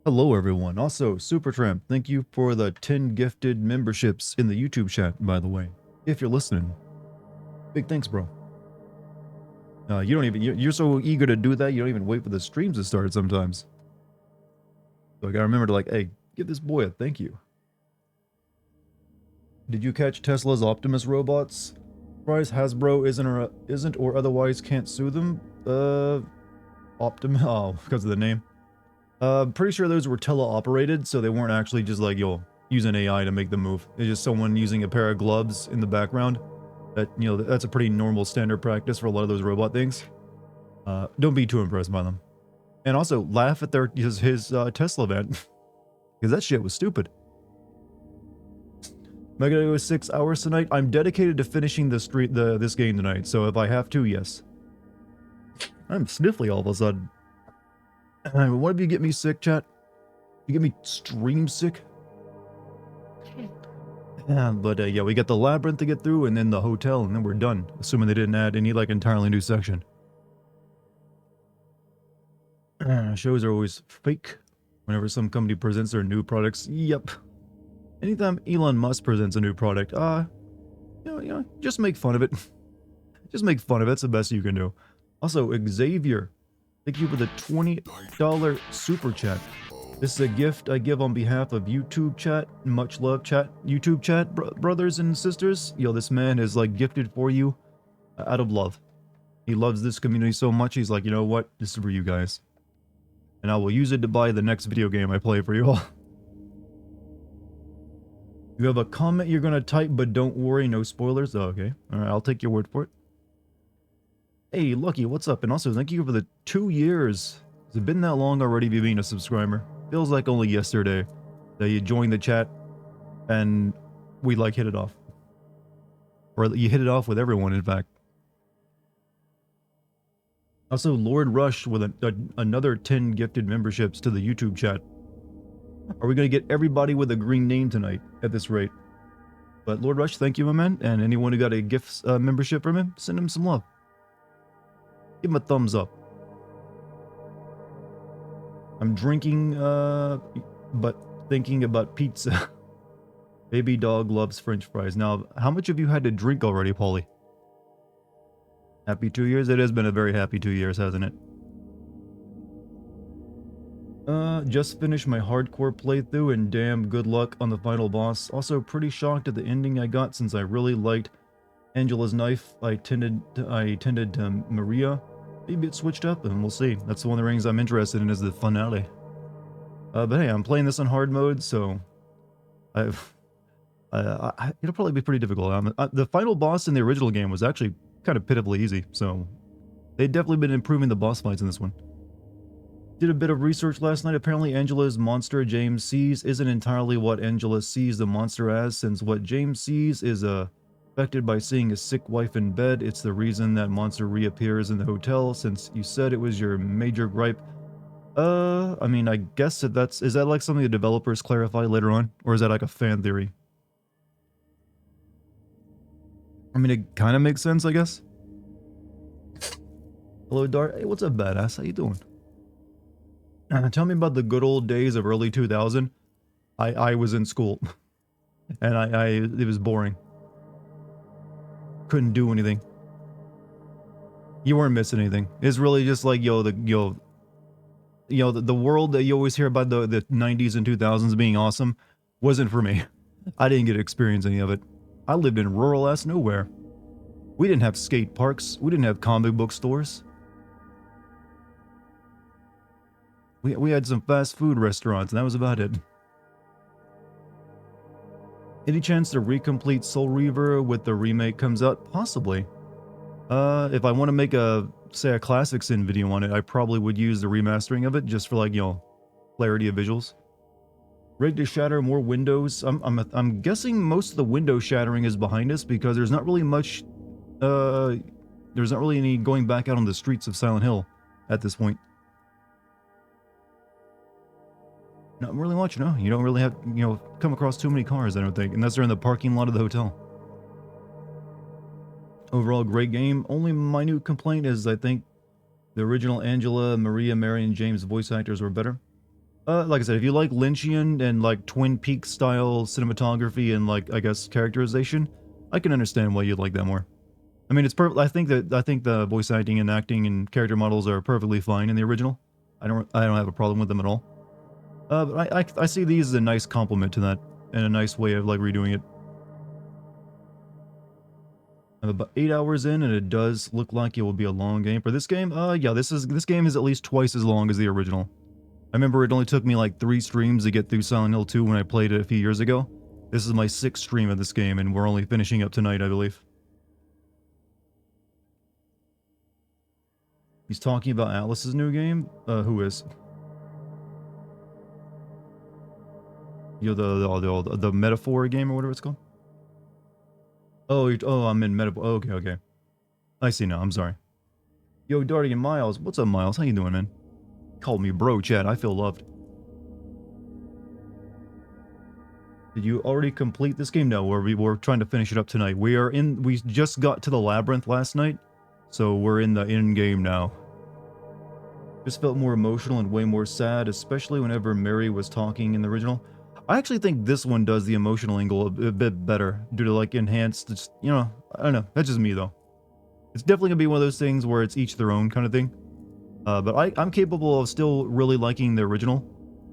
Hello, everyone. Also, Supertramp, thank you for the 10 gifted memberships in the YouTube chat, by the way. If you're listening, big thanks, bro. You don't even, you're so eager to do that, you don't even wait for the streams to start sometimes. So I gotta remember to like, hey, give this boy a thank you. Did you catch Tesla's Optimus robots? Surprise Hasbro isn't or otherwise can't sue them? Optimus, oh, because of the name. Pretty sure those were teleoperated, so they weren't actually just like, yo, using AI to make the move. It's just someone using a pair of gloves in the background. That, you know, that's a pretty normal standard practice for a lot of those robot things. Don't be too impressed by them. And also, laugh at his Tesla van. Because that shit was stupid. Am I gonna go 6 hours tonight? I'm dedicated to finishing this game tonight, so if I have to, yes. I'm sniffly all of a sudden. What if you get me sick, chat? You get me stream sick? But yeah, we got the labyrinth to get through, and then the hotel, and then we're done. Assuming they didn't add any like entirely new section. Shows are always fake. Whenever some company presents their new products, yep. Anytime Elon Musk presents a new product, you know, just make fun of it. Just make fun of it. It's the best you can do. Also, Xavier, thank you for the $20 super chat. This is a gift I give on behalf of YouTube chat. Much love, chat. YouTube chat, brothers and sisters. Yo, this man is like gifted for you out of love. He loves this community so much, he's like, you know what? This is for you guys. And I will use it to buy the next video game I play for you all. You have a comment you're gonna type, but don't worry, no spoilers. Oh, okay. Alright, I'll take your word for it. Hey, Lucky, what's up? And also, thank you for the 2 years. Has it been that long already of you being a subscriber? Feels like only yesterday that you joined the chat and we like hit it off. Or you hit it off with everyone, in fact. Also, Lord Rush with another 10 gifted memberships to the YouTube chat. Are we going to get everybody with a green name tonight at this rate? But Lord Rush, thank you, my man. And anyone who got a gift membership from him, send him some love. Give him a thumbs up. I'm drinking, but thinking about pizza. Baby dog loves French fries. Now, how much have you had to drink already, Paulie? Happy 2 years? It has been a very happy 2 years, hasn't it? Just finished my hardcore playthrough and damn good luck on the final boss. Also pretty shocked at the ending I got since I really liked Angela's knife. I tended to Maria. Maybe it switched up and we'll see. That's one of the rings I'm interested in is the finale. But hey, I'm playing this on hard mode, so it'll probably be pretty difficult. The final boss in the original game was actually kind of pitifully easy, so they've definitely been improving the boss fights in this one. Did a bit of research last night. Apparently Angela's monster James sees isn't entirely what Angela sees the monster as, since what James sees is affected by seeing a sick wife in bed. It's the reason that monster reappears in the hotel, since you said it was your major gripe. I mean, I guess is that like something the developers clarify later on? Or is that like a fan theory? I mean, it kind of makes sense, I guess. Hello, Dart. Hey, what's up, badass? How you doing? Tell me about the good old days of early 2000. I was in school. And it was boring. Couldn't do anything. You weren't missing anything. It's really just like, the world that you always hear about the 90s and 2000s being awesome wasn't for me. I didn't get to experience any of it. I lived in rural ass nowhere. We didn't have skate parks. We didn't have comic book stores. We had some fast food restaurants, and that was about it. Any chance to recomplete Soul Reaver with the remake comes out? Possibly. If I want to make say a classic Sin video on it, I probably would use the remastering of it just for like, clarity of visuals. Rig to shatter more windows. I'm guessing most of the window shattering is behind us because there's not really much, there's not really any going back out on the streets of Silent Hill at this point. Not really much, no. You don't really have, come across too many cars, I don't think, unless they're in the parking lot of the hotel. Overall, great game. Only minute complaint is I think the original Angela, Maria, Mary, and James voice actors were better. Like I said, if you like Lynchian and like Twin Peaks style cinematography and like I guess characterization, I can understand why you'd like that more. I mean, it's perfect. I think the voice acting and acting and character models are perfectly fine in the original. I don't have a problem with them at all. But I see these as a nice compliment to that and a nice way of like redoing it. I'm about 8 hours in, and it does look like it will be a long game for this game. Yeah, this game is at least twice as long as the original. I remember it only took me like 3 streams to get through Silent Hill 2 when I played it a few years ago. This is my 6th stream of this game, and we're only finishing up tonight, I believe. He's talking about Atlas's new game? Who is? You know, the Metaphor game or whatever it's called? Oh, I'm in Metaphor. Oh, okay. I see now, I'm sorry. Yo, Dartigan Miles. What's up, Miles? How you doing, man? Call me bro, Chad. I feel loved. Did you already complete this game? No, we're trying to finish it up tonight. We just got to the labyrinth last night, so we're in the end game now. Just felt more emotional and way more sad, especially whenever Mary was talking in the original. I actually think this one does the emotional angle a bit better due to like enhanced, just, you know, I don't know. That's just me though. It's definitely gonna be one of those things where it's each their own kind of thing. But I'm capable of still really liking the original,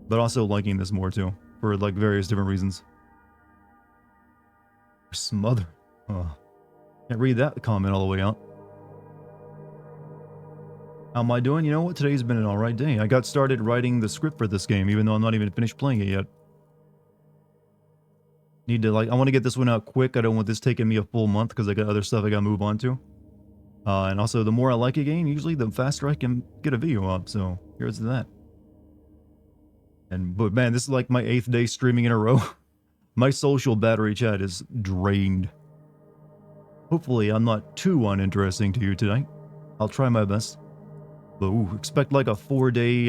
but also liking this more too, for like various different reasons. Smother. Oh, can't read that comment all the way out. How am I doing? You know what? Today's been an alright day. I got started writing the script for this game, even though I'm not even finished playing it yet. Need to, like, I want to get this one out quick. I don't want this taking me a full month because I got other stuff I gotta move on to. And also, the more I like a game, usually the faster I can get a video up, so here's that. But man, this is like my 8th day streaming in a row. My social battery, chat, is drained. Hopefully, I'm not too uninteresting to you tonight. I'll try my best. But ooh, expect like a 4-day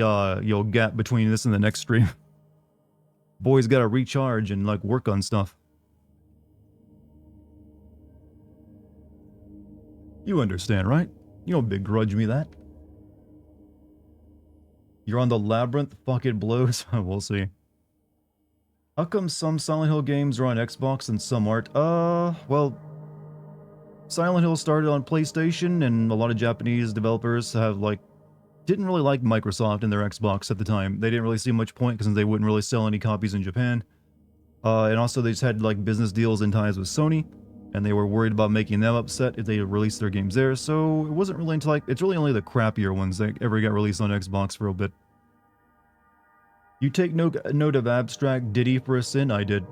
gap between this and the next stream. Boys gotta recharge and like work on stuff. You understand, right? You don't begrudge me that. You're on the labyrinth, fuck it blows. We'll see. How come some Silent Hill games are on Xbox and some aren't? Well, Silent Hill started on PlayStation, and a lot of Japanese developers didn't really like Microsoft and their Xbox at the time. They didn't really see much point because they wouldn't really sell any copies in Japan. And also they just had like business deals and ties with Sony, and they were worried about making them upset if they released their games there. So it wasn't really until it's really only the crappier ones that ever got released on Xbox for a bit. You take note of Abstract Diddy for a sin? I did.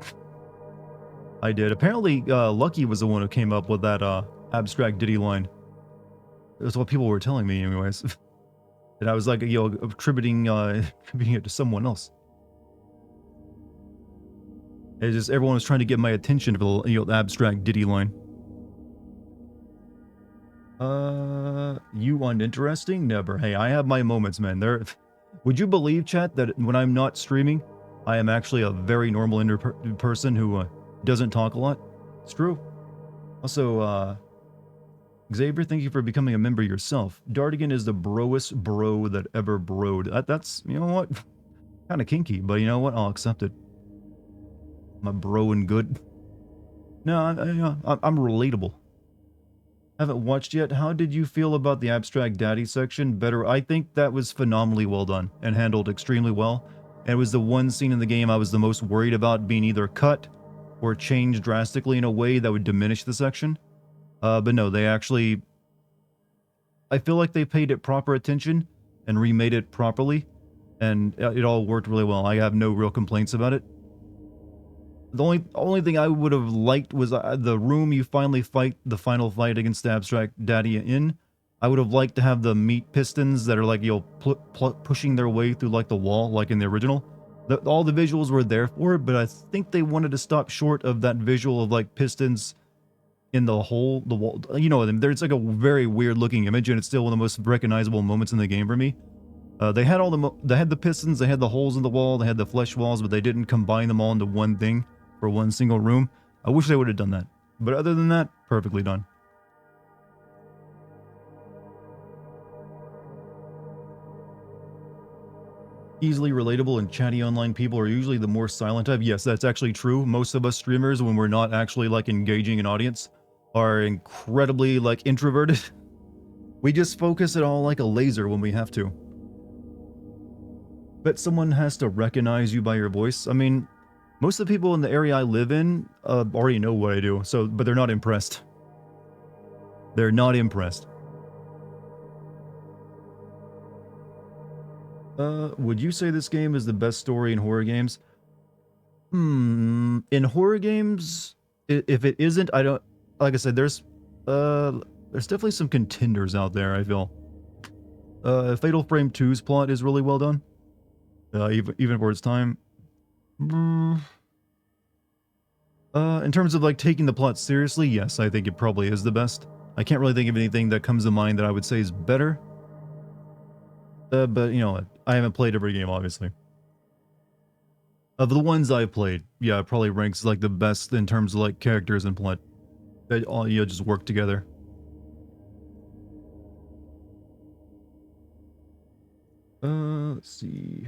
I did. Apparently, Lucky was the one who came up with that Abstract Diddy line. That's what people were telling me, anyways. And I was like, attributing it to someone else. It's just everyone was trying to get my attention for the Abstract Diddy line. You uninteresting? Never. Hey, I have my moments, man. Would you believe, chat, that when I'm not streaming, I am actually a very normal person who doesn't talk a lot? It's true. Also, Xavier, thank you for becoming a member yourself. Dartigan is the broest bro that ever broed. That's, you know what? Kind of kinky, but you know what? I'll accept it. I'm a bro and good. No, I'm relatable. Haven't watched yet. How did you feel about the Abstract Daddy section? Better. I think that was phenomenally well done and handled extremely well. And it was the one scene in the game I was the most worried about being either cut or changed drastically in a way that would diminish the section. But no, they actually... I feel like they paid it proper attention and remade it properly, and it all worked really well. I have no real complaints about it. The only thing I would have liked was the room you finally fight the final fight against the Abstract Daddy in. I would have liked to have the meat pistons that are like, pushing their way through like the wall, like in the original. All the visuals were there for it, but I think they wanted to stop short of that visual of like pistons in the wall. You know, there's like a very weird looking image, and it's still one of the most recognizable moments in the game for me. They had they had the pistons, they had the holes in the wall, they had the flesh walls, but they didn't combine them all into one thing for one single room. I wish they would have done that. But other than that, perfectly done. easily relatable and chatty online people are usually the more silent type. Yes, that's actually true. Most of us streamers, when we're not actually like engaging an audience, are incredibly like introverted. We just focus it all like a laser when we have to. But someone has to recognize you by your voice. I mean, most of the people in the area I live in already know what I do, so but they're not impressed. They're not impressed. Would you say this game is the best story in horror games? In horror games, if it isn't, I don't... Like I said, there's definitely some contenders out there, I feel. Fatal Frame 2's plot is really well done. Even for its time. In terms of, like, taking the plot seriously, yes, I think it probably is the best. I can't really think of anything that comes to mind that I would say is better. But, you know, I haven't played every game, obviously. Of the ones I've played, yeah, it probably ranks, like, the best in terms of, like, characters and plot. They all, you know, just work together. Let's see.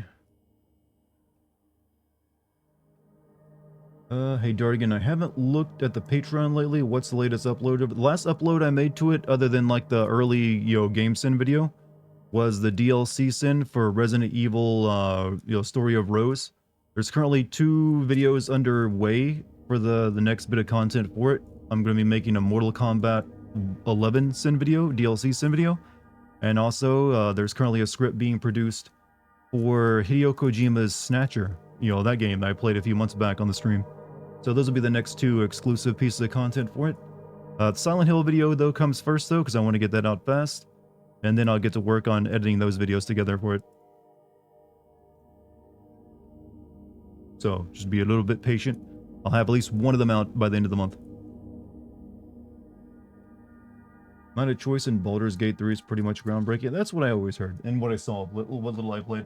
Hey Dartigan, I haven't looked at the Patreon lately. What's the latest upload? The last upload I made to it, other than like the early, you know, game sin video, was the DLC sin for Resident Evil, you know, Story of Rose. There's currently 2 videos underway for the next bit of content for it. I'm going to be making a Mortal Kombat 11 sin video, DLC sin video. And also, there's currently a script being produced for Hideo Kojima's Snatcher. You know, that game that I played a few months back on the stream. So those will be the next 2 exclusive pieces of content for it. The Silent Hill video, though, comes first, though, because I want to get that out fast. And then I'll get to work on editing those videos together for it. So, just be a little bit patient. I'll have at least one of them out by the end of the month. Amount of choice in Baldur's Gate 3 is pretty much groundbreaking. That's what I always heard, and what I saw, what little I played.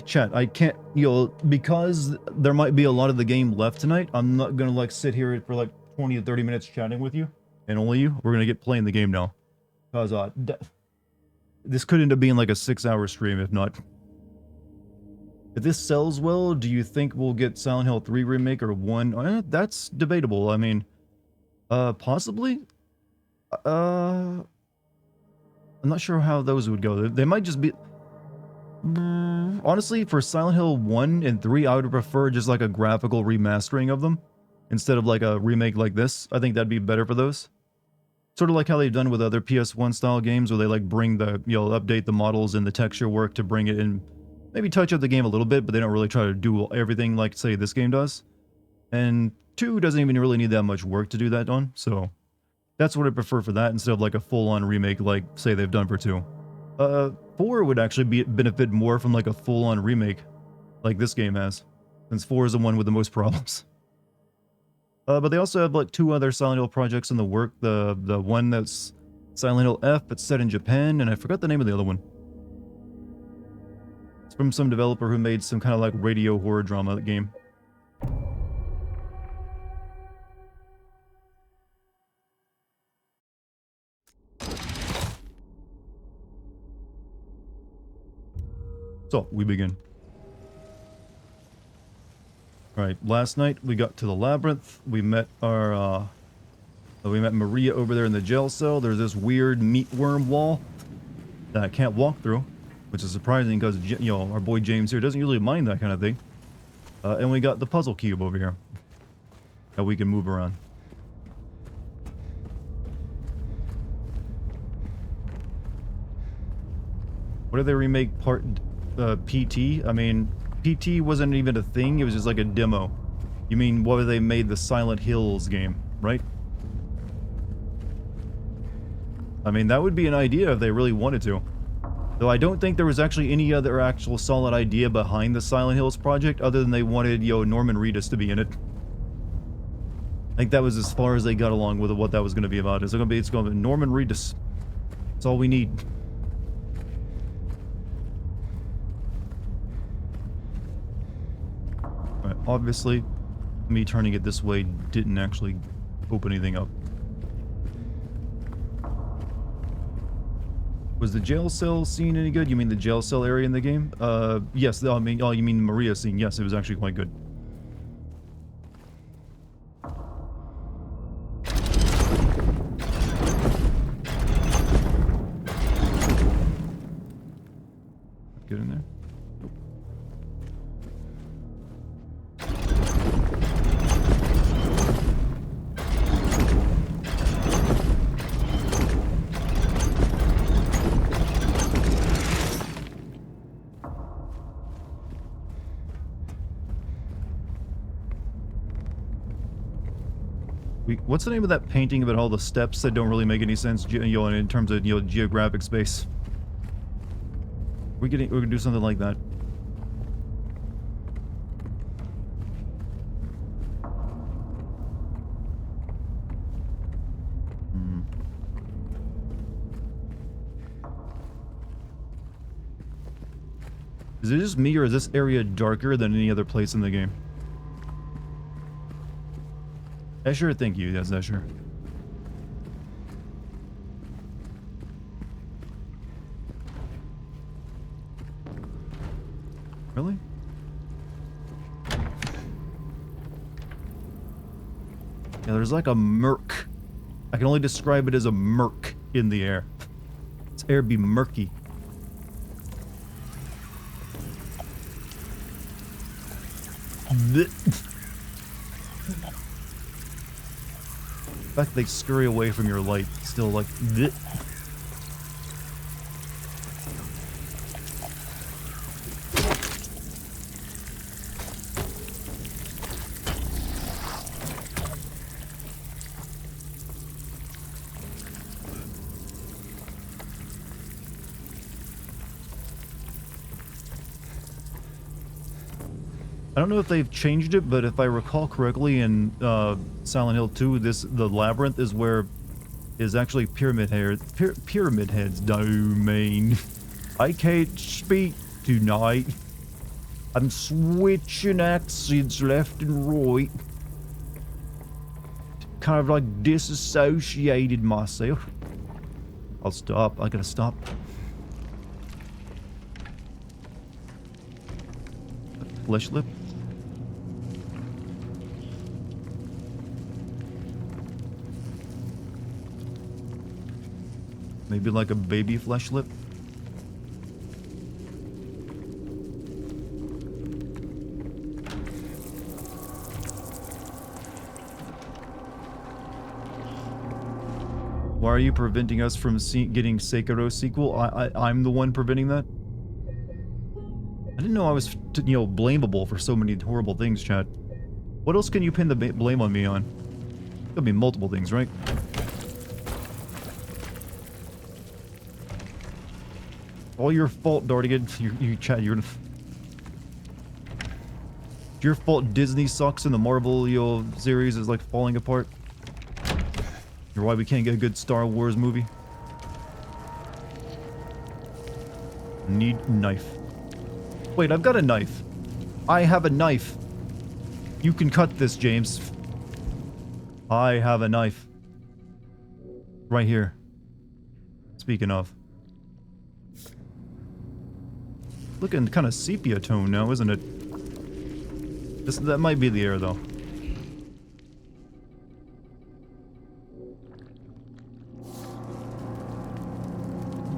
Chat, I can't, you know, because there might be a lot of the game left tonight, I'm not gonna, like, sit here for, like, 20 to 30 minutes chatting with you, and only you. We're gonna get playing the game now. Because, this could end up being, like, a 6-hour stream, if not. If this sells well, do you think we'll get Silent Hill 3 Remake or 1? That's debatable, I mean, possibly? I'm not sure how those would go. They might just be... Honestly, for Silent Hill 1 and 3, I would prefer just like a graphical remastering of them instead of like a remake like this. I think that'd be better for those. Sort of like how they've done with other PS1 style games where they like bring the, you know, update the models and the texture work to bring it in, maybe touch up the game a little bit, but they don't really try to do everything like, say, this game does. And 2 doesn't even really need that much work to do that on, so that's what I prefer for that instead of like a full-on remake like, say, they've done for 2. 4 would actually benefit more from like a full-on remake, like this game has, since 4 is the one with the most problems. But they also have like 2 other Silent Hill projects in the work. The one that's Silent Hill F, it's set in Japan, and I forgot the name of the other one. It's from some developer who made some kind of like radio horror drama game. So, we begin. Alright, last night we got to the labyrinth. We met our, we met Maria over there in the jail cell. There's this weird meat worm wall that I can't walk through, which is surprising because, you know, our boy James here doesn't usually mind that kind of thing. And we got the puzzle cube over here that we can move around. What did they remake part... PT? I mean, PT wasn't even a thing, it was just like a demo. You mean, what they made the Silent Hills game, right? I mean, that would be an idea if they really wanted to. Though I don't think there was actually any other actual solid idea behind the Silent Hills project other than they wanted, you know, Norman Reedus to be in it. I think that was as far as they got along with what that was going to be about. It's going to be Norman Reedus. That's all we need. Obviously, me turning it this way didn't actually open anything up. Was the jail cell scene any good? You mean the jail cell area in the game? Yes. I mean, oh, you mean the Maria scene? Yes, it was actually quite good. Get in there. Nope. What's the name of that painting about all the steps that don't really make any sense, you know, in terms of, you know, geographic space? We're gonna do something like that. Is it just me, or is this area darker than any other place in the game? Escher, thank you. That's Escher. Really? Yeah, there's like a murk. I can only describe it as a murk in the air. This air be murky. The fact they scurry away from your light, still like bleh. I don't know if they've changed it, but if I recall correctly, in Silent Hill 2, the labyrinth is actually Pyramid Head's domain. I can't speak tonight. I'm switching accents left and right. Kind of like disassociated myself. I'll stop. I gotta stop. Flesh lip. Maybe like a baby flesh lip. Why are you preventing us from getting Sekiro sequel? I'm the one preventing that? I didn't know I was, you know, blamable for so many horrible things, chat. What else can you pin the blame on me on? Could be multiple things, right? All your fault, Dartigan. You chat. It's your fault. Disney sucks and the Marvel, you know, series is like falling apart. You're why we can't get a good Star Wars movie. Need knife. Wait, I've got a knife. I have a knife. You can cut this, James. I have a knife. Right here. Speaking of. Looking kind of sepia tone now, isn't it? That might be the air, though.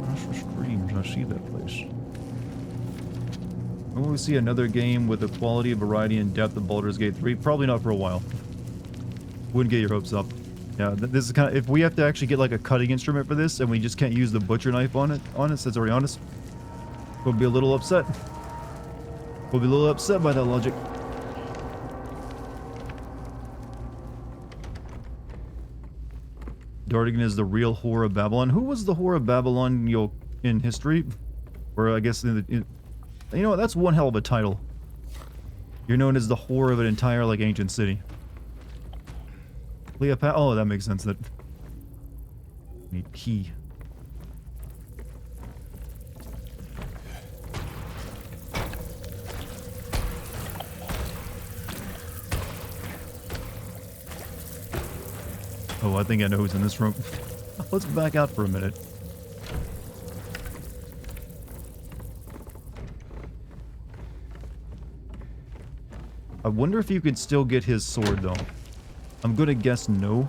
Rush for streams. I see that place. When will we see another game with the quality, variety, and depth of Baldur's Gate 3? Probably not for a while. Wouldn't get your hopes up. Yeah, this is kind of, if we have to actually get like a cutting instrument for this, and we just can't use the butcher knife on it, since already honest. We'll be a little upset. We'll be a little upset by that logic. Dartigan is the real whore of Babylon. Who was the whore of Babylon, you know, in history? Or I guess you know what? That's one hell of a title. You're known as the whore of an entire, like, ancient city. Cleopatra. Oh, that makes sense. That need key. Oh, I think I know who's in this room. Let's back out for a minute. I wonder if you could still get his sword, though. I'm gonna guess no.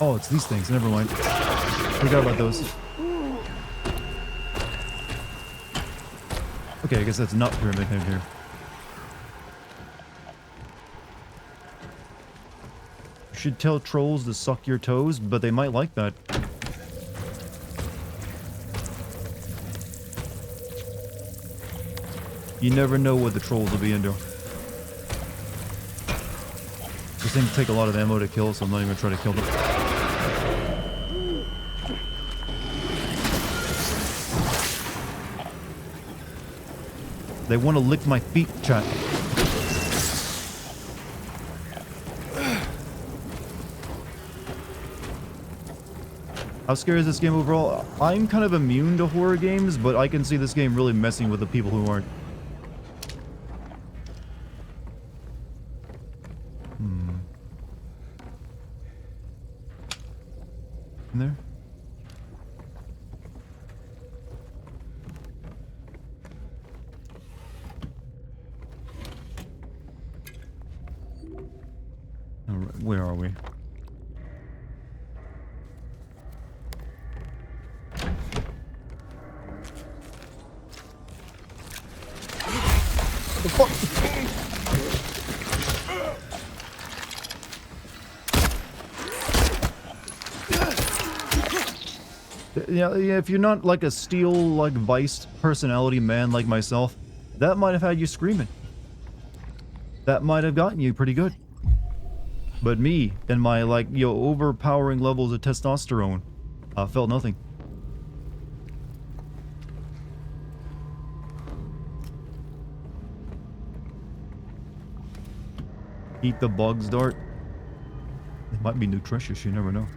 Oh, it's these things. Never mind. Forgot about those. Okay, I guess that's not Pyramid Head here. You should tell trolls to suck your toes, but they might like that. You never know what the trolls will be into. These things take a lot of ammo to kill, so I'm not even gonna try to kill them. They want to lick my feet, chat. How scary is this game overall? I'm kind of immune to horror games, but I can see this game really messing with the people who aren't. In there? Alright, where are we? What the fuck? Yeah, if you're not like a steel, like vice personality man like myself, that might have had you screaming. That might have gotten you pretty good. But me and my like, overpowering levels of testosterone, felt nothing. Eat the bugs, Dart. It might be nutritious, you never know.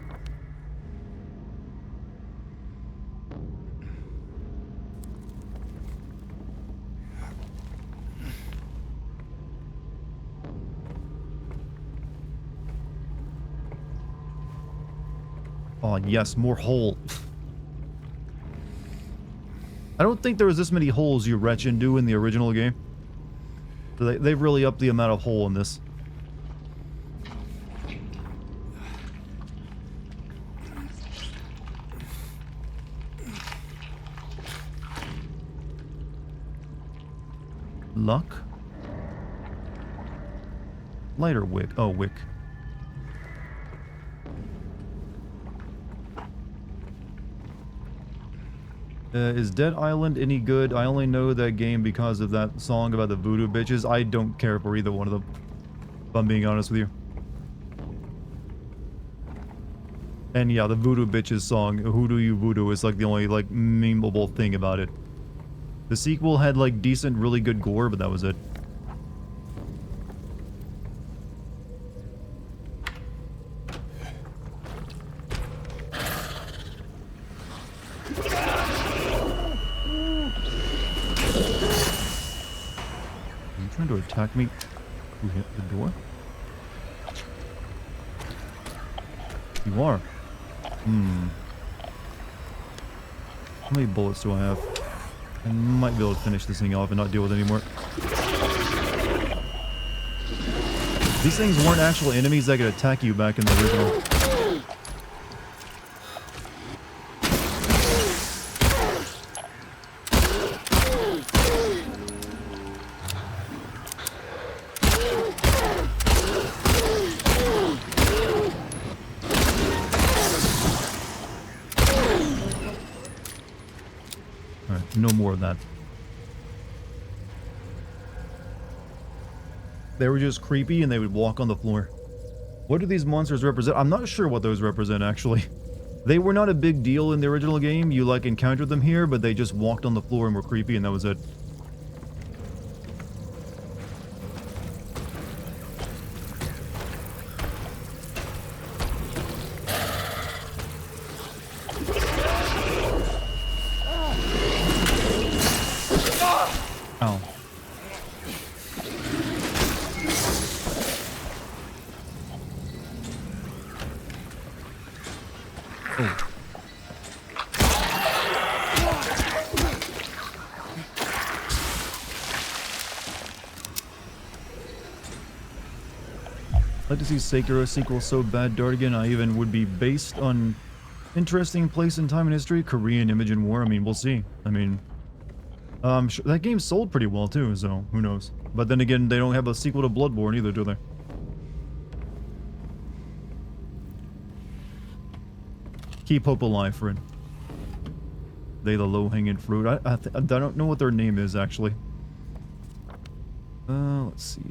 Oh, yes, more hole. I don't think there was this many holes you retch into in the original game. So they've really upped the amount of hole in this. Luck? Lighter wick. Oh, wick. Is Dead Island any good? I only know that game because of that song about the voodoo bitches. I don't care for either one of them, if I'm being honest with you. And yeah, the voodoo bitches song, Who Do You Voodoo, is like the only like memeable thing about it. The sequel had like decent, really good gore, but that was it. To attack me. Who hit the door? You are. How many bullets do I have? I might be able to finish this thing off and not deal with it anymore. These things weren't actual enemies that could attack you back in the original. No more of that. They were just creepy and they would walk on the floor. What do these monsters represent? I'm not sure what those represent, actually. They were not a big deal in the original game. You, like, encountered them here, but they just walked on the floor and were creepy, and that was it. I'd like to see Sekiro sequel so bad, Dartigan. I even would be based on interesting place in time and history. Korean Image and War. I mean, we'll see. I mean, sure, that game sold pretty well too, so who knows. But then again, they don't have a sequel to Bloodborne either, do they? Keep hope alive, friend. They the low-hanging fruit. I don't know what their name is, actually. Let's see.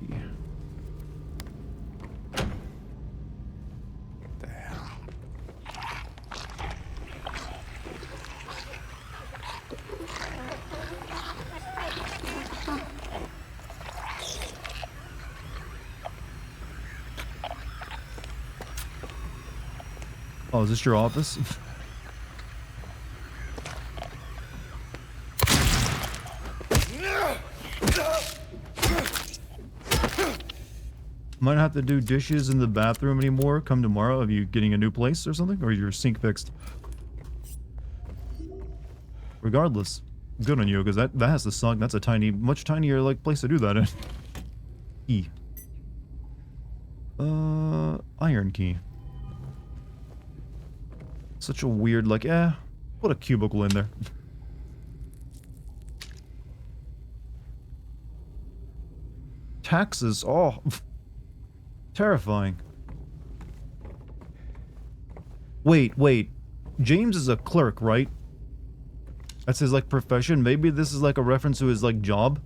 Oh, is this your office? Might not have to do dishes in the bathroom anymore. Come tomorrow. Are you getting a new place or something? Or your sink fixed? Regardless, good on you, because that has to suck. That's a tiny, much tinier like place to do that in. E. Iron key. Such a weird, like, put a cubicle in there. Taxes, oh. Terrifying. Wait. James is a clerk, right? That's his, like, profession. Maybe this is, like, a reference to his, like, job?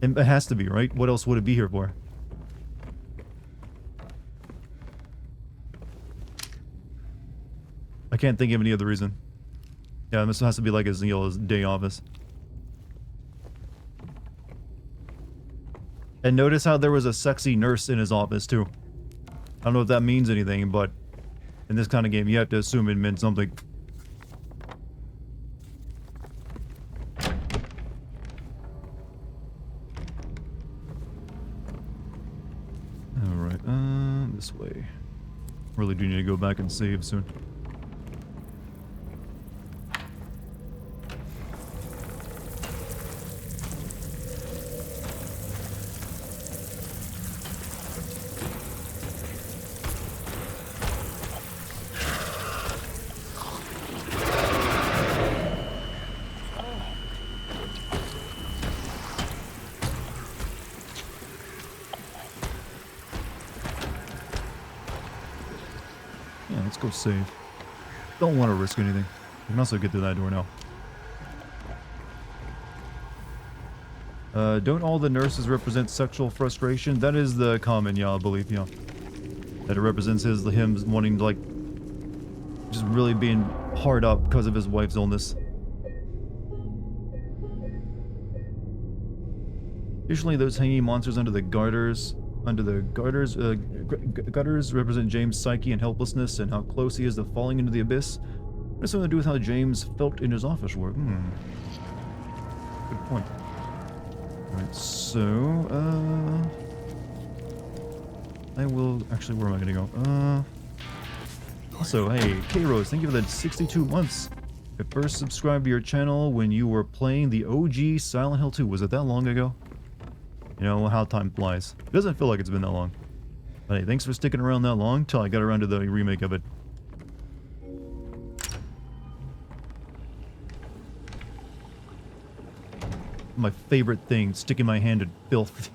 It has to be, right? What else would it be here for? I can't think of any other reason. Yeah, this has to be, like, his, you know, his day office. And notice how there was a sexy nurse in his office, too. I don't know if that means anything, but in this kind of game, you have to assume it meant something. Alright, this way. Really do need to go back and save soon. Yeah, let's go save. Don't want to risk anything. We can also get through that door now. Don't all the nurses represent sexual frustration? That is the common, yeah, belief, yeah. That it represents him wanting to, like, just really being hard up because of his wife's illness. Usually those hanging monsters under the gutters represent James' psyche and helplessness and how close he is to falling into the abyss. It has something to do with how James felt in his office work. Good point. Alright, so, I will... Actually, where am I gonna go? Also, hey, K-Rose, thank you for the 62 months. I first subscribed to your channel when you were playing the OG Silent Hill 2. Was it that long ago? You know, how time flies. It doesn't feel like it's been that long. But hey, thanks for sticking around that long till I got around to the remake of it. My favorite thing, sticking my hand in filth.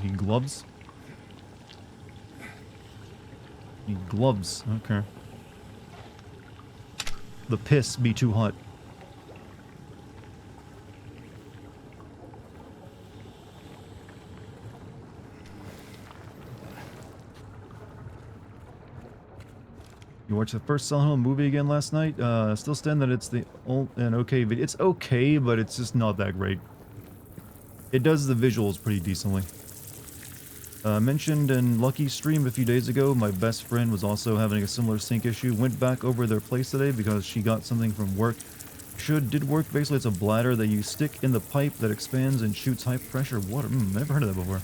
Need gloves? Need gloves, okay. The piss be too hot. You watched the first Silent Hill movie again last night? Still stand that it's the old and okay video. It's okay, but it's just not that great. It does the visuals pretty decently. Mentioned in Lucky's stream a few days ago, my best friend was also having a similar sink issue. Went back over their place today because she got something from work. Did work. Basically, it's a bladder that you stick in the pipe that expands and shoots high pressure water. Never heard of that before.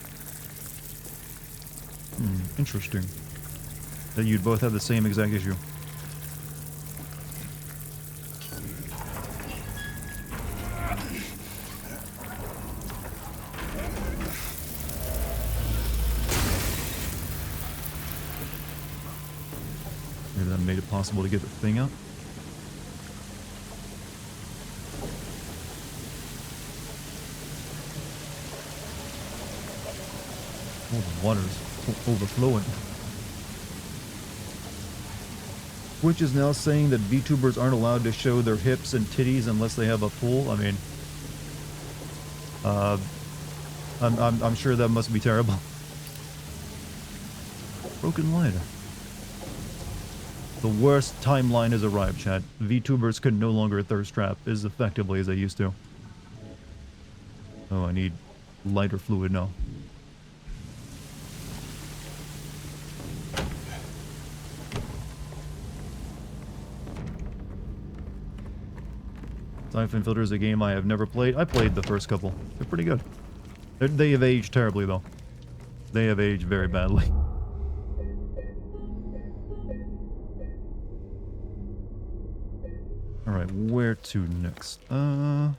Interesting. That you'd both have the same exact issue. and made it possible to get the thing out. Oh, the water's overflowing. Twitch is now saying that VTubers aren't allowed to show their hips and titties unless they have a pool. I mean, I'm sure that must be terrible. Broken lighter. The worst timeline has arrived, chat. VTubers can no longer thirst trap as effectively as they used to. Oh, I need lighter fluid now. Siphon Filter is a game I have never played. I played the first couple. They're pretty good. They have aged terribly, though. They have aged very badly. Alright, where to next? There's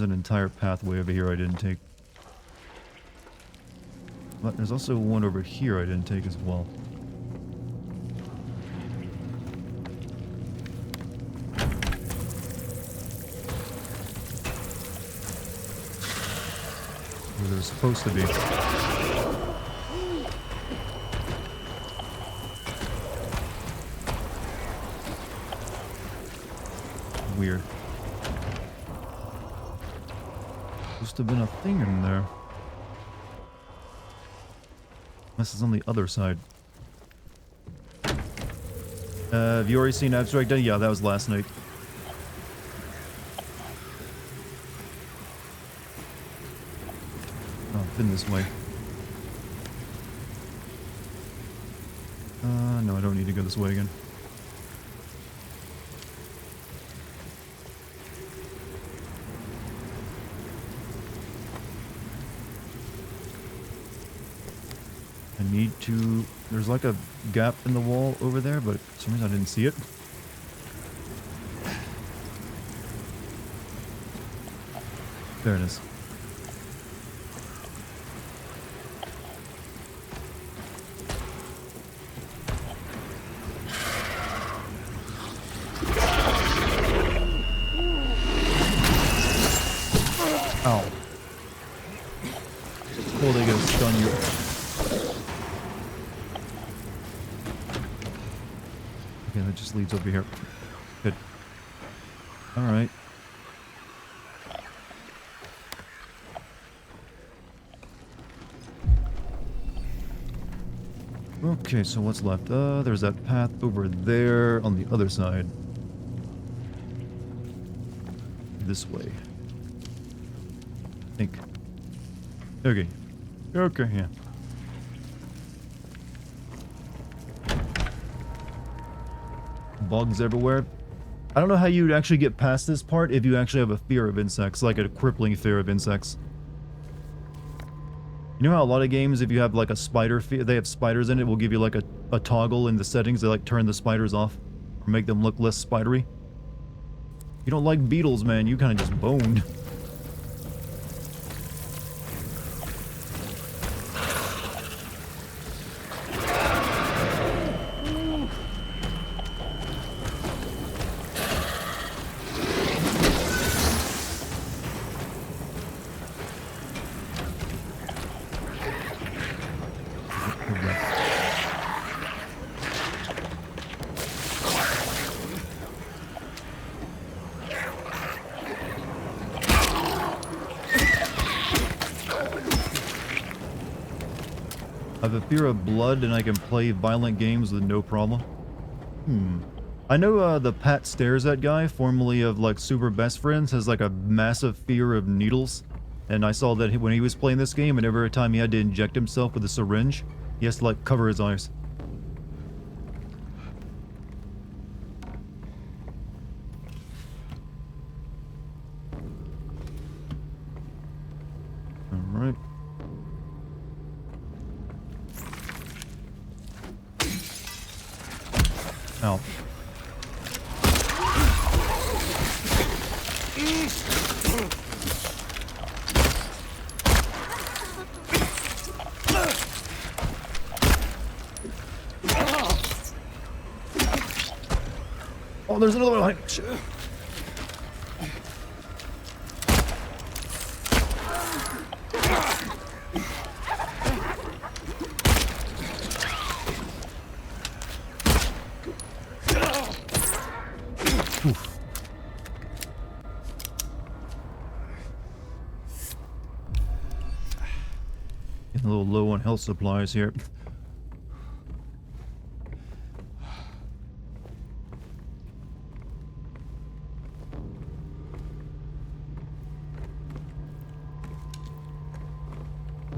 an entire pathway over here I didn't take. But there's also one over here I didn't take as well. Where they're supposed to be. Weird. Must have been a thing in there. Unless it's on the other side. Have you already seen Abstract Day? Yeah, that was last night. Oh, it's been this way. No, I don't need to go this way again. I need to... There's like a gap in the wall over there, but for some reason I didn't see it. There it is. Ow. Oh, they gonna stun you. Okay, that just leads over here. Good. Alright. Okay, so what's left? There's that path over there on the other side. This way. I think. Okay. Okay, yeah. Bugs everywhere. I don't know how you'd actually get past this part if you actually have a fear of insects, like a crippling fear of insects. You know how a lot of games, if you have like a spider fear, they have spiders in it, will give you like a toggle in the settings to like turn the spiders off or make them look less spidery? You don't like beetles, man, you kind of just boned. I have a fear of blood and I can play violent games with no problem. I know the Pat Stares That guy, formerly of like Super Best Friends, has like a massive fear of needles. And I saw that when he was playing this game, and every time he had to inject himself with a syringe, he has to like cover his eyes. Alright. Ow. Oh, there's another one. Shit. Oof. Getting a little low on health supplies here.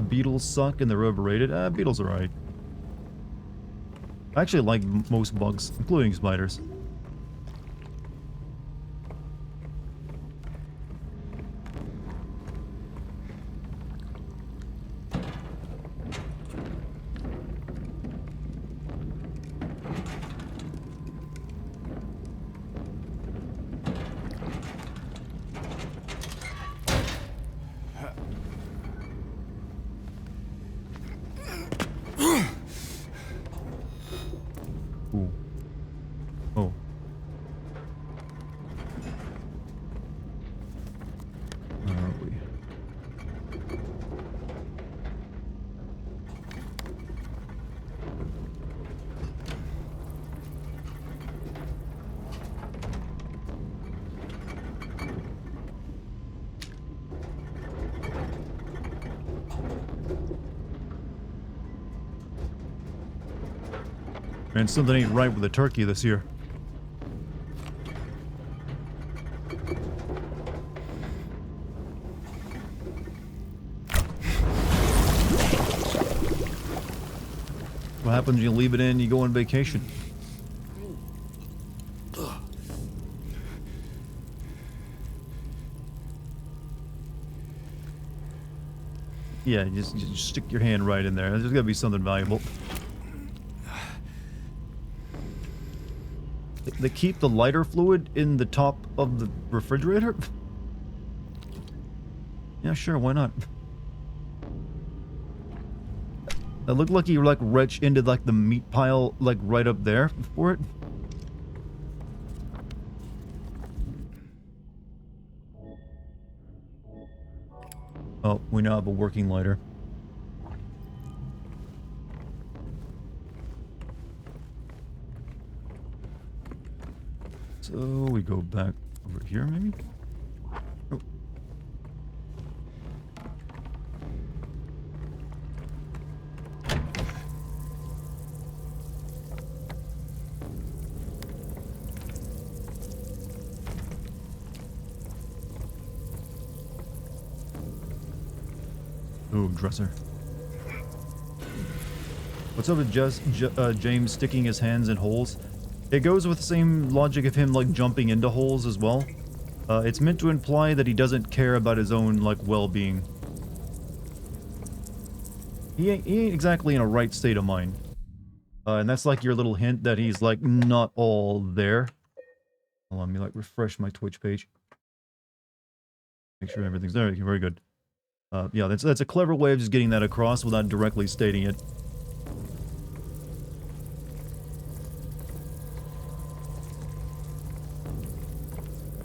Beetles suck and they're overrated. Beetles are alright. I actually like most bugs, including spiders. Ooh. Oh. Where are we? Man, something ain't right with the turkey this year. What happens when you leave it in, you go on vacation? Yeah, just stick your hand right in there. There's gotta be something valuable. They keep the lighter fluid in the top of the refrigerator? Yeah, sure, why not? It looked like you like reached into like the meat pile like right up there for it. Oh, we now have a working lighter. So we go back over here maybe? Oh. Ooh, dresser. What's up with James sticking his hands in holes? It goes with the same logic of him, like, jumping into holes as well. It's meant to imply that he doesn't care about his own, like, well-being. He ain't exactly in a right state of mind. And that's, like, your little hint that he's, like, not all there. Hold on, let me, like, refresh my Twitch page. Make sure everything's there. Very good. Yeah, that's a clever way of just getting that across without directly stating it.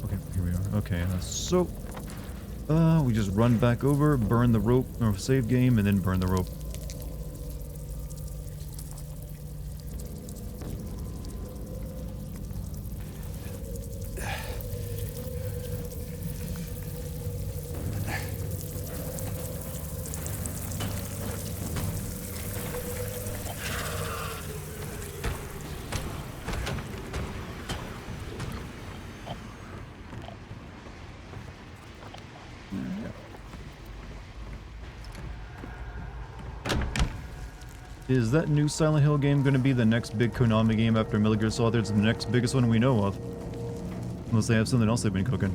Okay, here we are. Okay, so... we just run back over, burn the rope, or save game, and then burn the rope. Is that new Silent Hill game going to be the next big Konami game after Metal Gear Solid? It's the next biggest one we know of. Unless they have something else they've been cooking.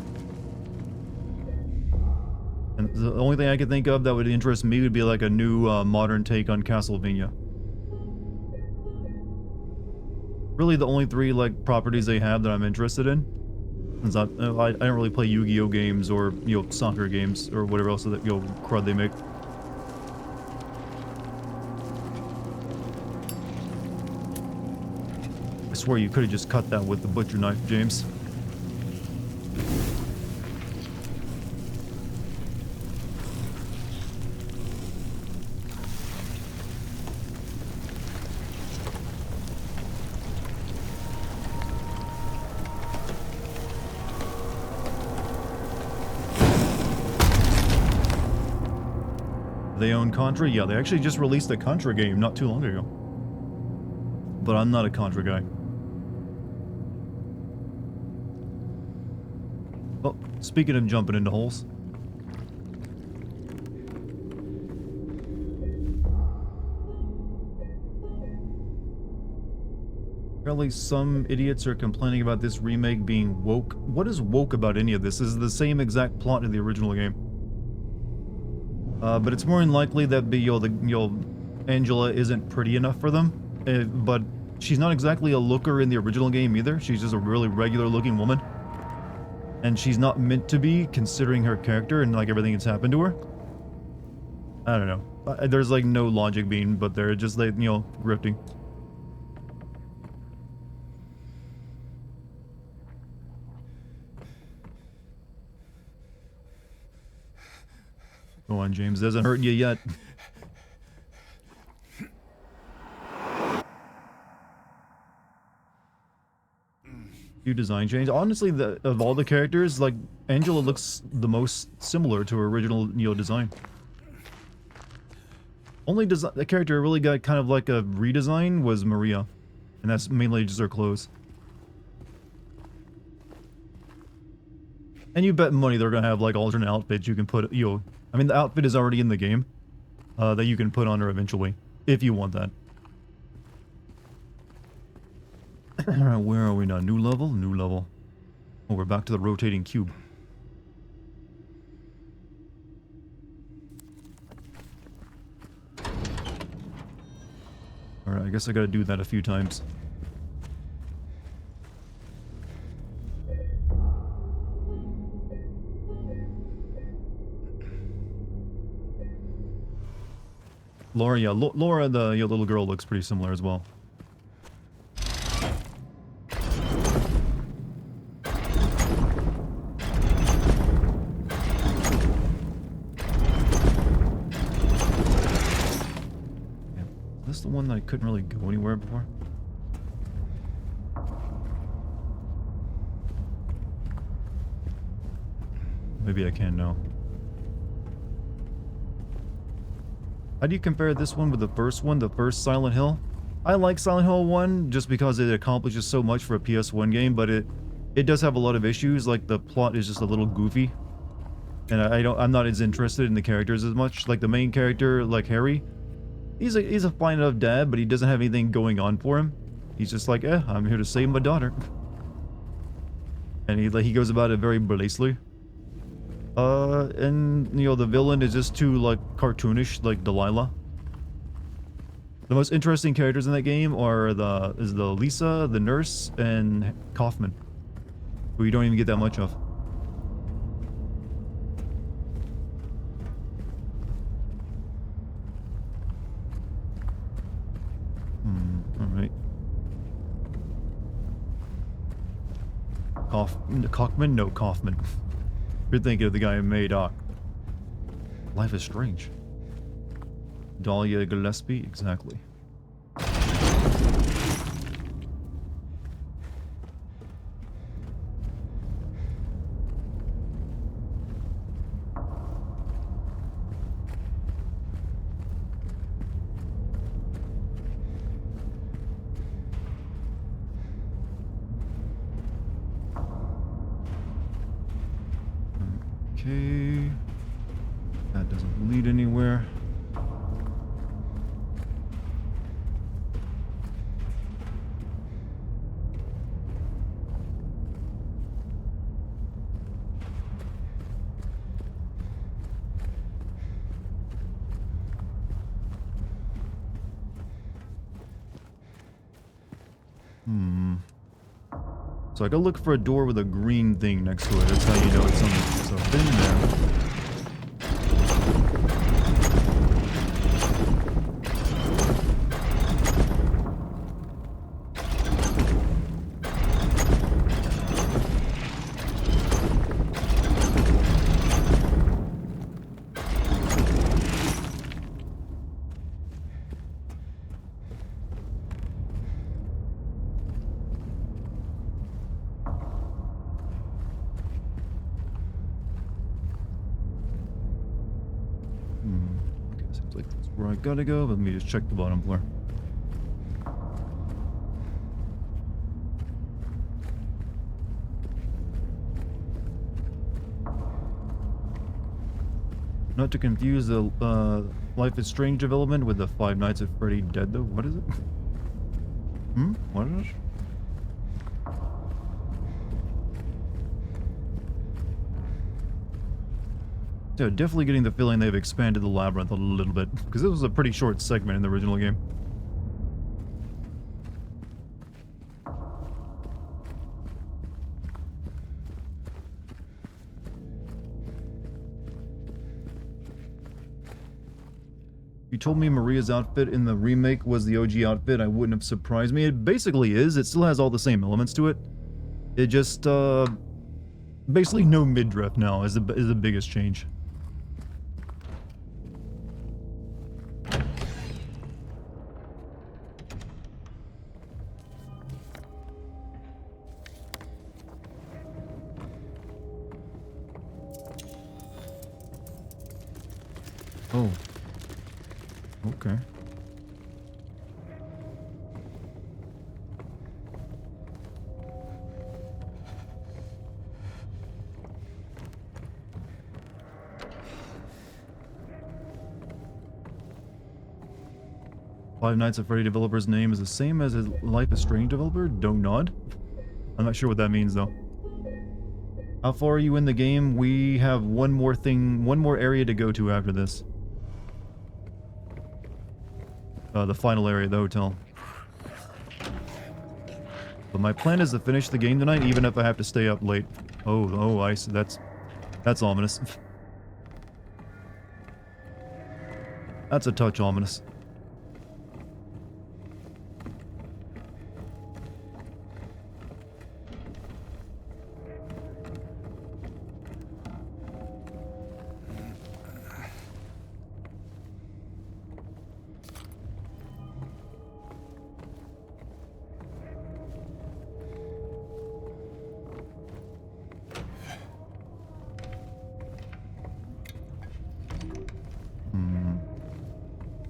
And the only thing I could think of that would interest me would be like a new modern take on Castlevania. Really the only three like properties they have that I'm interested in. Since I don't really play Yu-Gi-Oh games or, you know, soccer games or whatever else that, you know, crud they make. swear you could have just cut that with the butcher knife, James. They own Contra? Yeah, they actually just released a Contra game not too long ago. But I'm not a Contra guy. Oh, speaking of jumping into holes. Apparently some idiots are complaining about this remake being woke. What is woke about any of this? This is the same exact plot in the original game. But it's more than likely that Angela isn't pretty enough for them. But she's not exactly a looker in the original game either. She's just a really regular looking woman. And she's not meant to be, considering her character and like everything that's happened to her. I don't know. There's like no logic being, but they're just like, grifting. Go on, James. Doesn't hurt you yet. Few design change. Honestly, of all the characters, like Angela looks the most similar to her original design. Only the character really got kind of like a redesign was Maria, and that's mainly just her clothes. And you bet money they're gonna have like alternate outfits you can put. I mean, the outfit is already in the game that you can put on her eventually, if you want that. Alright, where are we now? New level? New level. Oh, we're back to the rotating cube. Alright, I guess I gotta do that a few times. Laura, yeah, Laura, the little girl, looks pretty similar as well. Is this the one that I couldn't really go anywhere before? Maybe I can now. How do you compare this one with the first one, the first Silent Hill? I like Silent Hill 1 just because it accomplishes so much for a PS1 game, but it does have a lot of issues, like the plot is just a little goofy. And I'm not as interested in the characters as much. Like the main character, like Harry, he's a fine enough dad, but he doesn't have anything going on for him. He's just like, I'm here to save my daughter. And he goes about it very blissfully. And the villain is just too like cartoonish, like Delilah. The most interesting characters in that game are the Lisa, the nurse, and Kaufman, who you don't even get that much of. Alright. Kaufman? No, Kaufman. You're thinking of the guy who made Life is Strange. Dahlia Gillespie? Exactly. Okay. That doesn't lead anywhere. So I gotta look for a door with a green thing next to it. That's how you know it's something in there. Looks like that's where I gotta go, but let me just check the bottom floor. Not to confuse the Life is Strange development with the Five Nights at Freddy Dead, though. What is it? What is it? Yeah, definitely getting the feeling they've expanded the labyrinth a little bit, because this was a pretty short segment in the original game. You told me Maria's outfit in the remake was the OG outfit, I wouldn't have surprised me. It basically is. It still has all the same elements to it. It just, basically no midriff now is the biggest change. Oh. Okay. Five Nights at Freddy developer's name is the same as his Life is Strange developer? Don't nod. I'm not sure what that means though. How far are you in the game? We have one more area to go to after this. The final area of the hotel. But my plan is to finish the game tonight, even if I have to stay up late. Oh, I see. That's ominous. That's a touch ominous.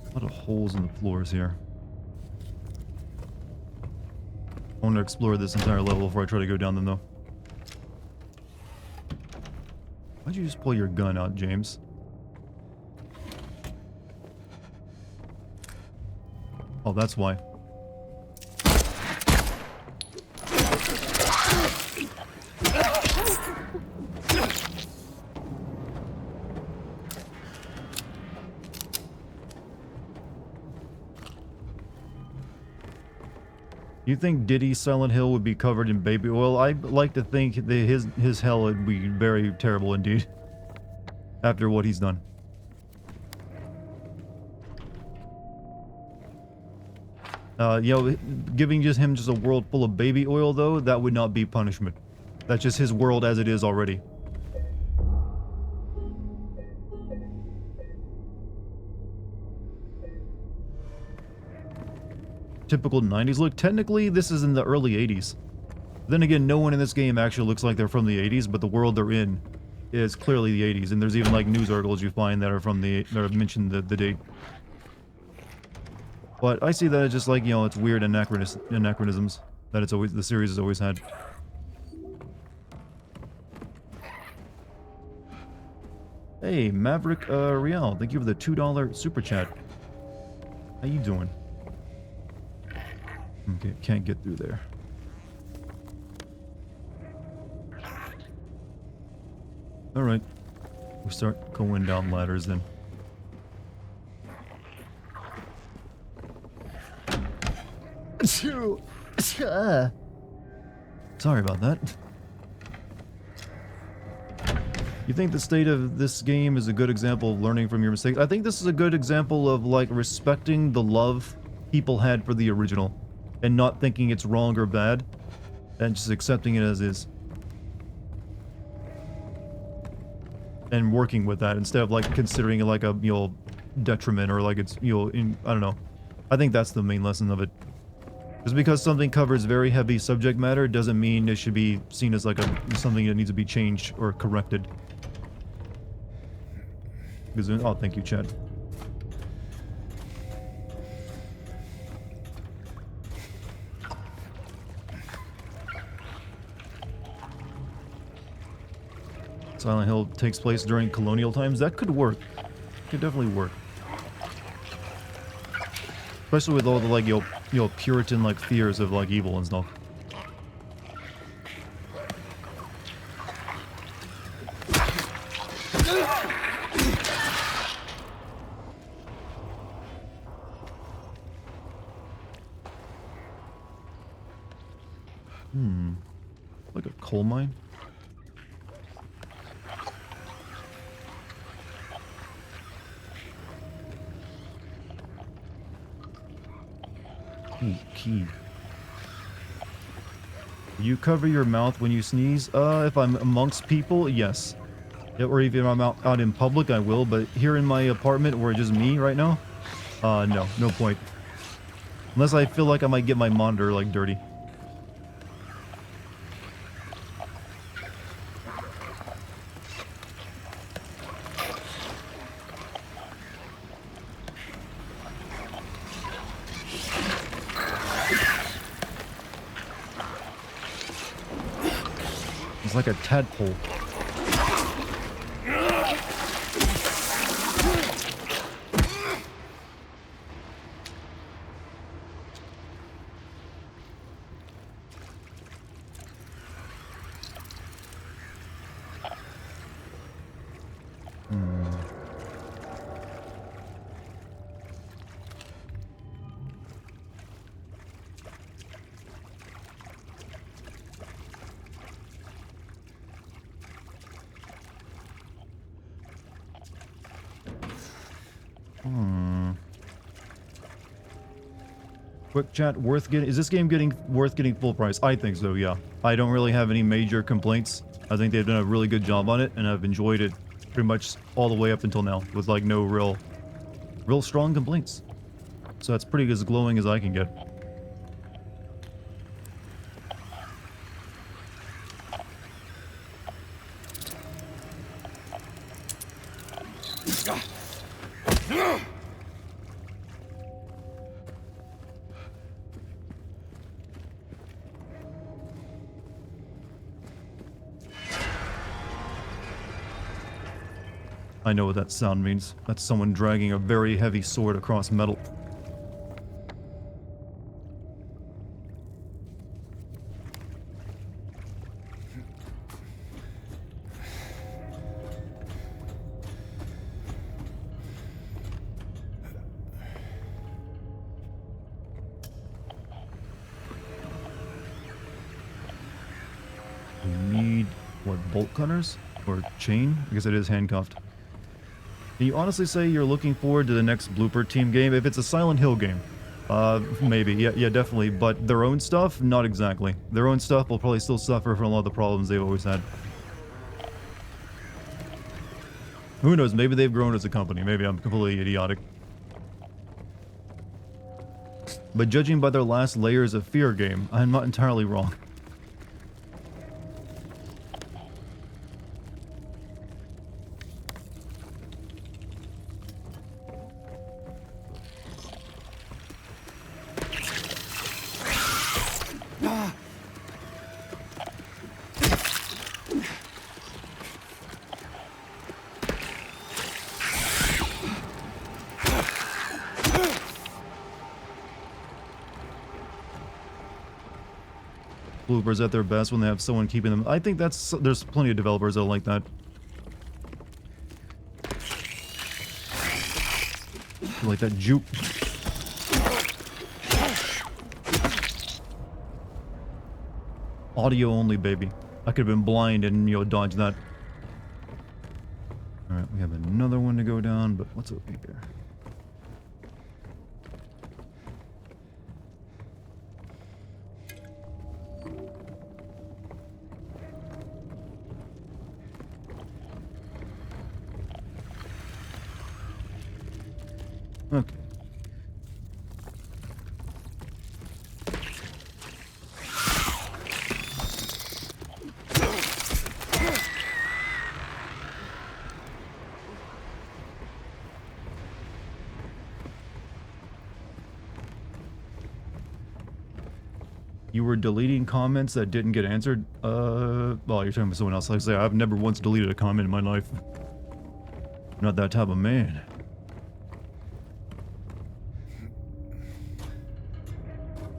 A lot of holes in the floors here. I want to explore this entire level before I try to go down them, though. Why'd you just pull your gun out, James? Oh, that's why. You think Diddy's Silent Hill would be covered in baby oil? I'd like to think that his hell would be very terrible indeed. After what he's done. You know, giving him just a world full of baby oil, though, that would not be punishment. That's just his world as it is already. Typical 90s look. Technically, this is in the early 80s. Then again, no one in this game actually looks like they're from the 80s, but the world they're in is clearly the 80s. And there's even like news articles you find that are from that have mentioned the date. But I see that as just like, you know, it's weird anachronisms that the series has always had. Hey, Maverick Real, thank you for the $2 super chat. How you doing? Okay, can't get through there. Alright. We'll start going down ladders then. Sorry about that. You think the state of this game is a good example of learning from your mistakes? I think this is a good example of, like, respecting the love people had for the original. And not thinking it's wrong or bad. And just accepting it as is. And working with that instead of, like, considering it like a, you know, detriment or like it's, you know, I don't know. I think that's the main lesson of it. Just because something covers very heavy subject matter doesn't mean it should be seen as like something that needs to be changed or corrected. Because, oh, thank you, Chad. Silent Hill takes place during colonial times. That could work. Could definitely work. Especially with all the, like, Puritan, like, fears of, like, evil and stuff. Like a coal mine? Ooh, key. You cover your mouth when you sneeze? If I'm amongst people, yes. Yeah, or even if I'm out in public, I will, but here in my apartment where it's just me right now, no point. Unless I feel like I might get my monitor, like, dirty. It's like a tadpole. Quick chat, is this game worth getting full price? I think so, yeah. I don't really have any major complaints. I think they've done a really good job on it, and I've enjoyed it pretty much all the way up until now, with, like, no real strong complaints. So that's pretty as glowing as I can get. I know what that sound means. That's someone dragging a very heavy sword across metal. We need, what, bolt cutters? Or chain? I guess it is handcuffed. Can you honestly say you're looking forward to the next Blooper Team game? If it's a Silent Hill game, maybe. Yeah, definitely. But their own stuff? Not exactly. Their own stuff will probably still suffer from a lot of the problems they've always had. Who knows? Maybe they've grown as a company. Maybe I'm completely idiotic. But judging by their last Layers of Fear game, I'm not entirely wrong. Bloopers at their best when they have someone keeping them. I think there's plenty of developers that are like that. Like that juke. Audio only, baby. I could have been blind and, dodge that. Alright, we have another one to go down, but what's over here? Okay. You were deleting comments that didn't get answered? Well, you're talking about someone else. Like I say, I've never once deleted a comment in my life. I'm not that type of man.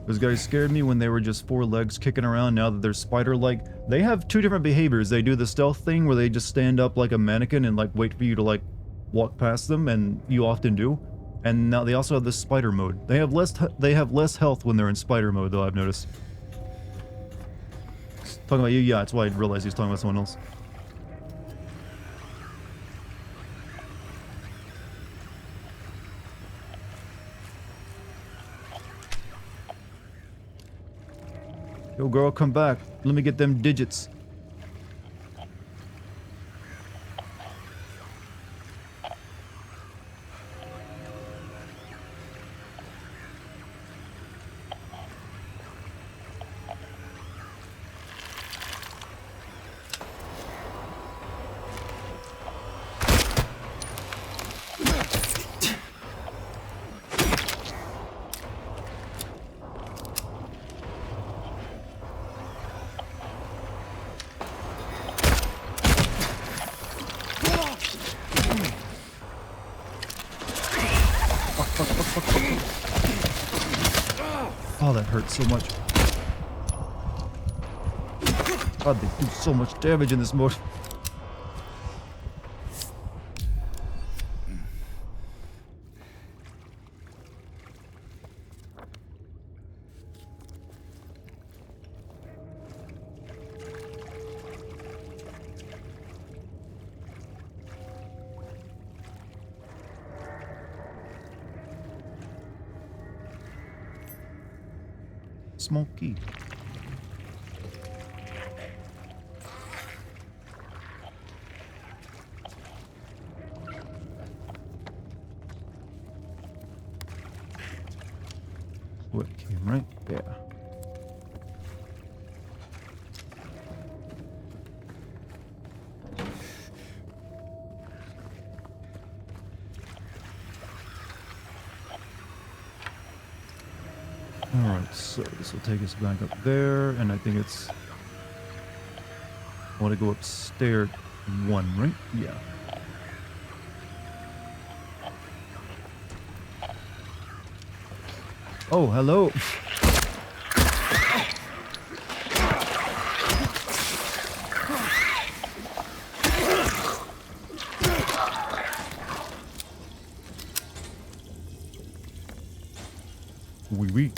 Those guys scared me when they were just 4 legs kicking around. Now that they're spider-like, they have 2 different behaviors. They do the stealth thing where they just stand up like a mannequin and like wait for you to like walk past them, and you often do. And now they also have the spider mode. They have less health when they're in spider mode, though, I've noticed. Talking about you? Yeah, that's why I realized he was talking about someone else. Yo, girl, come back. Let me get them digits. Oh, that hurts so much. God, they do so much damage in this mode. Smoky. What came right? Yeah. Alright, so this will take us back up there, and I think it's... I want to go upstairs 1, right? Yeah. Oh, hello! Wee.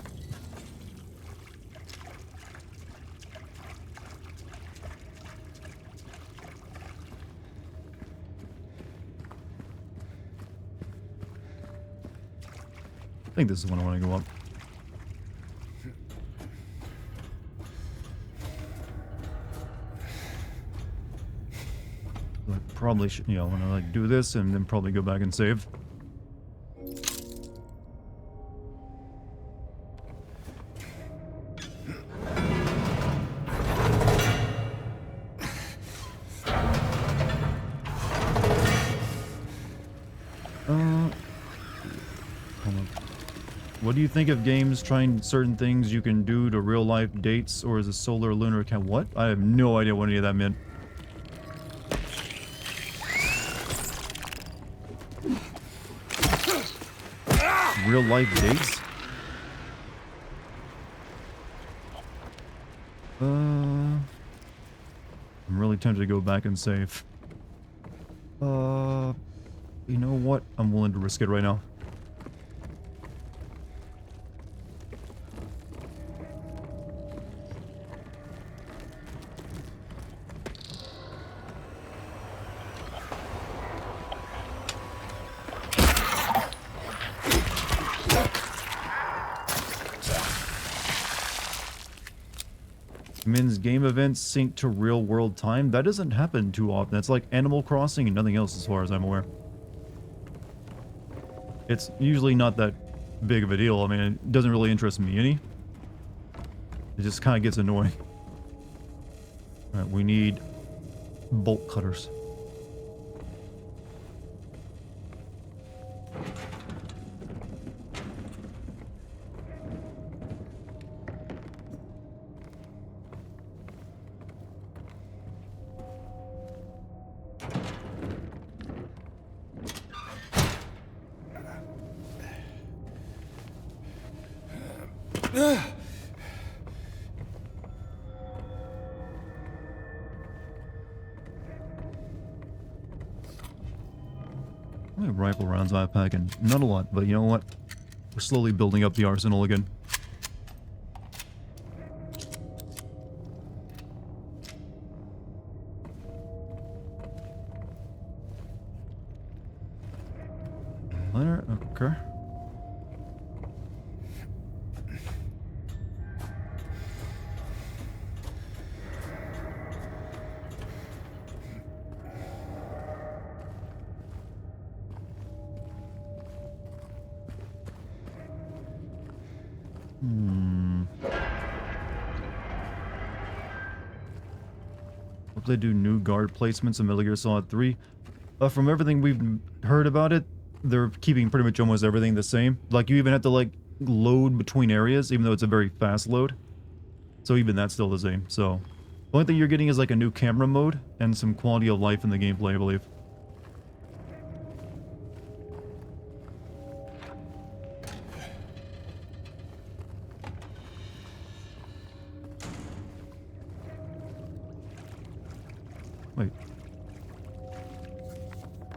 I think this is the one I want to go up. I probably should, you know, want to like do this and then probably go back and save. What do you think of games trying certain things you can do to real-life dates, or is a solar lunar account? What? I have no idea what any of that meant. Real-life dates? I'm really tempted to go back and save. You know what? I'm willing to risk it right now. Min's game events sync to real world time. That doesn't happen too often. It's like Animal Crossing and nothing else as far as I'm aware. It's usually not that big of a deal. I mean, it doesn't really interest me any. It just kind of gets annoying. Alright, we need bolt cutters. How many rifle rounds am I packing? Not a lot, but you know what? We're slowly building up the arsenal again. Letter, okay. Hope they do new guard placements in Metal Gear Solid 3. From everything we've heard about it, they're keeping pretty much almost everything the same. Like, you even have to, like, load between areas, even though it's a very fast load. So even that's still the same, so... The only thing you're getting is, like, a new camera mode and some quality of life in the gameplay, I believe. Wait.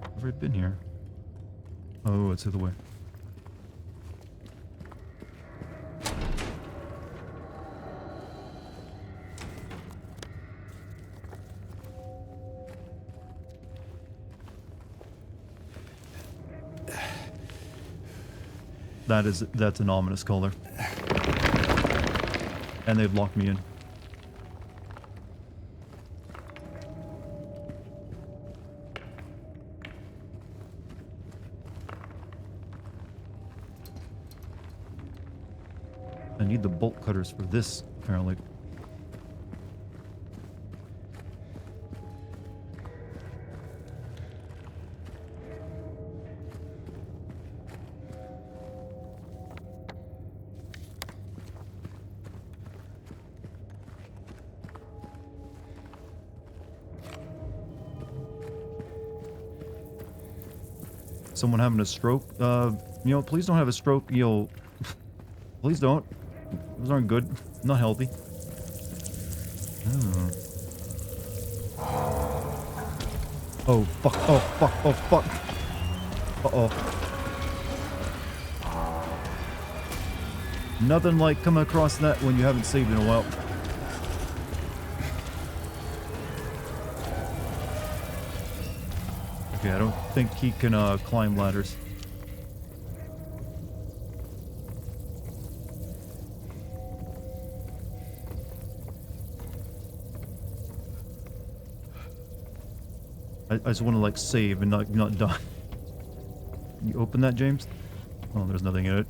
I've already been here. Oh, it's the other way. That's an ominous color. And they've locked me in. I need the bolt cutters for this, apparently. Someone having a stroke? You know, please don't have a stroke, you know. Please don't. Those aren't good. Not healthy. Oh, fuck. Oh, fuck. Oh, fuck. Uh-oh. Nothing like coming across that when you haven't saved in a while. Okay, I don't think he can climb ladders. I just want to like save and not die. You open that, James? Oh, there's nothing in it.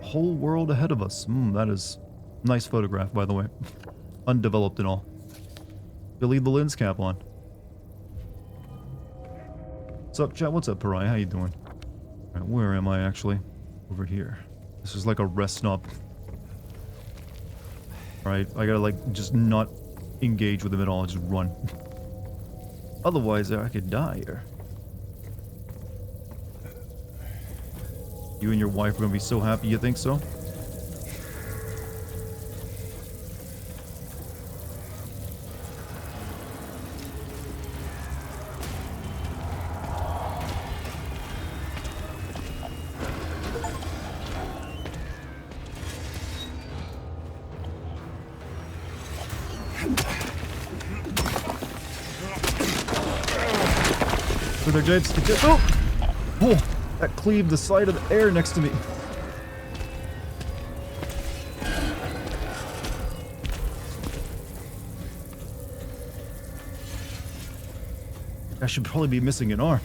Whole world ahead of us. That is a nice photograph, by the way. Undeveloped and all. You'll leave the lens cap on. What's up, chat? What's up, Pariah? How you doing? Alright, where am I actually? Over here. This is like a rest stop. Alright, I gotta like just not engage with them at all, just run. Otherwise, I could die here. You and your wife are gonna be so happy, you think so? Over there, James. Oh! Oh! That cleaved the side of the air next to me. I should probably be missing an arm.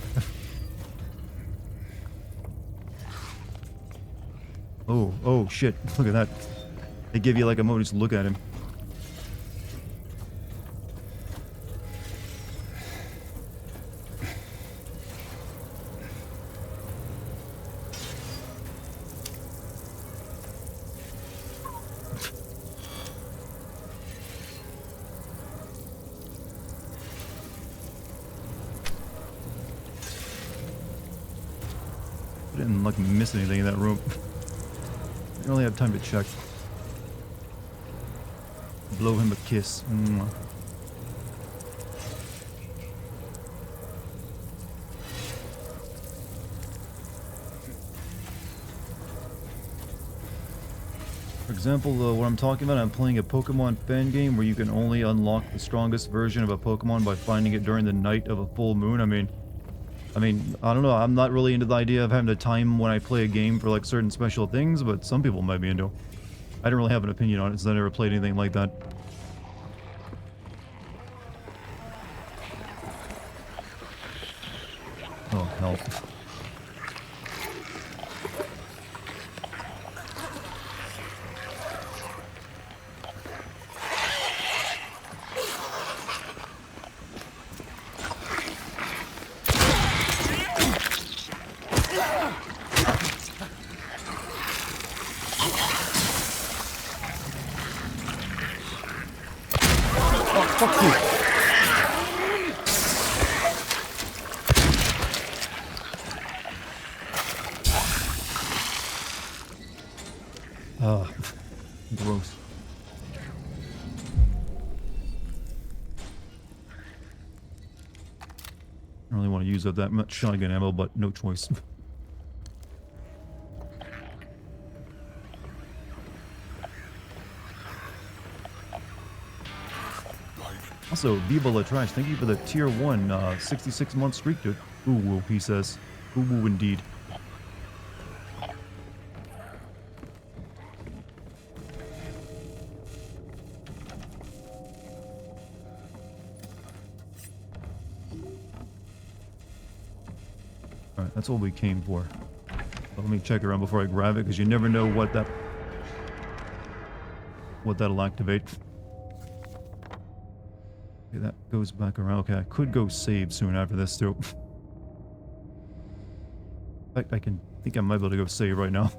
Oh shit. Look at that. They give you like a moment to look at him. didn't like miss anything in that room. I didn't really have time to check. Blow him a kiss. Mwah. For example, what I'm talking about, I'm playing a Pokemon fan game where you can only unlock the strongest version of a Pokemon by finding it during the night of a full moon. I mean, I don't know. I'm not really into the idea of having to time when I play a game for like certain special things, but some people might be into. I don't really have an opinion on it since I never played anything like that. Oh, hell. Fuck you. Gross. I don't really want to use up that much shotgun ammo, but no choice. Also, Viva La Trash, thank you for the tier 1 66-month streak, dude. Ooh, woo, he says. Ooh, woo, indeed. Alright, that's all we came for. But let me check around before I grab it, because you never know what that'll activate. Okay, that goes back around. Okay, I could go save soon after this, too. In fact, I think I might be able to go save right now.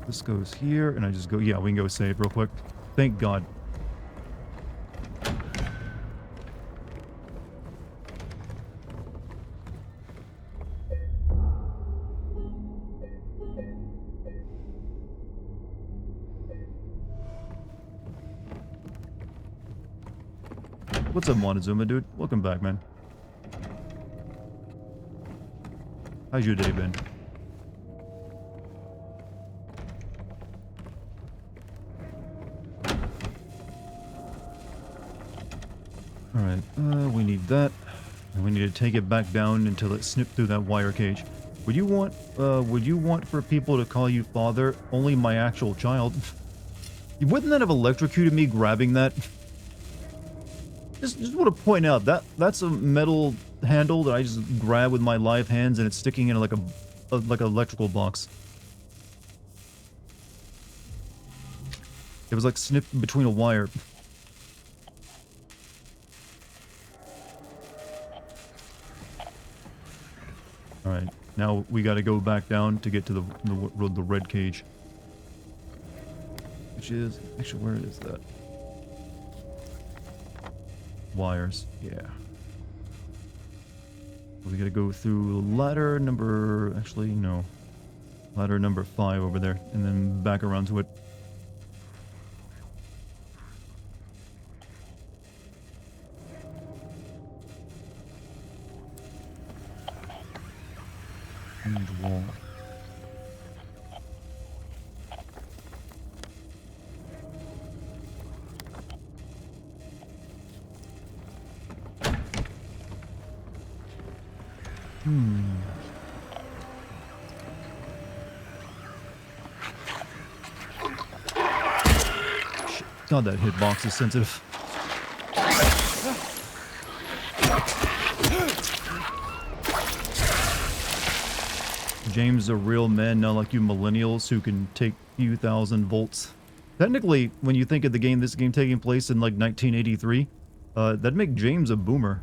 This goes here, and I just go... Yeah, we can go save real quick. Thank God. What's up, Montezuma, dude? Welcome back, man. How's your day been? Alright, we need that. And we need to take it back down until it snipped through that wire cage. Would you want for people to call you father? Only my actual child. Wouldn't that have electrocuted me grabbing that? Just want to point out that that's a metal handle that I just grab with my live hands, and it's sticking in like an electrical box. It was like snipped between a wire. All right, now we got to go back down to get to the red cage, which is actually, where is that? Wires, yeah. We gotta go through ladder number... Actually, no. Ladder number 5 over there, and then back around to it. Huge wall. God, that hitbox is sensitive. James is a real man, not like you millennials who can take few thousand volts. Technically, when you think of this game taking place in like 1983, that'd make James a boomer.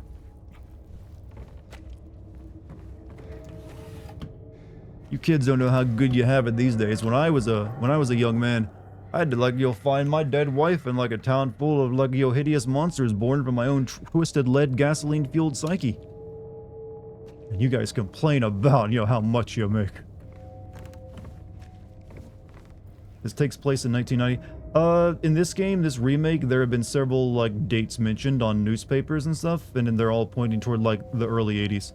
You kids don't know how good you have it these days. When I was a young man, I had to, like, find my dead wife in, like, a town full of, like, hideous monsters born from my own twisted lead gasoline-fueled psyche. And you guys complain about, how much you make. This takes place in 1990. In this game, this remake, there have been several, like, dates mentioned on newspapers and stuff, and then they're all pointing toward, like, the early 80s.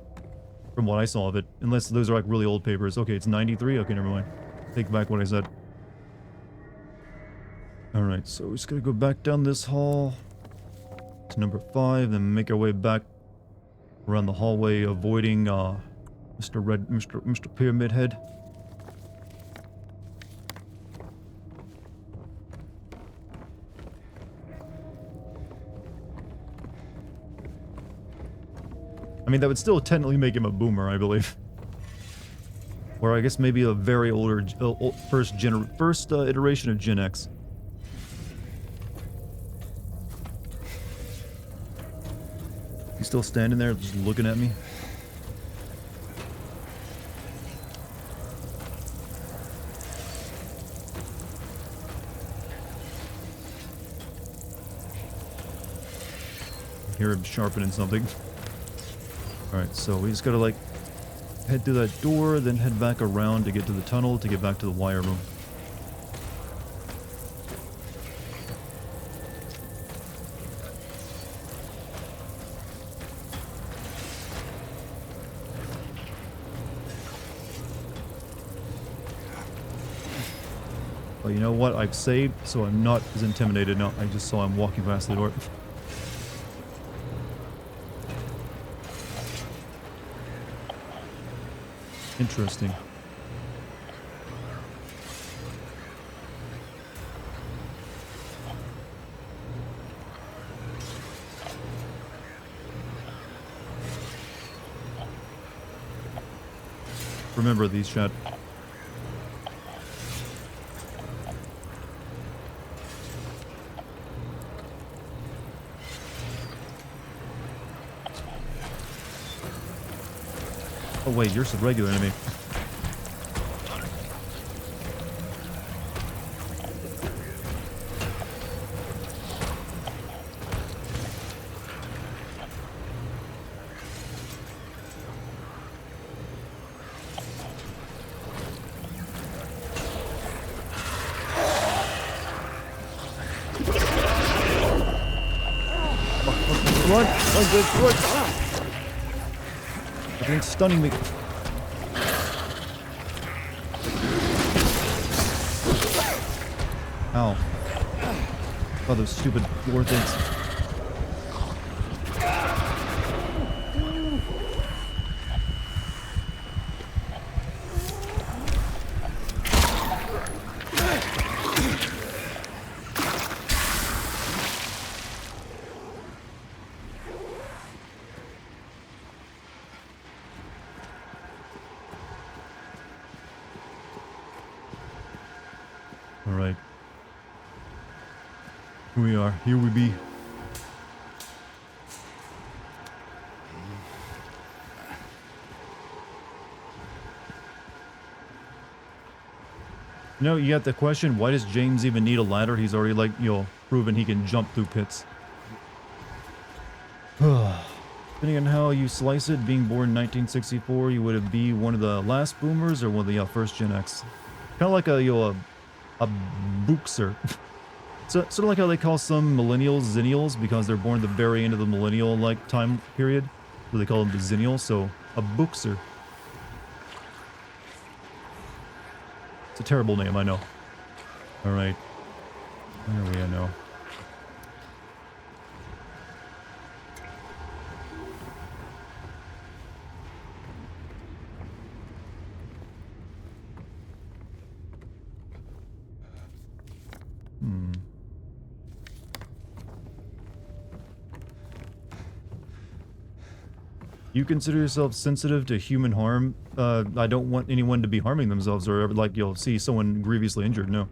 From what I saw of it. Unless those are, like, really old papers. Okay, it's 93? Okay, never mind. Take back what I said. Alright, so we're just gonna go back down this hall to number 5, then make our way back around the hallway, avoiding, Mr. Pyramid Head. I mean, that would still technically make him a boomer, I believe. Or I guess maybe a very older, first iteration of Gen X. He's still standing there, just looking at me. I hear him sharpening something. Alright, so we just gotta, like, head through that door, then head back around to get to the tunnel to get back to the wire room. Well, you know what? I've saved, so I'm not as intimidated now. I just saw him walking past the door. Interesting. Remember these, chat. Oh wait, you're just a regular enemy. Run! Run, bitch, run! Everything's stunning me. Ow. Oh, those stupid floor things. Alright. Here we are. Here we be. You know, you got the question, why does James even need a ladder? He's already, like, proven he can jump through pits. Depending on how you slice it, being born in 1964, you would be one of the last boomers or one of the first Gen X. Kind of like a bookser. So, sort of like how they call some millennials zennials because they're born at the very end of the millennial, like, time period. So they call them the zennials, so a bookser. It's a terrible name, I know. Alright. Where are we at now? You consider yourself sensitive to human harm? I don't want anyone to be harming themselves or ever, like, you'll see someone grievously injured, no.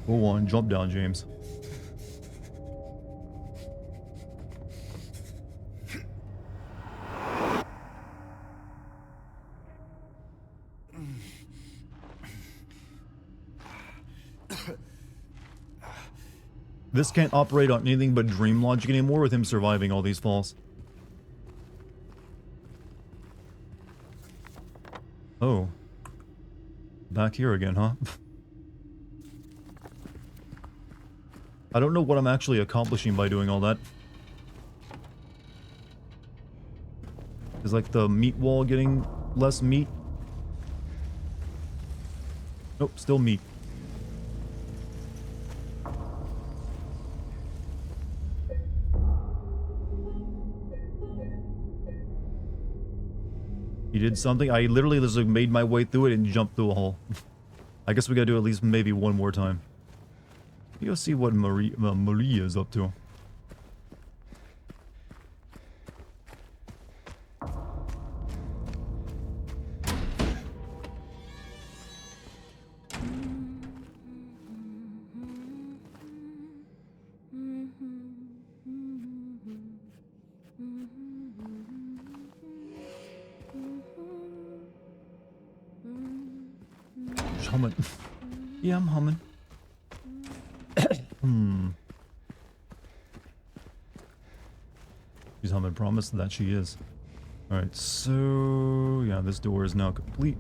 Go on, jump down, James. This can't operate on anything but dream logic anymore with him surviving all these falls. Oh. Back here again, huh? I don't know what I'm actually accomplishing by doing all that. Is like the meat wall getting less meat? Nope, still meat. You did something? I literally just like made my way through it and jumped through a hole. I guess we gotta do at least maybe one more time. You go see what Maria is up to. Just humming. Yeah, I'm humming. She's humming, promise that she is. Alright, so... yeah, this door is now complete.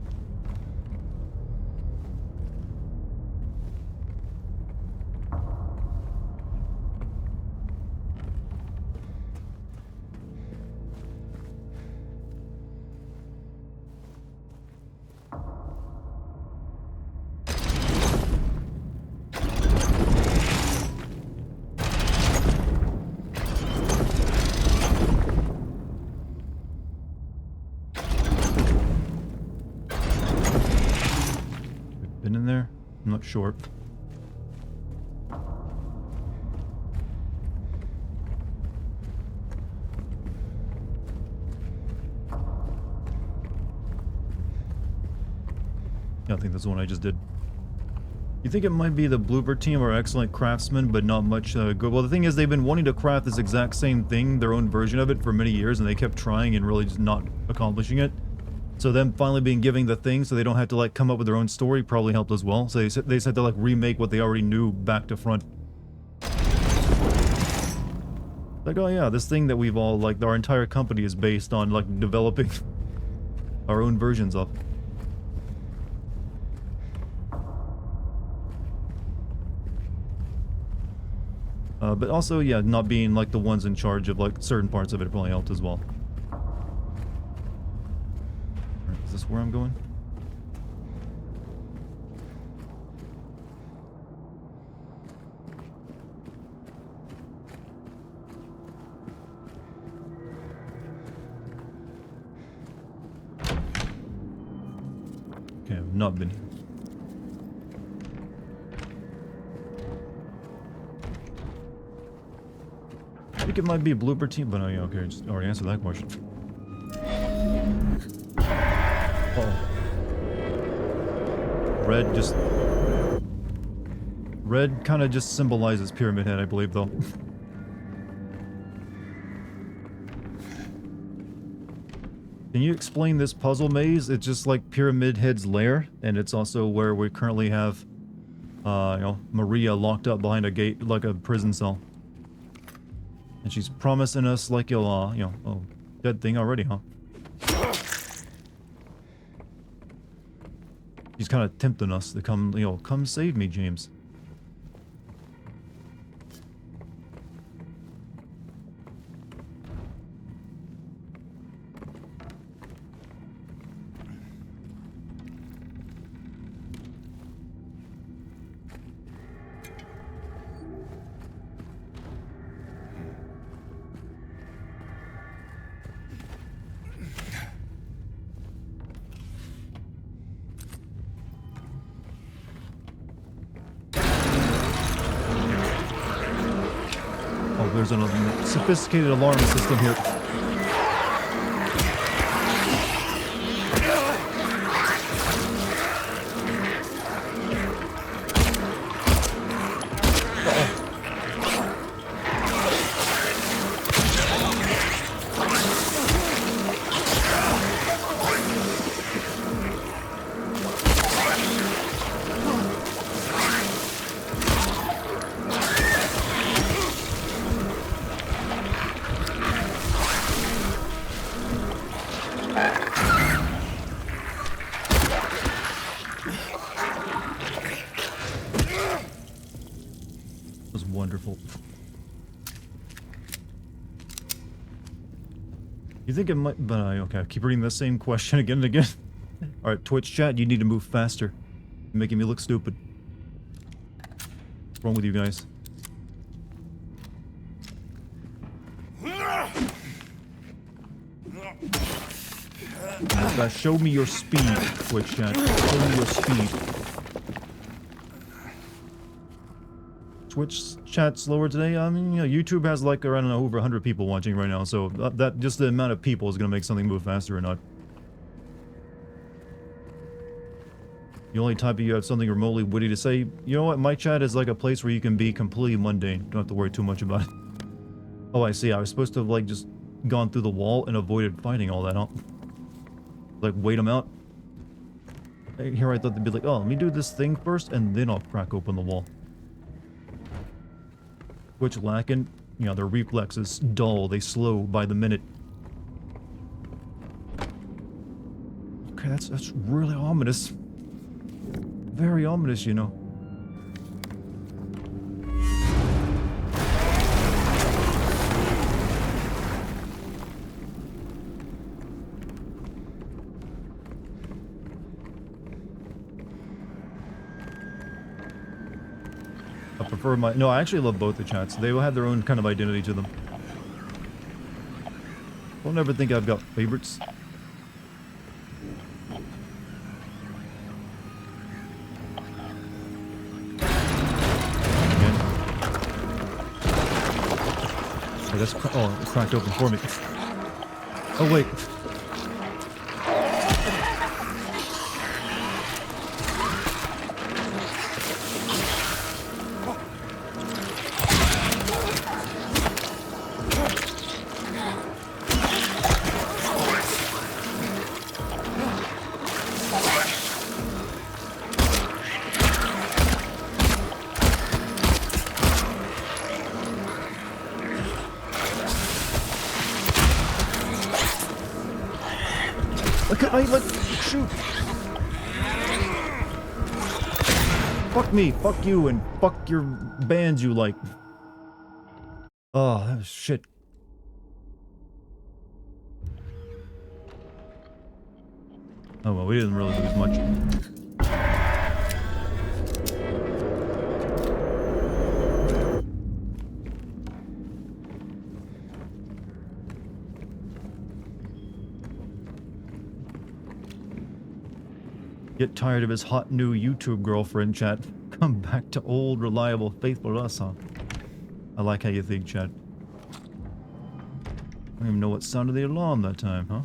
Been in there? I'm not sure. Yeah, I think that's the one I just did. You think it might be the Bluebird team are excellent craftsmen, but not much good. Well, the thing is, they've been wanting to craft this exact same thing, their own version of it, for many years, and they kept trying and really just not accomplishing it. So them finally being given the thing so they don't have to like come up with their own story probably helped as well. So they said to like remake what they already knew back to front. Like, oh yeah, this thing that we've all like our entire company is based on like developing our own versions of. But also, yeah, not being like the ones in charge of like certain parts of it probably helped as well. Is this where I'm going? Okay, I've not been here. I think it might be a Bluebird team, but no, yeah, okay, just already answered that question. Red kind of just symbolizes Pyramid Head, I believe, though. Can you explain this puzzle maze? It's just like Pyramid Head's lair, and it's also where we currently have, you know, Maria locked up behind a gate, like a prison cell. And she's promising us, like, you'll, you know, oh, dead thing already, huh? She's kind of tempting us to come, you know, come save me, James. There's a sophisticated alarm system here. Wonderful. You think it might, but okay, I keep reading the same question again and again. Alright, Twitch chat, you need to move faster. You're making me look stupid. What's wrong with you guys? Show me your speed, Twitch chat. Show me your speed. Twitch chat slower today? I mean, you know, YouTube has like around over 100 people watching right now, so that just the amount of people is gonna make something move faster or not. You only type if you have something remotely witty to say. You know what? My chat is like a place where you can be completely mundane. Don't have to worry too much about it. Oh, I see. I was supposed to have like just gone through the wall and avoided fighting all that out. Like wait them out. Here I thought they'd be like, oh, let me do this thing first and then I'll crack open the wall. Which lacking, you know, their reflexes dull, they slow by the minute. Okay, that's really ominous. Very ominous, you know. I prefer my... No, I actually love both the chats. They will have their own kind of identity to them. Don't ever think I've got favorites. Again. Oh, that's... Oh, it cracked open for me. Oh, wait. Shoot! Fuck me, fuck you, and fuck your bands you like. Oh, that was shit. Oh well, we didn't really lose much. Get tired of his hot new YouTube girlfriend, chat. Come back to old, reliable, faithful us, huh? I like how you think, chat. I don't even know what sounded the alarm that time, huh?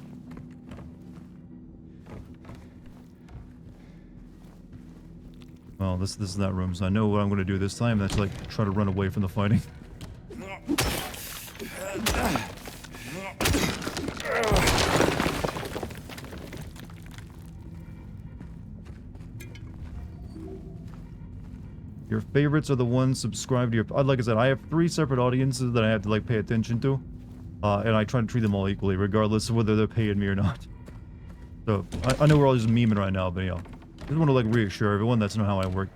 Well, this is that room, so I know what I'm going to do this time. That's like try to run away from the fighting. Your favorites are the ones subscribed to your... Like I said, I have 3 separate audiences that I have to like pay attention to. And I try to treat them all equally, regardless of whether they're paying me or not. So, I know we're all just memeing right now, but you know. I just want to like reassure everyone that's not how I work.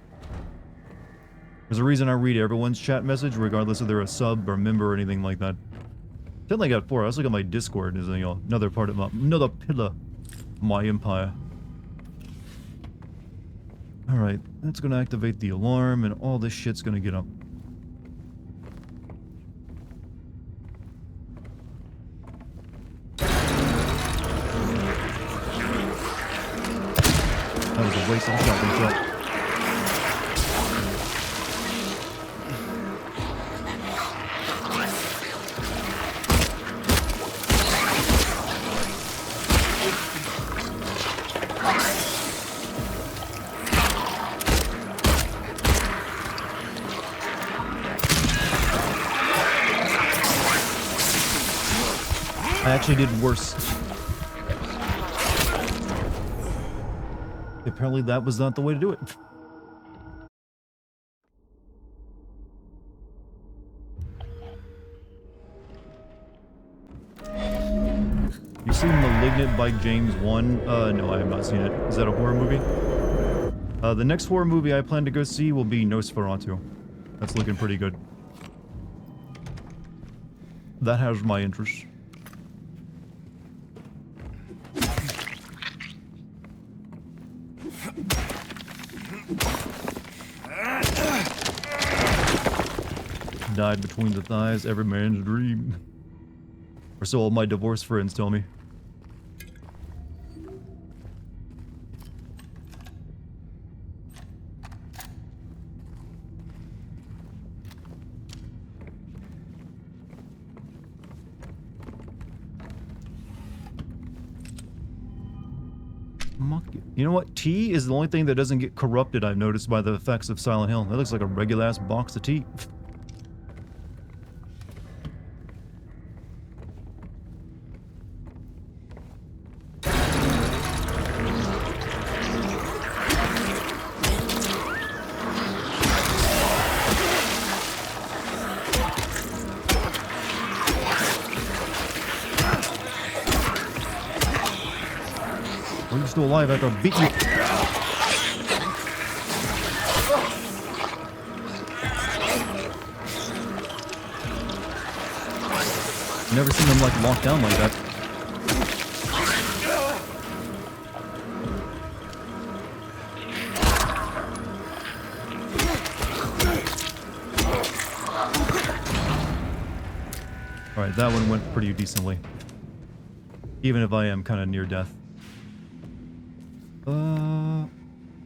There's a reason I read everyone's chat message, regardless if they're a sub or member or anything like that. I only got 4. I also got my Discord as you know, another part of my... Another pillar of my empire. Alright, that's gonna activate the alarm and all this shit's gonna get up. That was a waste of a shotgun shot. I actually did worse. Apparently that was not the way to do it. You seen Malignant by James 1? No, I have not seen it. Is that a horror movie? The next horror movie I plan to go see will be Nosferatu. That's looking pretty good. that has my interest. Died between the thighs, every man's dream. Or so all my divorced friends tell me. You know what? Tea is the only thing that doesn't get corrupted, I've noticed, by the effects of Silent Hill. That looks like a regular-ass box of tea. Are you still alive after I beat you? Never seen them like locked down like that. Alright, that one went pretty decently. Even if I am kind of near death.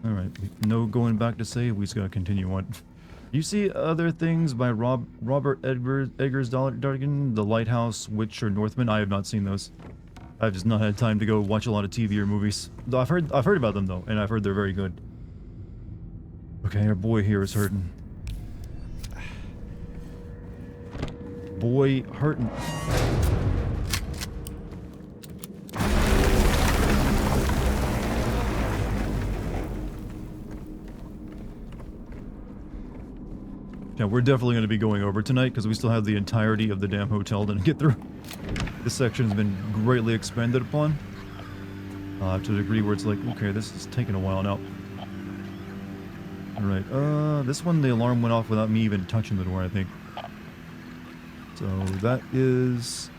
Alright, no going back to save, we just gotta continue on. You see other things by Robert Eggers Dartigan, The Lighthouse, Witch, or Northman? I have not seen those. I've just not had time to go watch a lot of TV or movies. I've heard about them though, and I've heard they're very good. Okay, our boy here is hurting. Boy hurting. Yeah, we're definitely going to be going over tonight because we still have the entirety of the damn hotel to get through. This section's been greatly expanded upon. To the degree where it's like, okay, this is taking a while now. Alright, this one the alarm went off without me even touching the door, I think. So that is...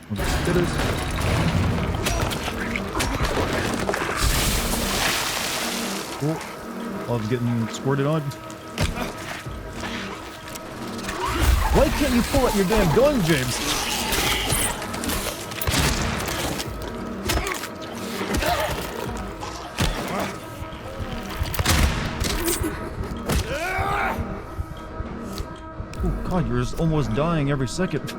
one of the spitters. Cool. Love's getting squirted on. Why can't you pull out your damn gun, James? Oh god, you're just almost dying every second.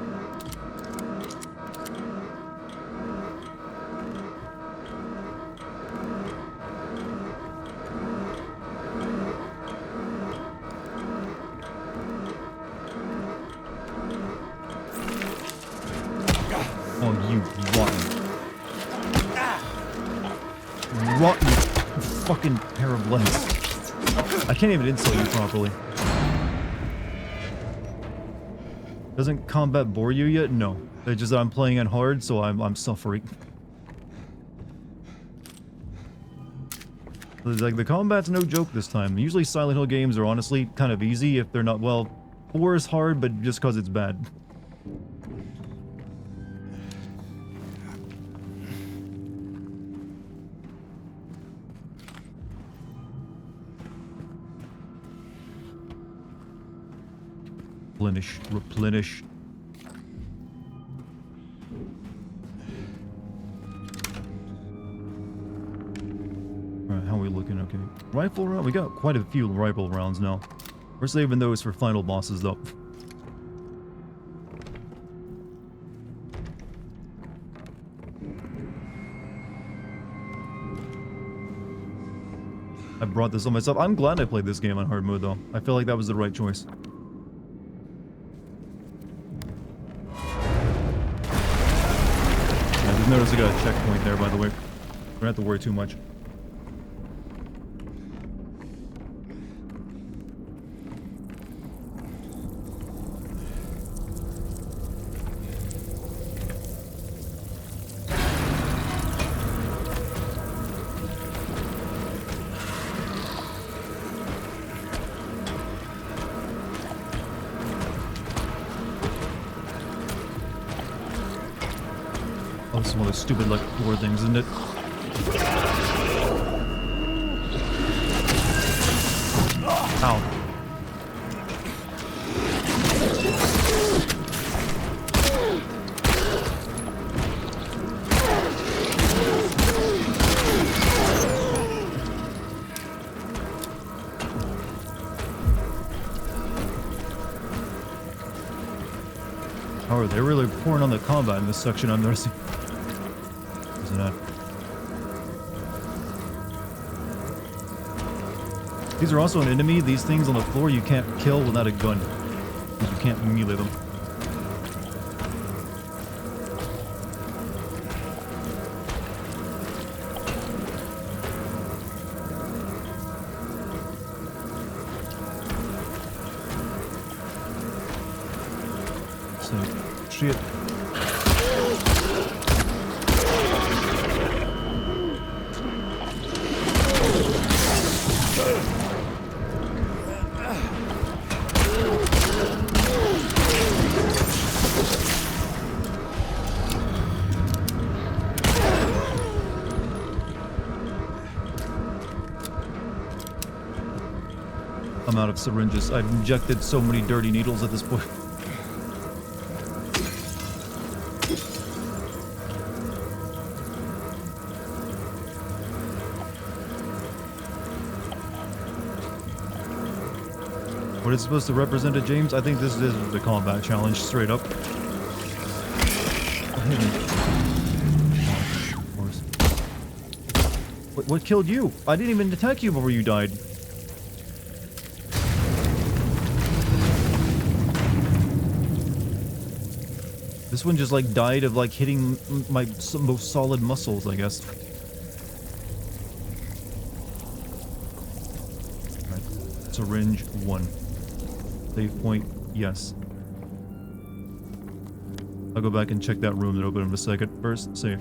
Oh, you rotten fucking pair of legs. I can't even insult you properly. Doesn't combat bore you yet? No. It's just that I'm playing on hard, so I'm suffering. Like, the combat's no joke this time. Usually Silent Hill games are honestly kind of easy if they're not, well, 4 is hard, but just because it's bad. Replenish. Alright, how are we looking? Okay. Rifle round? We got quite a few rifle rounds now. We're saving those for final bosses though. I brought this on myself. I'm glad I played this game on hard mode though. I feel like that was the right choice. Notice I got a checkpoint there, by the way. Don't have to worry too much. That's one of those stupid, like, floor things, isn't it? Ow. Oh, they're really pouring on the combat in this section, I'm noticing. Isn't that? These are also an enemy. These things on the floor you can't kill without a gun. Because you can't melee them. So, shit. I'm out of syringes. I've injected so many dirty needles at this point. What it's supposed to represent it, James? I think this is the combat challenge, straight up. Of course. What killed you? I didn't even attack you before you died. This one just like died of like hitting my most solid muscles, I guess. Alright. Syringe 1. Save point, yes. I'll go back and check that room that opened in a second. First, save.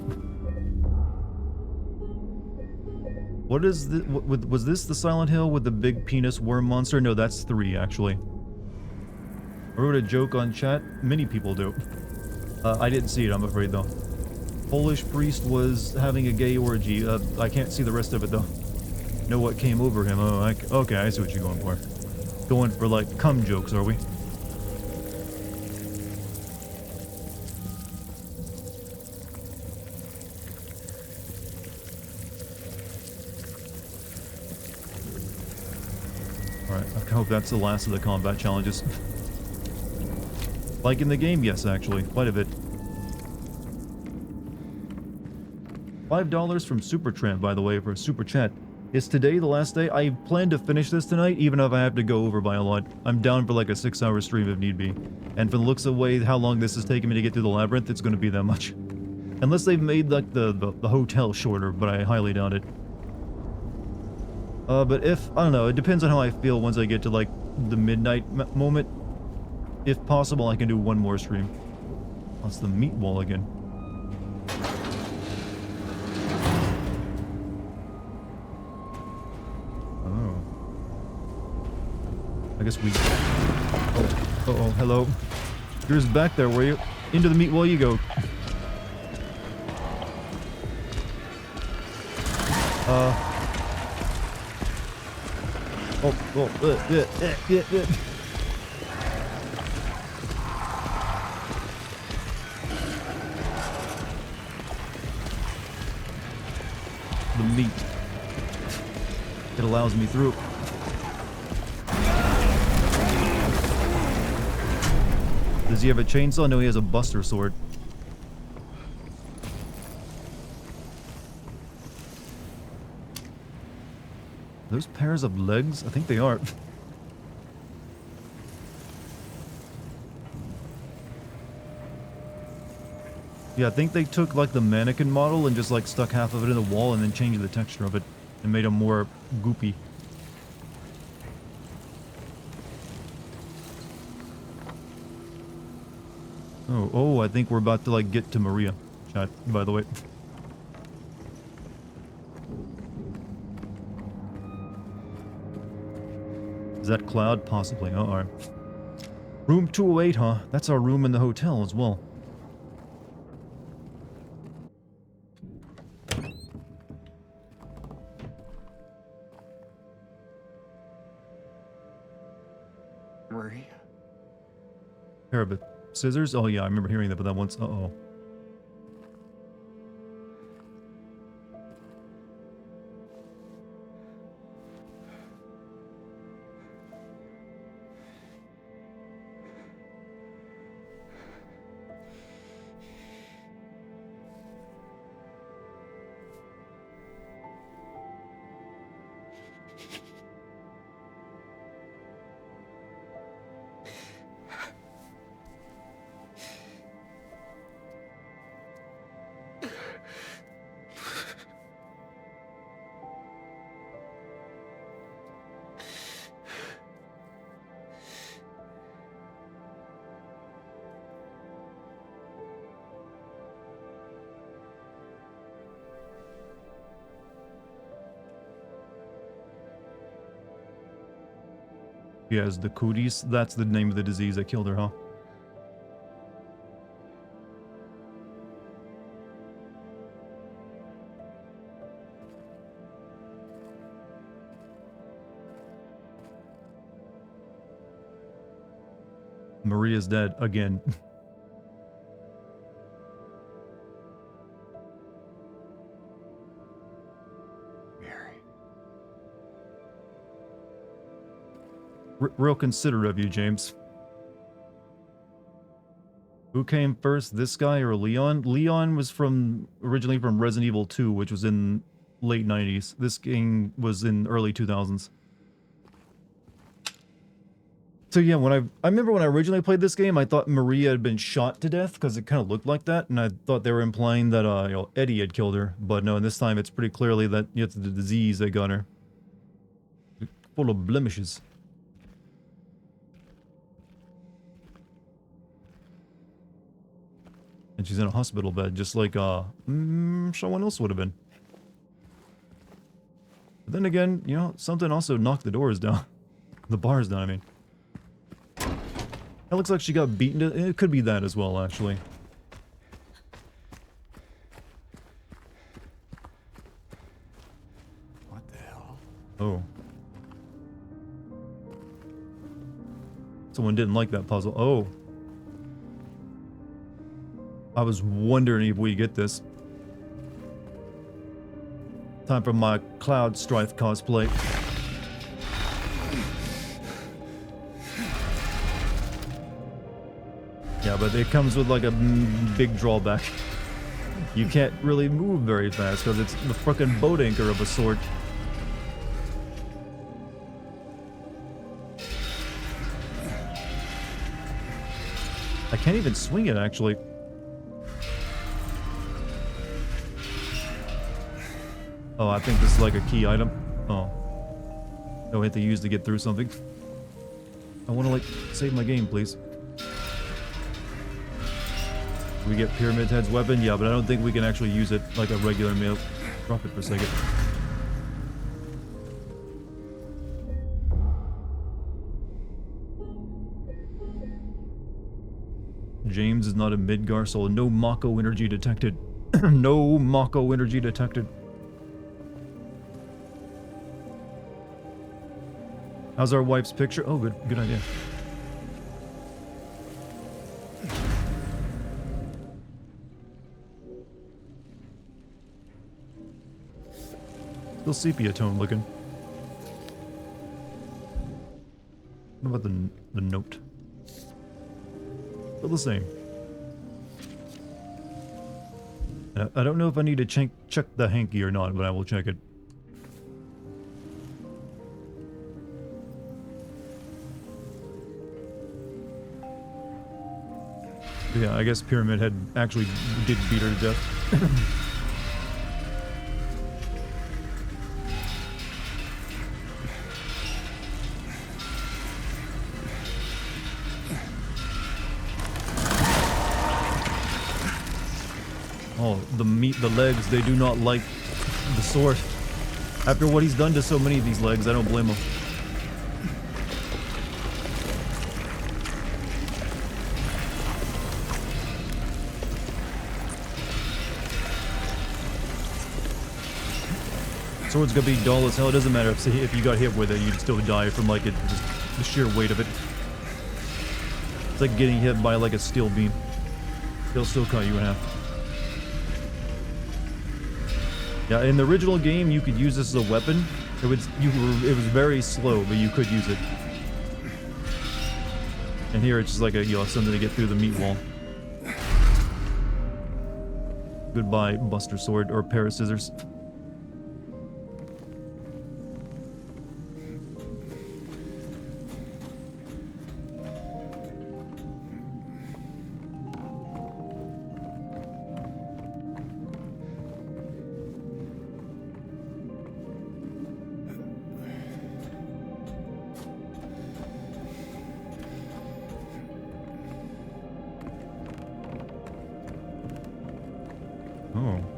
What is the... was this the Silent Hill with the big penis worm monster? No, that's 3, actually. I wrote a joke on chat. Many people do. I didn't see it, I'm afraid, though. Polish priest was having a gay orgy. I can't see the rest of it, though. Know what came over him. Oh, okay, I see what you're going for. Going for, like, cum jokes, are we? Alright, I hope that's the last of the combat challenges. Like in the game, yes, actually. Quite a bit. $5 from Supertramp, by the way, for a super chat. Is today the last day? I plan to finish this tonight, even if I have to go over by a lot. I'm down for like a 6-hour stream if need be. And from the looks of the way how long this is taking me to get through the labyrinth, it's going to be that much. Unless they've made like the hotel shorter, but I highly doubt it. But if, I don't know, it depends on how I feel once I get to like the midnight moment. If possible, I can do one more stream. That's the meat wall again. Oh. I guess we... Oh, uh-oh, hello. You're just back there, were you? Into the meat wall you go. The meat. It allows me through. Does he have a chainsaw? No, he has a buster sword. Those pairs of legs? I think they are. Yeah, I think they took like the mannequin model and just like stuck half of it in the wall and then changed the texture of it and made them more goopy. Oh, I think we're about to like get to Maria, chat, by the way. Is that Cloud? Possibly. Oh, alright. Room 208, huh? That's our room in the hotel as well. Maria. Pair of scissors? Oh yeah, I remember hearing that, but that once. Uh-oh. She has the cooties. That's the name of the disease that killed her, huh? Maria's dead again. Mary. Real considerate of you, James. Who came first, this guy or Leon? Leon was originally from Resident Evil 2, which was in late 90s. This game was in early 2000s. So yeah, when I remember when I originally played this game, I thought Maria had been shot to death because it kind of looked like that, and I thought they were implying that you know, Eddie had killed her. But no, this time it's pretty clearly that it's the disease that got her. Full of blemishes. And she's in a hospital bed, just like someone else would have been. But then again, you know, something also knocked the doors down. The bars down, I mean. That looks like she got beaten. It could be that as well, actually. What the hell? Oh. Someone didn't like that puzzle. Oh. I was wondering if we get this. Time for my Cloud Strife cosplay. Yeah, but it comes with like a big drawback. You can't really move very fast because it's the frickin' boat anchor of a sort. I can't even swing it, actually. Oh, I think this is like a key item. Oh. Oh, I have to use to get through something. I want to, like, save my game, please. We get Pyramid Head's weapon? Yeah, but I don't think we can actually use it like a regular meal. Drop it for a second. James is not a Midgar soul. No Mako energy detected. No Mako energy detected. How's our wife's picture? Oh, good idea. Still sepia tone looking. What about the note? Still the same. I don't know if I need to check the hanky or not, but I will check it. Yeah, I guess Pyramid Head actually did beat her to death. Oh, the legs, they do not like the sword. After what he's done to so many of these legs, I don't blame him. Sword's gonna be dull as hell. It doesn't matter if you got hit with it, you'd still die from like it, just the sheer weight of it. like getting hit by like a steel beam. They'll still cut you in half. Yeah, in the original game, you could use this as a weapon. It was very slow, but you could use it. And here it's just like a something to get through the meat wall. Goodbye, Buster Sword or pair of scissors.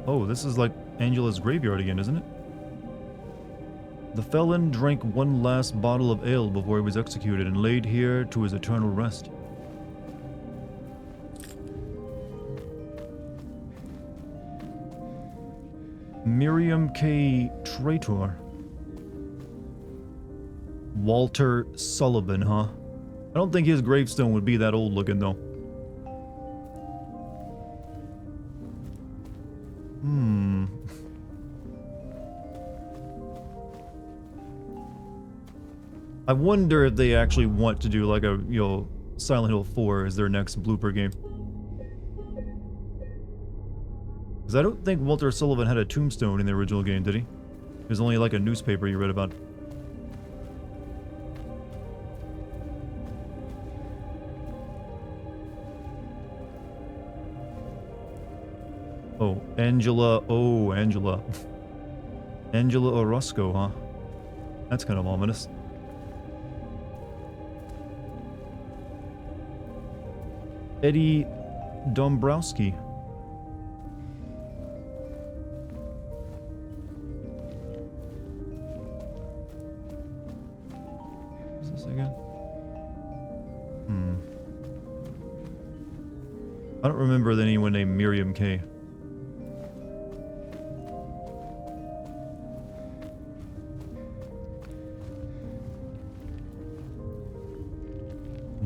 Oh, this is like Angela's graveyard again, isn't it? The felon drank one last bottle of ale before he was executed and laid here to his eternal rest. Miriam K. Traitor. Walter Sullivan, huh? I don't think his gravestone would be that old looking, though. I wonder if they actually want to do like a, Silent Hill 4 as their next blooper game. Because I don't think Walter Sullivan had a tombstone in the original game, did he? It was only like a newspaper you read about. Oh, Angela. Oh, Angela. Angela Orozco, huh? That's kind of ominous. Eddie Dombrowski. What's this again? I don't remember anyone named Miriam K.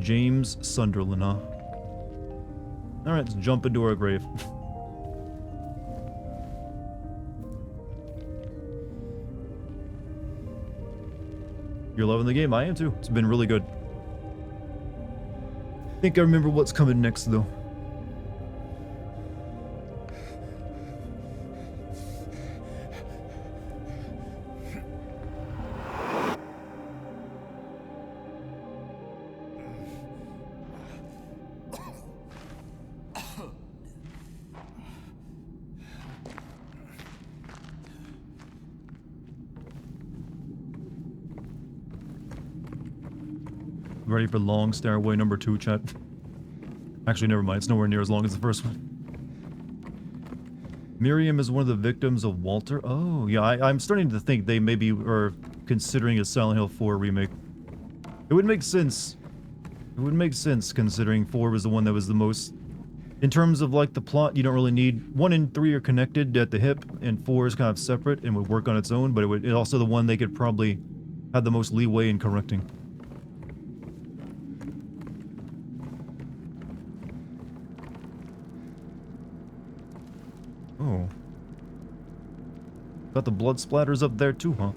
James Sunderland, huh? Alright, let's jump into our grave. You're loving the game? I am too. It's been really good. I think I remember what's coming next, though. Ready for long stairway number 2, chat? Actually, never mind. It's nowhere near as long as the first one. Miriam is one of the victims of Walter. Oh, yeah. I'm starting to think they maybe are considering a Silent Hill 4 remake. It would make sense. It would make sense considering 4 was the one that was the most... In terms of, like, the plot, you don't really need... 1 and 3 are connected at the hip, and 4 is kind of separate and would work on its own, but it's also the one they could probably have the most leeway in correcting. Oh. Got the blood splatters up there too, huh?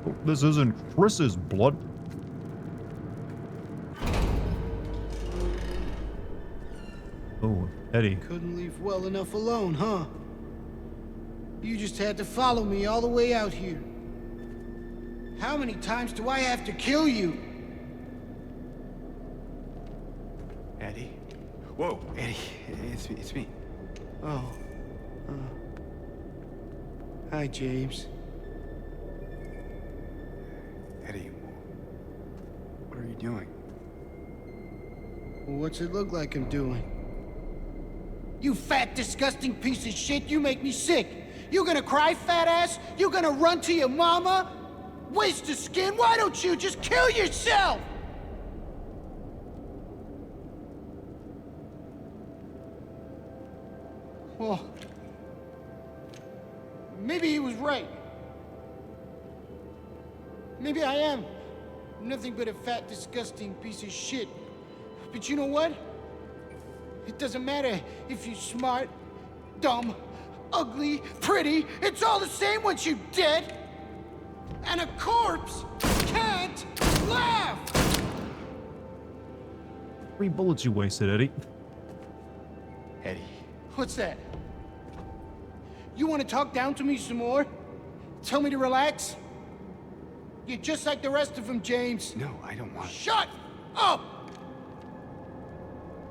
Oh, this isn't Chris's blood. Oh, Eddie. Couldn't leave well enough alone, huh? You just had to follow me all the way out here. How many times do I have to kill you? Eddie? Whoa, Eddie, it's me. Oh. Hi, James. Eddie, what are you doing? Well, what's it look like I'm doing? You fat, disgusting piece of shit, you make me sick. You gonna cry, fat ass? You gonna run to your mama? Waste of skin, why don't you just kill yourself? Well, maybe he was right. Maybe I am. Nothing but a fat, disgusting piece of shit. But you know what? It doesn't matter if you're smart, dumb, ugly, pretty. It's all the same once you're dead. And a corpse can't laugh! 3 bullets you wasted, Eddie. Eddie. What's that? You want to talk down to me some more? Tell me to relax? You're just like the rest of them, James. No, I don't want. Shut up!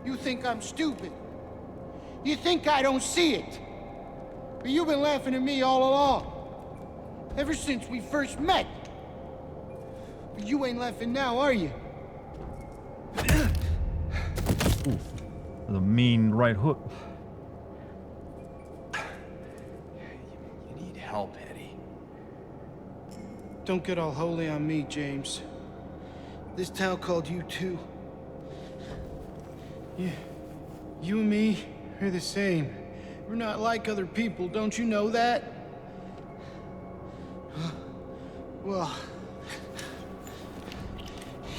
You think I'm stupid. You think I don't see it. But you've been laughing at me all along. Ever since we first met. But you ain't laughing now, are you? Oof. The mean right hook. You need help, Eddie. Don't get all holy on me, James. This town called you too. Yeah, you and me are the same. We're not like other people, don't you know that? Well,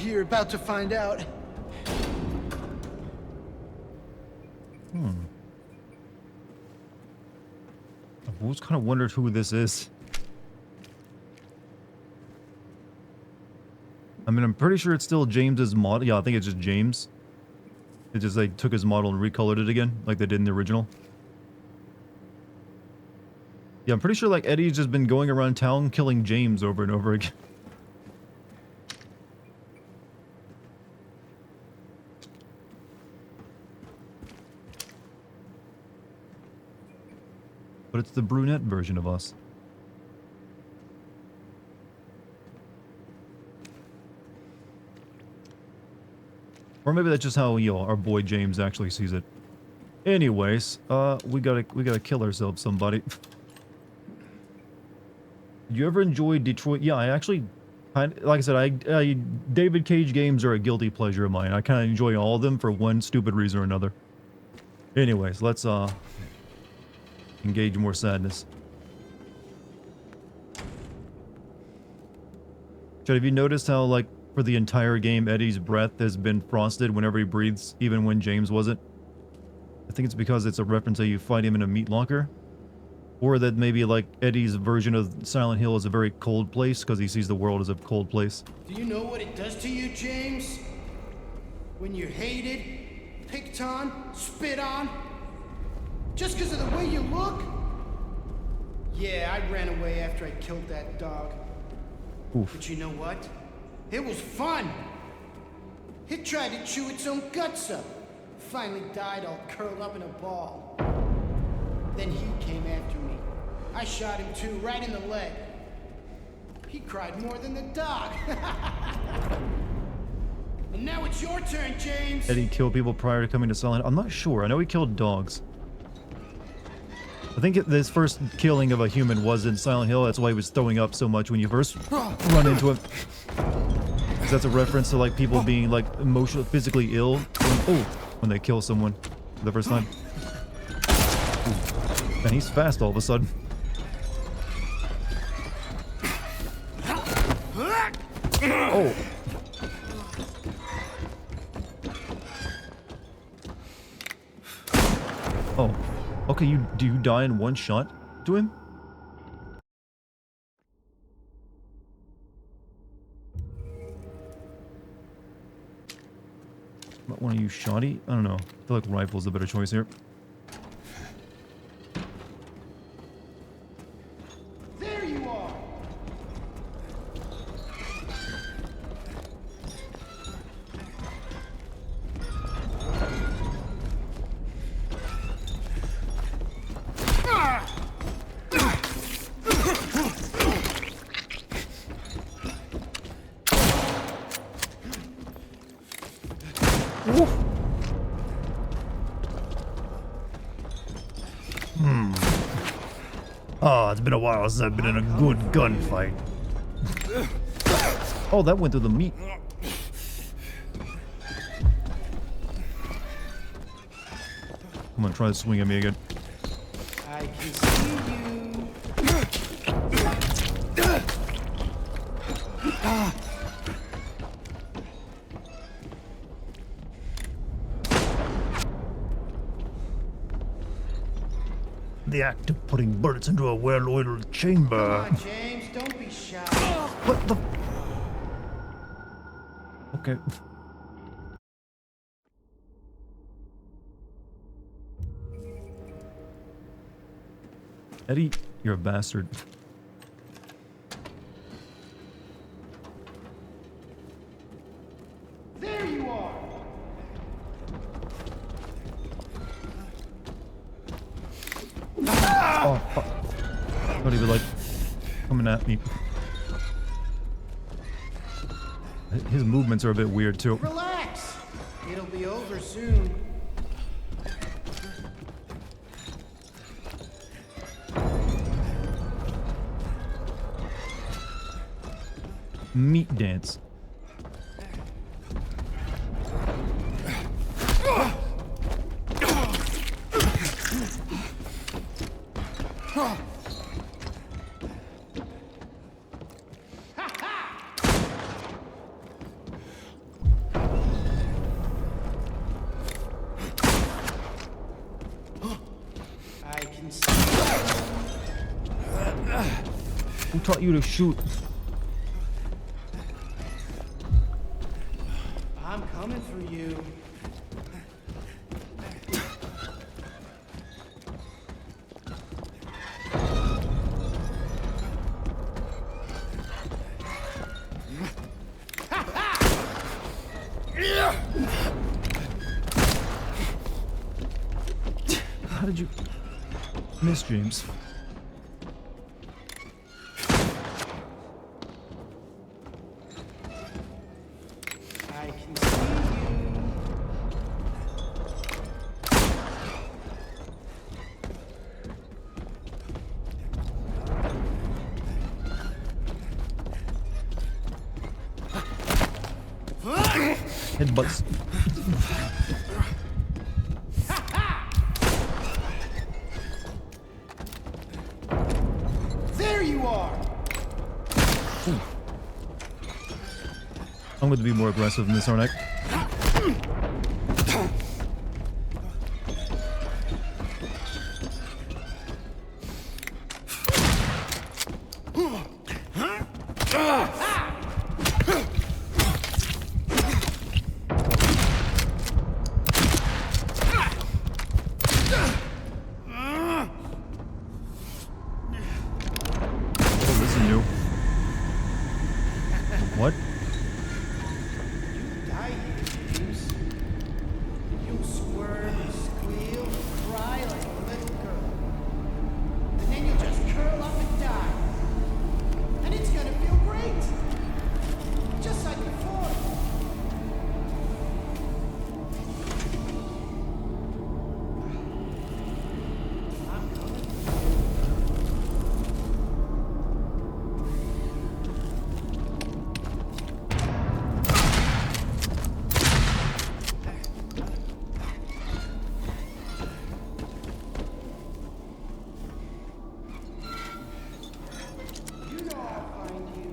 you're about to find out. I've always kind of wondered who this is. I mean, I'm pretty sure it's still James's model. Yeah, I think it's just James. It just like took his model and recolored it again, like they did in the original. Yeah, I'm pretty sure like Eddie's just been going around town killing James over and over again. But it's the brunette version of us. Or maybe that's just how, you know, our boy James actually sees it. Anyways, we gotta kill ourselves, somebody. Did you ever enjoy Detroit? Yeah, I actually, like I said, David Cage games are a guilty pleasure of mine. I kind of enjoy all of them for one stupid reason or another. Anyways, let's engage more sadness. Chad, have you noticed how, like, for the entire game, Eddie's breath has been frosted whenever he breathes, even when James wasn't? I think it's because it's a reference that you fight him in a meat locker. Or that maybe, like, Eddie's version of Silent Hill is a very cold place, because he sees the world as a cold place. Do you know what it does to you, James? When you're hated, picked on, spit on? Just because of the way you look? Yeah, I ran away after I killed that dog. Oof. But you know what? It was fun! It tried to chew its own guts up. Finally died all curled up in a ball. Then he came after me. I shot him too, right in the leg. He cried more than the dog. And now it's your turn, James! Eddie killed people prior to coming to Silent Hill. I'm not sure. I know he killed dogs. I think this first killing of a human was in Silent Hill. That's why he was throwing up so much when you first run into him. Because that's a reference to, like, people being, like, emotionally, physically ill when they kill someone for the first time. Ooh. And he's fast all of a sudden. Oh. Oh. Okay, do you die in one shot to him? Might want to use shotty? I don't know. I feel like rifle's a better choice here. There you are! Oh, it's been a while since I've been in a good gunfight. Oh, that went through the meat. Come on, try to swing at me again. I can see you. The act of putting bullets into a well-oiled chamber. Come on, James, don't be shy. What the? Okay. Eddie, you're a bastard. There you are. Oh, fuck. Thought he would like coming at me. His movements are a bit weird too. Relax. It'll be over soon. Meat dance. I can see. Who taught you to shoot? I'm coming for you. How did you miss, James? I can see you. Headbutts. There you are. I'm going to be more aggressive in this, aren't I? Oh, this is new. What? Die here, James. You'll squirm and squeal and cry like a little girl. And then you'll just curl up and die. And it's gonna feel great. Just like before. I'm coming. You know I'll find you.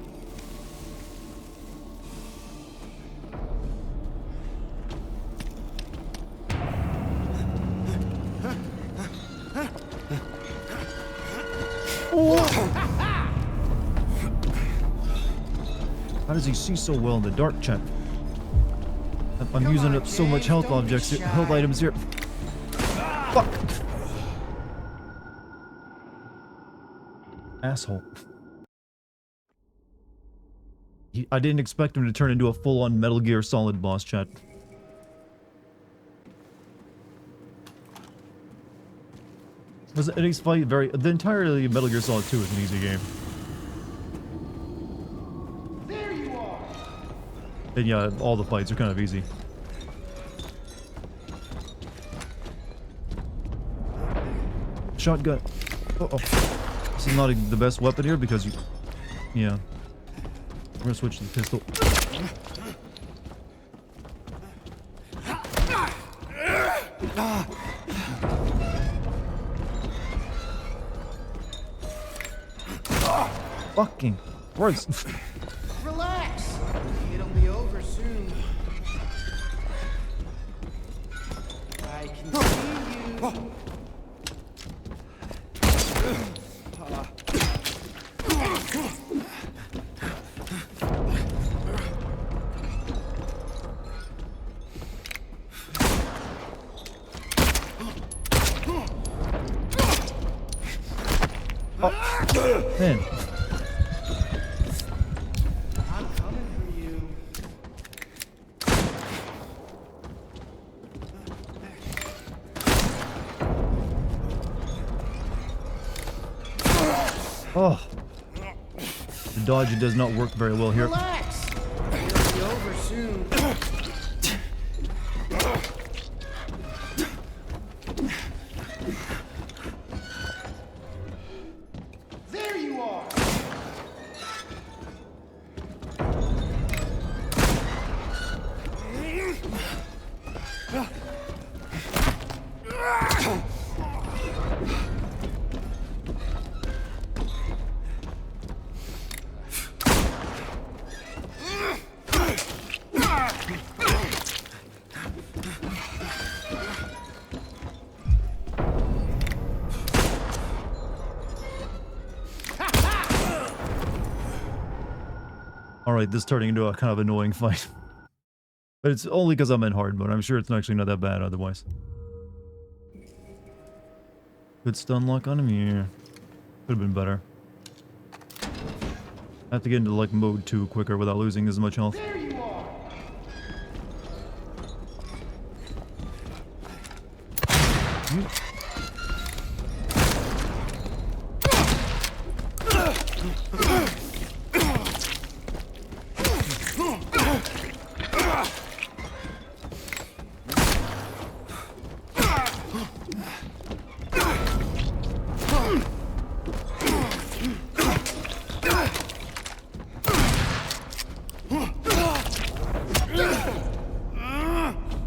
How does he see so well in the dark, chat? I'm Come using on, up so much James, health don't be objects, shy. health items here. Fuck! Asshole. I didn't expect him to turn into a full-on Metal Gear Solid boss, chat. Was an easy fight? The entirely Metal Gear Solid 2 is an easy game. There you are. And yeah, all the fights are kind of easy. Shotgun. Uh-oh. This is not the best weapon here because you... Yeah. We're gonna switch to the pistol. Fucking Christ. Relax. Man. I'm coming for you. Oh. The dodge does not work very well here. Relax. It'll be over soon. There you are. Alright, this is turning into a kind of annoying fight. But it's only because I'm in hard mode. I'm sure it's actually not that bad otherwise. Good stun lock on him? Yeah. Could have been better. I have to get into like mode 2 quicker without losing as much health. There you are.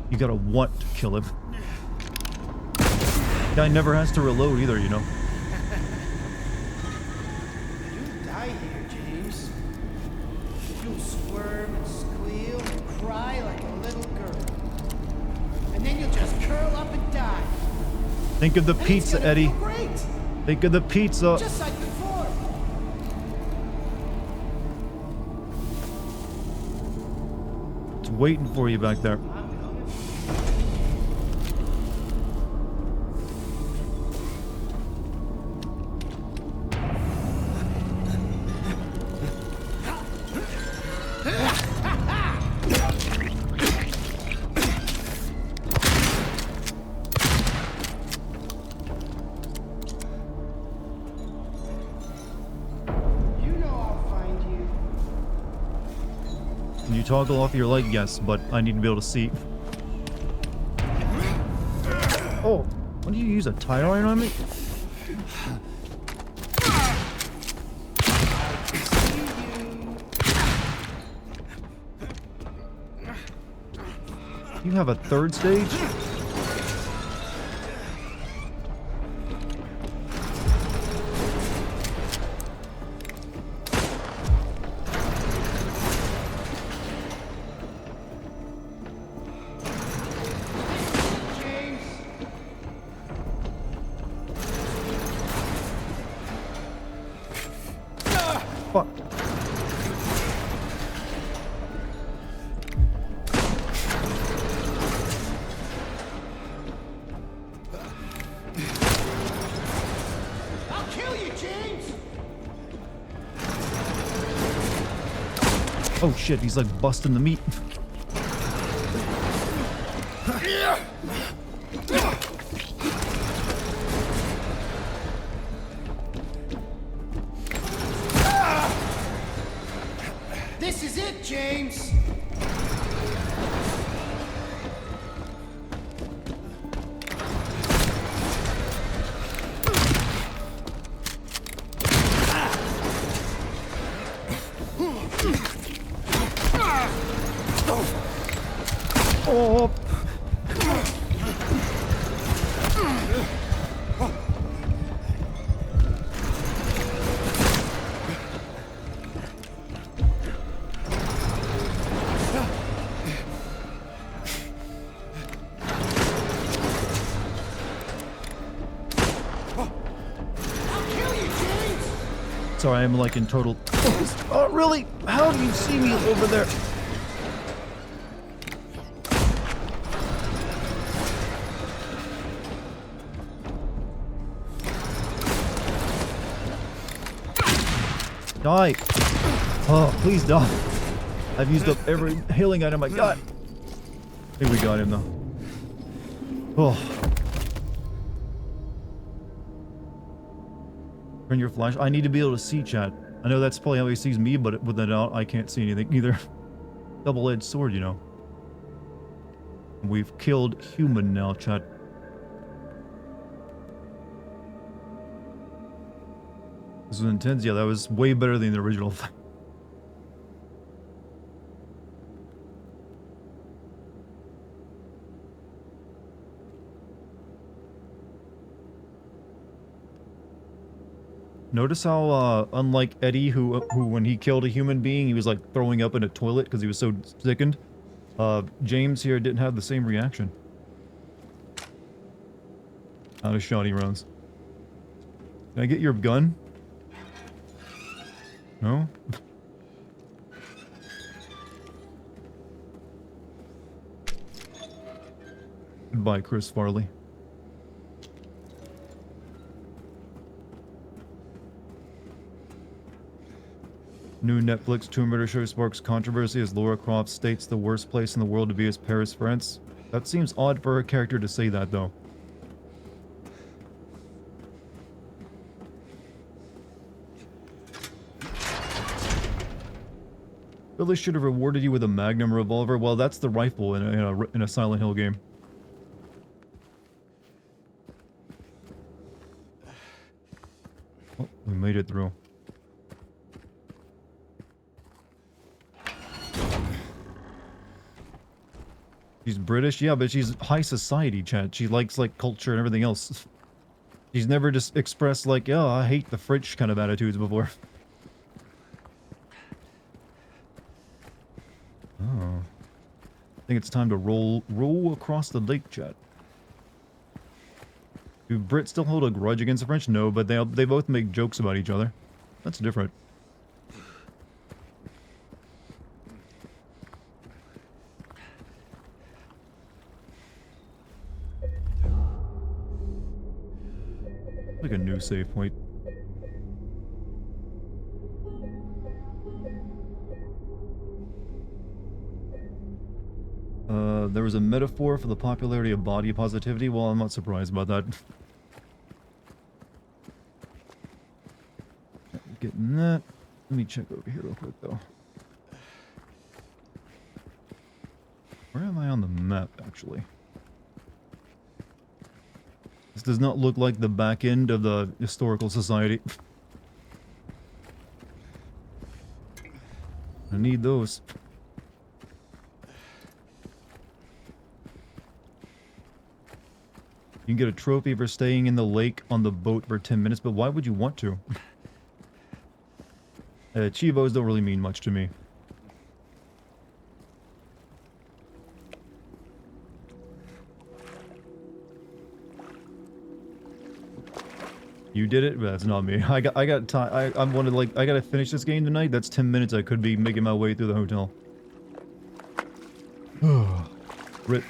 You gotta want to kill him. Guy never has to reload either, you know. You'll die here, James. You'll squirm and squeal and cry like a little girl. And then you'll just curl up and die. Think of the And it's pizza, gonna Eddie. feel great. Think of the pizza. Just like before. It's waiting for you back there. You know I'll find you. Can you toggle off your light? Yes, but I need to be able to see. Oh, what do you use, a tire iron on me? You have a third stage? James. Fuck. I'll kill you, James. Oh shit, he's like busting the meat. This is it, James. Oh. I'll kill you, James. Sorry, I'm like in total. Oh, really? How do you see me over there? Die! Oh, please die. I've used up every healing item I got. I think we got him though. Oh. Turn your flash. I need to be able to see chat. I know that's probably how he sees me, but with that out, I can't see anything either. Double-edged sword, you know. We've killed human now, chat. This was intense. Yeah, that was way better than the original thing. Notice how, unlike Eddie, who when he killed a human being, he was like throwing up in a toilet because he was so sickened. James here didn't have the same reaction. Out of shot he runs. Can I get your gun? No? Goodbye, Chris Farley. New Netflix Tomb Raider show sparks controversy as Lara Croft states the worst place in the world to be is Paris, France. That seems odd for her character to say that, though. Really should have rewarded you with a Magnum revolver. Well, that's the rifle in a Silent Hill game. Oh, we made it through. She's British? Yeah, but she's high society, chat. She likes, like, culture and everything else. She's never just expressed, like, oh, I hate the French kind of attitudes before. Oh. I think it's time to roll across the lake, chat. Do Brits still hold a grudge against the French? No, but they both make jokes about each other. That's different. Like a new save point. There was a metaphor for the popularity of body positivity. Well, I'm not surprised about that. Getting that. Let me check over here real quick, though. Where am I on the map, actually? This does not look like the back end of the Historical Society. I need those. You can get a trophy for staying in the lake on the boat for 10 minutes, but why would you want to? Chivos don't really mean much to me. You did it? That's not me. I got time. I'm one of like, I gotta finish this game tonight. That's 10 minutes I could be making my way through the hotel.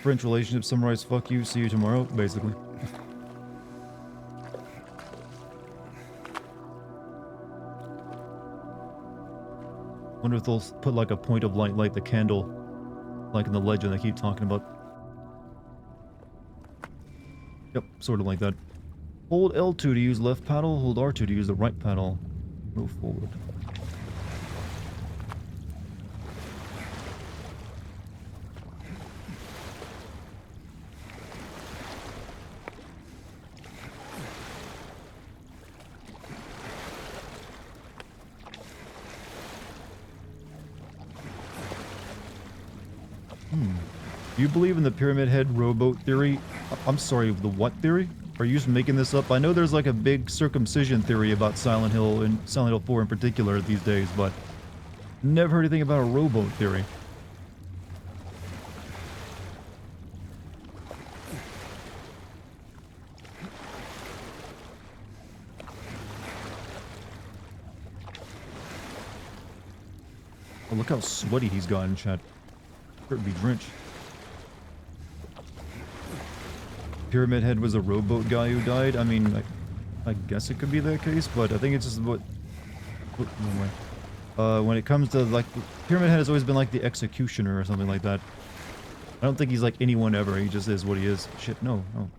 French relationship summarized, fuck you, see you tomorrow, basically. Wonder if they'll put like a point of light, like the candle, like in the legend I keep talking about. Yep, sort of like that. Hold L2 to use left paddle, hold R2 to use the right paddle. Move forward. Do you believe in the Pyramid Head rowboat theory? I'm sorry, the what theory? Are you just making this up? I know there's like a big circumcision theory about Silent Hill and Silent Hill 4 in particular these days, but never heard anything about a rowboat theory. Oh, look how sweaty he's gotten, chat. Could be drenched. Pyramid Head was a rowboat guy who died. I mean, I guess it could be that case, but I think it's just what... Wrong way. When it comes to, like, Pyramid Head has always been like the executioner or something like that. I don't think he's like anyone ever, he just is what he is. Shit, no, no.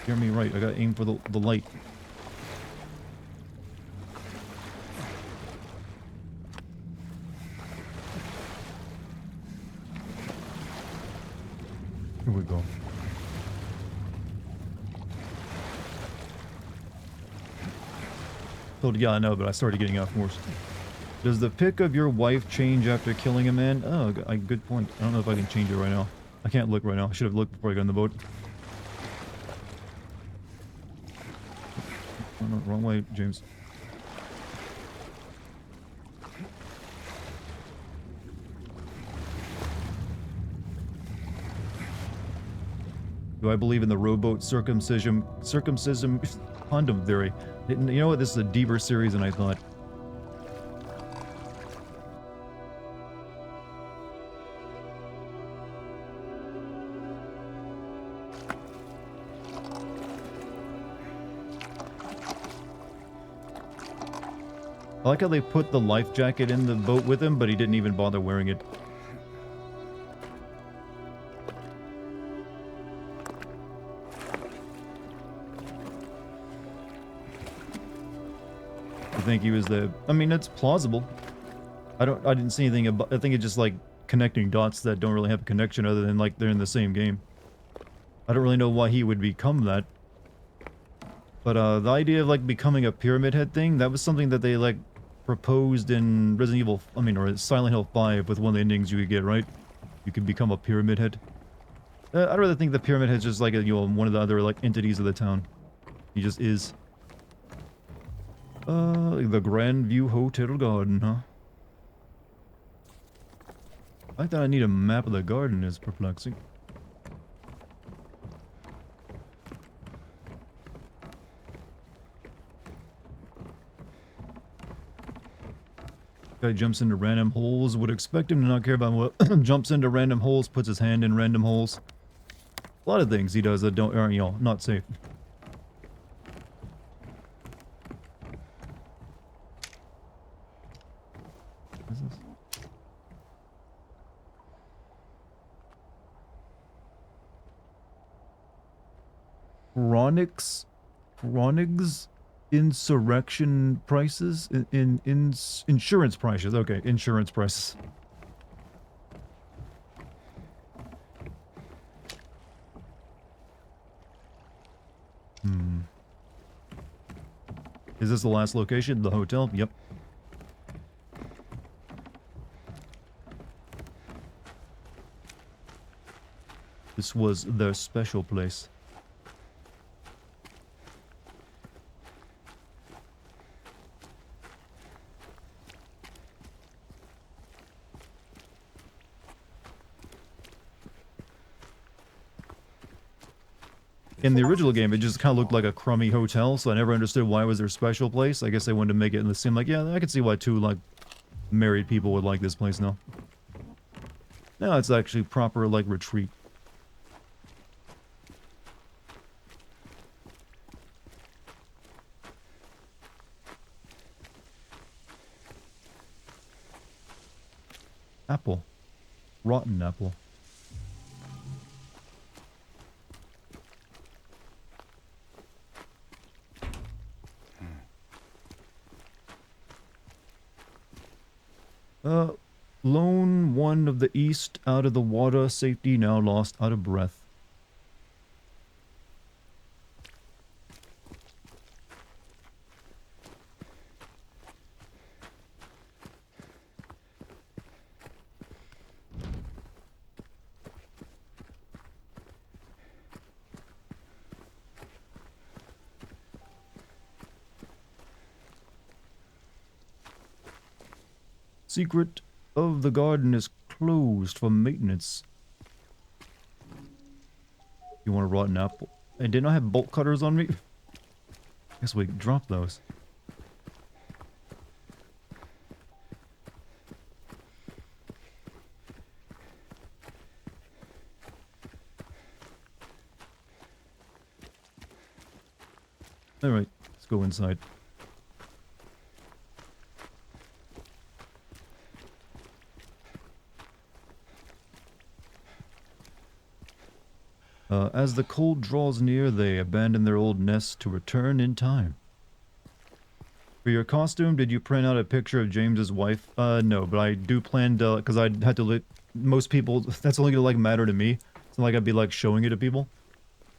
Hear me right, I gotta aim for the light. Here we go. So yeah, I know, but I started getting out force. Does the pick of your wife change after killing a man? Oh, good point. I don't know if I can change it right now. I can't look right now. I should have looked before I got on the boat. Oh, no, wrong way, James. Do I believe in the rowboat circumcision condom theory? You know what? This is a deeper series than I thought. I like how they put the life jacket in the boat with him, but he didn't even bother wearing it. I think he was the... I mean, it's plausible. I didn't see anything about... I think it's just like connecting dots that don't really have a connection other than like they're in the same game. I don't really know why he would become that. But the idea of like becoming a Pyramid Head thing, that was something that they like proposed in Resident Evil, I mean, or Silent Hill 5 with one of the endings you could get, right? You could become a Pyramid Head. I'd rather think the Pyramid Head's just like, one of the other like entities of the town. He just is. The Grand View Hotel Garden, huh? I thought I need a map of the garden is perplexing. Guy jumps into random holes. Would expect him to not care about what jumps into random holes, puts his hand in random holes. A lot of things he does that aren't, not safe. What is this? Chronix insurrection prices? Insurance prices. Okay, insurance prices. Is this the last location? The hotel? Yep. This was their special place. In the original game, it just kind of looked like a crummy hotel, so I never understood why it was their special place. I guess they wanted to make it seem like, yeah, I can see why two, like, married people would like this place now. Now it's actually proper, like, retreat. Apple. Rotten apple. Lone one of the east out of the water, safety now lost, out of breath. Secret of the garden is closed for maintenance. You want a rotten apple? I did not have bolt cutters on me. Guess we can drop those. Alright, let's go inside. As the cold draws near, they abandon their old nests to return in time. For your costume, did you print out a picture of James's wife? No, but I do plan to, because I had to let most people, that's only gonna, like, matter to me. It's not like I'd be, like, showing it to people.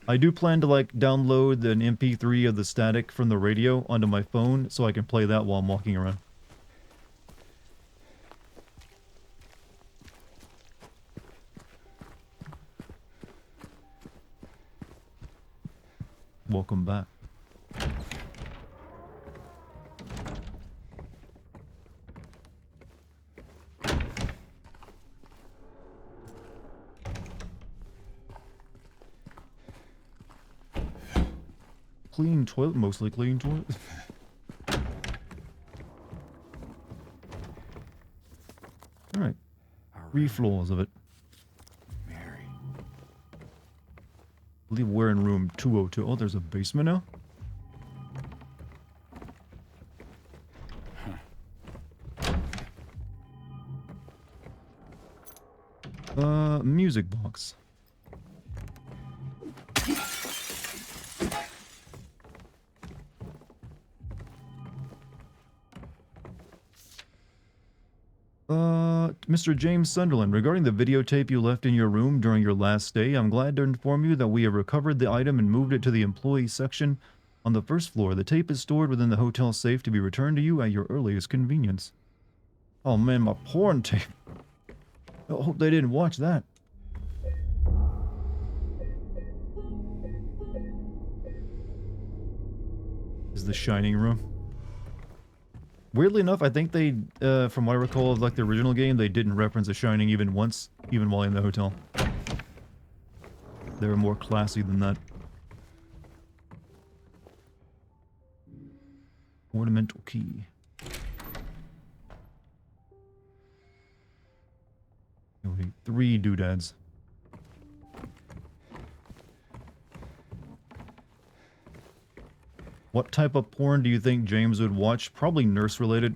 I do plan to, like, download an MP3 of the static from the radio onto my phone so I can play that while I'm walking around. Welcome back. Clean toilet, mostly clean toilet. Alright. 3 floors of it. Mary. I believe we're in room 202. Oh, there's a basement now? Music box. Mr. James Sunderland, regarding the videotape you left in your room during your last stay, I'm glad to inform you that we have recovered the item and moved it to the employee section on the first floor. The tape is stored within the hotel safe to be returned to you at your earliest convenience. Oh man, my porn tape. I hope they didn't watch that. This is the Shining room. Weirdly enough, I think they, from what I recall of like the original game, they didn't reference The Shining even once, even while in the hotel. They were more classy than that. Ornamental key. Okay, 3 doodads. What type of porn do you think James would watch? Probably nurse-related.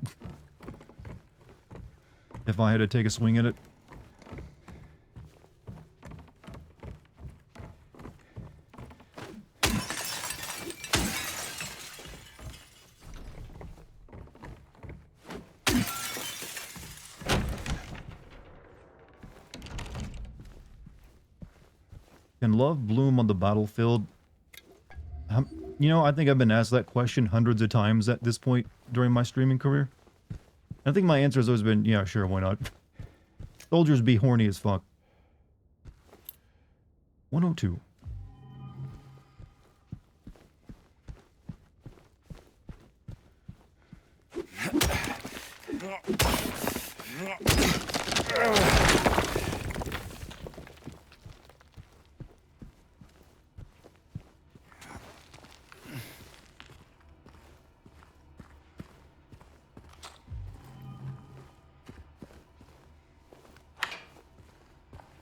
If I had to take a swing at it. Can love bloom on the battlefield? You know, I think I've been asked that question hundreds of times at this point during my streaming career. I think my answer has always been, yeah, sure, why not? Soldiers be horny as fuck. 102.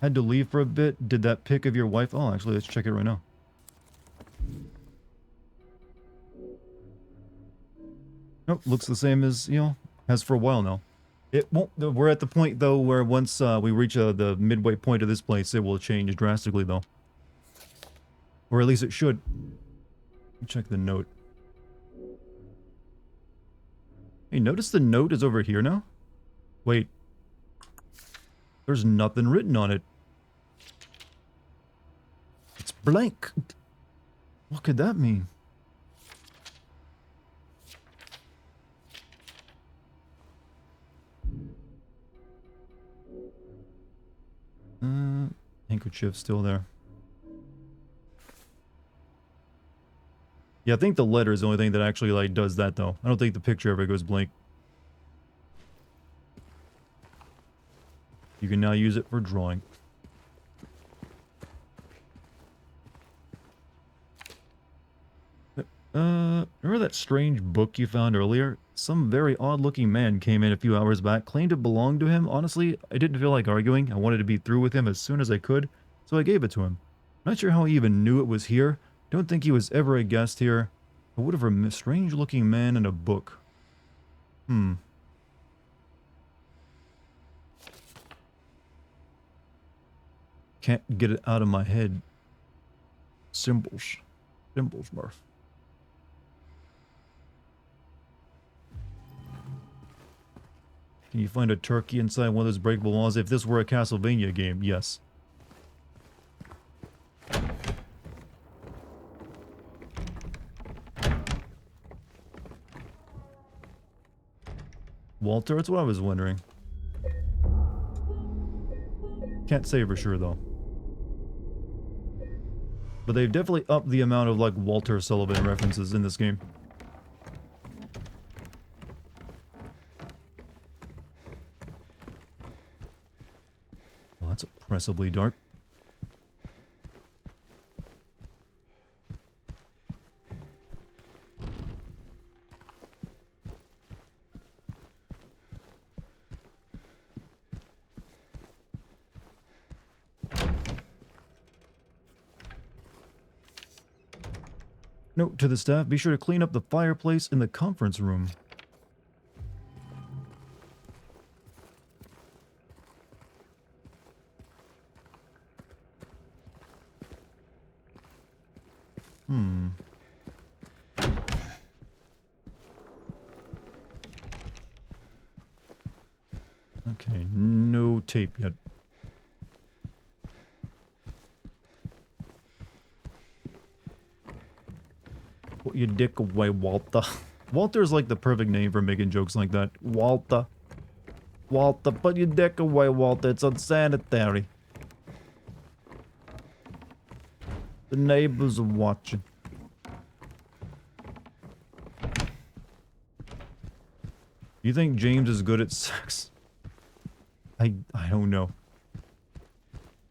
Had to leave for a bit. Did that pic of your wife? Oh, actually, let's check it right now. Nope, looks the same as, you know, has for a while now. It won't, we're at the point, though, where once we reach the midway point of this place, it will change drastically, though. Or at least it should. Check the note. Hey, notice the note is over here now? Wait. There's nothing written on it. It's blank. What could that mean? Handkerchief still there. Yeah, I think the letter is the only thing that actually, like, does that, though. I don't think the picture ever goes blank. You can now use it for drawing. Remember that strange book you found earlier? Some very odd-looking man came in a few hours back, claimed it belonged to him. Honestly, I didn't feel like arguing. I wanted to be through with him as soon as I could, so I gave it to him. Not sure how he even knew it was here. Don't think he was ever a guest here. But whatever, a strange-looking man and a book. Can't get it out of my head. Symbols. Symbols, Murph. Can you find a turkey inside one of those breakable walls? If this were a Castlevania game, yes. Walter, that's what I was wondering. Can't say for sure, though. But they've definitely upped the amount of, like, Walter Sullivan references in this game. Well, that's oppressively dark. Note to the staff, be sure to clean up the fireplace in the conference room. Okay, no tape yet. Put your dick away, Walter. Walter's like the perfect name for making jokes like that. Walter. Walter, put your dick away, Walter. It's unsanitary. The neighbors are watching. You think James is good at sex? I don't know.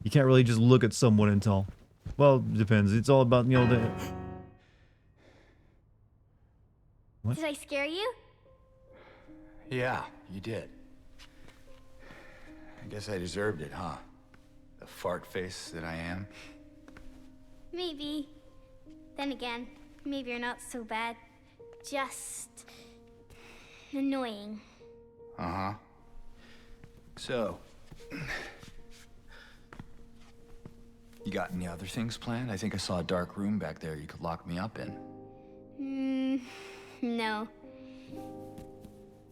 You can't really just look at someone and tell. Well, it depends. It's all about, you know, the... What? Did I scare you? Yeah, you did. I guess I deserved it, huh? The fart face that I am. Maybe. Then again, maybe you're not so bad. Just annoying. Uh-huh. So, you got any other things planned? I think I saw a dark room back there you could lock me up in. No.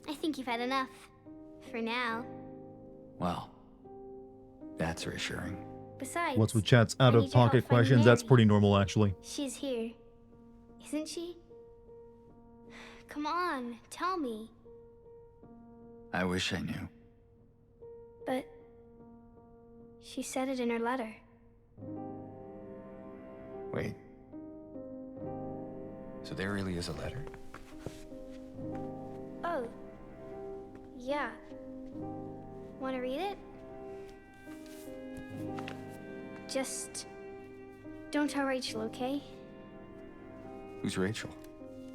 I think you've had enough. For now. Well, that's reassuring. Besides, What's with chat's I need your out-of-pocket help finding questions? That's Mary. pretty normal, actually. She's here. Isn't she? Come on, tell me. I wish I knew. But she said it in her letter. Wait. So there really is a letter? Oh. Yeah. Want to read it? Just don't tell Rachel, okay? Who's Rachel?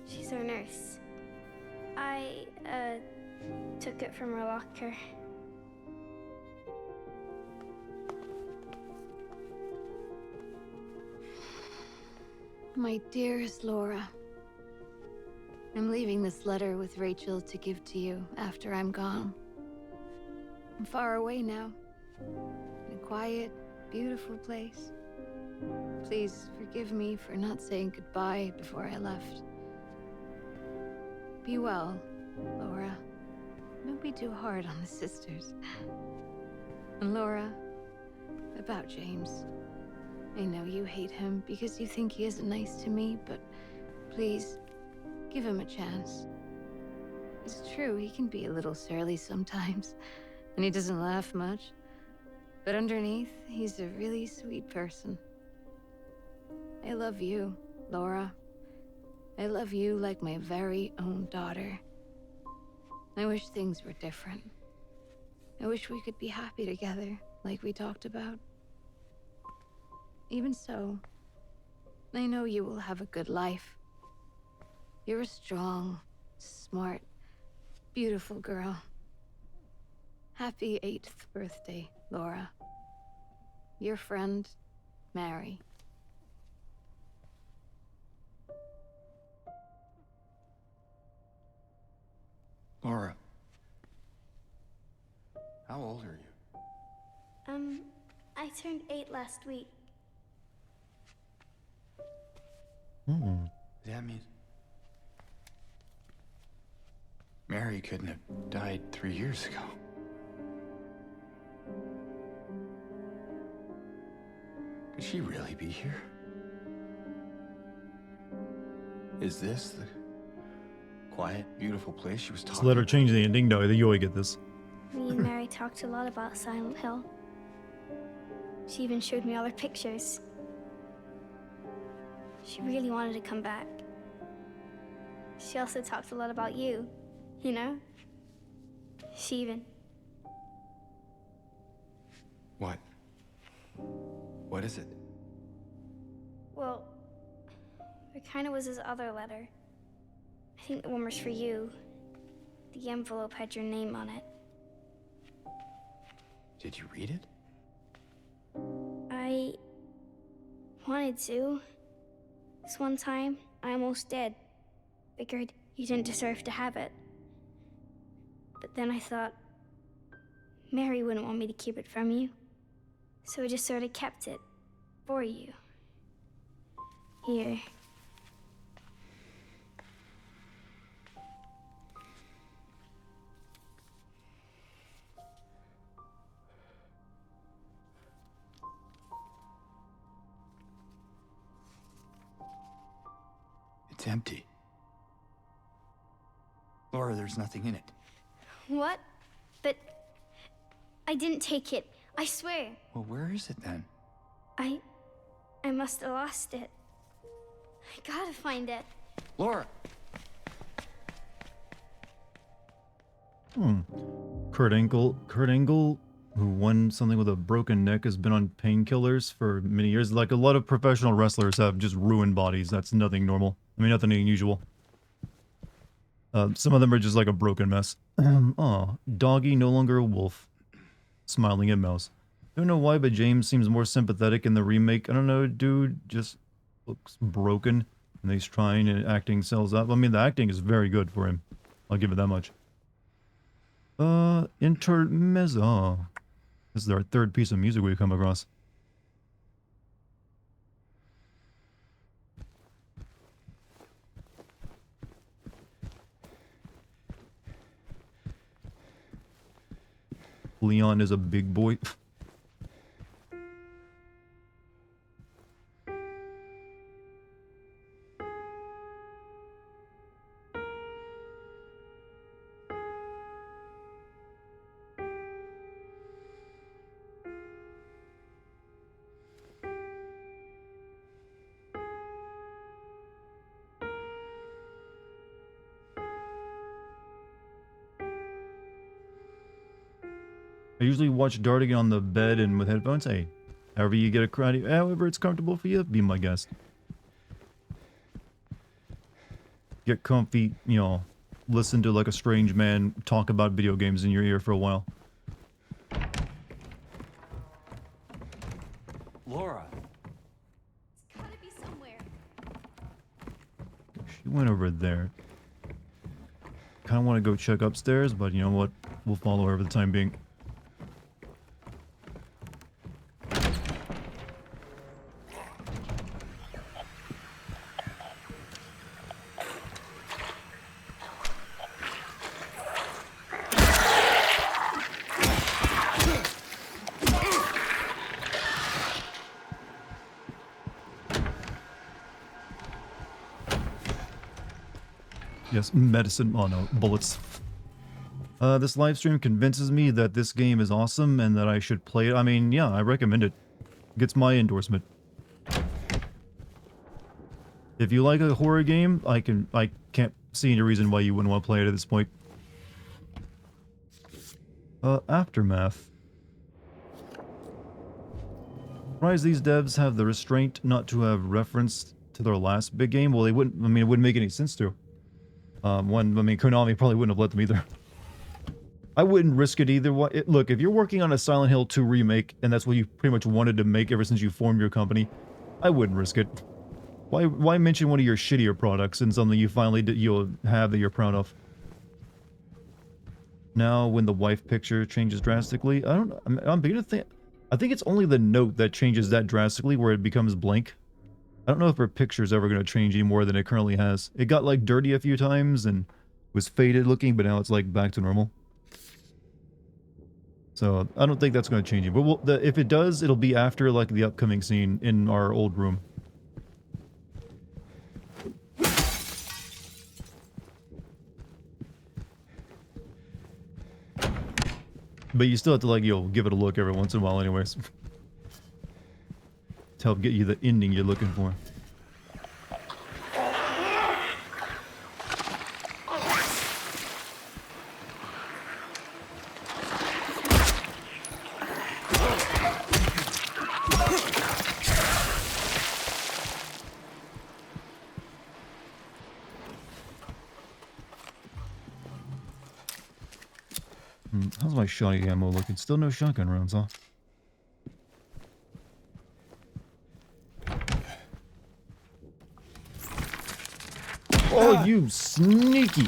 She's our nurse. I, took it from her locker. My dearest Laura, I'm leaving this letter with Rachel to give to you after I'm gone. I'm far away now, in a quiet, beautiful place. Please forgive me for not saying goodbye before I left. Be well, Laura. Don't be too hard on the sisters. And Laura, about James. I know you hate him because you think he isn't nice to me, but please, give him a chance. It's true, he can be a little surly sometimes, and he doesn't laugh much. But underneath, he's a really sweet person. I love you, Laura. I love you like my very own daughter. I wish things were different. I wish we could be happy together, like we talked about. Even so, I know you will have a good life. You're a strong, smart, beautiful girl. Happy 8th birthday, Laura. Your friend, Mary. Laura. How old are you? I turned 8 last week. Hmm. That means Mary couldn't have died 3 years ago. Could she really be here? Is this the quiet, beautiful place she was Just talking let her about? change the ending. No, you always get this. Me and Mary talked a lot about Silent Hill. She even showed me all her pictures. She really wanted to come back. She also talked a lot about you, you know? She even... What? What is it? Well, there kind of was this other letter. I think the one was for you. The envelope had your name on it. Did you read it? I wanted to. This one time, I almost did. Figured you didn't deserve to have it. But then I thought, Mary wouldn't want me to keep it from you. So I just sort of kept it for you. Here. It's empty. Laura, there's nothing in it. What? But I didn't take it. I swear. Well, where is it then? I must have lost it. I gotta find it. Laura! Kurt Angle, who won something with a broken neck, has been on painkillers for many years. Like a lot of professional wrestlers have just ruined bodies. That's nothing normal. I mean, nothing unusual. Some of them are just like a broken mess. Aw, doggy no longer a wolf. Smiling at mouse. Don't know why, but James seems more sympathetic in the remake. I don't know, dude just looks broken. And he's trying and acting sells up. I mean, the acting is very good for him. I'll give it that much. Intermezzo. This is our third piece of music we've come across. Leon is a big boy. I usually watch Dartigan on the bed and with headphones. Hey, however you get a karate, however it's comfortable for you, be my guest. Get comfy, you know, listen to like a strange man talk about video games in your ear for a while. Laura! It's gotta be somewhere. She went over there. Kind of want to go check upstairs, but you know what? We'll follow her for the time being. Yes, medicine. Oh no, bullets. This live stream convinces me that this game is awesome and that I should play it. I mean, yeah, I recommend it. Gets my endorsement. If you like a horror game, I can't see any reason why you wouldn't want to play it at this point. Aftermath. Surprised these devs have the restraint not to have referenced to their last big game. Well, they wouldn't. I mean, it wouldn't make any sense to. I mean, Konami probably wouldn't have let them either. I wouldn't risk it either. Look, if you're working on a Silent Hill 2 remake, and that's what you pretty much wanted to make ever since you formed your company, I wouldn't risk it. Why mention one of your shittier products in something you finally you'll have that you're proud of? Now, when the wife picture changes drastically, I'm beginning to think. I think it's only the note that changes that drastically, where it becomes blank. I don't know if her picture's ever going to change any more than it currently has. It got like dirty a few times and was faded looking, but now it's like back to normal. So I don't think that's going to change it. But if it does, it'll be after like the upcoming scene in our old room. But you still have to like, give it a look every once in a while anyways. To help get you the ending you're looking for. How's my shotty ammo looking? Still no shotgun rounds, huh? Oh, you sneaky!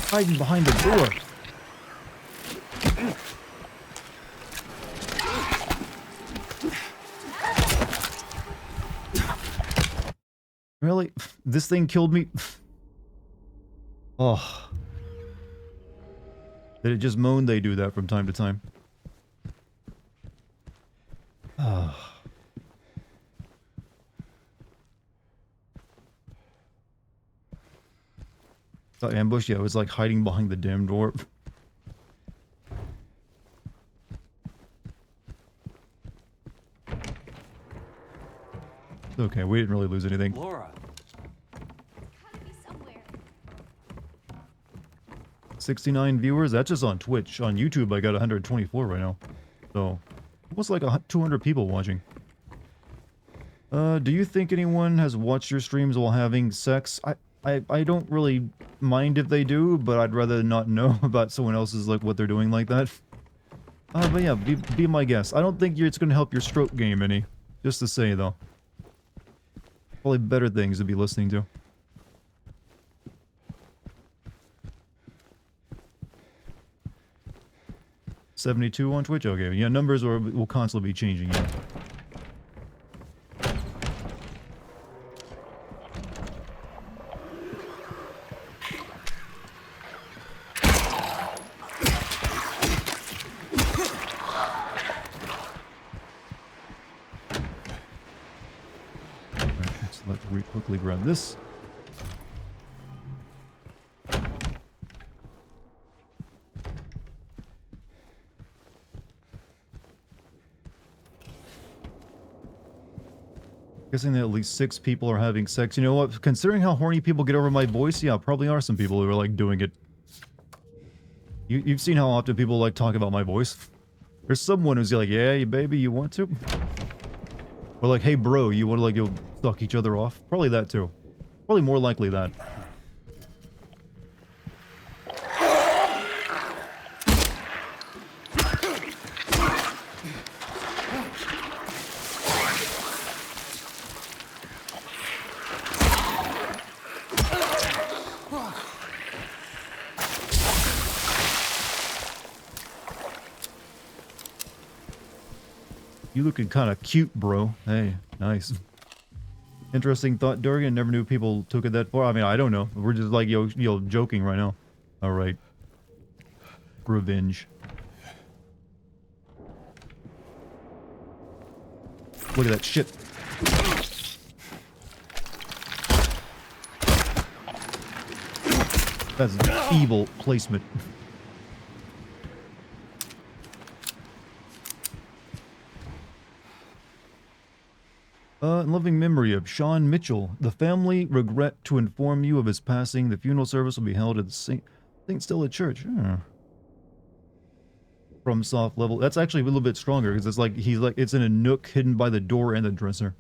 Hiding behind the door. Really? This thing killed me? Oh. Did it just moan? They do that from time to time. Oh. That ambush? Yeah, it was like hiding behind the damn door. Okay, we didn't really lose anything. Laura. 69 viewers? That's just on Twitch. On YouTube, I got 124 right now. So, almost like 200 people watching. Do you think anyone has watched your streams while having sex? I don't really mind if they do, but I'd rather not know about someone else's, like, what they're doing like that. But yeah, be my guest. I don't think it's gonna help your stroke game any. Just to say, though. Probably better things to be listening to. $72 on Twitch? Okay, yeah, numbers will constantly be changing, yeah. Alright, let's quickly grab this. Guessing that at least 6 people are having sex. You know what? Considering how horny people get over my voice, yeah, probably are some people who are like doing it. You've seen how often people like talk about my voice. There's someone who's like, yeah, baby, you want to? Or like, hey bro, you want to like, suck each other off? Probably that too. Probably more likely that. You looking kind of cute, bro. Hey, nice. Interesting thought, Dartigan. Never knew people took it that far. I mean, I don't know. We're just like, joking right now. All right. Revenge. Look at that shit. That's evil placement. In loving memory of Sean Mitchell, the family regret to inform you of his passing. The funeral service will be held at the St. Stella Church. From soft level. That's actually a little bit stronger because it's like it's in a nook hidden by the door and the dresser.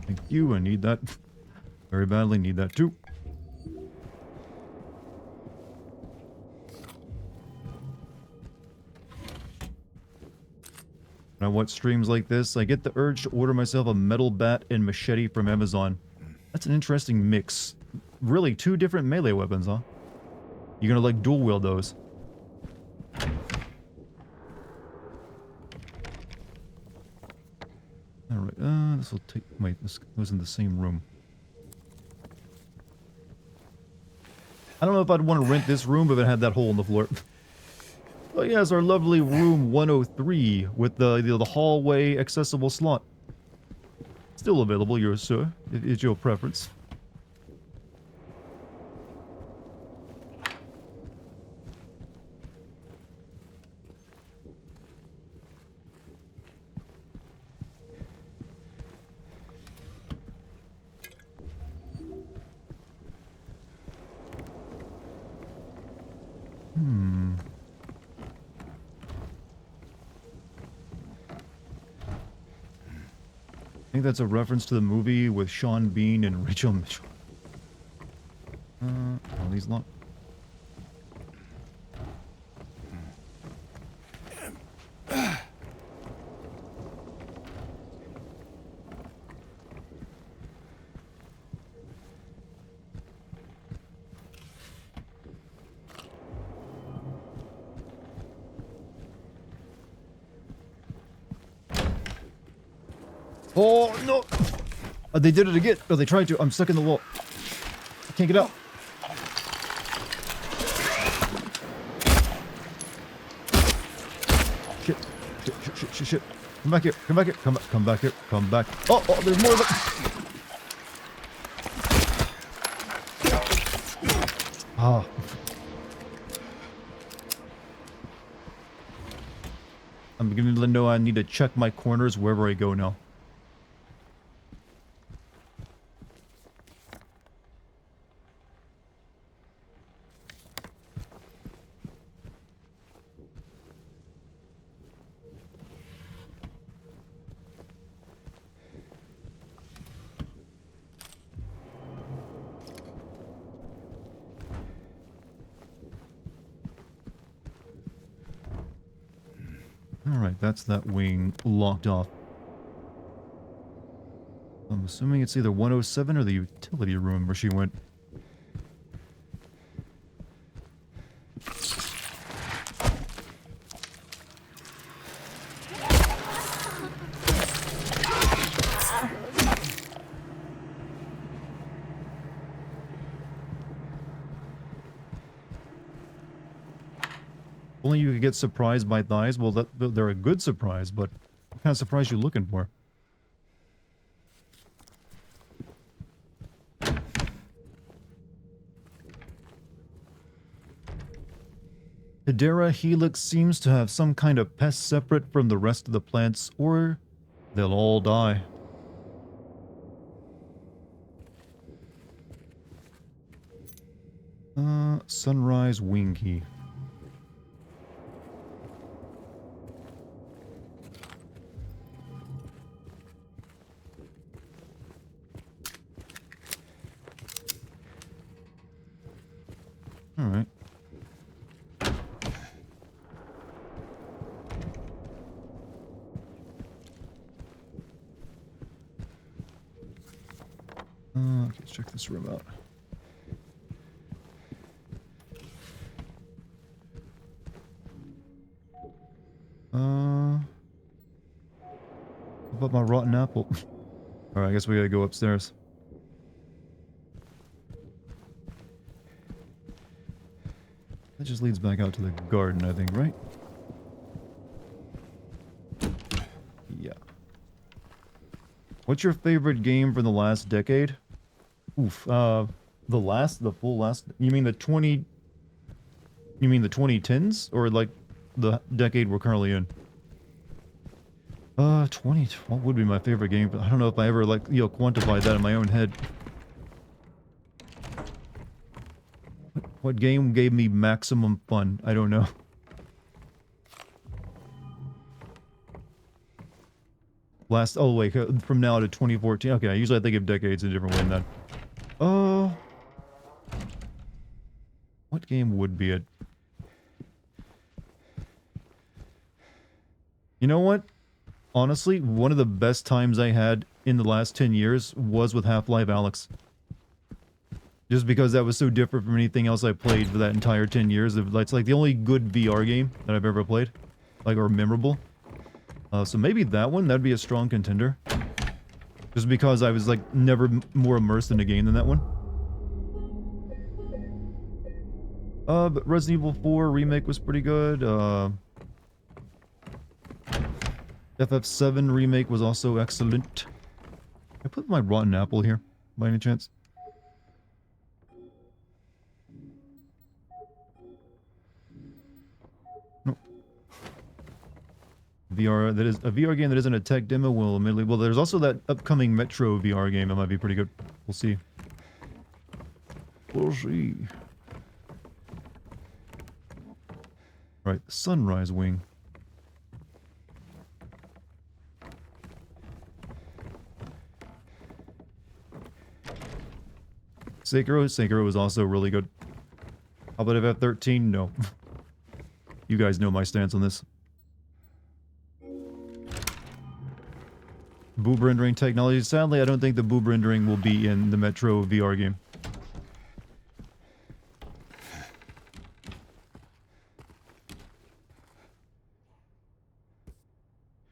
Thank you, I need that. Very badly need that too. When I watch streams like this, I get the urge to order myself a metal bat and machete from Amazon. That's an interesting mix. Really, 2 different melee weapons, huh? You're gonna like dual wield those. Alright, this will take... Wait, this goes in the same room. I don't know if I'd want to rent this room if it had that hole in the floor. Oh yes, our lovely room 103 with the hallway accessible slot. Still available, yours, sir. It's your preference. I think that's a reference to the movie with Sean Bean and Rachel Mitchell. Are these locked? Oh, no! They did it again. Oh, they tried to. I'm stuck in the wall. I can't get out. Shit. Shit. Come back here. Come back here. Come back here. Come back. Oh, there's more of it. Ah. I'm beginning to know I need to check my corners wherever I go now. Alright, that's that wing locked off. I'm assuming it's either 107 or the utility room where she went. Only you could get surprised by thighs. Well, they're a good surprise, but what kind of surprise are you looking for? Hedera Helix seems to have some kind of pest separate from the rest of the plants, or they'll all die. Sunrise wing key. Alright. Okay, let's check this room out. What about my rotten apple? Alright, I guess we gotta go upstairs. That just leads back out to the garden, I think, right? Yeah. What's your favorite game from the last decade? Oof, the full last, you mean the 2010s? Or like the decade we're currently in? what would be my favorite game? But I don't know if I ever, like, you know, quantified that in my own head. What game gave me maximum fun? I don't know. Oh wait, from now to 2014. Okay, usually I think of decades in a different way than that. What game would be it? You know what? honestly, one of the best times I had in the last 10 years was with Half-Life Alyx. Just because that was so different from anything else I played for that entire 10 years. It's like the only good VR game that I've ever played. Like, or memorable. So maybe that one, that'd be a strong contender. Just because I was, like, never more immersed in a game than that one. But Resident Evil 4 Remake was pretty good. FF7 Remake was also excellent. I put my rotten apple here, by any chance? Nope. VR, that is a VR game that isn't a tech demo will admittedly. Well, there's also that upcoming Metro VR game that might be pretty good. We'll see. We'll see. Right, Sunrise Wing. Sekiro was also really good. How about FF13? No. You guys know my stance on this. Boob rendering technology. Sadly, I don't think the boob rendering will be in the Metro VR game.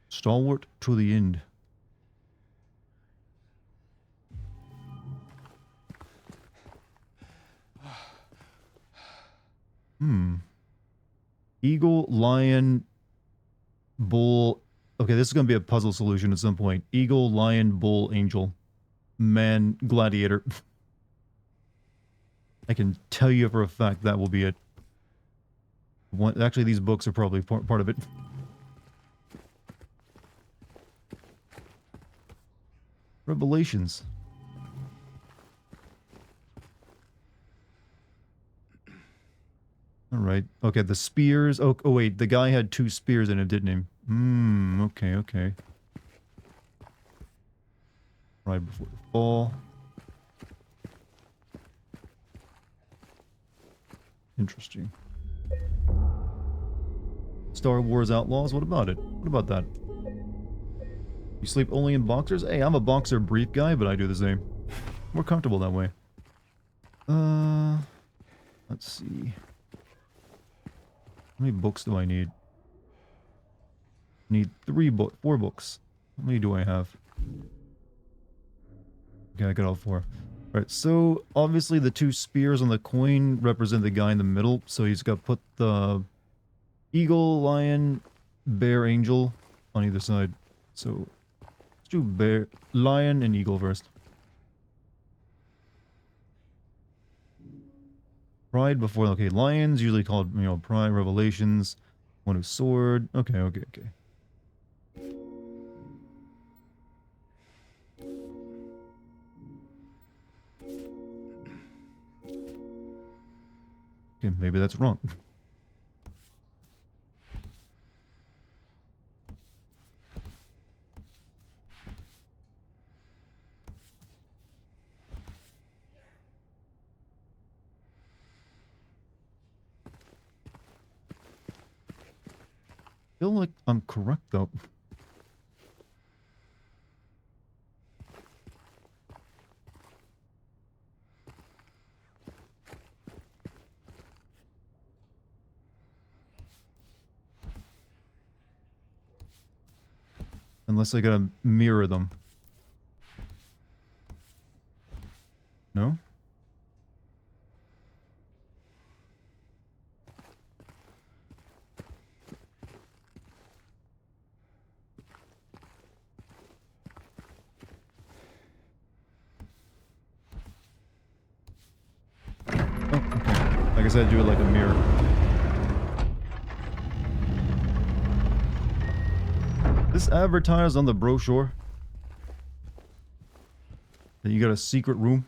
Stalwart to the end. Eagle, lion, bull. Okay, this is going to be a puzzle solution at some point. Eagle, lion, bull, angel. Man, gladiator. I can tell you for a fact that will be it. Actually, these books are probably part of it. Revelations. Alright. Okay, the spears. Oh, wait. The guy had 2 spears in him, didn't he? Okay, okay. Right before the fall. Interesting. Star Wars Outlaws? What about it? What about that? You sleep only in boxers? Hey, I'm a boxer brief guy, but I do the same. More comfortable that way. Let's see. How many books do I need? I need 4 books. How many do I have? Okay, I got all 4. Alright, so obviously the 2 spears on the coin represent the guy in the middle, so he's got to put the eagle, lion, bear, angel on either side. So let's do bear, lion, and eagle first. Pride before, okay, lions usually called, you know, pride, revelations, one who's sword. Okay, okay, okay. Okay, maybe that's wrong. I feel like I'm correct though. Unless I gotta mirror them. No? Oh, okay. I guess I do it like a mirror. This advertised on the brochure that you got a secret room.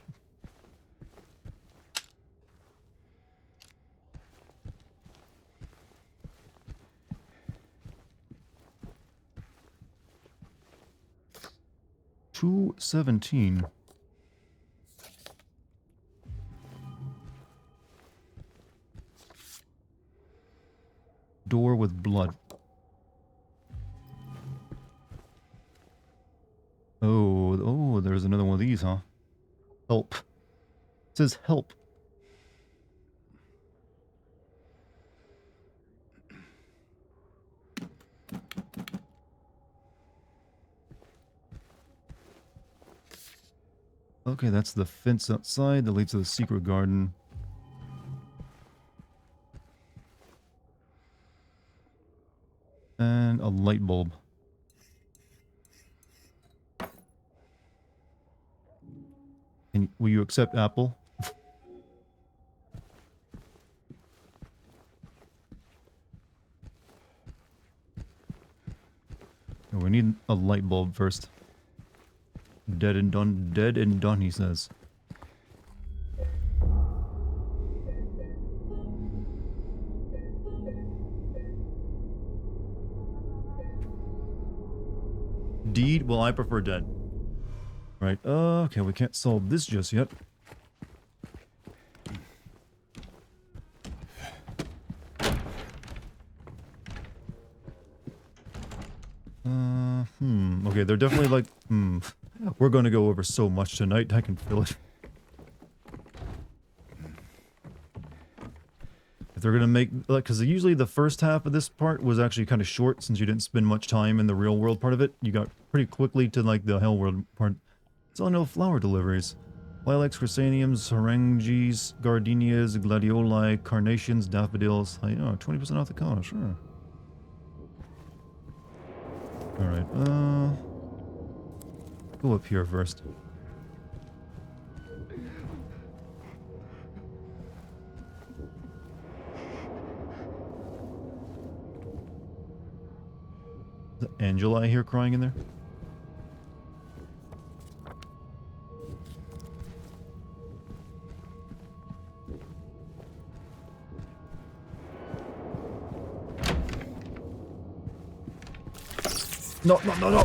$217. Door with blood. please, huh? Help. It says help. Okay, that's the fence outside that leads to the secret garden. And a light bulb. Will you accept apple? We need a light bulb first. Dead and done, he says. Deed? Well, I prefer dead. Right, okay, we can't solve this just yet. Okay, they're definitely like, we're gonna go over so much tonight, I can feel it. If they're gonna make, like, because usually the first half of this part was actually kind of short since you didn't spend much time in the real world part of it. You got pretty quickly to, like, the hell world part. It's all no flower deliveries. Lilacs, chrysanthemums, harangues, gardenias, gladioli, carnations, daffodils. Oh, 20% off the cost, sure. Alright, go up here first. Is Angela I hear crying in there? No, no, no, no! I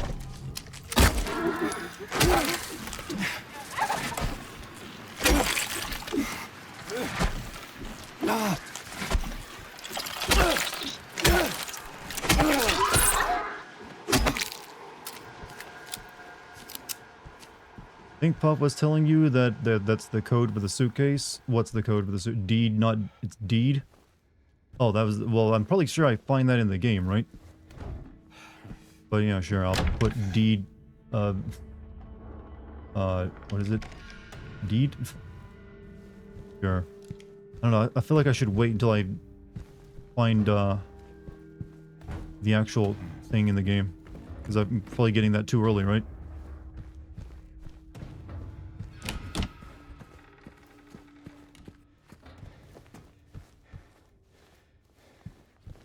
think Pop was telling you that, that's the code for the suitcase. What's the code for the suit? Deed, not... It's deed? Oh, that was... Well, I'm probably sure I find that in the game, right? But yeah, sure, I'll put deed... what is it? Deed? Sure. I don't know, I feel like I should wait until I find, the actual thing in the game. Because I'm probably getting that too early, right?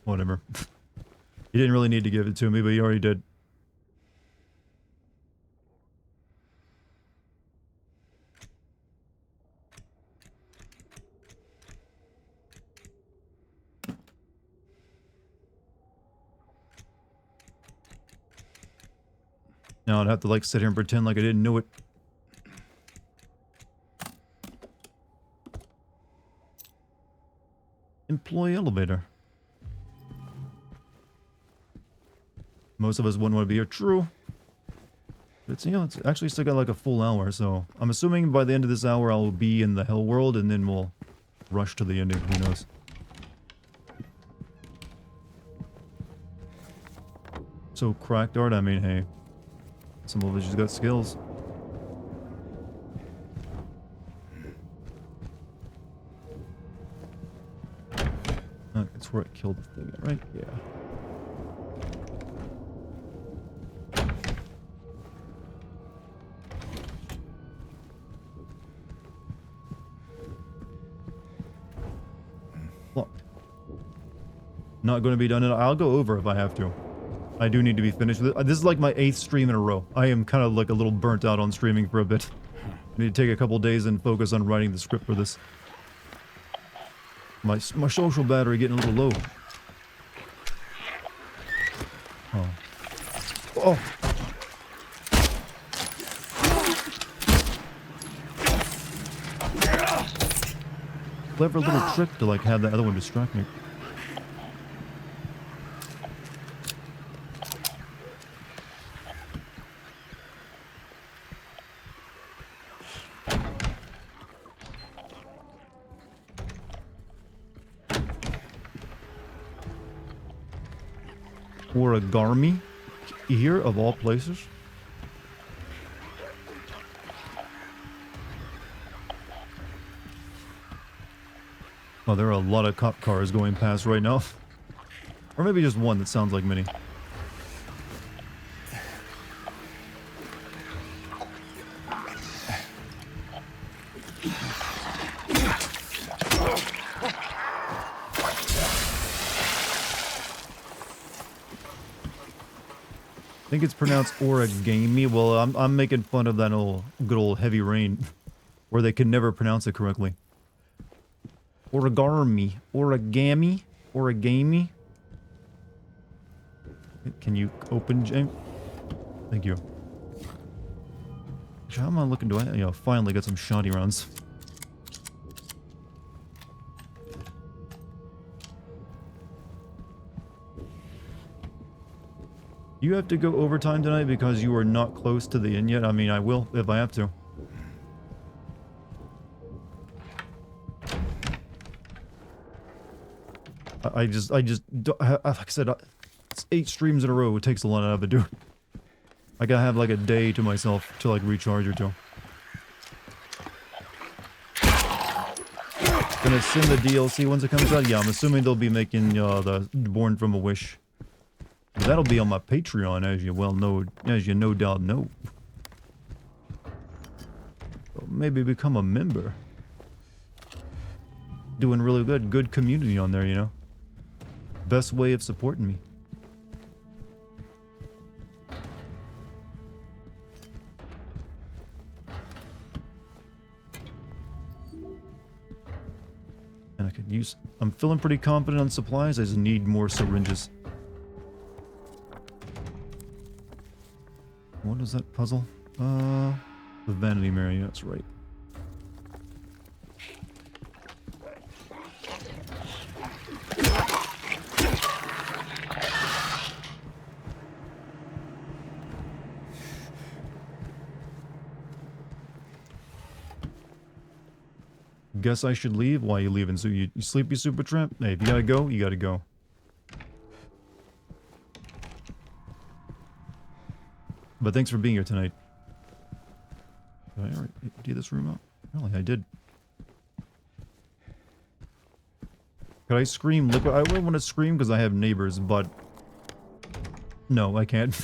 Whatever. You didn't really need to give it to me, but you already did. Now I'd have to, like, sit here and pretend like I didn't know it. Employee elevator. Most of us wouldn't want to be here. True. But, you know, it's actually still got like a full hour, so I'm assuming by the end of this hour I'll be in the hell world and then we'll rush to the ending. Who knows? So cracked art, I mean, hey. Some of us just got skills. That's where I killed the thing, right? Yeah. Locked. Not going to be done. I'll go over if I have to. I do need to be finished with it. This is like my 8th stream in a row. I am kind of like a little burnt out on streaming for a bit. I need to take a couple days and focus on writing the script for this. My social battery getting a little low. Oh. Oh! Clever little trick to like have that other one distract me. Origami here, of all places. Oh, there are a lot of cop cars going past right now. Or maybe just one that sounds like Minnie. I think it's pronounced origami. Well, I'm making fun of that old good old Heavy Rain, where they can never pronounce it correctly. Origami, origami. Can you open, James? Thank you. How am I looking? Do I, finally got some shoddy rounds. You have to go overtime tonight because you are not close to the end yet. I mean, I will if I have to. I just, like I said, it's 8 streams in a row. It takes a lot out of it, dude. I gotta have like a day to myself to like recharge or two. Gonna send the DLC once it comes out. Yeah, I'm assuming they'll be making the Born from a Wish. That'll be on my Patreon, as you well know, as you no doubt know. So maybe become a member. Doing really good community on there, you know. Best way of supporting me. And I could use, I'm feeling pretty confident on supplies. I just need more syringes. What is that puzzle? The vanity mirror, yeah, that's right. Guess I should leave? Why are you leaving? So you sleepy super tramp? Hey, if you gotta go, you gotta go. But thanks for being here tonight. Did I already empty this room out? Really, I did. Could I scream liquid? I would want to scream because I have neighbors, but... No, I can't.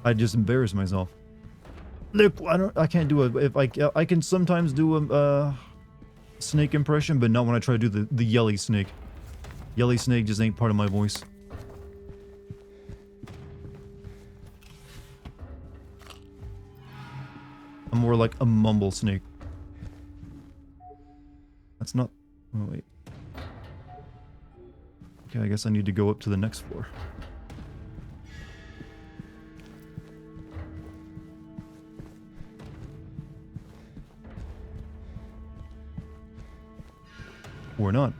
I'd just embarrass myself. Liquid, I can't do it. If I can sometimes do a snake impression, but not when I try to do the yelly snake. Yelly snake just ain't part of my voice. I'm more like a mumble snake. That's not... Oh, wait. Okay, I guess I need to go up to the next floor. Or not.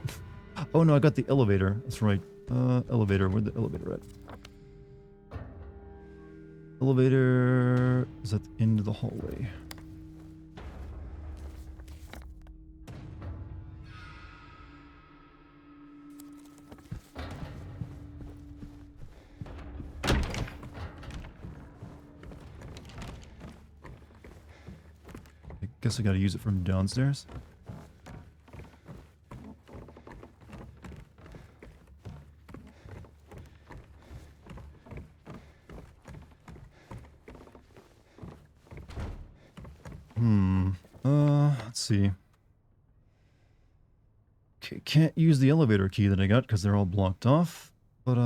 Oh no, I got the elevator. That's right. Elevator. Where'd the elevator at? Elevator is at the end of the hallway. I guess I gotta use it from downstairs. Let's see. Okay, can't use the elevator key that I got because they're all blocked off. But,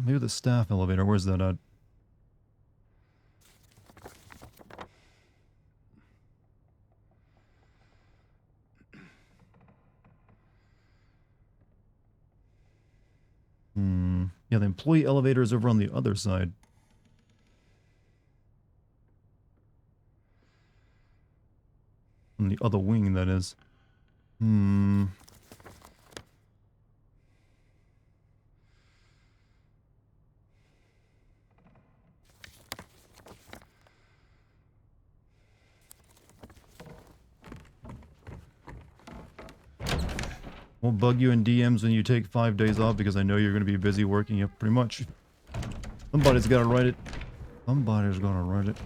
maybe the staff elevator. Where's that at? Yeah, the employee elevator is over on the other side. On the other wing, that is. Won't bug you in DMs when you take 5 days off because I know you're going to be busy working. Yeah, pretty much. Somebody's gotta write it. Somebody's gonna write it.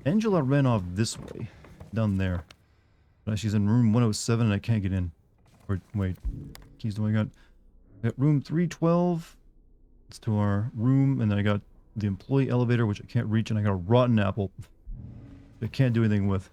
Angela ran off this way. Down there. She's in room 107 and I can't get in. Or, wait. Keys do I got? I got room 312. It's to our room. And then I got the employee elevator, which I can't reach. And I got a rotten apple. I can't do anything with.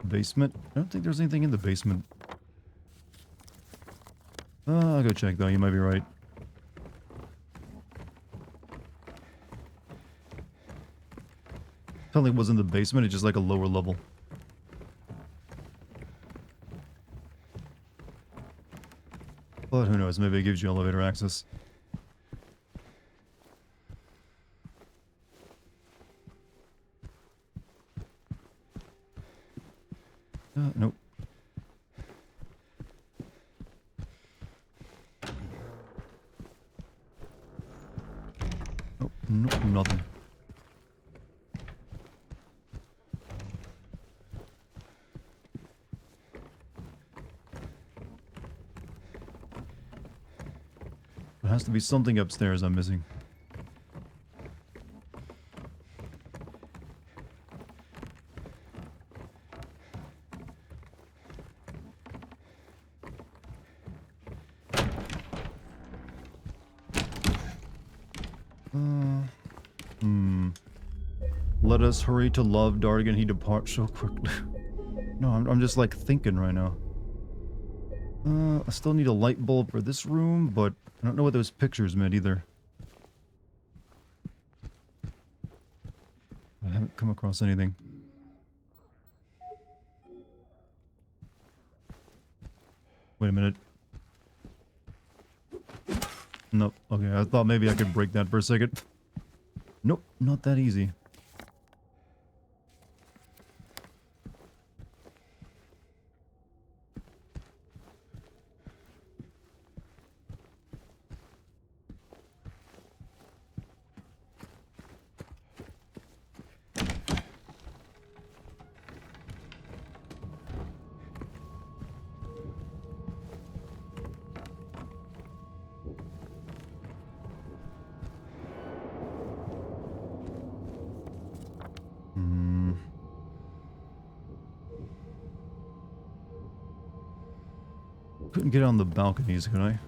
Basement? I don't think there's anything in the basement. I'll go check though, you might be right. Totally wasn't the basement, it's just like a lower level. But who knows, maybe it gives you elevator access. Nope. Nope, nope, nothing. There has to be something upstairs I'm missing. Let us hurry to love Dartigan, he departs so quickly. No, I'm just like thinking right now. I still need a light bulb for this room, but I don't know what those pictures meant either. I haven't come across anything. Wait a minute. Nope. Okay, I thought maybe I could break that for a second. Nope, not that easy. Couldn't get on the balconies, could I?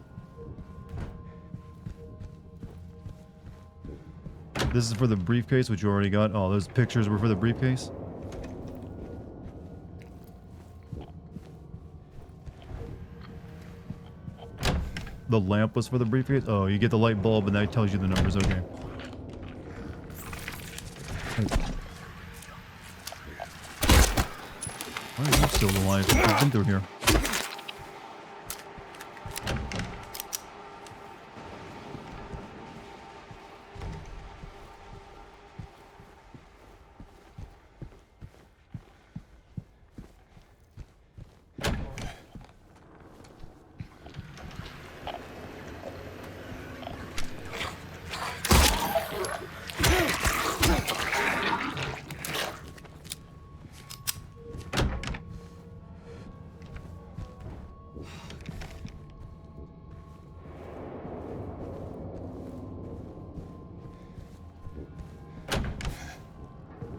This is for the briefcase, which you already got. Oh, those pictures were for the briefcase? The lamp was for the briefcase? Oh, you get the light bulb and that tells you the numbers, okay. Why are you still alive? I've been through here.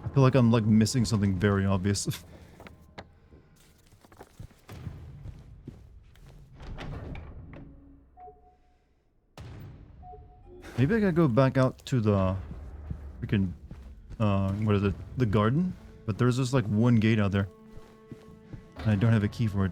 I feel like I'm like missing something very obvious. Maybe I gotta go back out to the freaking what is it? The garden? But there's just like one gate out there. And I don't have a key for it.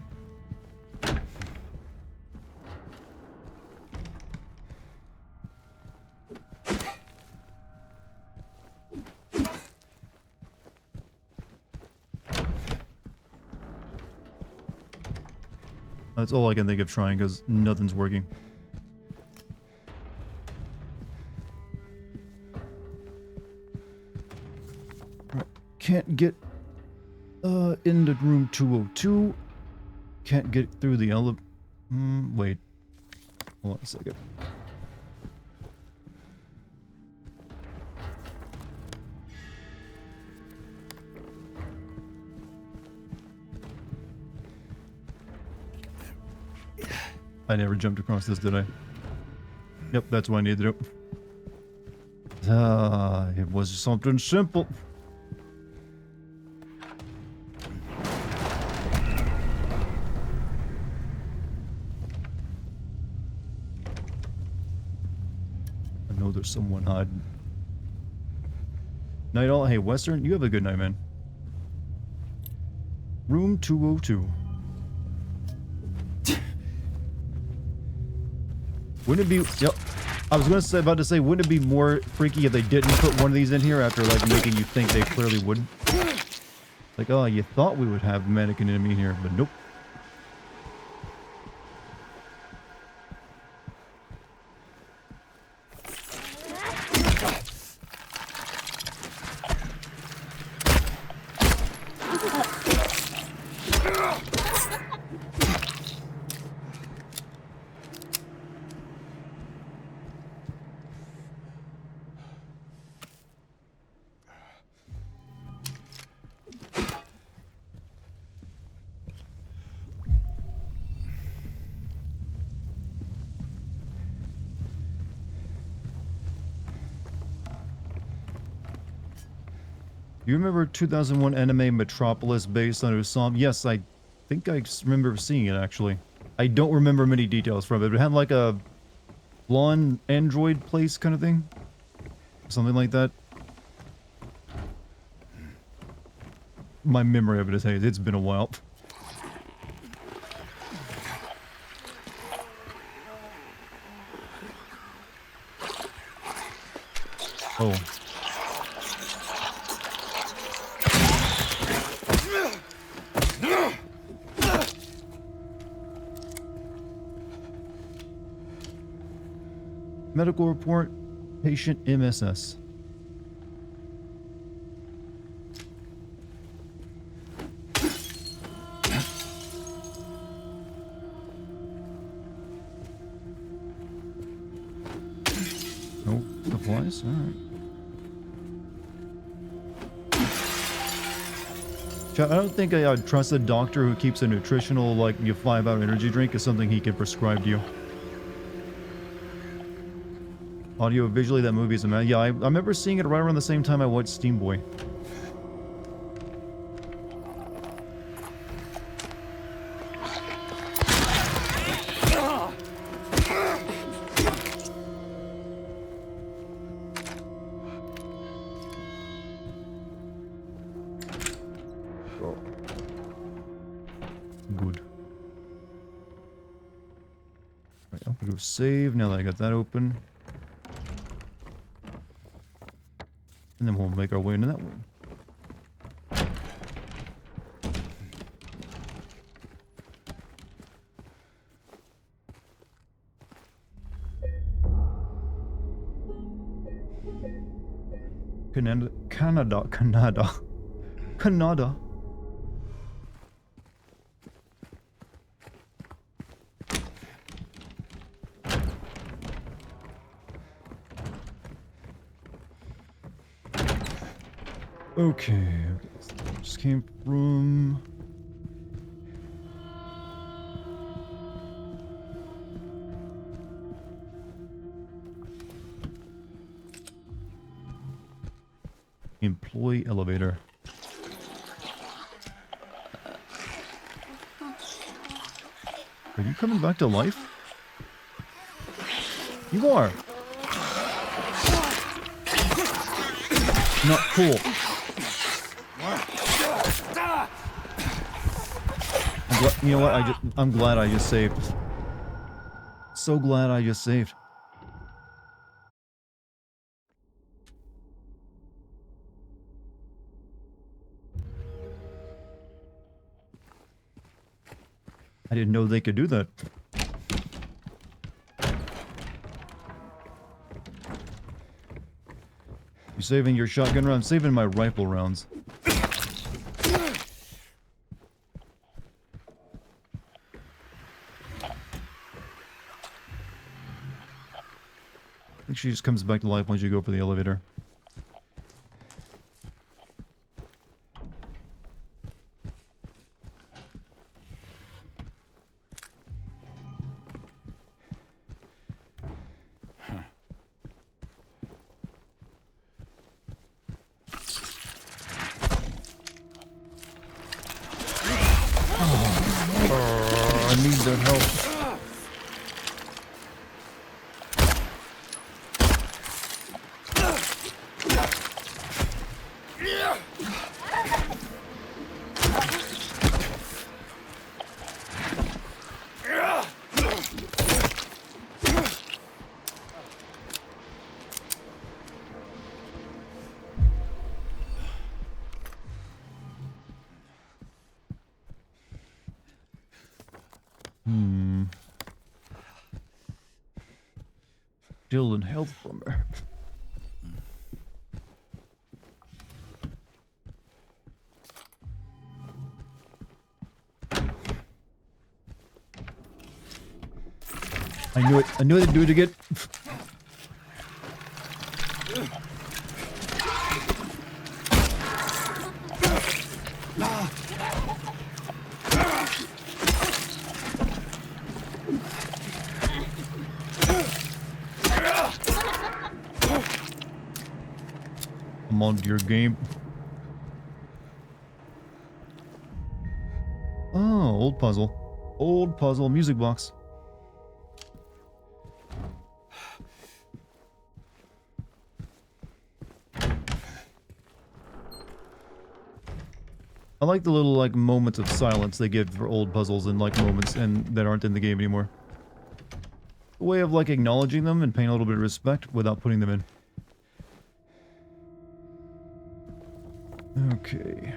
That's all I can think of trying because nothing's working. Can't get into room 202. can't get through the wait. Hold on a second. I never jumped across this, did I? Yep, that's what I needed to do. It was something simple. I know there's someone hiding. Night all. Hey, Western, you have a good night, man. Room 202. Wouldn't it be... Yep. I was about to say, wouldn't it be more freaky if they didn't put one of these in here after, like, making you think they clearly would? Like, oh, you thought we would have mannequin enemy here, but nope. You remember 2001 anime Metropolis based on Usam? Yes, I think I remember seeing it, actually. I don't remember many details from it. It had like a blonde android place kind of thing. Something like that. My memory of it is, hey, it's been a while. Oh. Medical report, patient MSS. No supplies? Alright. I don't think I trust a doctor who keeps a nutritional, like, 5-hour energy drink is something he can prescribe to you. Audio visually, that movie is amazing. Yeah, I remember seeing it right around the same time I watched Steam Boy. Oh. Good. Right, I'm gonna go save now that I got that open. And then we'll make our way into that one. Canada. Okay, just came from... Employee elevator. Are you coming back to life? You are. Not cool. You know what? I'm glad I just saved. So glad I just saved. I didn't know they could do that. You saving your shotgun round? I'm saving my rifle rounds. she just comes back to life once you go for the elevator. I need that help. Still in health from her. I knew it. I knew they'd do it again. I'm on to your game. Oh, old puzzle. Old puzzle music box. I like the little like moments of silence they give for old puzzles and like moments and that aren't in the game anymore. A way of like acknowledging them and paying a little bit of respect without putting them in. Okay.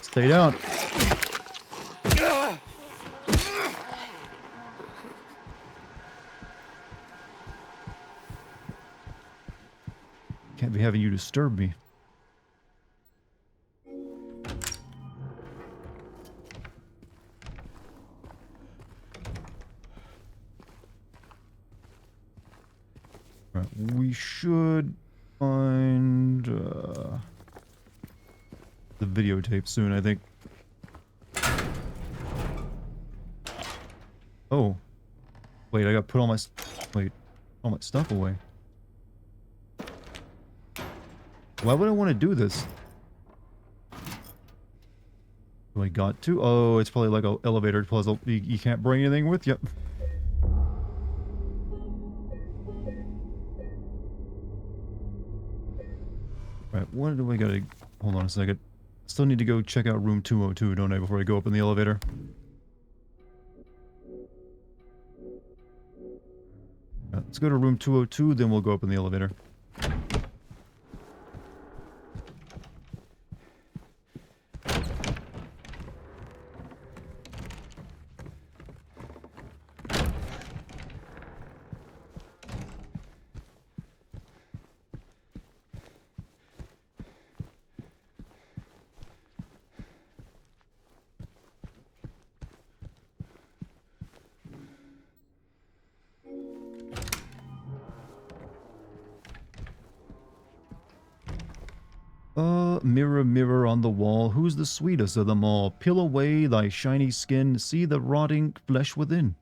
Stay down. Can't be having you disturb me. Right, we should find the videotape soon, I think. Oh. Wait, I got put all my all my stuff away. Why would I want to do this? Do I got to? Oh, it's probably like an elevator puzzle. You can't bring anything with you. Right, what do I gotta... Hold on a second. Still need to go check out room 202, don't I, before I go up in the elevator? Let's go to room 202, then we'll go up in the elevator. Mirror, mirror on the wall, who's the sweetest of them all? Peel away thy shiny skin, see the rotting flesh within.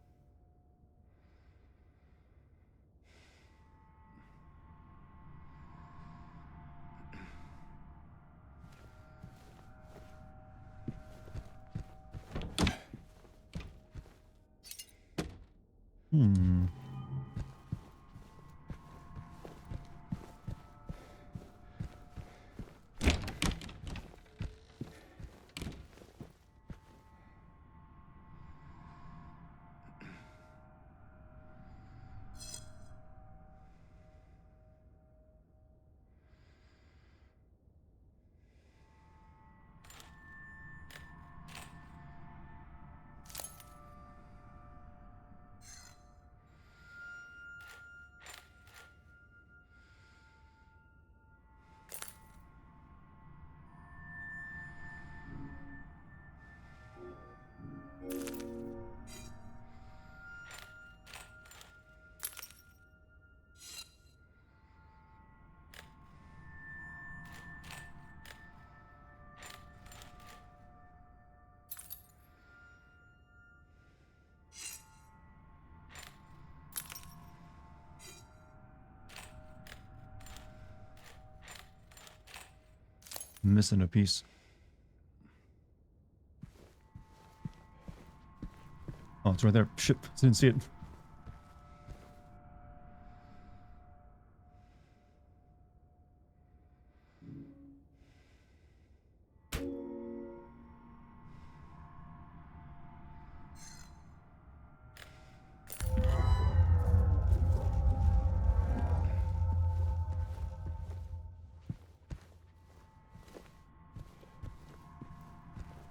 missing a piece. Oh, it's right there. Shit, didn't see it.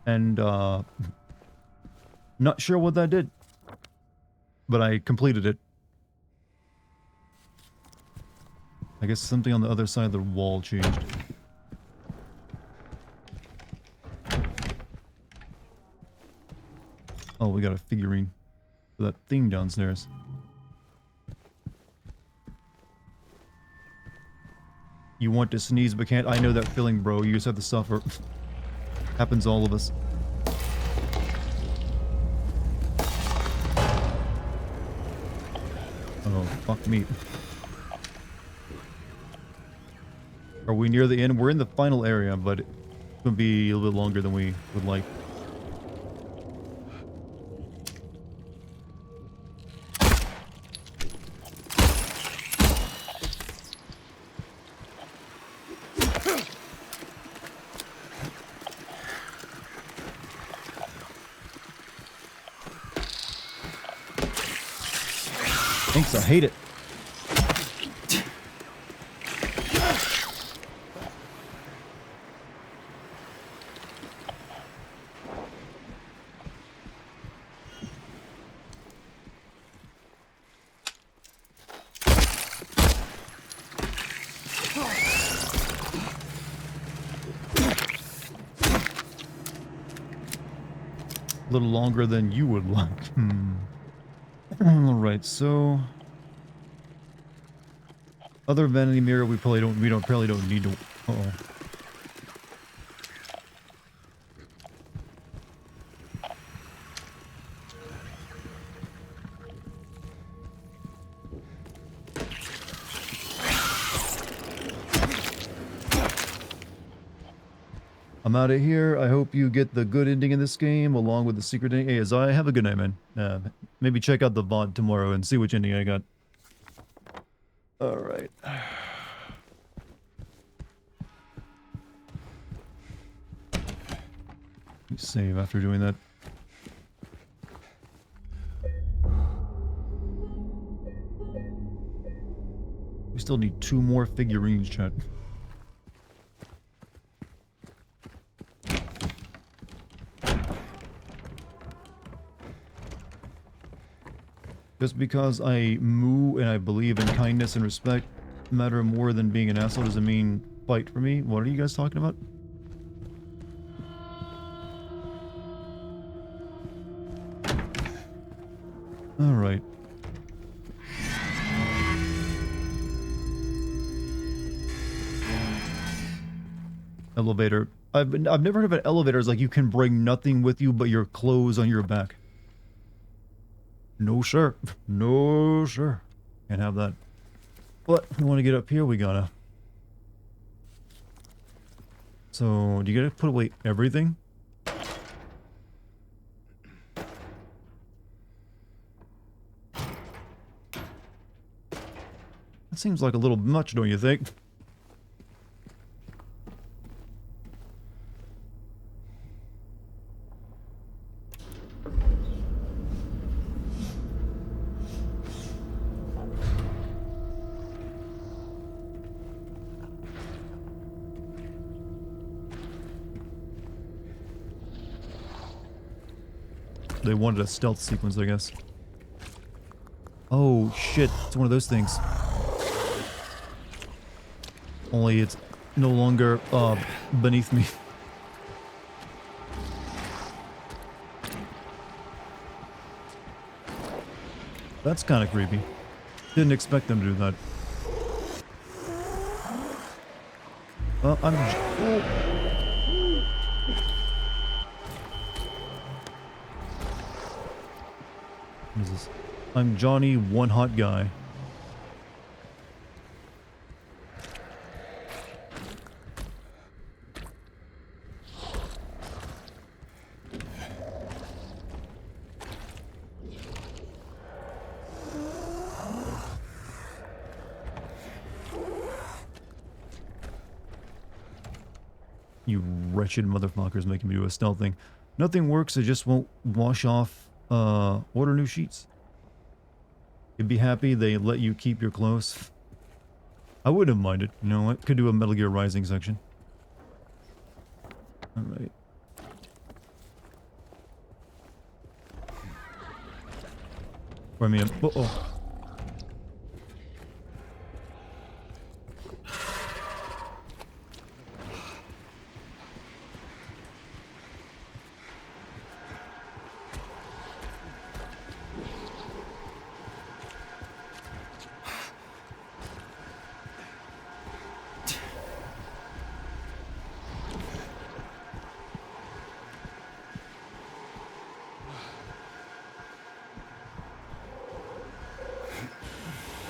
And, not sure what that did, but I completed it. I guess something on the other side of the wall changed. Oh, we got a figurine for that thing downstairs. You want to sneeze but can't? I know that feeling, bro. You just have to suffer. Happens to all of us. Oh, fuck me. Are we near the end? We're in the final area, but it's gonna be a little bit longer than we would like. Thanks, I hate it. A little longer than you would like. Alright, so other vanity mirror we probably don't need to. Uh-oh. I'm out of here. I hope you get the good ending in this game along with the secret ending. Hey, as I have a good night, man. Maybe check out the VOD tomorrow and see which ending I got. Alright. Let me save after doing that. We still need 2 more figurines, chat. Just because I moo and I believe in kindness and respect matter more than being an asshole doesn't mean fight for me. What are you guys talking about? Alright. Elevator. I've never heard of an elevator as like you can bring nothing with you but your clothes on your back. No, sir. No, sir. Can't have that. But if we want to get up here, we gotta. So, do you gotta put away everything? That seems like a little much, don't you think? They wanted a stealth sequence, I guess. Oh, shit. It's one of those things. Only it's no longer, beneath me. That's kind of creepy. Didn't expect them to do that. Well, What is this? I'm Johnny, one hot guy. You wretched motherfuckers making me do a stealth thing. Nothing works, it just won't wash off. Order new sheets. You'd be happy they let you keep your clothes. I wouldn't have minded. You know what? Could do a Metal Gear Rising section. Alright. I mean, uh-oh.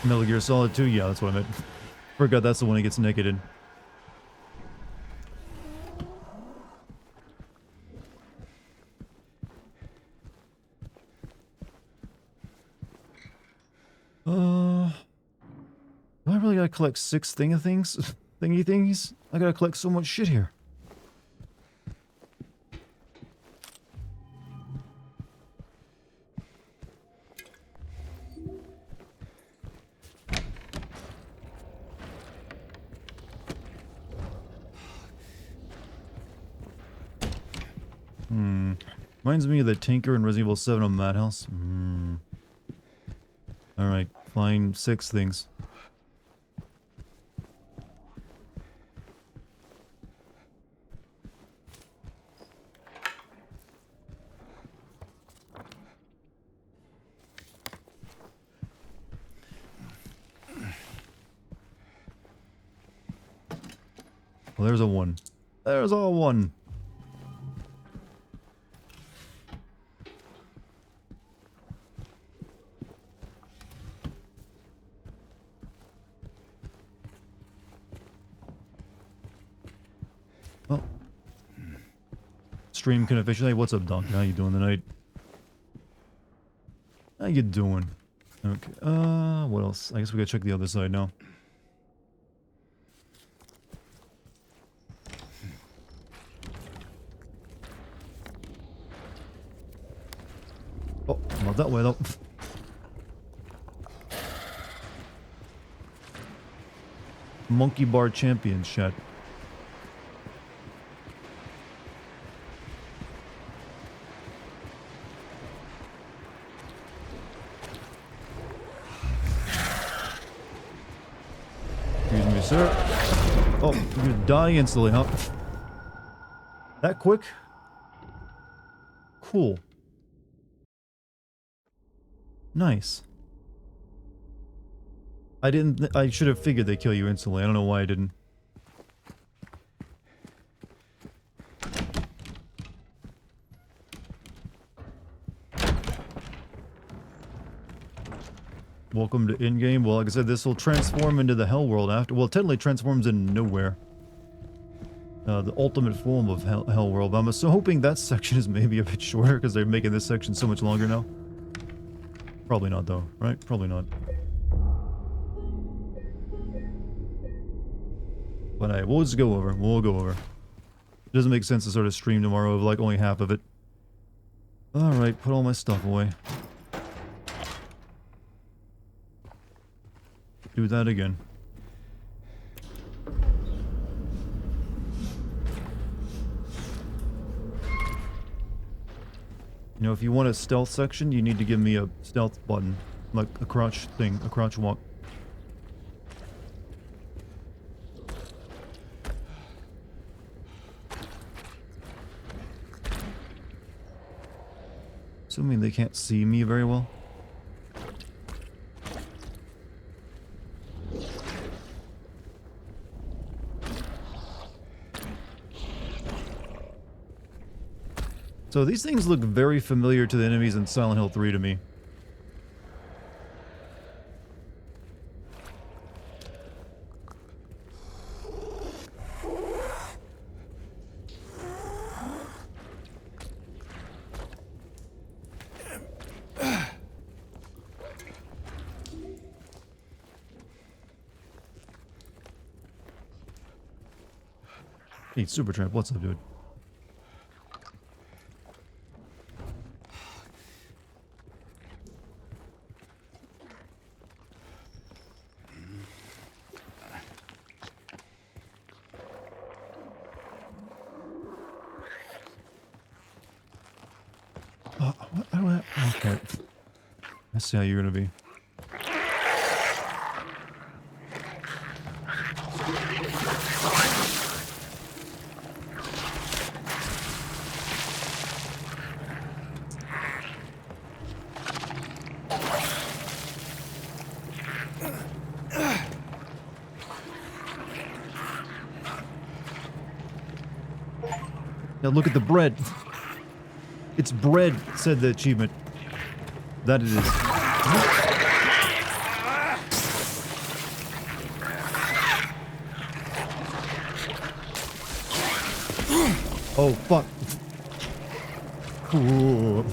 Metal Gear Solid 2? Yeah, that's what I meant. Forgot that's the one he gets naked in. Do I really gotta collect 6 thingy things? I gotta collect so much shit here. Reminds me of the Tinker in Resident Evil 7 on Madhouse. Alright, find 6 things. Well, there's a 1. There's all 1. Well, stream can officially. What's up, Doc? How you doing tonight? How you doing? Okay. What else? I guess we gotta check the other side now. Oh, not that way though. Monkey Bar Champions, chat. Excuse me, sir. Oh, you're gonna die instantly, huh? That quick? Cool. Nice. I should have figured they kill you instantly. I don't know why I didn't. Welcome to in-game. Well, like I said, this will transform into the hell world after. Well, it technically transforms in nowhere. The ultimate form of hell world. But I'm so hoping that section is maybe a bit shorter because they're making this section so much longer now. Probably not, though, right? Probably not. But we'll just go over. We'll go over. It doesn't make sense to sort of stream tomorrow of like only half of it. Alright, put all my stuff away. Do that again. You know, if you want a stealth section, you need to give me a stealth button. Like a crouch thing, a crouch walk. Assuming they can't see me very well. So these things look very familiar to the enemies in Silent Hill 3 to me. Hey, Supertramp, what's up, dude? What? I don't have... Okay. Let's see how you're gonna be. Now look at the bread. It's bread, said the achievement. That it is. Oh, fuck. Ooh.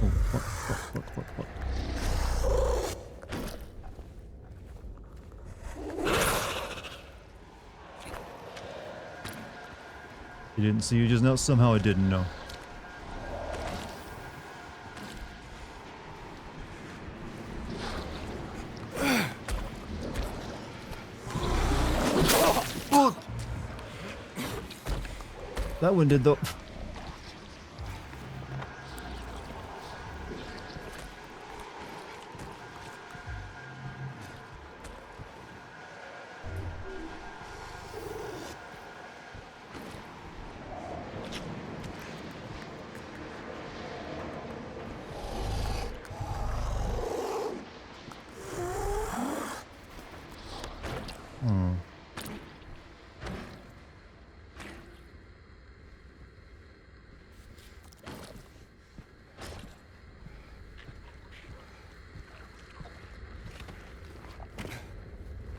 Oh, fuck. You didn't see you just now? Somehow I didn't know. Oh! That one did though. Hmm.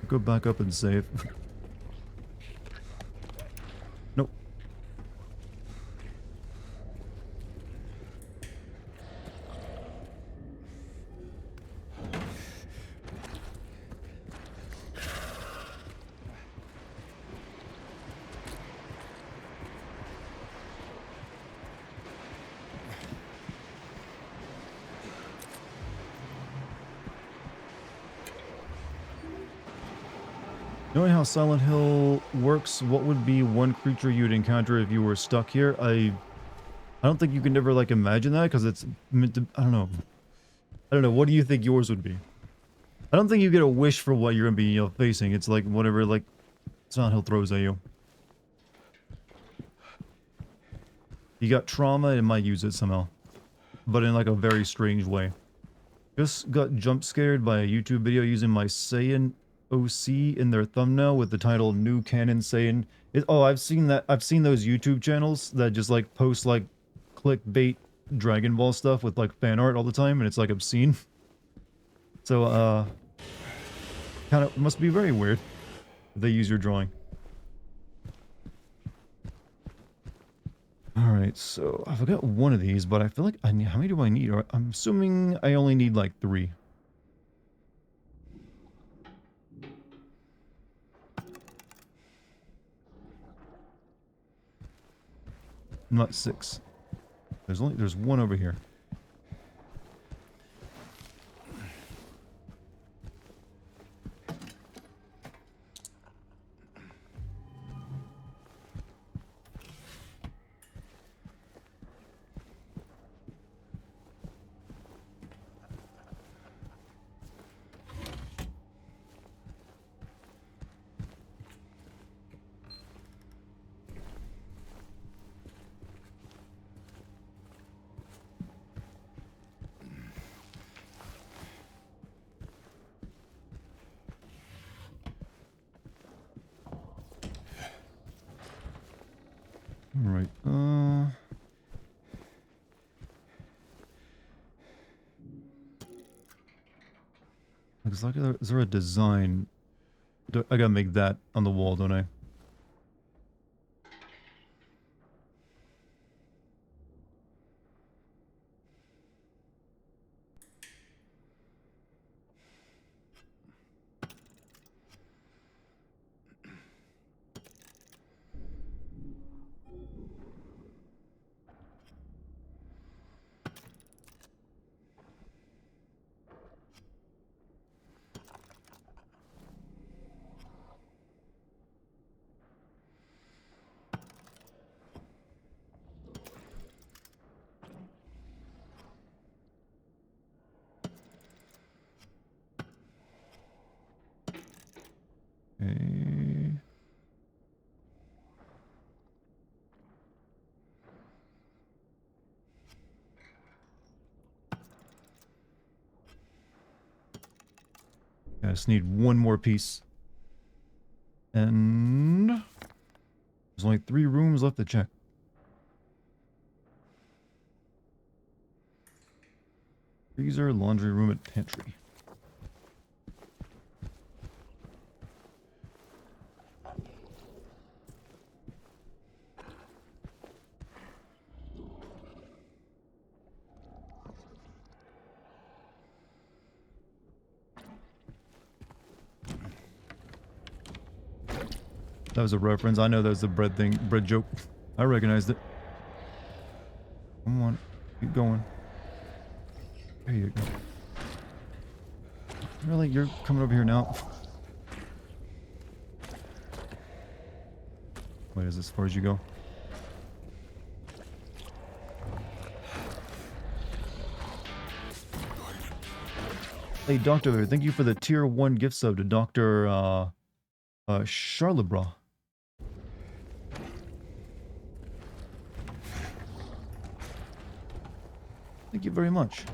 Go back up and save. Nope. Knowing how Silent Hill works, what would be one creature you'd encounter if you were stuck here? I don't think you can ever like imagine that because it's meant to, I don't know. I don't know. What do you think yours would be? I don't think you get a wish for what you're gonna be, facing. It's like whatever like Silent Hill throws at you. You got trauma, it might use it somehow, but in like a very strange way. Just got jump scared by a YouTube video using my Saiyan OC in their thumbnail with the title "New Canon Saiyan." Oh, I've seen that. I've seen those YouTube channels that just like post like clickbait Dragon Ball stuff with like fan art all the time, and it's like obscene. So, kind of must be very weird if they use your drawing. Alright, so I forgot one of these, but I feel like I need, how many do I need? I'm assuming I only need like 3. Not 6. There's one over here. Alright, Looks like is there a design? I gotta make that on the wall, don't I? Okay. I just need one more piece. And there's only 3 rooms left to check. Freezer, laundry room, and pantry. That was a reference. I know that was the bread thing, bread joke. I recognized it. Come on, keep going. There you go. Really? You're coming over here now? Wait, is this as far as you go? Hey, Doctor, thank you for the tier 1 gift sub to Dr. Charlebra. Thank you very much.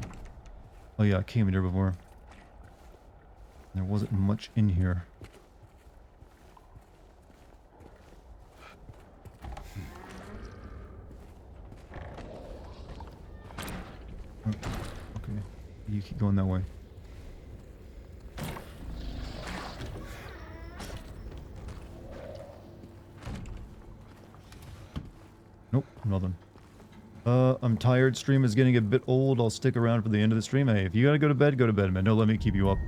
Oh yeah, I came in here before. There wasn't much in here. Oh, okay, you keep going that way. Nope, nothing. I'm tired. Stream is getting a bit old. I'll stick around for the end of the stream. Hey, if you gotta go to bed, man. Don't let me keep you up.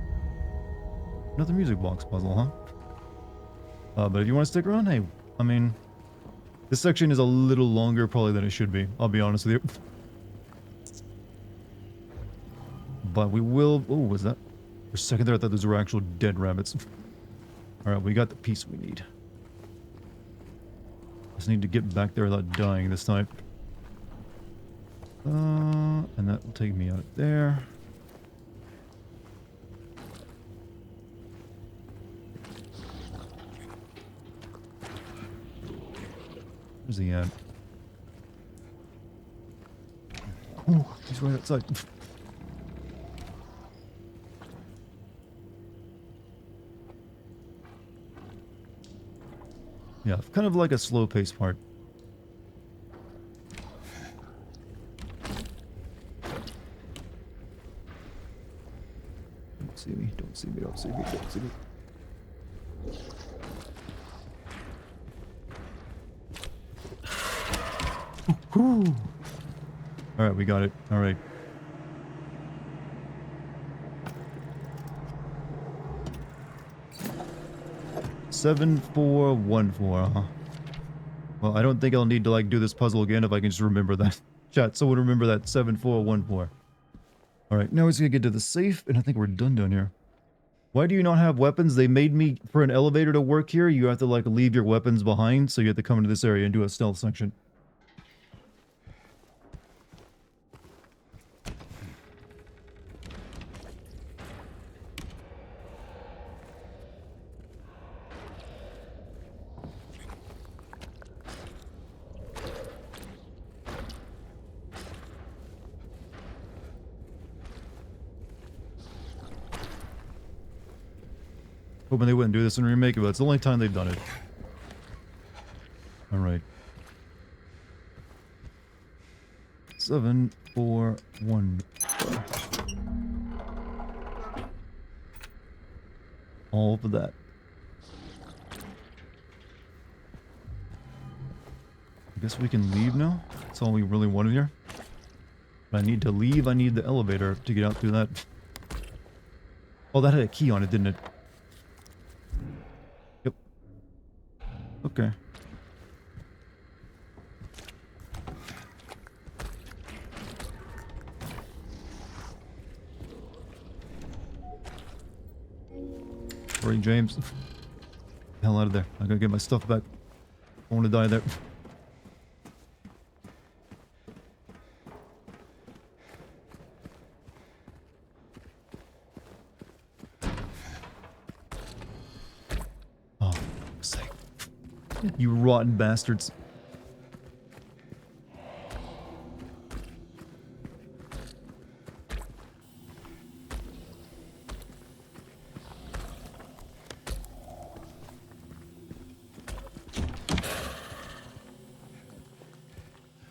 Another music box puzzle, huh? But if you want to stick around, hey, I mean, this section is a little longer probably than it should be. I'll be honest with you. But we will... Oh, was that? For a second there, I thought those were actual dead rabbits. Alright, we got the piece we need. Just need to get back there without dying this time. And that will take me out there. Where's he at? Oh, he's right outside. Yeah, kind of like a slow-paced part. Don't see me, don't see me, don't see me, don't see me. Alright, we got it. Alright. Seven, 4, 1, 4, huh? Well, I don't think I'll need to like do this puzzle again if I can just remember that. Chat, someone remember that 7, 4, 1, 4. Alright, now we're just gonna get to the safe, and I think we're done down here. Why do you not have weapons? They made me, for an elevator to work here, you have to like leave your weapons behind, so you have to come into this area and do a stealth section. Hoping they wouldn't do this in Remake, but it's the only time they've done it. Alright. 7, 4, 1. All for that. I guess we can leave now. That's all we really wanted here. But I need to leave. I need the elevator to get out through that. Oh, that had a key on it, didn't it? Yep. Okay. Hurry, James. Hell out of there. I gotta get my stuff back. I want to die there. Oh, for sake. You rotten bastards.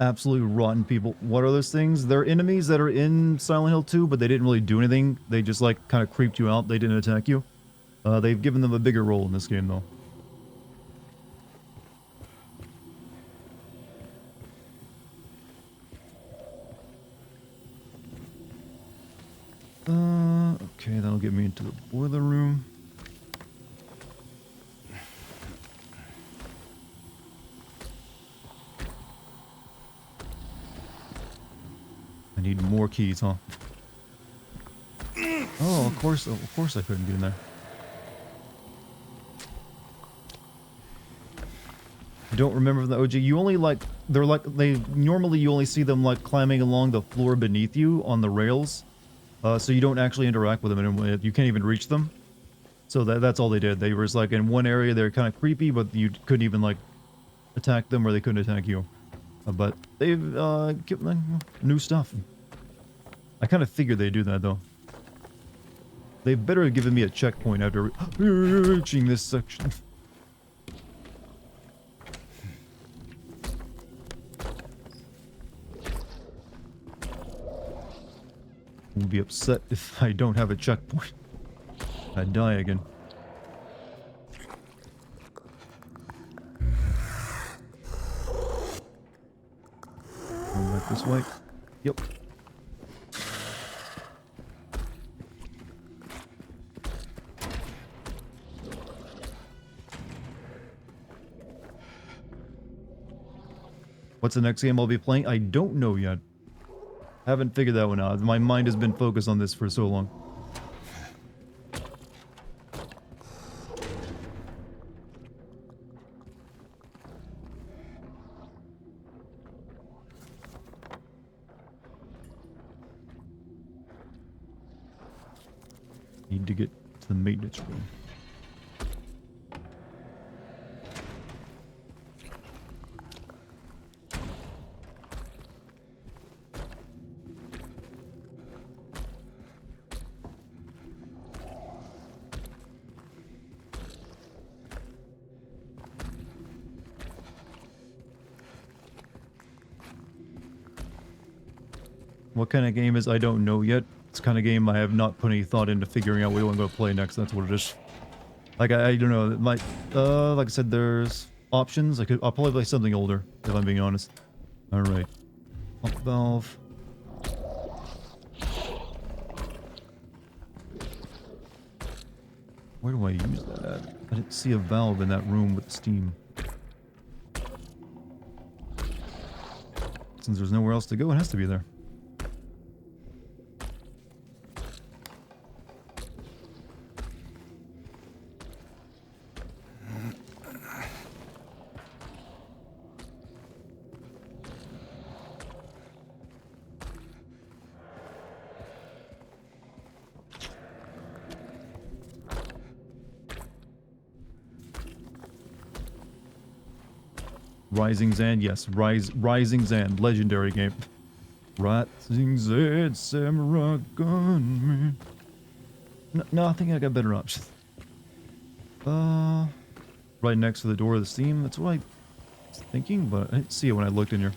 Absolutely rotten people. What are those things? They're enemies that are in Silent Hill 2, but they didn't really do anything. They just like kind of creeped you out. They didn't attack you. They've given them a bigger role in this game though. Okay, that'll get me into the boiler room. I need more keys, huh? Oh, of course I couldn't get in there. I don't remember the OG. You only like, normally you only see them like climbing along the floor beneath you on the rails. So you don't actually interact with them anymore. You can't even reach them. So that's all they did. They were just like in one area, they're kind of creepy, but you couldn't even like attack them or they couldn't attack you. But they've given new stuff. I kind of figured they'd do that though. They better have given me a checkpoint after reaching this section. I'll be upset if I don't have a checkpoint. I die again. Going back this way. Yep. What's the next game I'll be playing? I don't know yet. Haven't figured that one out. My mind has been focused on this for so long. Need to get to the maintenance room. What kind of game is I don't know yet. It's the kind of game I have not put any thought into figuring out what I'm going to play next. That's what it is. Like I don't know. It might like I said, there's options. I'll probably play something older if I'm being honest. All right. Pump valve. Where do I use that at? I didn't see a valve in that room with steam. Since there's nowhere else to go, it has to be there. Rising Zand, yes. Rising Zand, legendary game. Rising Zand, Samurai Gunman. No, I think I got better options. Right next to the door of the steam. That's what I was thinking, but I didn't see it when I looked in here.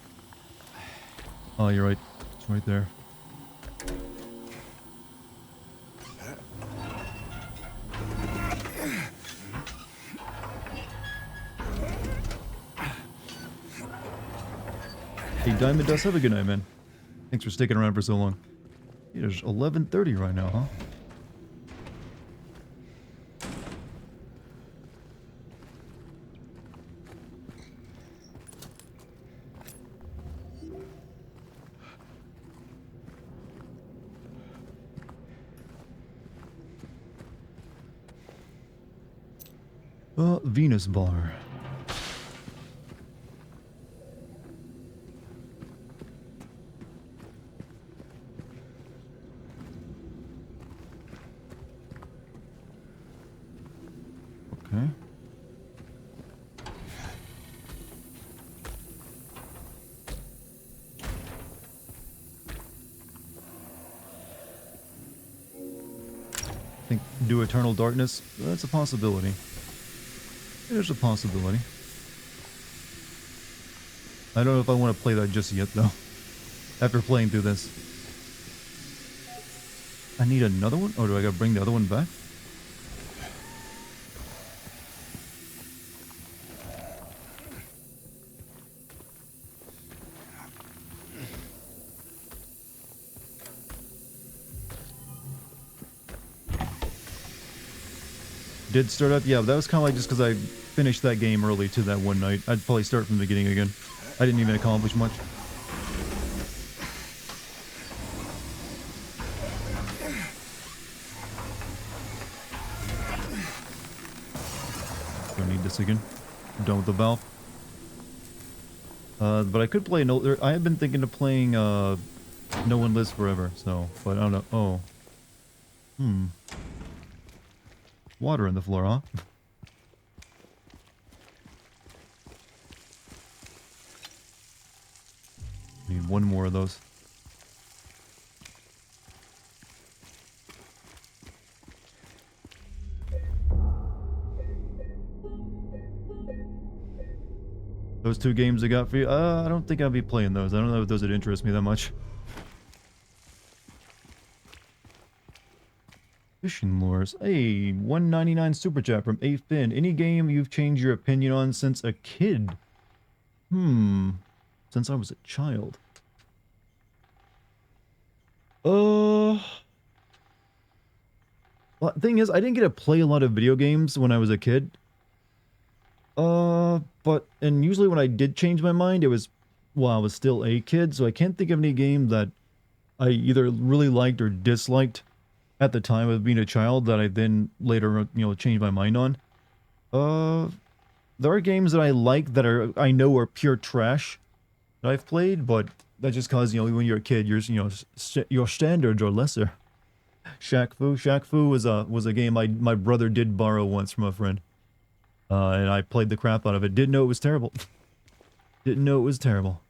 Oh, you're right. It's right there. Diamond Dust, have a good night, man. Thanks for sticking around for so long. It is 11:30 right now, huh? Venus Bar. Okay. Think do Eternal Darkness? That's a possibility. There's a possibility. I don't know if I want to play that just yet, though. After playing through this. I need another one? Oh, do I gotta bring the other one back? Did start up? Yeah, that was kind of like just because I finished that game early to that one night. I'd probably start from the beginning again. I didn't even accomplish much. Don't need this again. I'm done with the valve. But I could play no. I have been thinking of playing No One Lives Forever. So, but I don't know. Oh. Water on the floor, huh? Need one more of those. Those two games I got for you? I don't think I'll be playing those. I don't know if those would interest me that much. Fishing lures. Hey, 199 super chat from A Finn. Any game you've changed your opinion on since a kid? Since I was a child. Well, the thing is, I didn't get to play a lot of video games when I was a kid. And usually when I did change my mind, it was while I was still a kid, so I can't think of any game that I either really liked or disliked at the time of being a child that I then later, changed my mind on. There are games that I like that I know are pure trash that I've played, but that's just cause, when you're a kid, your standards are lesser. Shaq Fu was a game my brother did borrow once from a friend. And I played the crap out of it. Didn't know it was terrible. Didn't know it was terrible.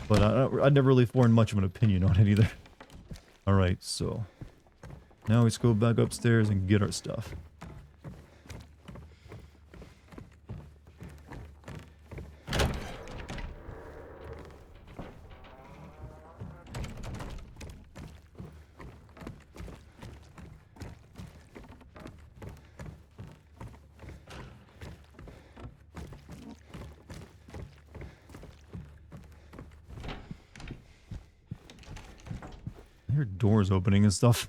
But I never really formed much of an opinion on it either. Alright, so now let's go back upstairs and get our stuff. I hear doors opening and stuff.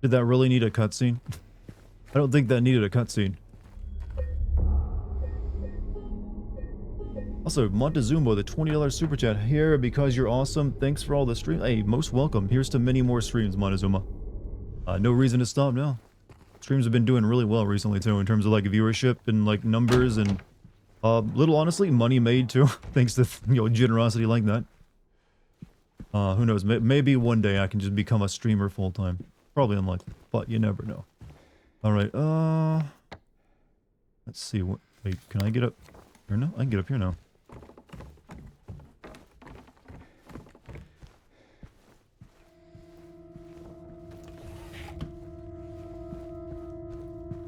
Did that really need a cutscene? I don't think that needed a cutscene. Also, Montezuma, the $20 super chat here because you're awesome. Thanks for all the streams. Hey, most welcome. Here's to many more streams, Montezuma. No reason to stop now. Streams have been doing really well recently too, in terms of like viewership and like numbers and little honestly money made too, thanks to generosity like that. Who knows? Maybe one day I can just become a streamer full time. Probably unlikely, but you never know. Alright, Let's see. What? Wait, can I get up here now? I can get up here now.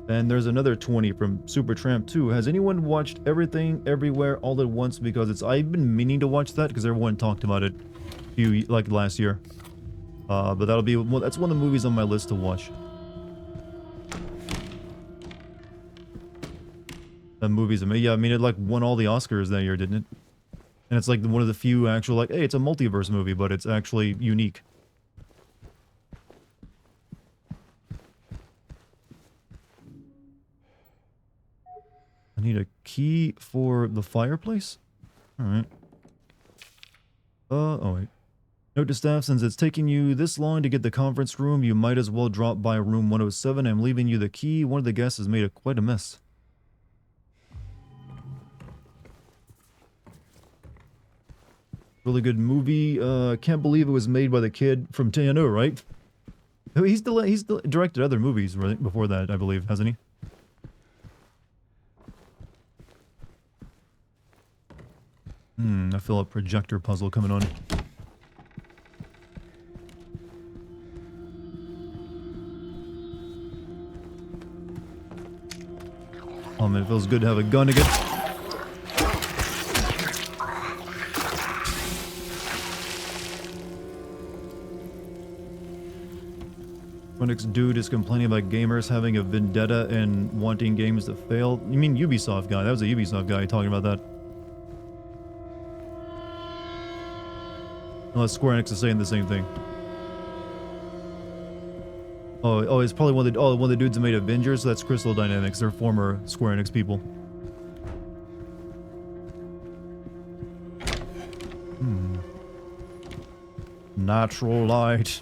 And there's another 20 from Supertramp 2. Has anyone watched Everything Everywhere All at Once? Because I've been meaning to watch that because everyone talked about it last year. But that's one of the movies on my list to watch. That movie's amazing. Yeah, I mean, it like won all the Oscars that year, didn't it? And it's like one of the few actual, like, hey, it's a multiverse movie, but it's actually unique. I need a key for the fireplace? Alright. Oh wait. Note to staff, since it's taking you this long to get the conference room, you might as well drop by room 107. I'm leaving you the key. One of the guests has made quite a mess. Really good movie. Can't believe it was made by the kid from TNO, right? He's still directed other movies right before that, I believe, hasn't he? I feel a projector puzzle coming on. Oh man, it feels good to have a gun again. Phoenix Dude is complaining about gamers having a vendetta and wanting games to fail. You mean Ubisoft guy? That was a Ubisoft guy talking about that. Unless Square Enix is saying the same thing. Oh, it's probably one of the dudes that made Avengers. So that's Crystal Dynamics. They're former Square Enix people. Natural light.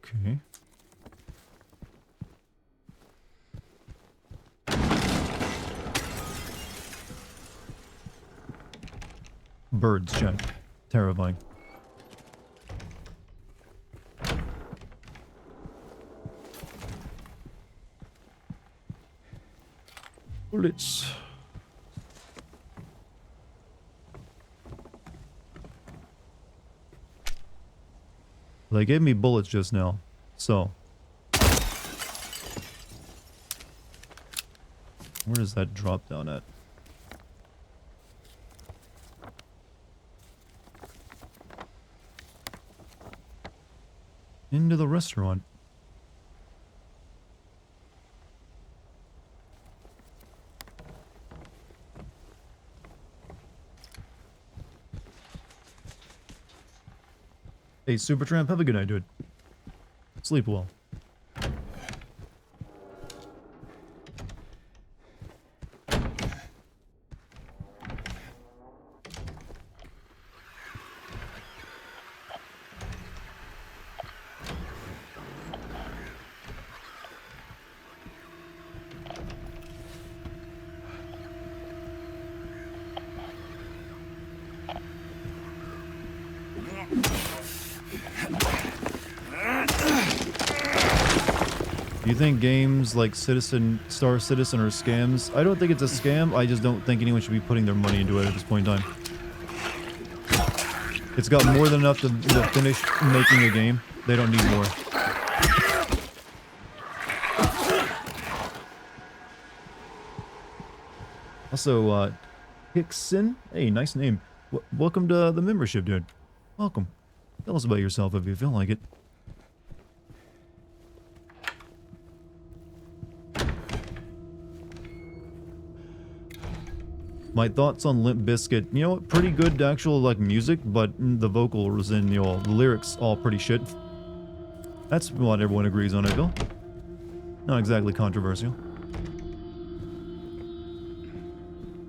Okay. Birds, Jack. Terrifying. Bullets. They gave me bullets just now, so. Where does that drop down at? Into the restaurant. Hey, Supertramp, have a good night, dude. Sleep well. Do you think games like Star Citizen are scams? I don't think it's a scam. I just don't think anyone should be putting their money into it at this point in time. It's got more than enough to finish making a game. They don't need more. Also, Hickson. Hey, nice name. Welcome to the membership, dude. Welcome. Tell us about yourself if you feel like it. My thoughts on Limp Bizkit. You know what? Pretty good actual, like, music, but the vocals and, you know, the lyrics all pretty shit. That's what everyone agrees on, I feel. Not exactly controversial.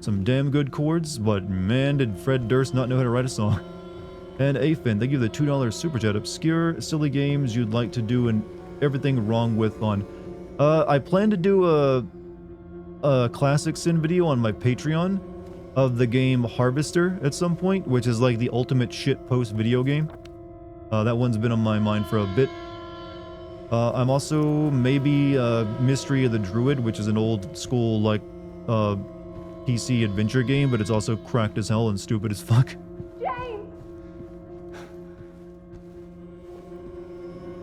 Some damn good chords, but man, did Fred Durst not know how to write a song. And Afin, thank you for the $2 super chat. Obscure, silly games you'd like to do and everything wrong with on. I plan to do a classic sin video on my Patreon of the game Harvester at some point, which is like the ultimate shitpost video game. That one's been on my mind for a bit. I'm also maybe Mystery of the Druid, which is an old school like PC adventure game, but it's also cracked as hell and stupid as fuck. James!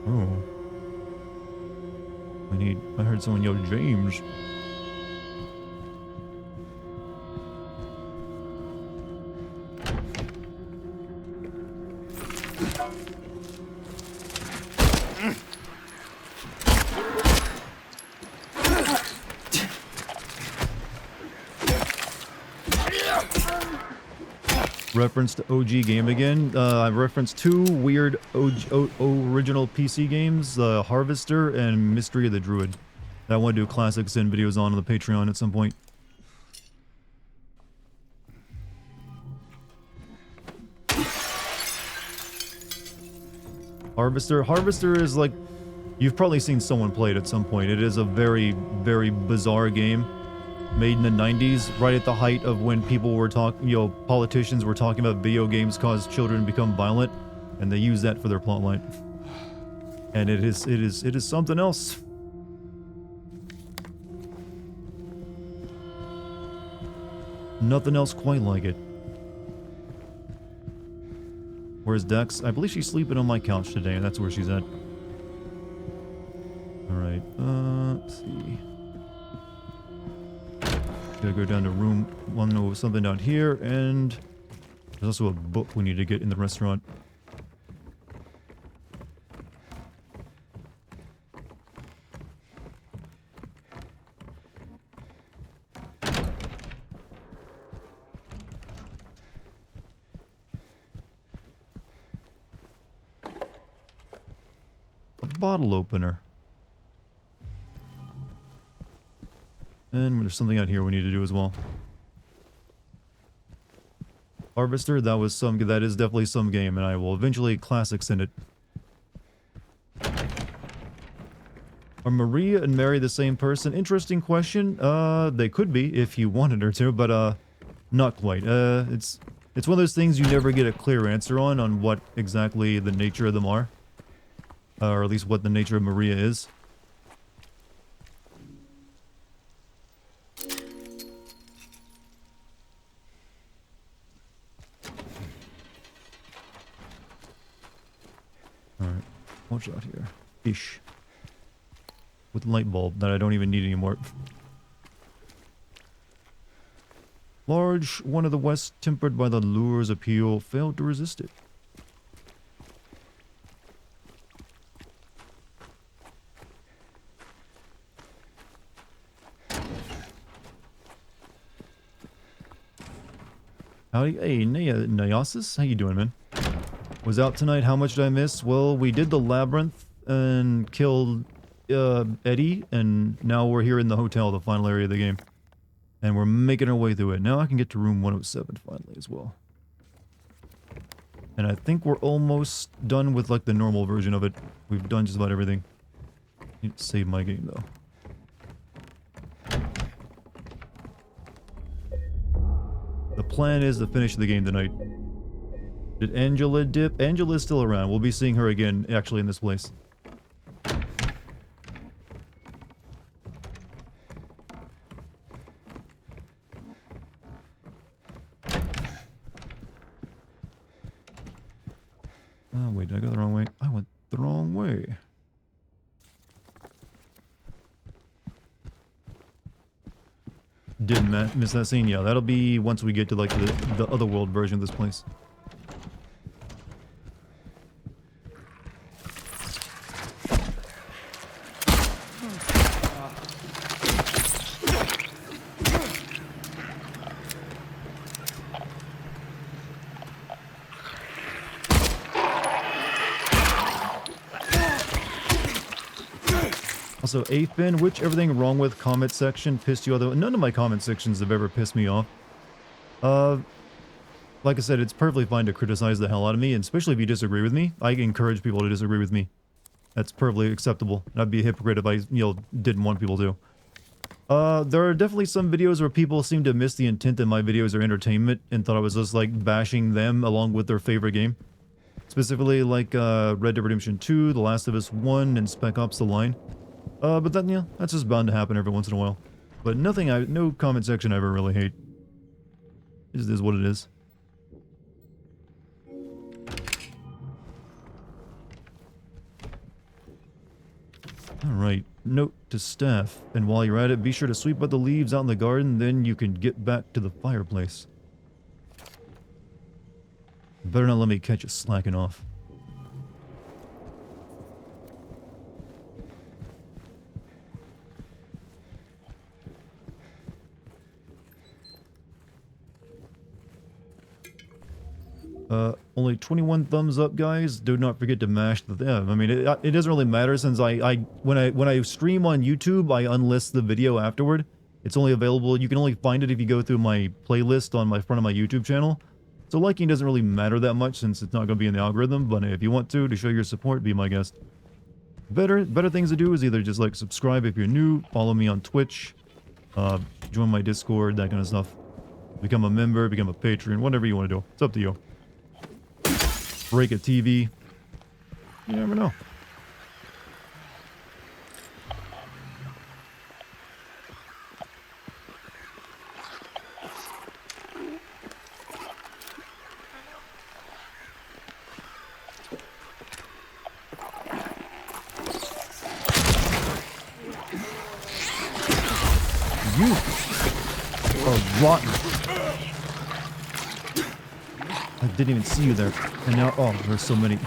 Oh. I heard someone yell James. Reference to OG game again. I referenced two weird original PC games, Harvester and Mystery of the Druid, that I want to do classic sin videos on the Patreon at some point. Harvester is like, you've probably seen someone play it at some point. It is a very, very bizarre game. Made in the 90s, right at the height of when people were talking, politicians were talking about video games cause children to become violent, and they use that for their plotline. And it is something else. Nothing else quite like it. Where's Dex? I believe she's sleeping on my couch today, and that's where she's at. Alright, let's see. Gotta go down to room 1, something down here, and there's also a book we need to get in the restaurant. A bottle opener. And there's something out here we need to do as well. Harvester, that is definitely some game, and I will eventually classics in it. Are Maria and Mary the same person? Interesting question. They could be if you wanted her to, but not quite. It's one of those things you never get a clear answer on what exactly the nature of them are. Or at least what the nature of Maria is. Alright, watch out here. Ish. With a light bulb that I don't even need anymore. Large, one of the West, tempered by the lure's appeal, failed to resist it. Howdy, hey, Nyasis, how you doing, man? Was out tonight, how much did I miss? Well, we did the labyrinth and killed Eddie, and now we're here in the hotel, the final area of the game. And we're making our way through it. Now I can get to room 107 finally as well. And I think we're almost done with like the normal version of it. We've done just about everything. Need to save my game though. The plan is to finish the game tonight. Did Angela dip? Angela's still around. We'll be seeing her again, actually, in this place. Oh, wait, did I go the wrong way? I went the wrong way. Didn't miss that scene? Yeah, that'll be once we get to, like, the other world version of this place. Also, Afin, which everything wrong with comment section pissed you off? None of my comment sections have ever pissed me off. Like I said, it's perfectly fine to criticize the hell out of me, and especially if you disagree with me. I encourage people to disagree with me. That's perfectly acceptable. I'd be a hypocrite if I, didn't want people to. There are definitely some videos where people seem to miss the intent that my videos are entertainment and thought I was just like bashing them along with their favorite game. Specifically like Red Dead Redemption 2, The Last of Us 1, and Spec Ops: The Line. But then, yeah, that's just bound to happen every once in a while. But no comment section I ever really hate. It just is what it is. Alright, note to staff. And while you're at it, be sure to sweep out the leaves out in the garden, then you can get back to the fireplace. Better not let me catch you slacking off. Only 21 thumbs up, guys. Do not forget to mash the... Yeah, I mean, it doesn't really matter since when I stream on YouTube, I unlist the video afterward. It's only available... You can only find it if you go through my playlist on my front of my YouTube channel. So liking doesn't really matter that much since it's not going to be in the algorithm, but if you want to show your support, be my guest. Better things to do is either just like subscribe if you're new, follow me on Twitch, join my Discord, that kind of stuff. Become a member, become a patron, whatever you want to do. It's up to you. Break a TV. You never know. You are rotten. I didn't even see you there. And now, oh, there's so many.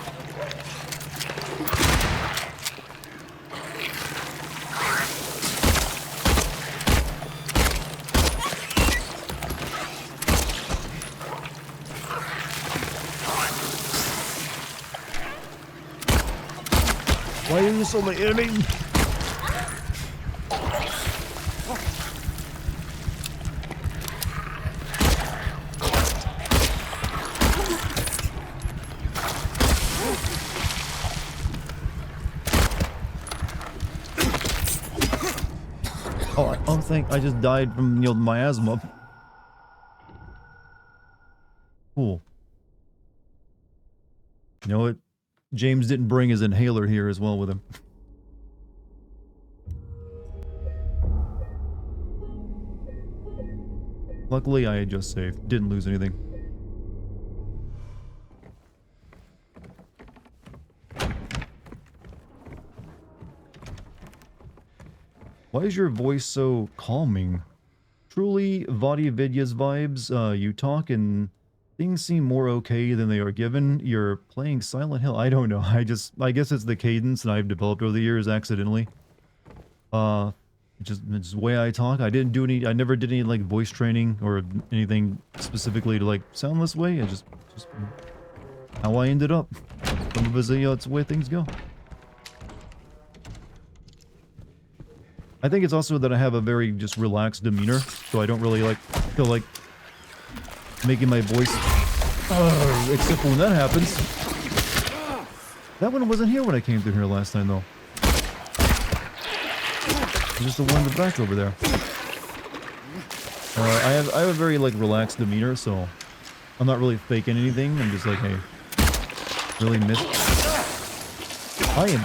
Why are there so many enemies? Oh, I don't think I just died from, my asthma. Cool. You know what? James didn't bring his inhaler here as well with him. Luckily, I had just saved. Didn't lose anything. Why is your voice so calming? Truly, Vadi Vidya's vibes. You talk and things seem more okay than they are given. You're playing Silent Hill. I don't know. I guess it's the cadence that I've developed over the years accidentally. It's the way I talk. I never did any like voice training or anything specifically to like sound this way. Just how I ended up. Some of us, it's the way things go. I think it's also that I have a very just relaxed demeanor, so I don't really like feel like making my voice, except for when that happens. That one wasn't here when I came through here last time, though. Just the one in the back over there. I have a very like relaxed demeanor, so I'm not really faking anything. I'm just like, hey, really miss. I am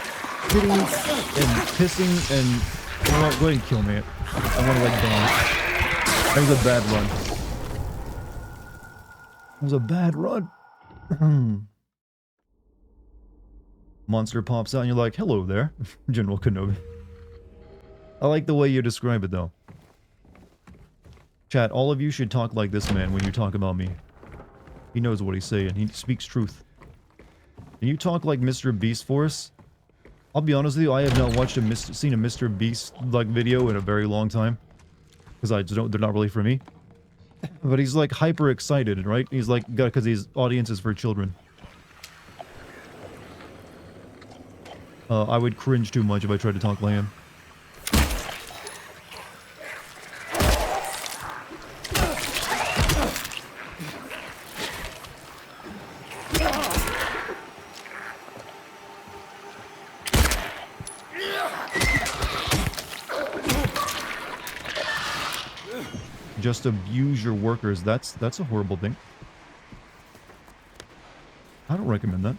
hitting and pissing and. Go ahead and kill me. I want to like down. That was a bad run. That was a bad run. Monster pops out and you're like, hello there, General Kenobi. I like the way you describe it though. Chat, all of you should talk like this man when you talk about me. He knows what he's saying. He speaks truth. Can you talk like Mr. Beast for us? I'll be honest with you, I have not watched seen a Mr. Beast like video in a very long time. Because they're not really for me. But he's like hyper excited, right? He's like, because his audience is for children. I would cringe too much if I tried to talk like him. just abuse your workers, that's a horrible thing. I don't recommend that.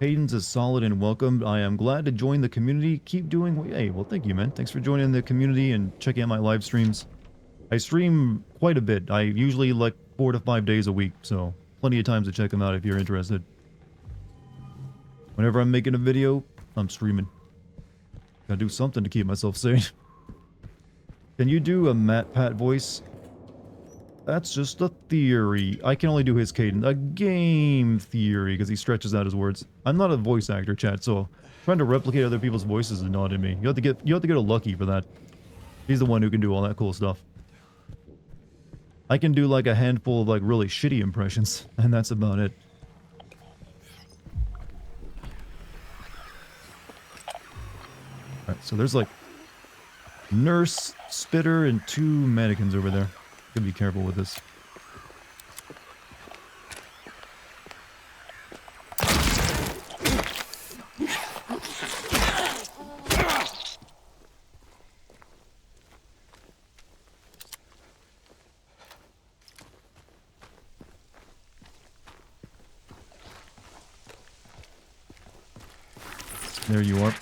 Hayden's is solid and welcomed. I am glad to join the community. Keep doing what... Hey, well, thank you, man. Thanks for joining the community and checking out my live streams. I stream quite a bit. I usually like 4 to 5 days a week, so plenty of times to check them out if you're interested. Whenever I'm making a video, I'm streaming. Gotta do something to keep myself sane. Can you do a Matt Pat voice? That's just a theory. I can only do his cadence. A game theory, because he stretches out his words. I'm not a voice actor, chat, so trying to replicate other people's voices is not in me. You have to get a lucky for that. He's the one who can do all that cool stuff. I can do like a handful of like really shitty impressions, and that's about it. Alright, so there's like nurse, spitter, and 2 mannequins over there. Gotta be careful with this. There you are.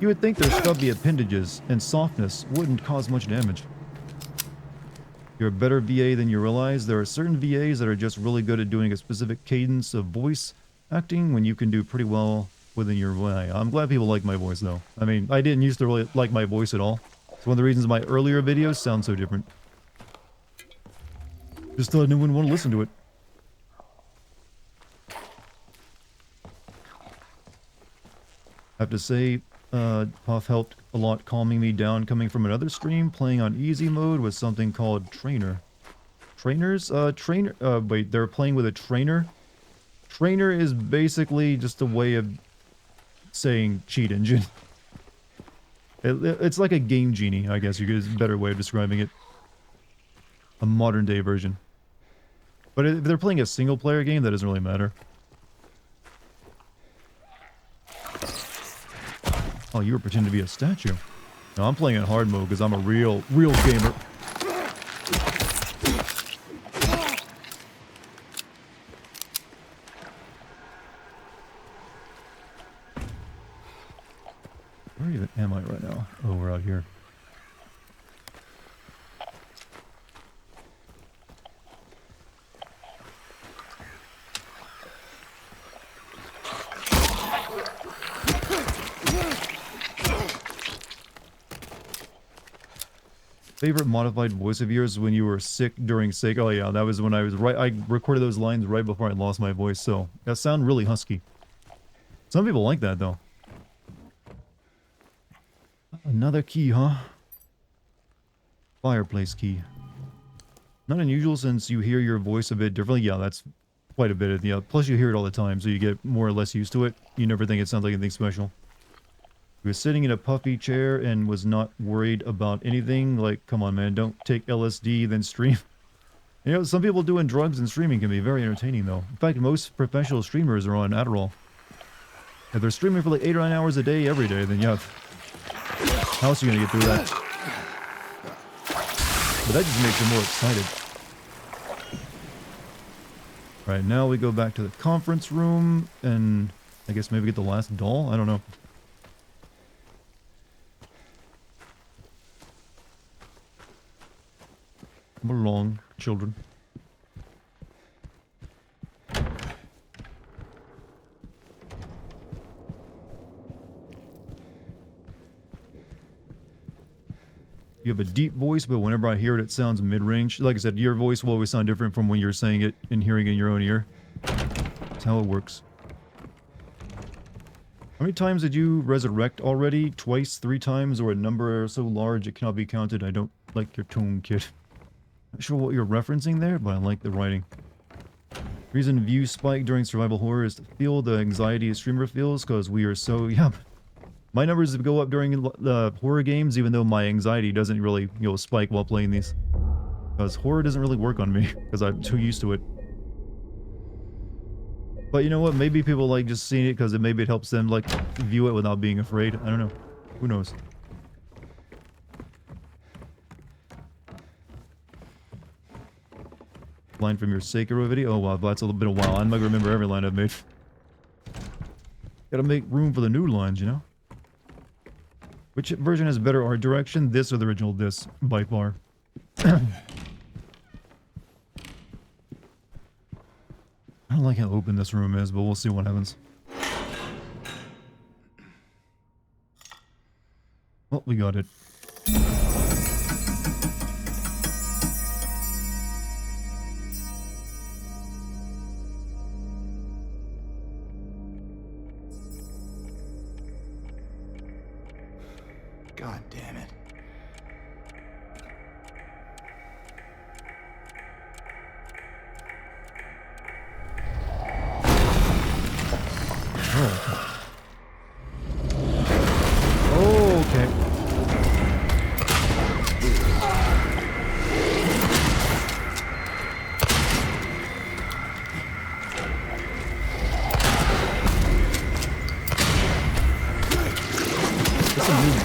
You would think their stubby appendages and softness wouldn't cause much damage. You're a better VA than you realize. There are certain VAs that are just really good at doing a specific cadence of voice acting when you can do pretty well within your way. I'm glad people like my voice though. I mean, I didn't used to really like my voice at all. It's one of the reasons my earlier videos sound so different. Just thought no one would want to listen to it. I have to say, Puff helped a lot calming me down coming from another stream playing on easy mode with something called Trainer. Trainers? Wait, they're playing with a trainer? Trainer is basically just a way of saying cheat engine. It's like a game genie, I guess is a better way of describing it. A modern day version. But if they're playing a single player game, that doesn't really matter. Oh, you were pretending to be a statue. No, I'm playing in hard mode because I'm a real gamer. Where even am I right now? Oh, we're out here. Favorite modified voice of yours when you were sick during sick? Oh yeah, that was when I was I recorded those lines right before I lost my voice, so that sound really husky. Some people like that though. Another key, huh? Fireplace key. Not unusual since you hear your voice a bit differently. Yeah, that's quite a bit. Yeah, plus you hear it all the time, so you get more or less used to it. You never think it sounds like anything special. He was sitting in a puffy chair and was not worried about anything. Like, come on, man, don't take LSD, then stream. You know, some people doing drugs and streaming can be very entertaining, though. In fact, most professional streamers are on Adderall. If they're streaming for like 8 or 9 hours a day, every day, then yeah. How else are you gonna get through that? But that just makes you more excited. Right, now we go back to the conference room, and I guess maybe get the last doll? I don't know. Come along, children. You have a deep voice, but whenever I hear it, it sounds mid-range. Like I said, your voice will always sound different from when you're saying it and hearing it in your own ear. That's how it works. How many times did you resurrect already? Twice, 3 times, or a number so large it cannot be counted? I don't like your tone, kid. Not sure what you're referencing there, but I like the writing. Reason views spike during survival horror is to feel the anxiety a streamer feels, because we are so... Yeah. My numbers go up during the horror games, even though my anxiety doesn't really, spike while playing these. Because horror doesn't really work on me, because I'm too used to it. But you know what? Maybe people like just seeing it because maybe it helps them like view it without being afraid. I don't know. Who knows? Line from your Sekiro video? Oh wow, that's been a while. I'm not gonna remember every line I've made. Gotta make room for the new lines, you know? Which version has better art direction? This or the original this, by far. I don't like how open this room is, but we'll see what happens. Well, we got it. God damn it. Oh, okay.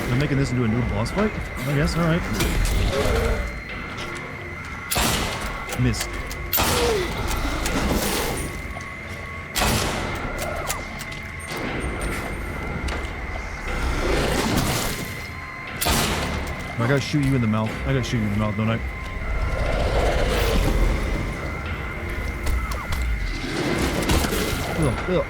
They're making this into a new boss fight? I guess, alright. Missed. I gotta shoot you in the mouth. I gotta shoot you in the mouth, don't I? Ugh, ugh.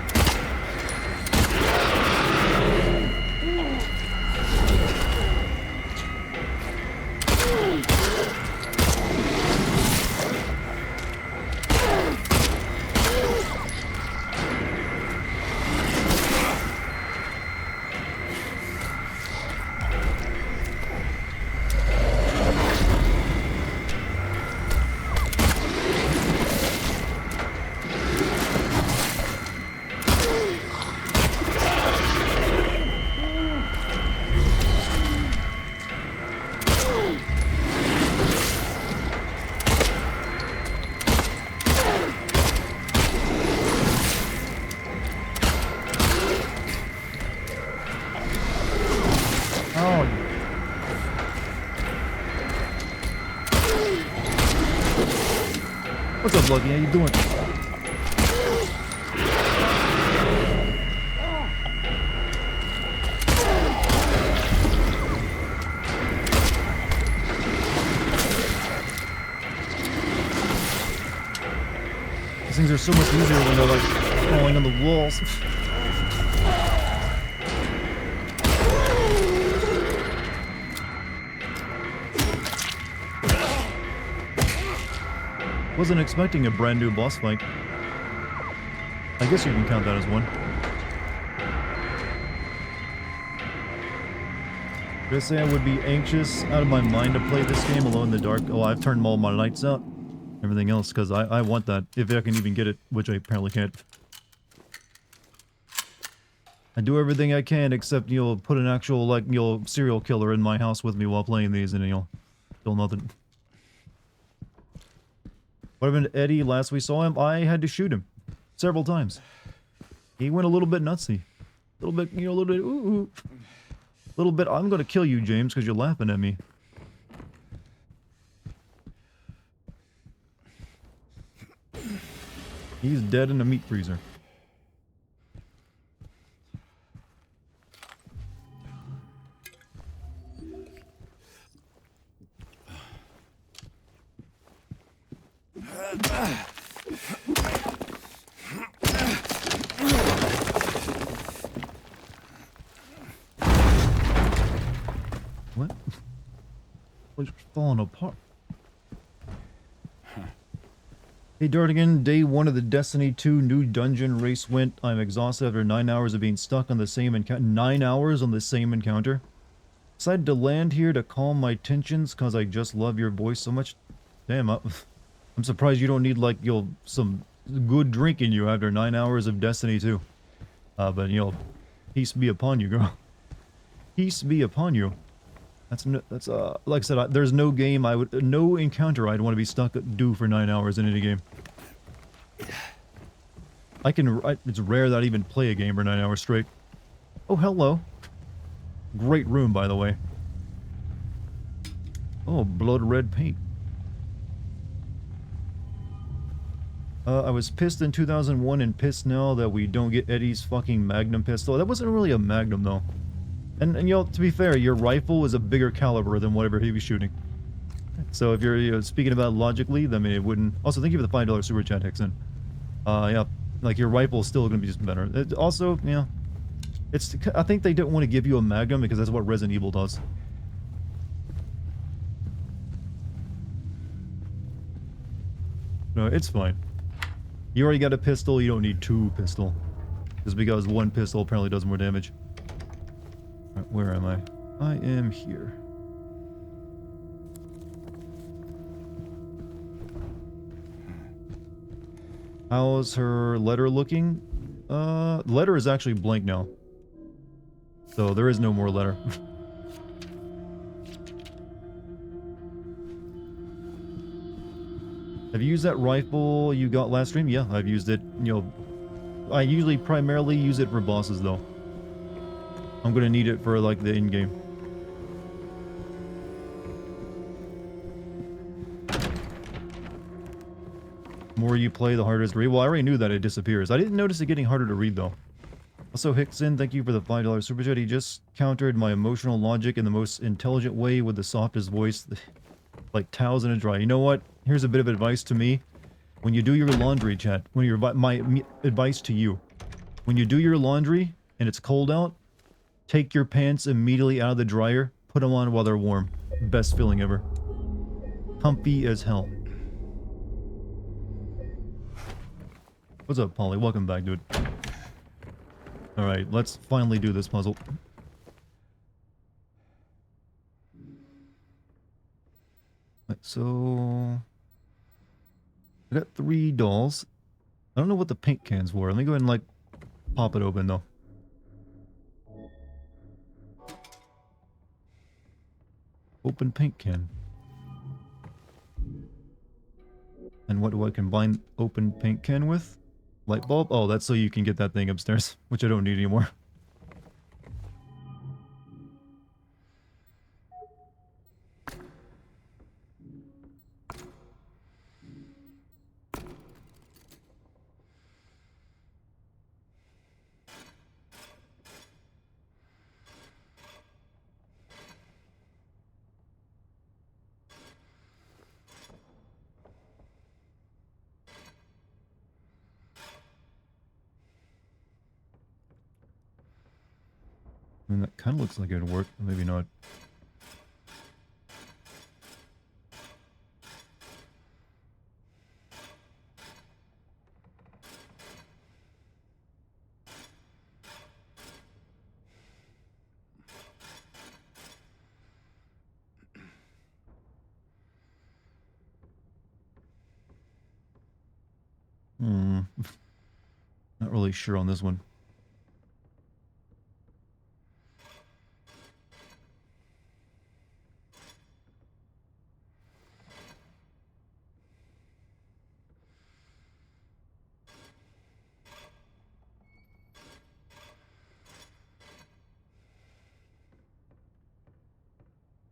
What's up, Lucky? How you doing? These things are so much easier when they're like crawling on the walls. Wasn't expecting a brand new boss fight. I guess you can count that as one. Did I say I would be anxious out of my mind to play this game alone in the dark? Oh, I've turned all my lights out. Everything else, because I want that. If I can even get it, which I apparently can't. I do everything I can except, put an actual, like, serial killer in my house with me while playing these and, still nothing. What happened to Eddie last we saw him? I had to shoot him several times. He went a little bit nutsy. A little bit, a little bit, ooh. A little bit, I'm gonna kill you, James, because you're laughing at me. He's dead in a meat freezer. What? It's falling apart. Hey Dartigan, day 1 of the Destiny 2 new dungeon race went. I'm exhausted after 9 hours of being stuck on the same encounter. 9 hours on the same encounter? Decided to land here to calm my tensions because I just love your voice so much. Damn, I'm surprised you don't need, like, some good drink in you after 9 hours of Destiny 2. But, peace be upon you, girl. Peace be upon you. That's like I said, there's no game no encounter I'd want to be stuck at do for 9 hours in any game. It's rare that I even play a game for 9 hours straight. Oh, hello. Great room, by the way. Oh, blood red paint. I was pissed in 2001 and pissed now that we don't get Eddie's fucking Magnum pistol. That wasn't really a Magnum, though. And you know, to be fair, your rifle is a bigger caliber than whatever he was shooting. So if you're speaking about logically, I mean, it wouldn't... Also, thank you for the $5 super chat, Hexen. Yeah, like, your rifle is still going to be just better. Also, yeah, I think they don't want to give you a Magnum because that's what Resident Evil does. No, it's fine. You already got a pistol, you don't need 2 pistol. Just because 1 pistol apparently does more damage. Alright, where am I? I am here. How's her letter looking? Letter is actually blank now. So there is no more letter. Have you used that rifle you got last stream? Yeah, I've used it. You know, I usually primarily use it for bosses, though. I'm gonna need it for, like, the in-game. The more you play, the harder it is to read. Well, I already knew that it disappears. I didn't notice it getting harder to read, though. Also, Hickson, thank you for the $5 super chat. He just countered my emotional logic in the most intelligent way with the softest voice. Like towels in a dry. You know what? Here's a bit of advice to me. When you do your laundry, chat, my advice to you. When you do your laundry and it's cold out, take your pants immediately out of the dryer, put them on while they're warm. Best feeling ever. Comfy as hell. What's up, Polly? Welcome back, dude. Alright, let's finally do this puzzle. Right, so... I got 3 dolls. I don't know what the paint cans were. Let me go ahead and, like, pop it open, though. Open paint can. And what do I combine open paint can with? Light bulb? Oh, that's so you can get that thing upstairs, which I don't need anymore. I mean, that kind of looks like it would work, maybe not. Not really sure on this one.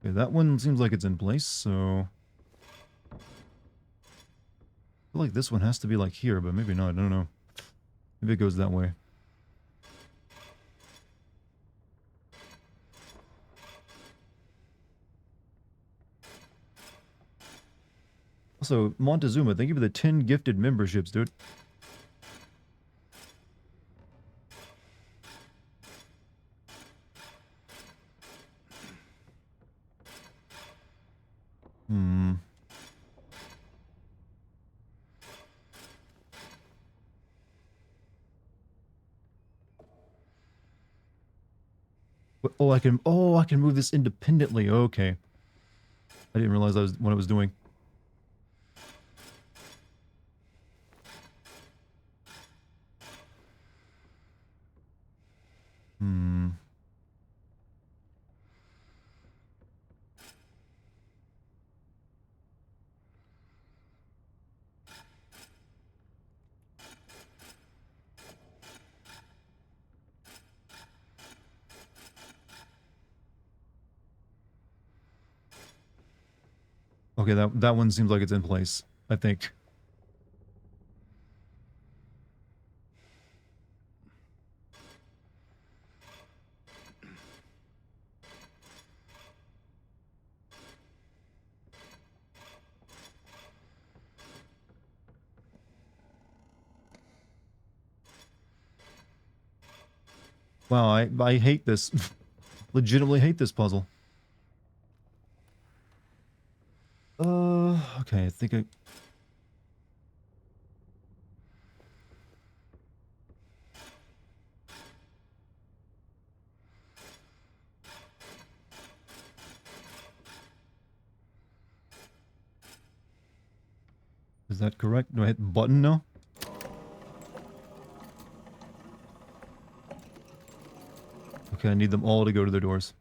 Okay, that one seems like it's in place, so... I feel like this one has to be like here, but maybe not, I don't know. Maybe it goes that way. Also, Montezuma, thank you for the 10 gifted memberships, dude. Oh, I can move this independently. Okay. I didn't realize that was what I was doing. Okay, that one seems like it's in place, I think. Wow, I hate this. Legitimately hate this puzzle. Okay, I think I... Is that correct? Do I hit the button now? Okay, I need them all to go to the doors.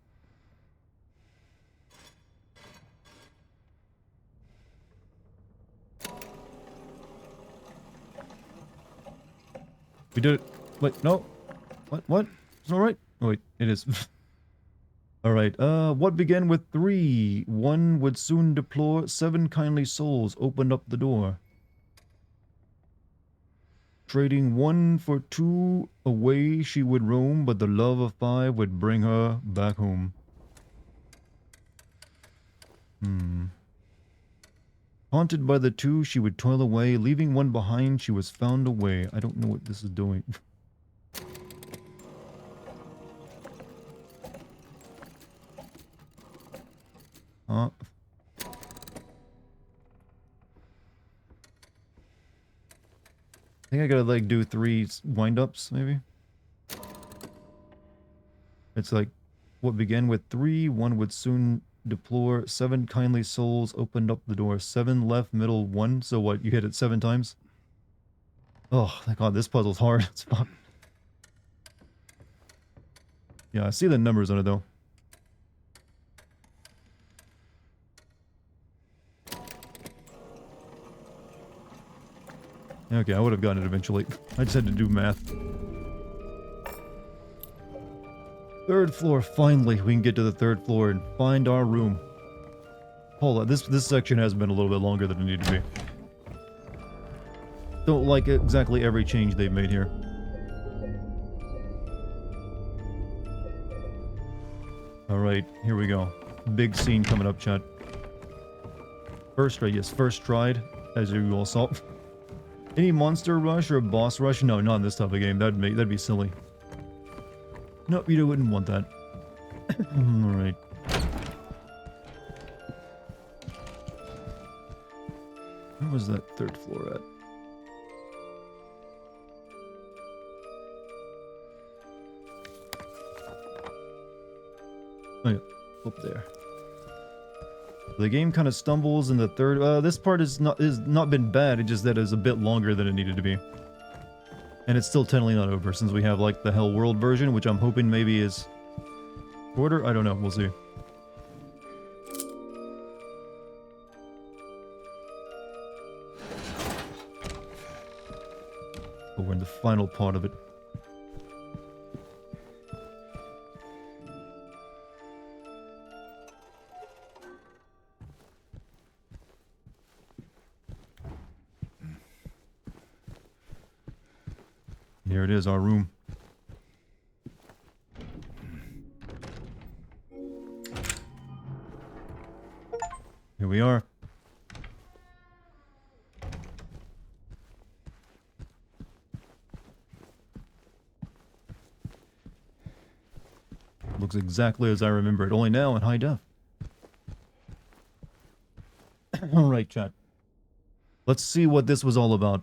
We did it. Wait, no. What? It's alright. Oh, wait, it is. Alright, what began with 3? 1 would soon deplore, 7 kindly souls opened up the door. Trading 1 for 2, away she would roam, but the love of 5 would bring her back home. Haunted by the 2, she would toil away, leaving 1 behind, she was found away. I don't know what this is doing. I think I gotta like do 3 wind-ups, maybe? It's like, what began with 3, 1 would soon deplore, 7 kindly souls opened up the door, 7 left, middle, 1, so what, you hit it 7 times? Oh, thank god, this puzzle's hard as fuck. Yeah, I see the numbers on it though. Okay, I would have gotten it eventually. I just had to do math. 3rd floor, finally, we can get to the 3rd floor and find our room. Hold on, this section has been a little bit longer than it needed to be. Don't like exactly every change they've made here. Alright, here we go. Big scene coming up, chat. First try, yes, first tried, as you all saw. Any monster rush or boss rush? No, not in this type of game. That'd be silly. Nope, you wouldn't want that. Alright. Where was that 3rd floor at? Oh yeah, up there. The game kind of stumbles in the 3rd. This part is not been bad. It just that is a bit longer than it needed to be, and it's still technically not over since we have like the Hell World version, which I'm hoping maybe is shorter. I don't know. We'll see. But we're in the final part of it. Here it is, our room. Here we are. Looks exactly as I remember it, only now in high def. Alright, chat. Let's see what this was all about.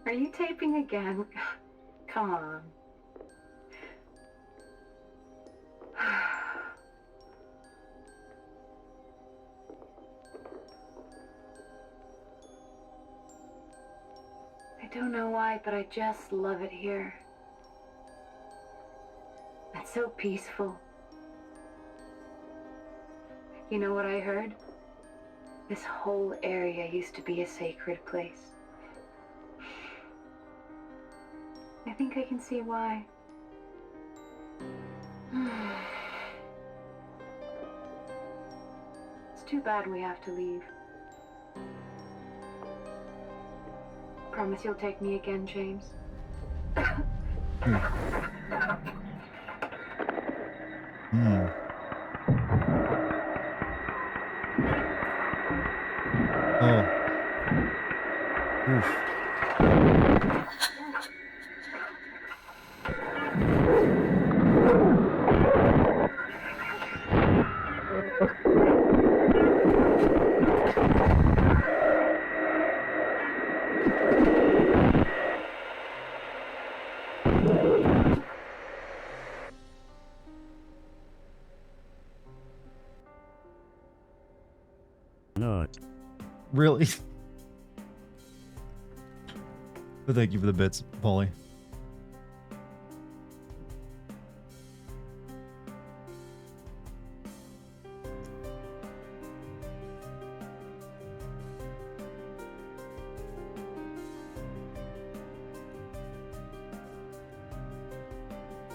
Are you taping again? Come on. I don't know why, but I just love it here. It's so peaceful. You know what I heard? This whole area used to be a sacred place. I think I can see why. It's too bad we have to leave. Promise you'll take me again, James? Oh. Oof. No. Really? But thank you for the bits, Polly.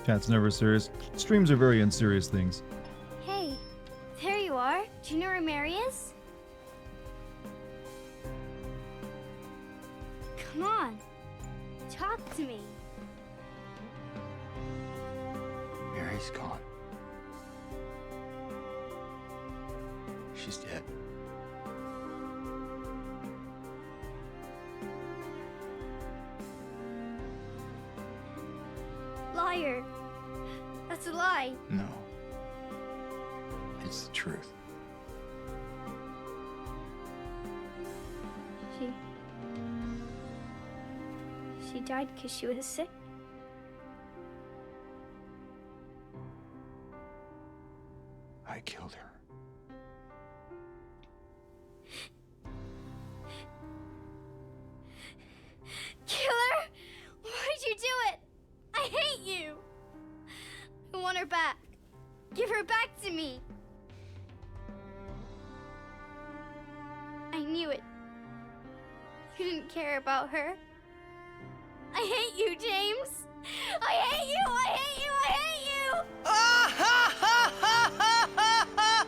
Chat's never serious. Streams are very unserious things. Hey, there you are. Do you know where Mary is? Come on. Talk to me. Mary's gone. She's dead. Liar. That's a lie. No. It's the truth. She died because she was sick? I killed her. Killer? Why'd you do it? I hate you. I want her back. Give her back to me. I knew it. You didn't care about her. I hate you, James. I hate you. I hate you. I hate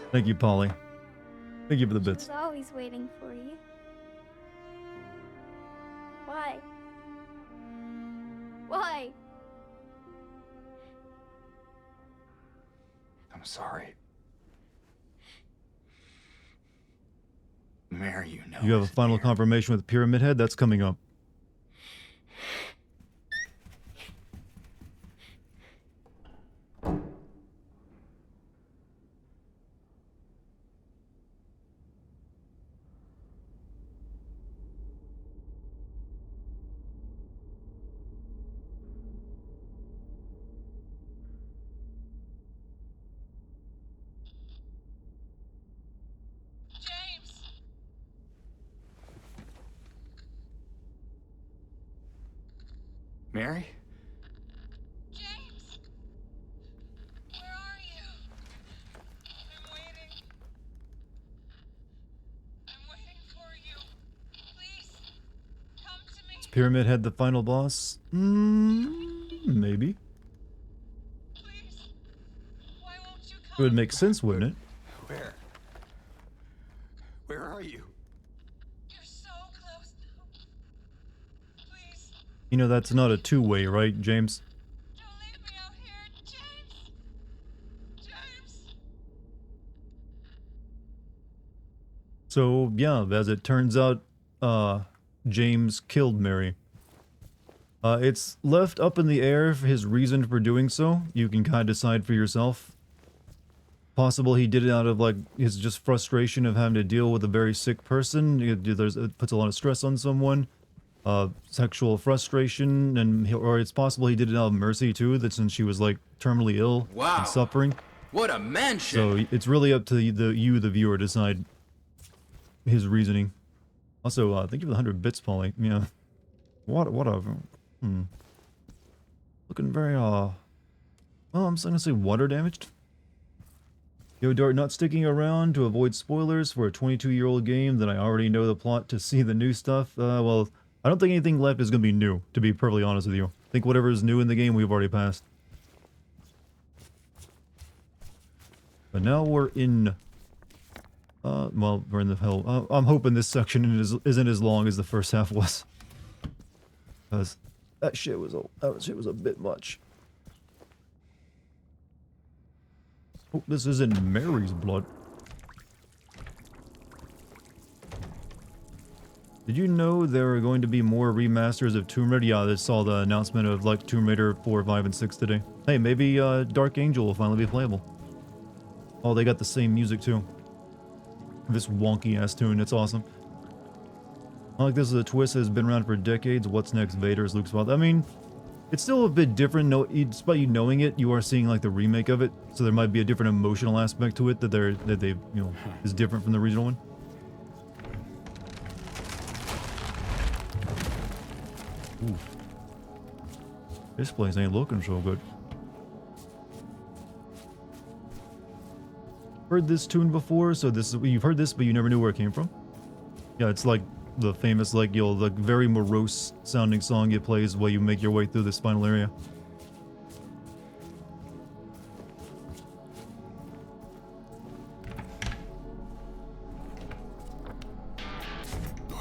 you. Thank you, Polly. Thank you for the I bits. was always waiting for you. Why? Why? I'm sorry. Mary, you know. You have a is final here. confirmation with Pyramid Head? That's coming up. Mary? James! Where are you? I'm waiting. I'm waiting for you. Please, come to me. Is Pyramid Head the final boss? Maybe. Please. Why won't you It come? would make sense, wouldn't it? Where? Where are you? You're so close now. Please, You know, that's not a two-way, right, James? don't leave me out here. James! James! So, yeah, as it turns out, James killed Mary. It's left up in the air for his reason for doing so. You can kind of decide for yourself. Possible he did it out of, like, his just frustration of having to deal with a very sick person. It puts a lot of stress on someone. sexual frustration, and or it's possible he did it out of mercy too, that since she was like terminally ill and suffering. What a mansion! So it's really up to the viewer, to decide his reasoning. Also, thank you for the 100 bits, Polly. Yeah. Whatever. Looking very, well, I'm just gonna say water damaged. Yo, Dart, not sticking around to avoid spoilers for a 22-year-old game that I already know the plot to see the new stuff. Well, I don't think anything left is gonna be new, to be perfectly honest with you. I think whatever is new in the game, we've already passed. But now we're in... well, we're in the hell. I'm hoping this section isn't as long as the first half was. Because that shit was a bit much. Oh, this isn't Mary's blood. Did you know there are going to be more remasters of Tomb Raider? Yeah, I saw the announcement of like Tomb Raider 4, 5, and 6 today. Hey, maybe Dark Angel will finally be playable. Oh, they got the same music too. This wonky ass tune, it's awesome. I like this is a twist that has been around for decades. What's next? Vader is Luke's father. I mean, it's still a bit different. No, despite you knowing it, you are seeing like the remake of it, so there might be a different emotional aspect to it that they you know is different from the original one. Ooh. This place ain't looking so good. Heard this tune before, so this is, you've heard this, but you never knew where it came from. Yeah, it's like the famous, like, you know, the very morose sounding song it plays while you make your way through this final area.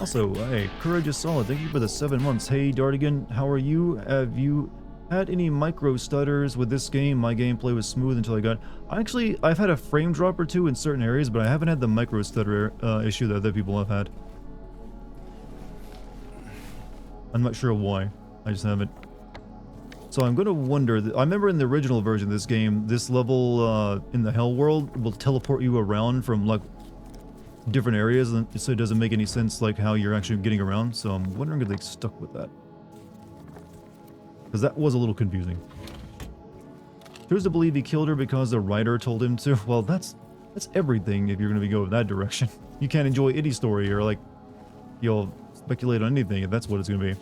Also, hey, Courage is Solid, thank you for the 7 months. Hey, Dartigan, how are you? Have you had any micro stutters with this game? My gameplay was smooth until I got... I've had a frame drop or two in certain areas, but I haven't had the micro stutter issue that other people have had. I'm not sure why. I just haven't. So I'm gonna wonder... I remember in the original version of this game, this level in the Hell World will teleport you around from, like, different areas, so it doesn't make any sense, like, how you're actually getting around. So I'm wondering if they stuck with that. Because that was a little confusing. Choose to believe he killed her because the writer told him to. Well, that's everything if you're going to be going that direction. You can't enjoy any story or, like, you'll speculate on anything if that's what it's going to be.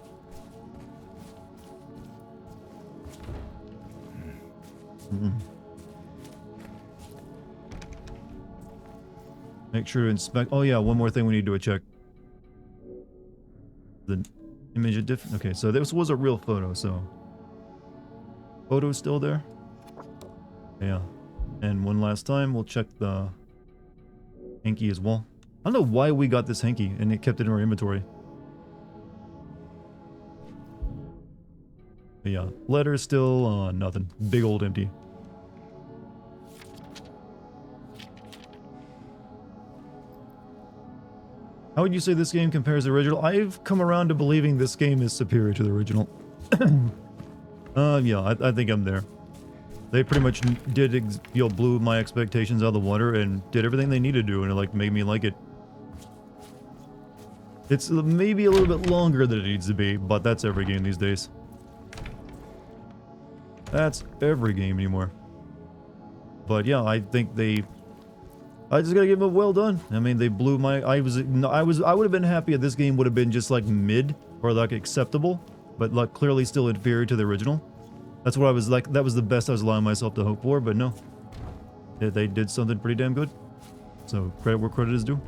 Make sure to inspect... Oh yeah, one more thing we need to check. The image of different... Okay, so this was a real photo, so... Photo's still there? Yeah. And one last time, we'll check the hanky as well. I don't know why we got this hanky and it kept it in our inventory. But yeah, letters still, nothing. Big old empty. How would you say this game compares to the original? I've come around to believing this game is superior to the original. Yeah, I think I'm there. They pretty much did, blew my expectations out of the water and did everything they needed to do, and it, like, made me like it. It's maybe a little bit longer than it needs to be, but that's every game these days. That's every game anymore. But yeah, I think I just gotta give them a well done. I mean, they blew my... I would have been happy if this game would have been just like mid or like acceptable, but like clearly still inferior to the original. That's what I was like. That was the best I was allowing myself to hope for, but no. They did something pretty damn good. So credit where credit is due.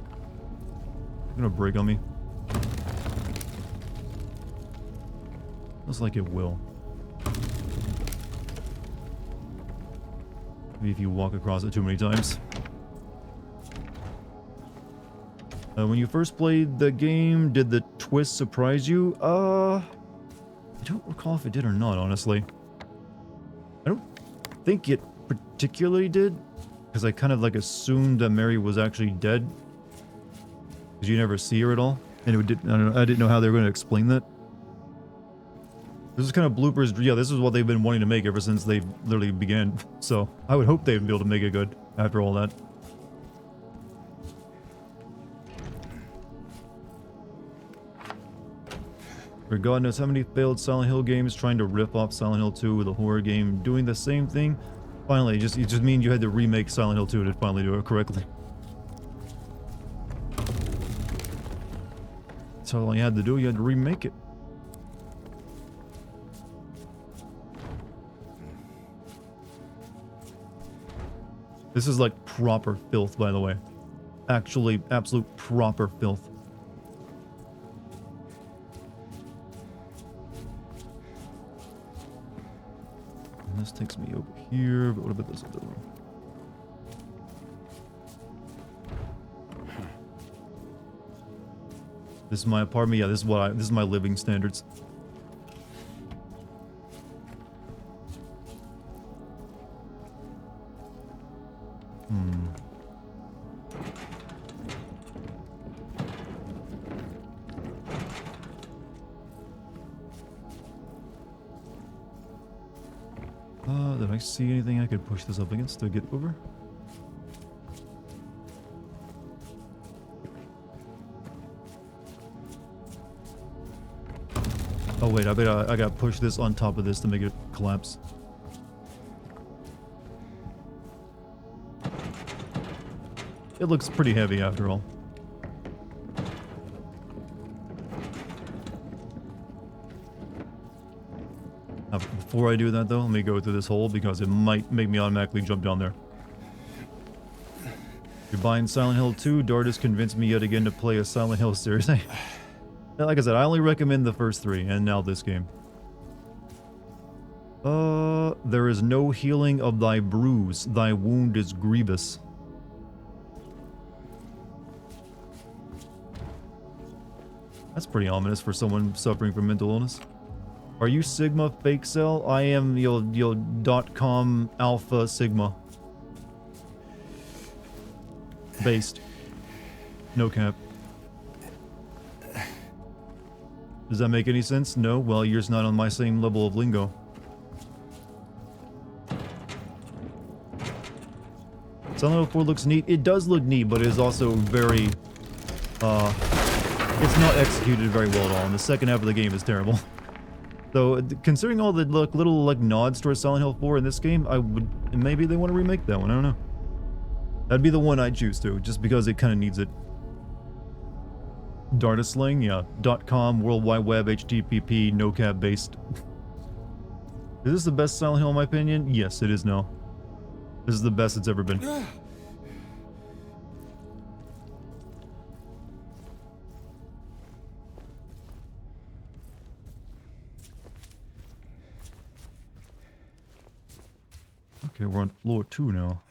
It's gonna break on me. Looks like it will. Maybe if you walk across it too many times. When you first played the game, did the twist surprise you? I don't recall if it did or not, honestly. I don't think it particularly did, because I kind of like assumed that Mary was actually dead. Because you never see her at all. And I didn't know how they were going to explain that. This is kind of bloopers. Yeah, this is what they've been wanting to make ever since they literally began. So I would hope they'd be able to make it good after all that. For God knows how many failed Silent Hill games trying to rip off Silent Hill 2 with a horror game, doing the same thing. Finally, it just means you had to remake Silent Hill 2 to finally do it correctly. That's all you had to do, you had to remake it. This is like proper filth, by the way. Actually, absolute proper filth. And this takes me over here, but what about this other room? This is my apartment. Yeah, this is my living standards. Did I see anything I could push this up against to get over? Oh wait, I bet I gotta push this on top of this to make it collapse. It looks pretty heavy after all. Before I do that though, let me go through this hole because it might make me automatically jump down there. You're buying Silent Hill 2, Dart has convinced me yet again to play a Silent Hill series. Like I said, I only recommend the first 3, and now this game. There is no healing of thy bruise, thy wound is grievous. That's pretty ominous for someone suffering from mental illness. Are you Sigma Fake Cell? I am your .com Alpha Sigma. Based. No cap. Does that make any sense? No? Well, you're just not on my same level of lingo. Silent Hill 4 looks neat. It does look neat, but it is also very... it's not executed very well at all, and the second half of the game is terrible. So, considering all the little nods towards Silent Hill 4 in this game, I would... maybe they want to remake that one, I don't know. That'd be the one I'd choose to, just because it kind of needs it. Dartisling, yeah. .com, World Wide Web, HTTP, no cap based. Is this the best Silent Hill in my opinion? Yes, it is now. This is the best it's ever been. Okay, we're on floor 2 now.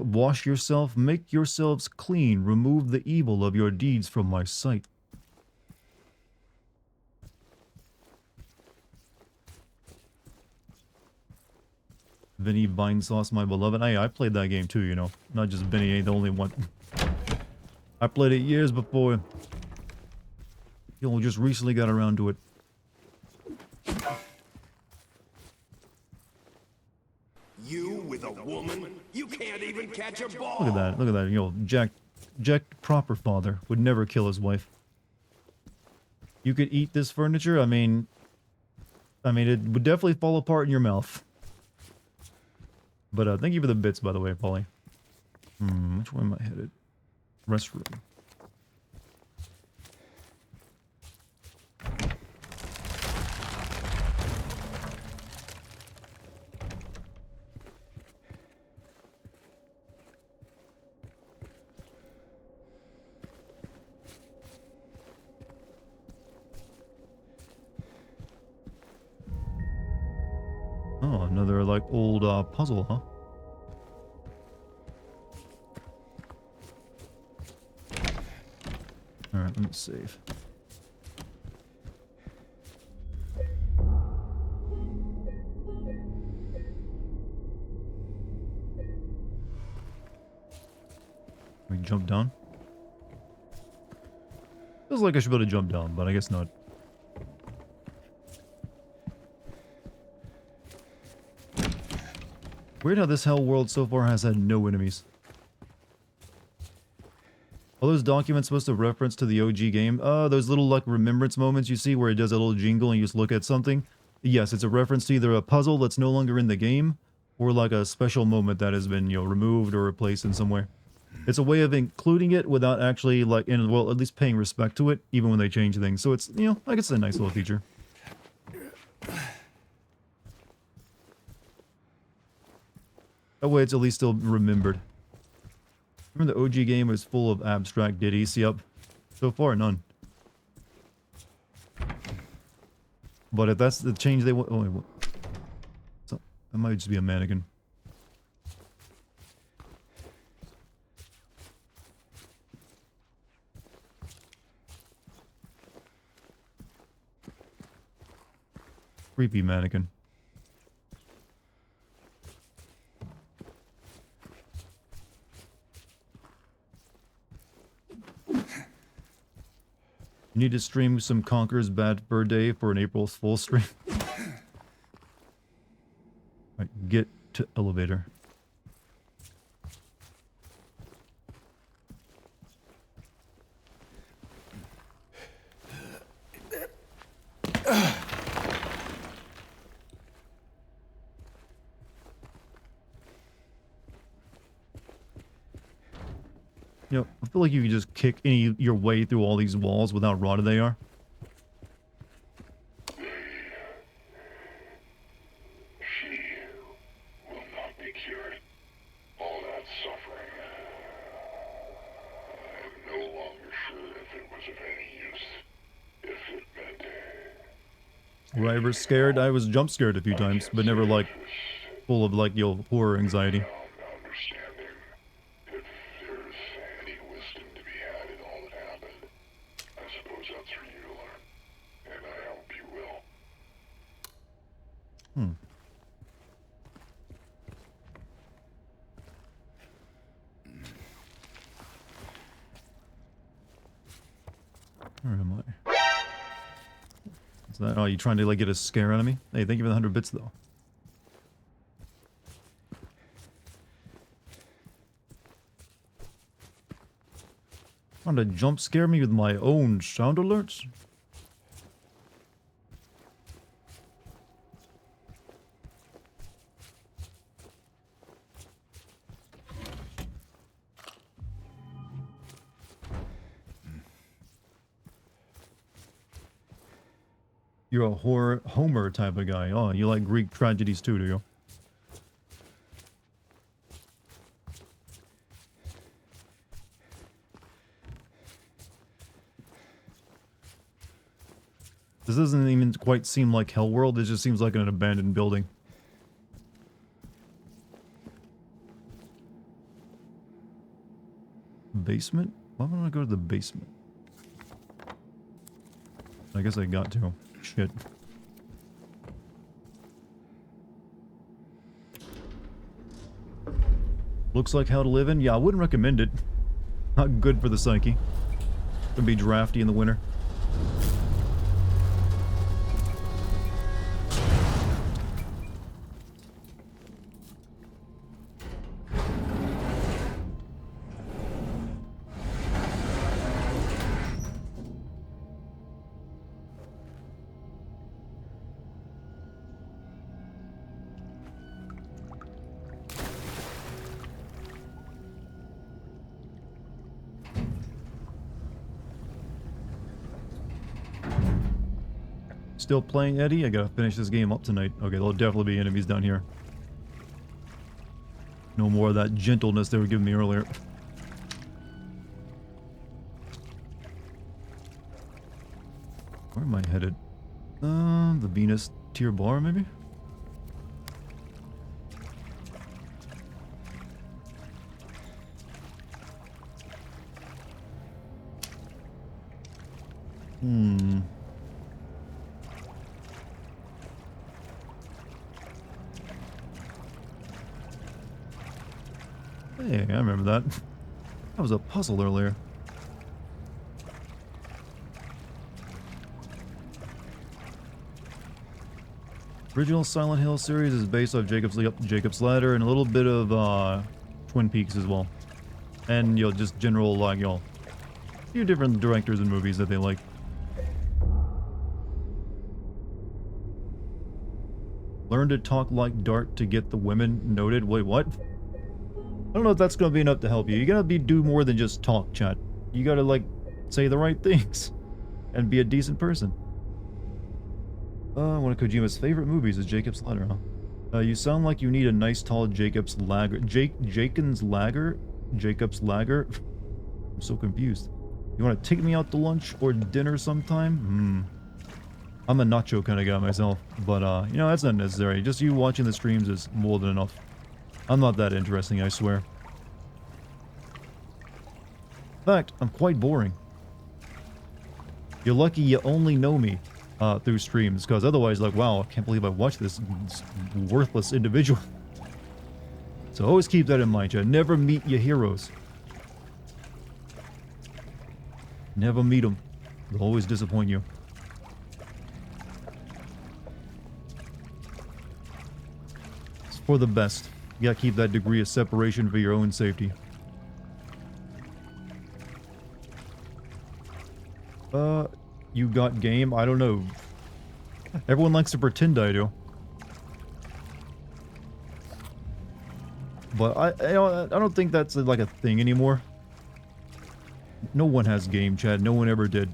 Wash yourself, make yourselves clean, remove the evil of your deeds from my sight. Vinny Vinesauce, my beloved. Hey, I played that game too, you know. Not just Vinny ain't the only one. I played it years before. You just recently got around to it. You with a woman? You can't even catch a ball. Look at that. Look at that. You know, Jack proper father would never kill his wife. You could eat this furniture. I mean, it would definitely fall apart in your mouth. But thank you for the bits, by the way, Polly. Which way am I headed? Restroom. Oh, another, like, old, puzzle, huh? Alright, let me save. we jump down? Feels like I should be able to jump down, but I guess not. Weird how this hell world so far has had no enemies. Are those documents supposed to reference to the OG game? Those little like remembrance moments you see where it does a little jingle and you just look at something? Yes, it's a reference to either a puzzle that's no longer in the game or like a special moment that has been, you know, removed or replaced in some way. It's a way of including it without actually like, well, at least paying respect to it even when they change things. So it's, you know, I guess it's a nice little feature. That way it's at least still remembered. Remember the OG game was full of abstract ditties? Yep. So far, none. But if that's the change they want... Oh, wait, what? So, that might just be a mannequin. Creepy mannequin. You need to stream some Conker's Bad Fur Day for an April's Fool's stream. Alright, get to elevator. You know, I feel like you can just kick your way through all these walls with how rotted they are. She will not be cured. All that suffering. I am no longer sure if it was of any use. If it meant... Were I ever scared? I was jump scared a few times, but never like full of like, yo, horror anxiety. Where am I? Is that... Oh, you trying to like get a scare out of me? Hey, thank you for the 100 bits though. Trying to jump scare me with my own sound alerts? You're a horror Homer type of guy. Oh, you like Greek tragedies too, do you? This doesn't even quite seem like Hellworld, it just seems like an abandoned building. Basement? Why would I go to the basement? I guess I got to. Shit. Looks like How to Live In? Yeah, I wouldn't recommend it. Not good for the psyche. It'd be drafty in the winter. Still playing Eddie? I gotta finish this game up tonight. Okay, there'll definitely be enemies down here. No more of that gentleness they were giving me earlier. Where am I headed? The Venus tier bar, maybe? Hey, I remember that. That was a puzzle earlier. Original Silent Hill series is based off Jacob's Ladder and a little bit of Twin Peaks as well. And, you know, just general, like, you know, a few different directors and movies that they like. Learn to talk like Dart to get the women noted. Wait, what? I don't know if that's gonna be enough to help you. You gotta do more than just talk, chat. You gotta, like, say the right things. And be a decent person. One of Kojima's favorite movies is Jacob's Ladder, huh? You sound like you need a nice tall Jacob's Lager. Jacob's Lager? Jacob's Lager? I'm so confused. You want to take me out to lunch or dinner sometime? I'm a nacho kind of guy myself, but, you know, that's not necessary. Just you watching the streams is more than enough. I'm not that interesting, I swear. In fact, I'm quite boring. You're lucky you only know me through streams, because otherwise, like, wow, I can't believe I watched this worthless individual. So always keep that in mind, chat. Never meet your heroes. Never meet them. They'll always disappoint you. It's for the best. You gotta keep that degree of separation for your own safety. You got game? I don't know. Everyone likes to pretend I do. But I don't think that's like a thing anymore. No one has game, Chad. No one ever did.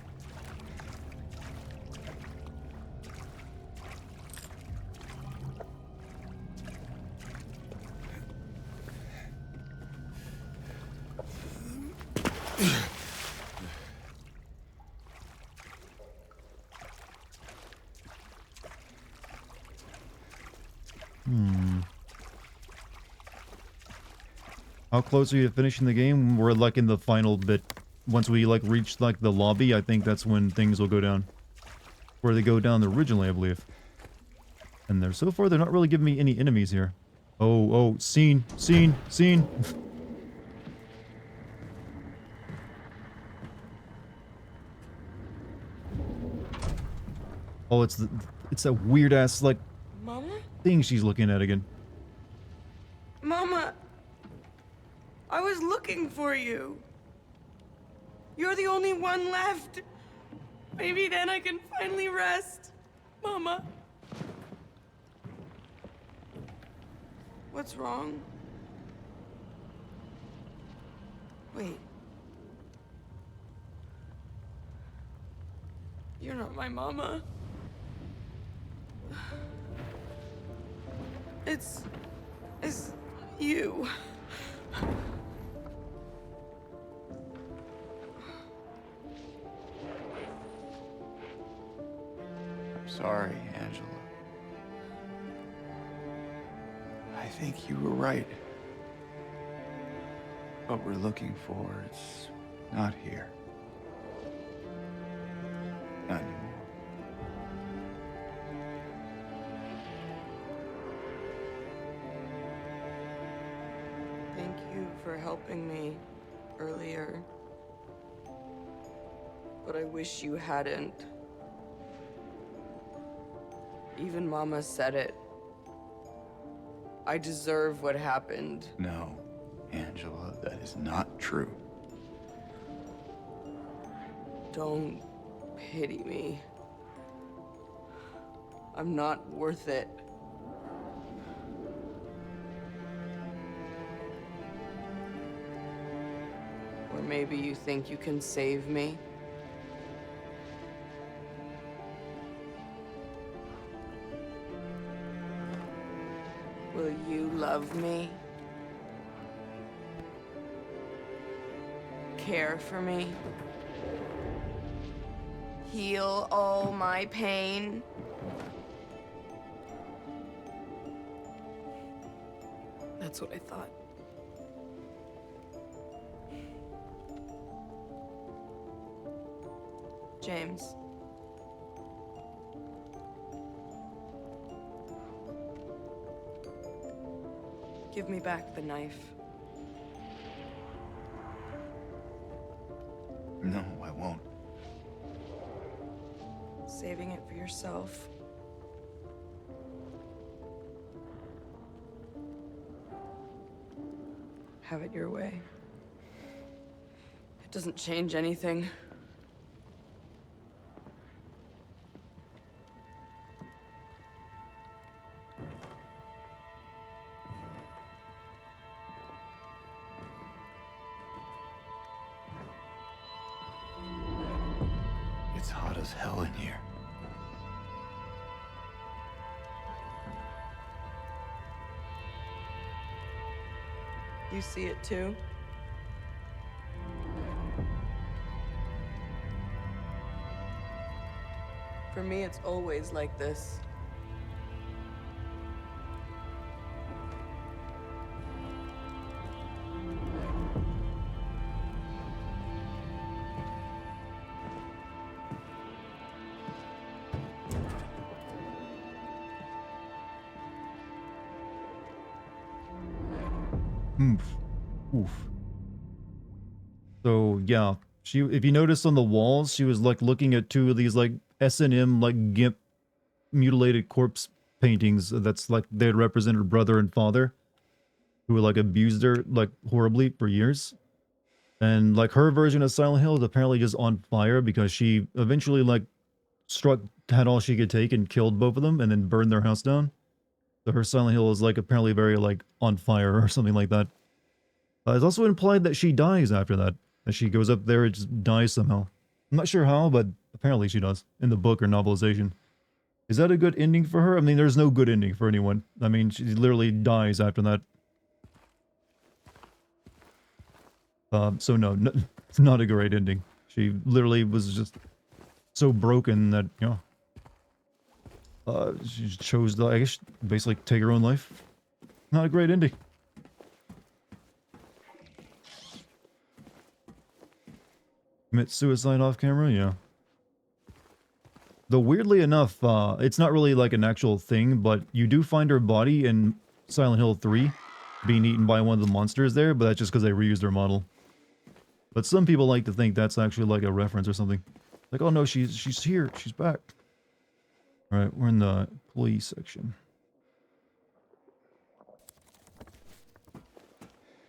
How close are you to finishing the game? We're like in the final bit. Once we like reach like the lobby, I think that's when things will go down. Where they go down originally, I believe. And they're so far they're not really giving me any enemies here. Oh, scene. Oh, it's that weird ass like Mama? thing she's looking at again. Mama! I was looking for you. You're the only one left. Maybe then I can finally rest. Mama. What's wrong? Wait. You're not my mama. It's you. Sorry, Angela. I think you were right. What we're looking for, it's not here. Not anymore. Thank you for helping me earlier. But I wish you hadn't. Even Mama said it. I deserve what happened. No, Angela, that is not true. Don't pity me. I'm not worth it. Or maybe you think you can save me? Will you love me? Care for me? Heal all my pain? That's what I thought. James. Give me back the knife. No, I won't. Saving it for yourself. Have it your way. It doesn't change anything. It's hot as hell in here. You see it too? For me, it's always like this. Oof. Oof. So yeah, if you notice on the walls, she was like looking at two of these like S&M like GIMP mutilated corpse paintings that's like they had represented brother and father who like abused her like horribly for years. And like her version of Silent Hill is apparently just on fire because she eventually like had all she could take and killed both of them and then burned their house down. So her Silent Hill is like apparently very like on fire or something like that. It's also implied that she dies after that. That she goes up there and just dies somehow. I'm not sure how, but apparently she does in the book or novelization. Is that a good ending for her? I mean, there's no good ending for anyone. I mean, she literally dies after that. So no, it's not a great ending. She literally was just so broken that, you know, she chose to, I guess, basically take her own life. Not a great ending. Commit suicide off camera, yeah. Though weirdly enough, it's not really like an actual thing, but you do find her body in Silent Hill 3 being eaten by one of the monsters there, but that's just because they reused her model. But some people like to think that's actually like a reference or something. Like, oh no, she's here, she's back. Alright, we're in the police section.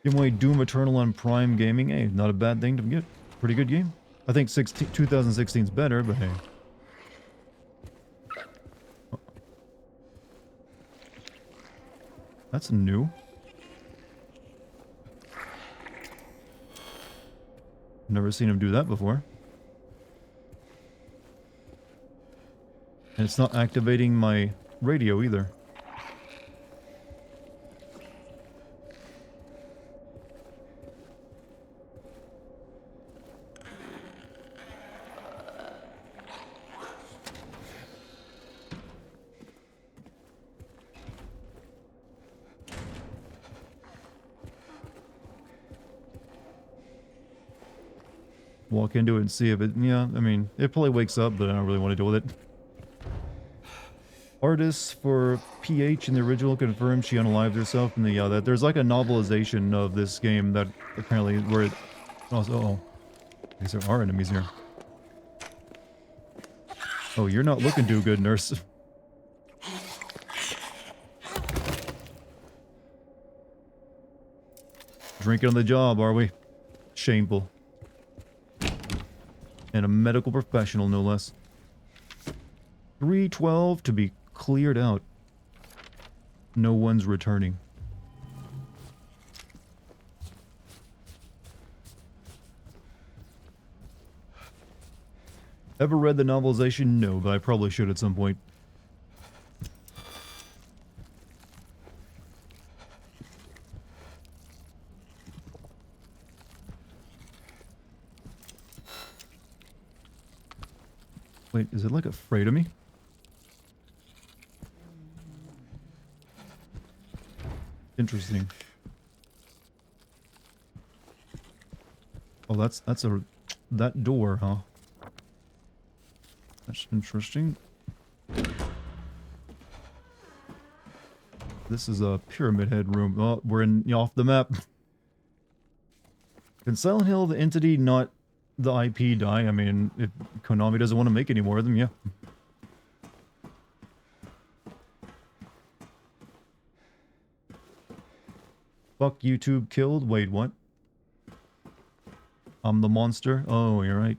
Give away Doom Eternal on Prime Gaming. Hey, not a bad thing to get. Pretty good game. I think 2016's better, but hey. Oh. That's new. Never seen him do that before. And it's not activating my radio either. Walk into it and see if it, yeah, I mean, it probably wakes up, but I don't really want to deal with it. Artists for PH in the original confirmed she unalived herself in the, that there's like a novelization of this game that apparently, where it, oh, I guess there are enemies here. Oh, you're not looking too good, nurse. Drinking on the job, are we? Shameful. And a medical professional, no less. 312 to be cleared out. No one's returning. Ever read the novelization? No, but I probably should at some point. Wait, is it like afraid of me? Interesting. Oh, that's that door, huh? That's interesting. This is a Pyramid Head room. Oh, we're off the map. Can Silent Hill, the entity, not the IP die. I mean, if Konami doesn't want to make any more of them, yeah. Fuck YouTube killed. Wait, what? I'm the monster? Oh, you're right.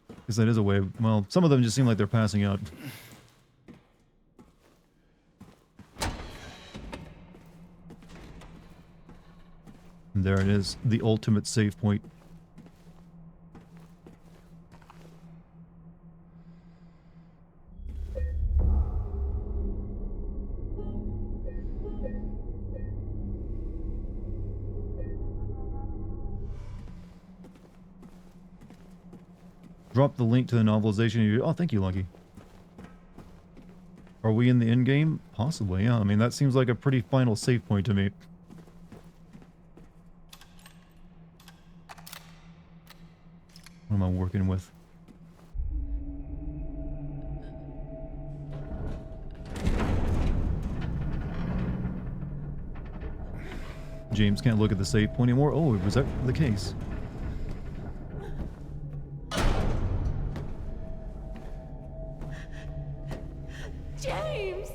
Because that is a way of, well, some of them just seem like they're passing out. And there it is. The ultimate save point. Drop the link to the novelization. Oh, thank you, Lucky. Are we in the end game? Possibly, yeah. I mean, that seems like a pretty final save point to me. What am I working with? James can't look at the save point anymore. Oh, was that the case? James!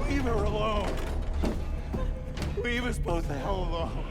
Leave her alone. Leave us both the hell alone.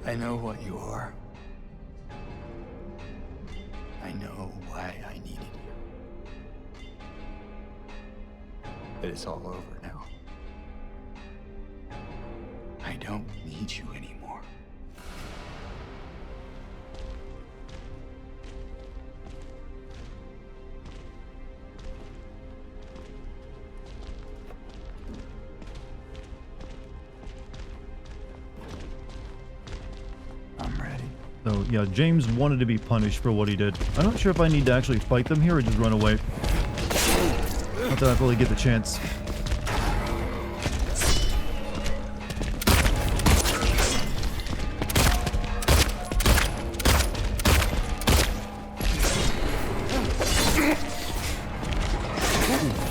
I know what you are. I know why I needed you. But it's all over now. I don't need you anymore. I'm ready. So, yeah, James wanted to be punished for what he did. I'm not sure if I need to actually fight them here or just run away. Not that I really get the chance.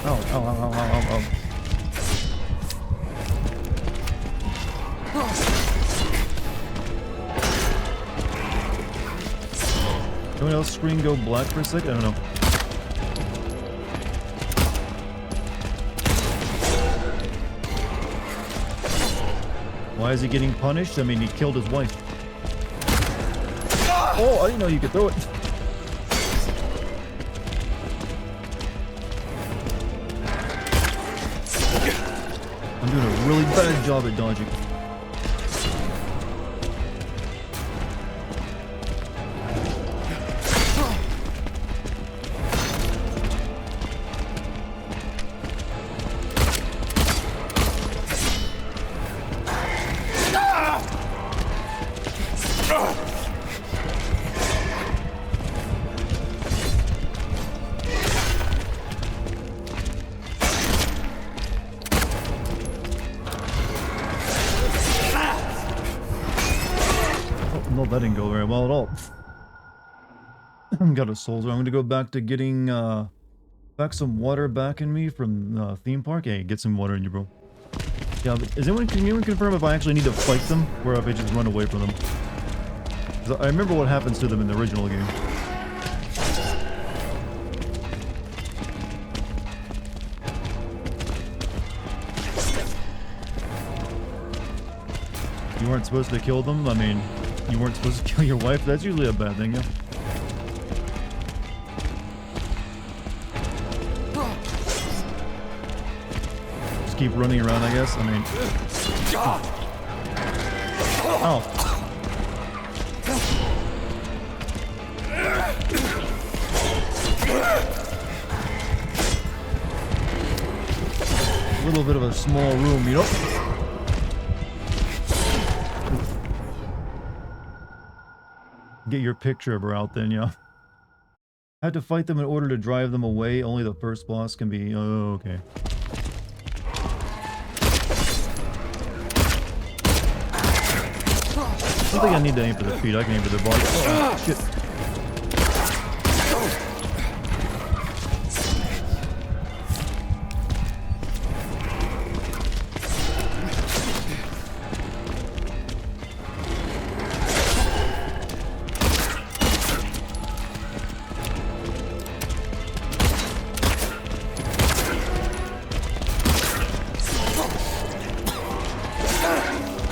Ow, ow, ow, ow, ow, ow. Someone else screen go black for a sec? I don't know. Why is he getting punished? I mean, he killed his wife. Oh, I didn't know you could throw it. I'm doing a really bad job at dodging. No, that didn't go very well at all. Got a soldier. I'm gonna go back to getting back some water back in me from theme park. Hey, get some water in you, bro. Yeah, but can anyone confirm if I actually need to fight them or if I just run away from them? 'Cause I remember what happens to them in the original game. You weren't supposed to kill them? I mean, you weren't supposed to kill your wife? That's usually a bad thing, yeah. keep running around, I guess. I mean... Oh. A little bit of a small room, you know? Get your picture of her out then, yeah. I had to fight them in order to drive them away. Only the first boss can be... Oh, okay. I don't think I need to aim for the feet. I can aim for the body. Oh, shit.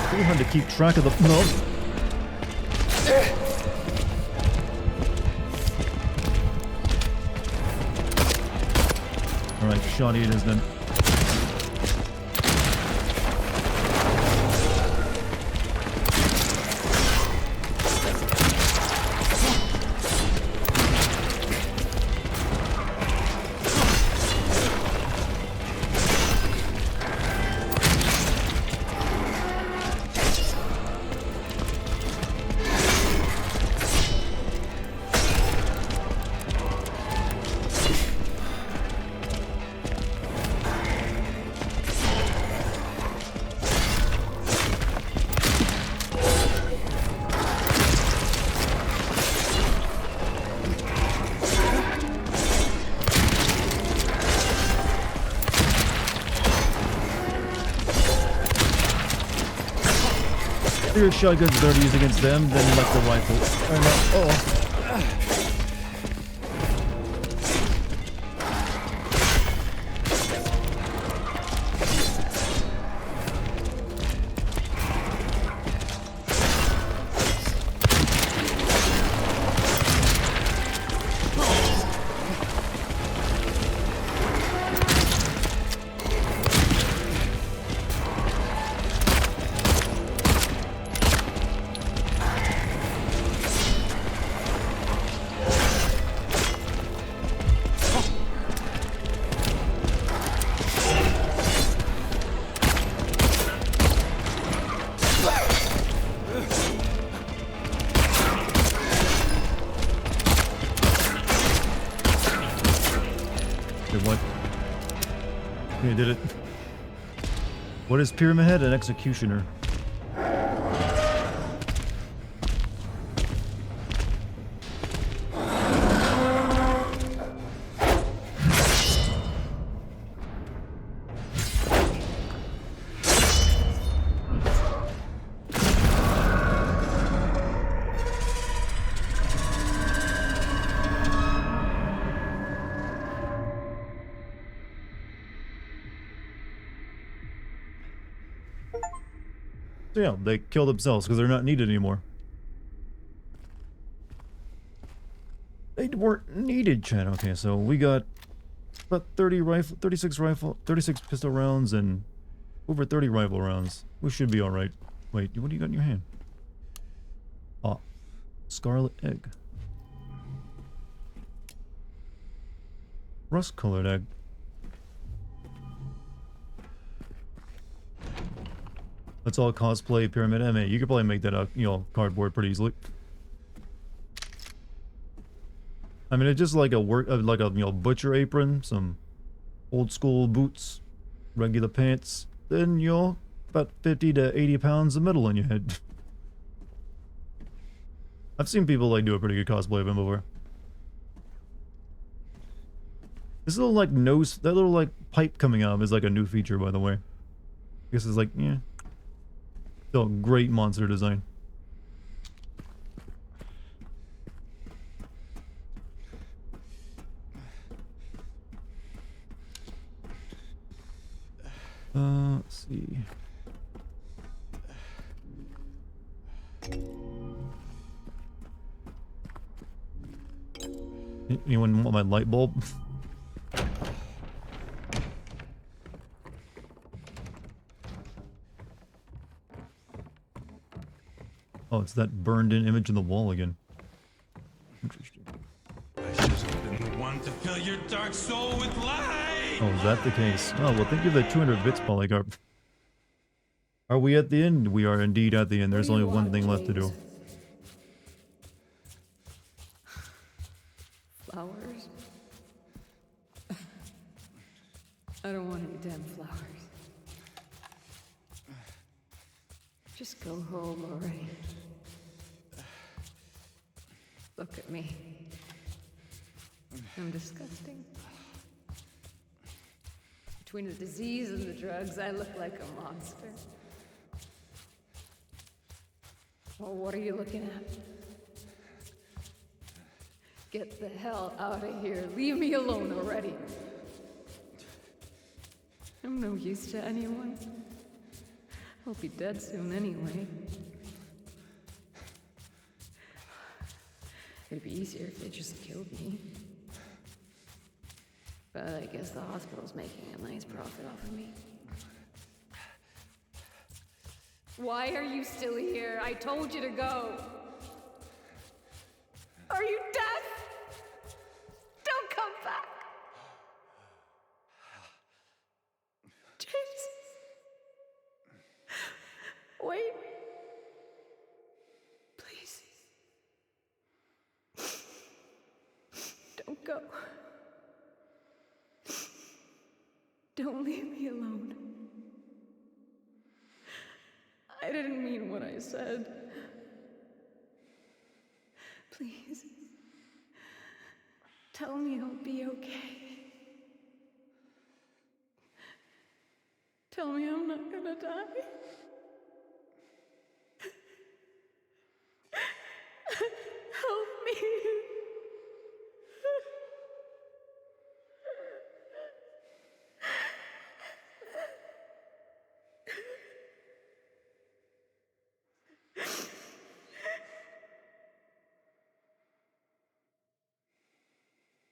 300 to keep track of the... No. Alright, shoddy it is then. Your shotgun's better to use against them than like the rifle. Oh. Did it. What is Pyramid Head? An executioner. So yeah, they kill themselves because they're not needed anymore. They weren't needed, Chad. Okay, so we got about 36 pistol rounds and over 30 rifle rounds. We should be alright. Wait, what do you got in your hand? Ah, scarlet egg. Rust-colored egg. Let's all cosplay Pyramid MA. You could probably make that out, you know, cardboard pretty easily. I mean, it's just like a you know, butcher apron, some old school boots, regular pants, then, you know, about 50 to 80 pounds of metal on your head. I've seen people like do a pretty good cosplay of him before. This little like nose, that little like pipe coming out is like a new feature, by the way. I guess it's like, yeah. Still great monster design. Let's see. Anyone want my light bulb? Oh, it's that burned-in image in the wall again. Interesting. I should have been the one to fill your dark soul with light. Oh, is that the case? Oh, well, thank you for the 200 bits, Polycarp. Are we at the end? We are indeed at the end. There's only one thing left to do. Flowers? I don't want any damn flowers. Just go home already. Look at me. I'm disgusting. Between the disease and the drugs, I look like a monster. Well, what are you looking at? Get the hell out of here. Leave me alone already. I'm no use to anyone. I'll be dead soon anyway. It'd be easier if they just killed me. But I guess the hospital's making a nice profit off of me. Why are you still here? I told you to go. Are you deaf? Don't come back. James. Wait. Please. Don't go. Don't leave me alone. I didn't mean what I said. Please. Tell me I'll be okay. Tell me I'm not gonna die. Help me.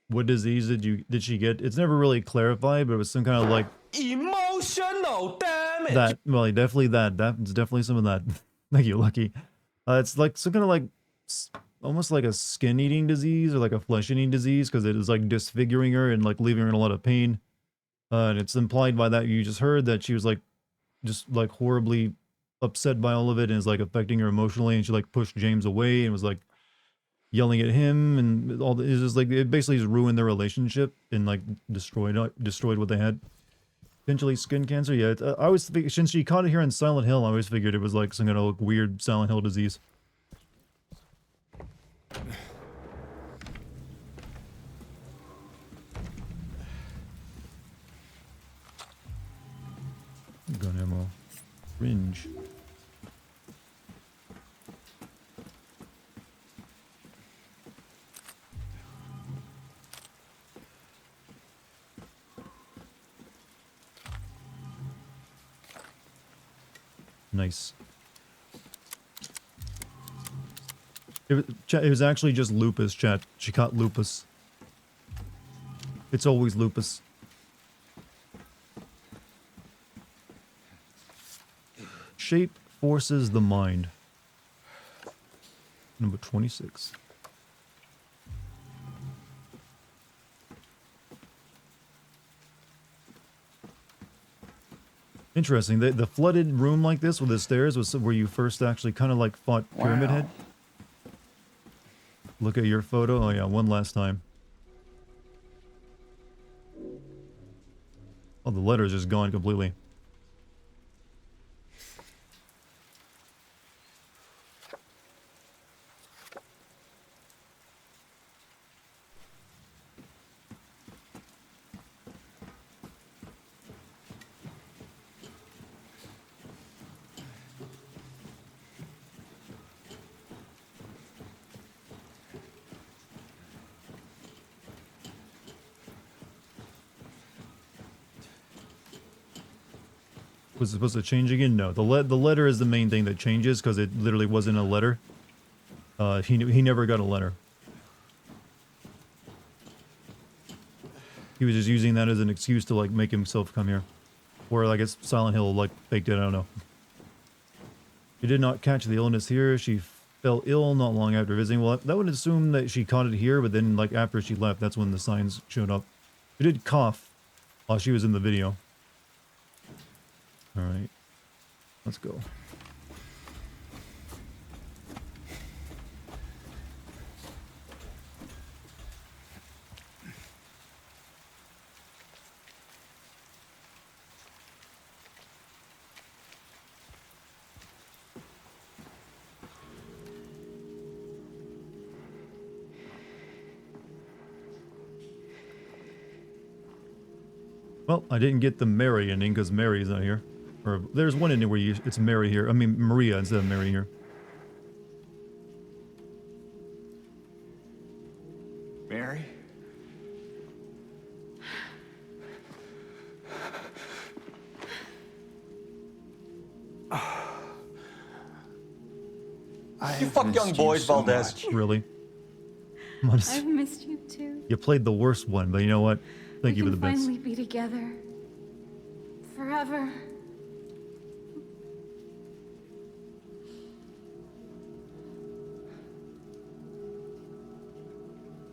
What disease did she get? It's never really clarified, but it was some kind of like Emotional damage. that. Well, definitely that. That's definitely some of that. Thank you, Lucky. It's like some kind of like almost like a skin-eating disease or like a flesh-eating disease because it is like disfiguring her and like leaving her in a lot of pain. And it's implied by that you just heard that she was like just like horribly upset by all of it and is like affecting her emotionally, and she like pushed James away and was like yelling at him and all. It's just like it basically just ruined their relationship and like destroyed what they had. Potentially skin cancer. Yeah, I always think since she caught it here in Silent Hill, I always figured it was like some kind of like weird Silent Hill disease. Gun ammo. Fringe. Nice. It was actually just lupus, chat. She caught lupus. It's always lupus. Shape forces the mind. Number 26. Interesting. The flooded room like this with the stairs was where you first actually kind of like fought Pyramid Head. Look at your photo. Oh yeah, one last time. Oh, the letter's just gone completely. Was it supposed to change again? No, the letter is the main thing that changes because it literally wasn't a letter. He never got a letter. He was just using that as an excuse to like make himself come here, or I guess Silent Hill like faked it. I don't know. She did not catch the illness here. She fell ill not long after visiting. Well, that would assume that she caught it here, but then, like, after she left, that's when the signs showed up. She did cough while she was in the video. Alright. Let's go. Well, I didn't get the Mary ending because Mary's not here. Or there's one ending where it's Mary here. I mean Maria instead of Mary here. Mary? You fuck young boys, so Valdez. much. Really? I've missed you too. You played the worst one, but you know what? Thank you for the We can best. finally be together. Forever.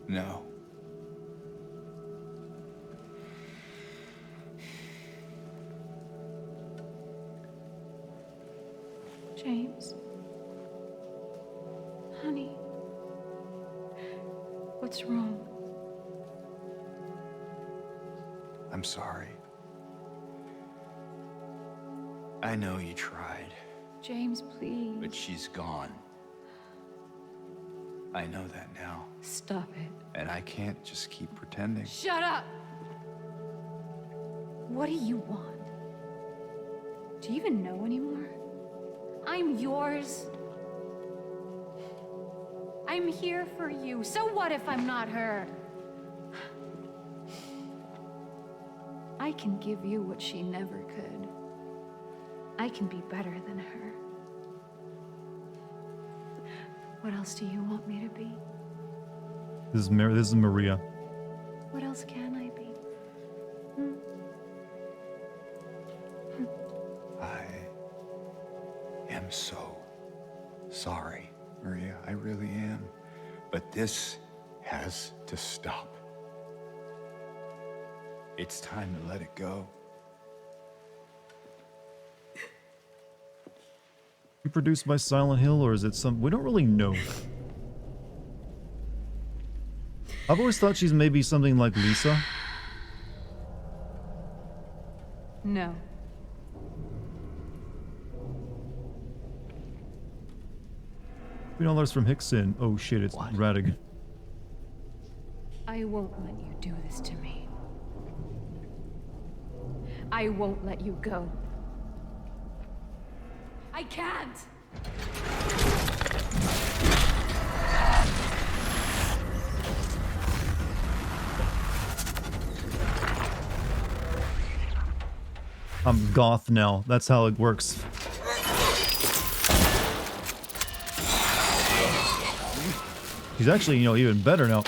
No. James. Honey. What's wrong? I'm sorry. I know you tried, James, please. but she's gone. I know that now, Stop it. and I can't just keep pretending. Shut up! What do you want? Do you even know anymore? I'm yours. I'm here for you. So what if I'm not her? I can give you what she never could. I can be better than her. What else do you want me to be? This is Maria. What else can I be? I am so sorry, Maria. I really am. But this has to stop. It's time to let it go. You produced by Silent Hill, or is it some... We don't really know. I've always thought she's maybe something like Lisa. No. $3 from Hickson. Oh shit, it's Dartigan. I won't let you do this to me. I won't let you go. I can't! I'm goth now. That's how it works. She's actually, you know, even better now.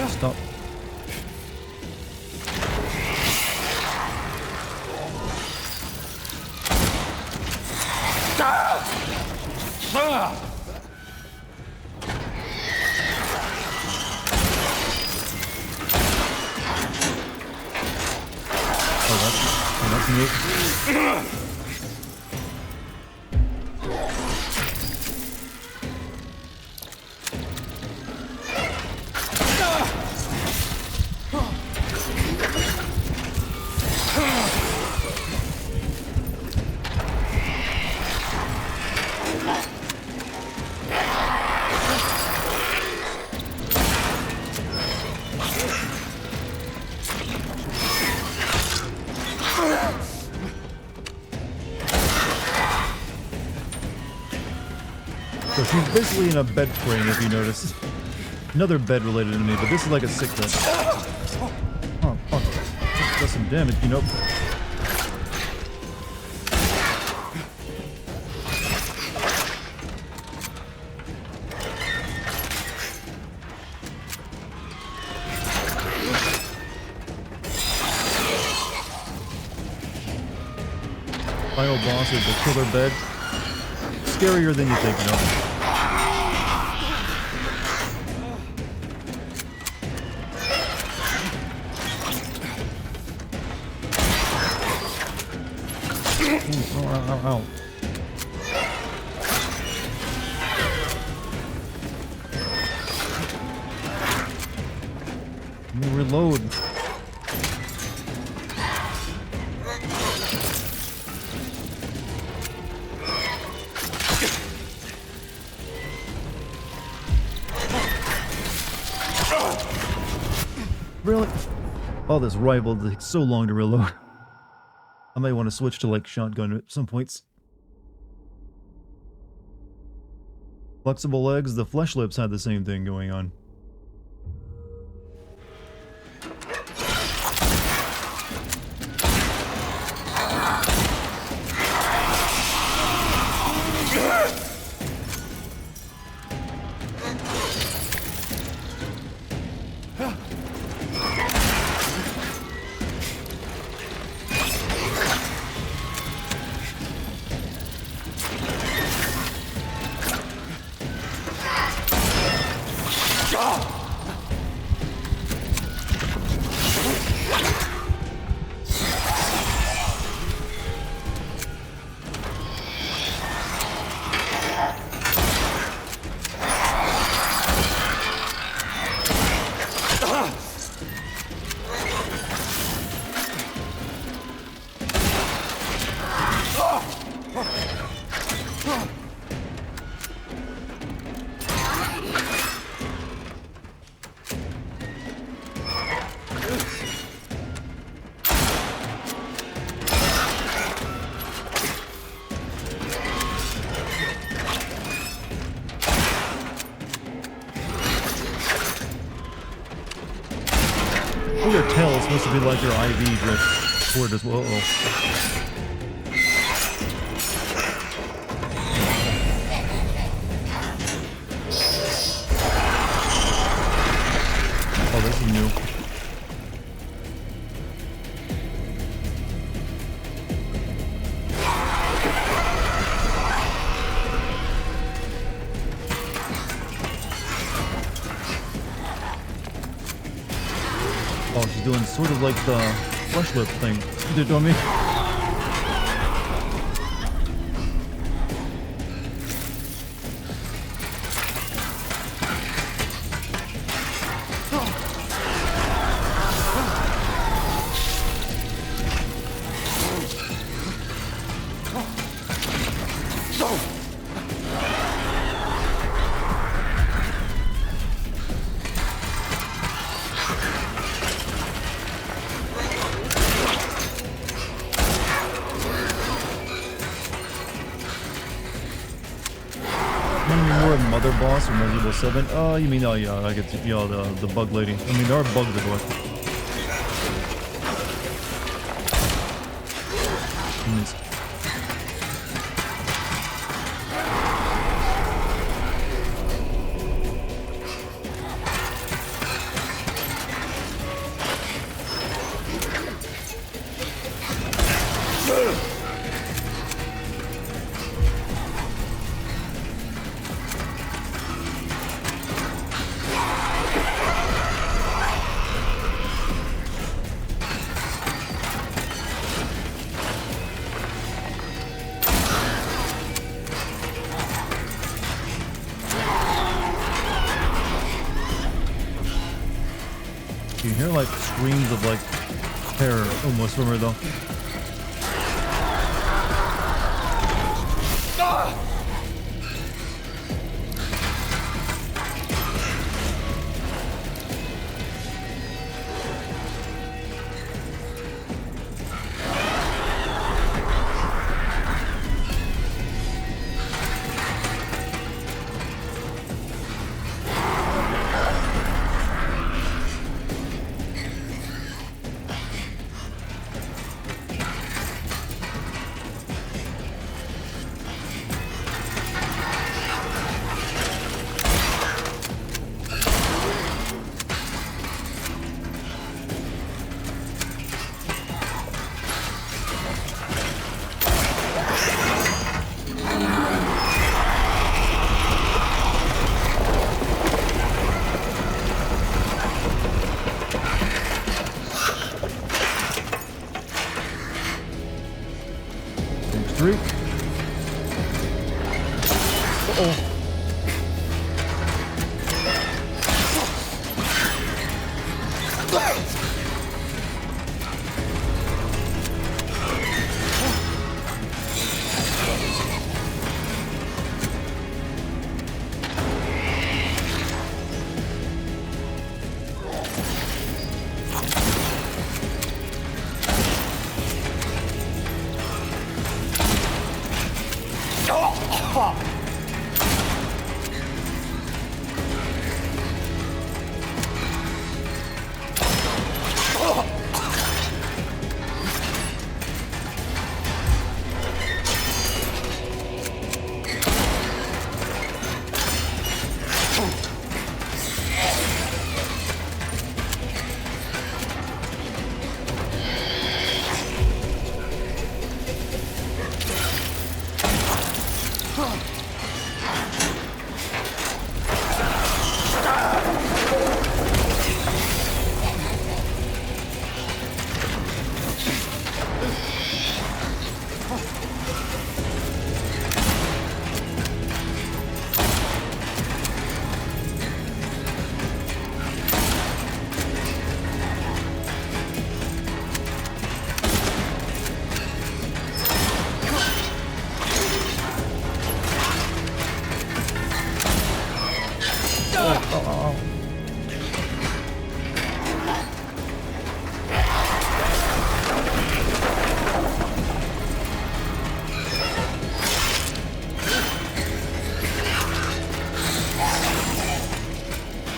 Stop. That's new. So she's basically in a bed frame, if you notice. Another bed related to me, but this is like a sick bed. Oh, fuck. That does some damage, you know. Final boss is the killer bed. Scarier than you think, you know. Ooh, ow, ow, ow. Let me reload. Really? Oh, this rifle takes so long to reload. I might want to switch to like shotgun at some points. Flexible legs, the flesh lips had the same thing going on. Your tail is supposed to be like your IV drip cord as well. Oh, this is new. Oh, she's doing sort of like the flesh lip thing you did on me. Mother boss from Resident Evil 7? Oh, you mean, oh yeah, I get to, yeah, the bug lady. I mean, there are bugs that go. You hear like screams of like terror almost from her though. streak. Uh-oh.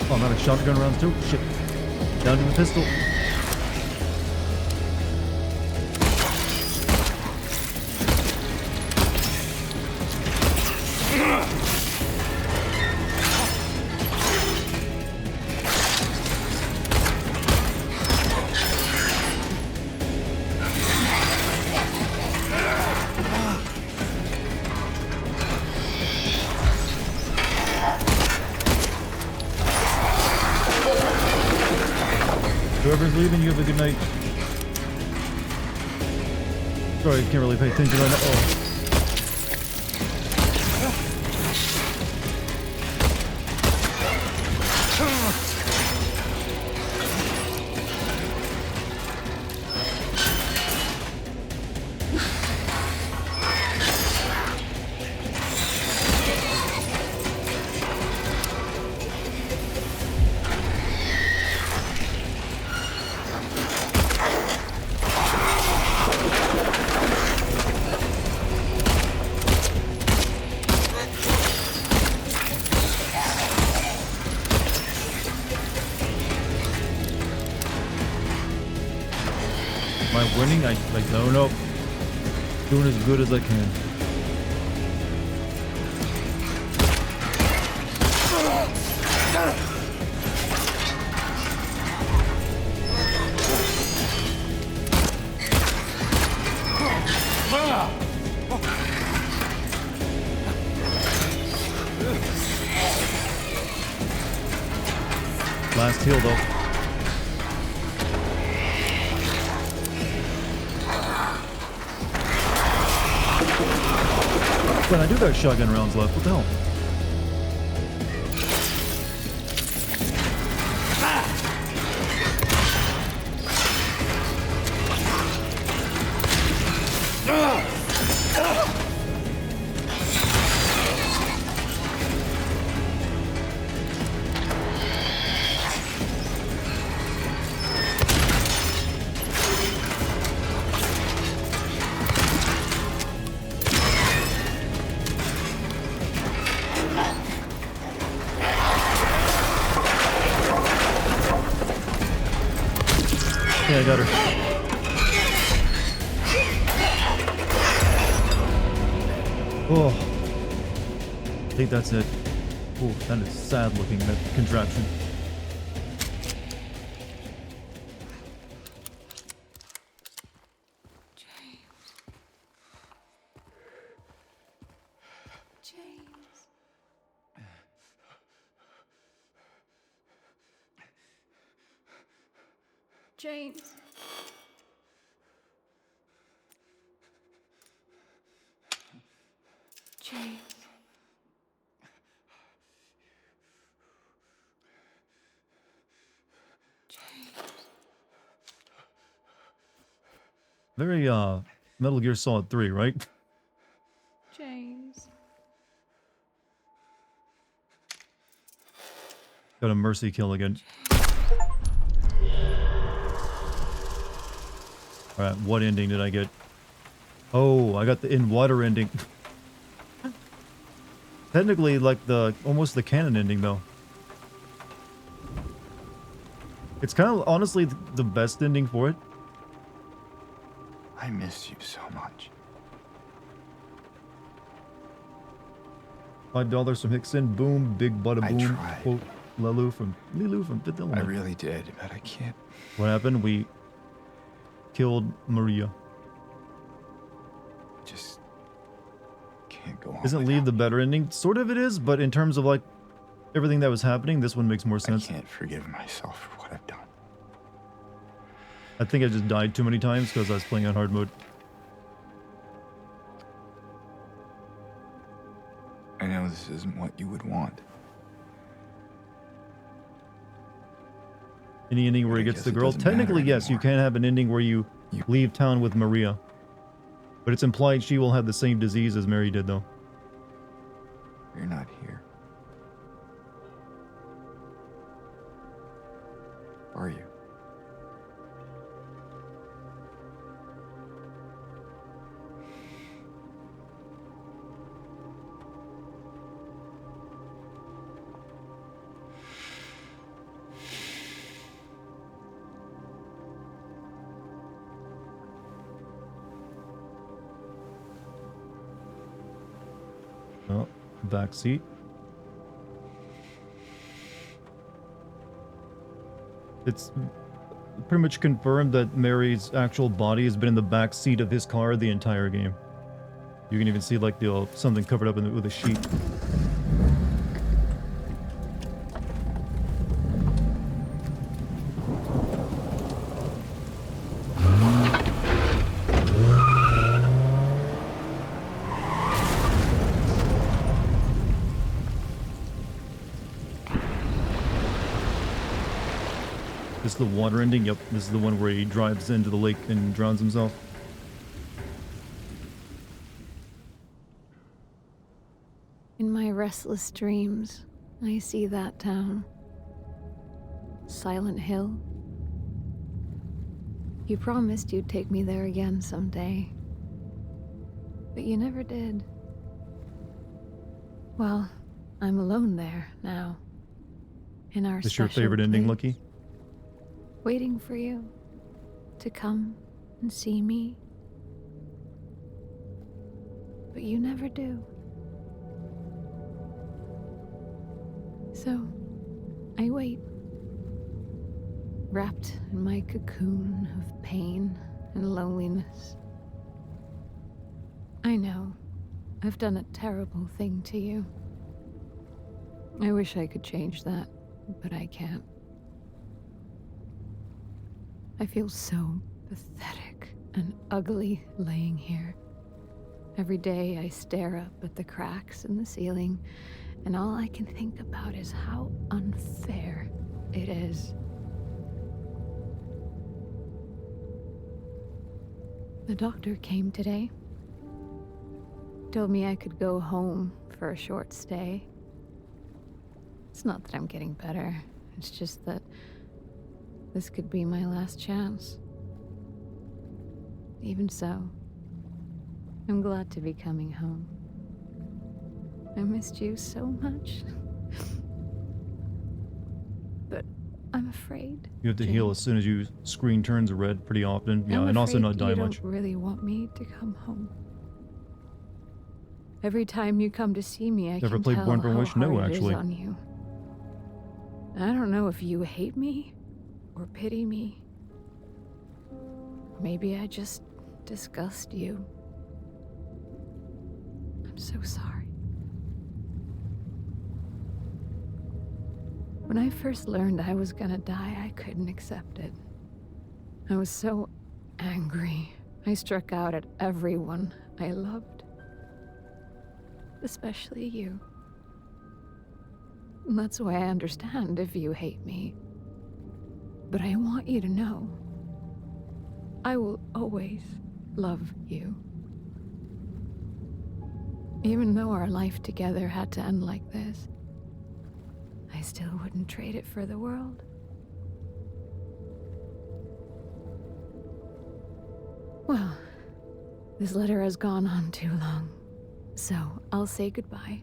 Oh, I'm out of shotgun rounds too. Shit. Down to the pistol. Whoever's leaving, you have a good night. Sorry, I can't really pay attention right now. Oh. Am I winning? No. Doing as good as I can. Last heal though. When I do got shotgun rounds left, what the hell? Yeah, I got her. Oh. I think that's it. Oh, that is sad looking, that contraption. James. James. Very, Metal Gear Solid 3, right? James. Got a mercy kill again. Alright, what ending did I get? Oh, I got the in-water ending. Technically, like, almost the canon ending, though. It's kind of, honestly, the best ending for it. I miss you so much. $5 from Hickson. Boom. Big bada boom. tried. Quote Lilu from Fifth I Element. really did, but I can't. What happened? We killed Maria. Just can't go on. Isn't Leave the better ending? Sort of it is, but in terms of like everything that was happening, this one makes more sense. I can't forgive myself for what I've done. I think I just died too many times because I was playing on hard mode. I know this isn't what you would want. Any ending where he I gets guess the it girl? doesn't matter Technically, yes, you anymore. can have an ending where you leave town with Maria. But it's implied she will have the same disease as Mary did, though. You're not here. Are you? Oh, back seat. It's pretty much confirmed that Mary's actual body has been in the back seat of his car the entire game. You can even see like the something covered up with a sheet. This is the water ending? Yep, this is the one where he drives into the lake and drowns himself. In my restless dreams, I see that town. Silent Hill. You promised you'd take me there again someday. But you never did. Well, I'm alone there now. In our Is this your special favorite ending, place, Lucky? waiting for you to come and see me. But you never do. So, I wait. Wrapped in my cocoon of pain and loneliness. I know, I've done a terrible thing to you. I wish I could change that, but I can't. I feel so pathetic and ugly laying here. Every day I stare up at the cracks in the ceiling, and all I can think about is how unfair it is. The doctor came today. Told me I could go home for a short stay. It's not that I'm getting better. It's just that this could be my last chance. Even so, I'm glad to be coming home. I missed you so much. But I'm afraid. You have to heal as soon as your screen turns red pretty often. Yeah, I'm and also afraid not die you much. don't really want me to come home. Every time you come to see me, I Never can played tell Born from how Wish? No, hard it is actually. on you. I don't know if you hate me or pity me. Maybe I just disgust you. I'm so sorry. When I first learned I was gonna die, I couldn't accept it. I was so angry. I struck out at everyone I loved. especially you. And that's why I understand if you hate me. But I want you to know, I will always love you. Even though our life together had to end like this, I still wouldn't trade it for the world. Well, this letter has gone on too long, so I'll say goodbye.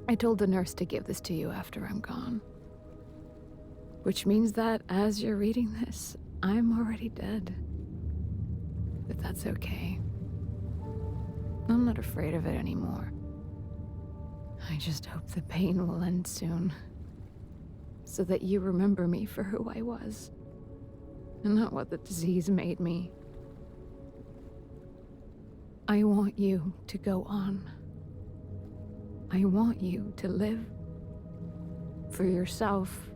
I told the nurse to give this to you after I'm gone. Which means that as you're reading this, I'm already dead. But that's okay. I'm not afraid of it anymore. I just hope the pain will end soon. So that you remember me for who I was. And not what the disease made me. I want you to go on. I want you to live. For yourself.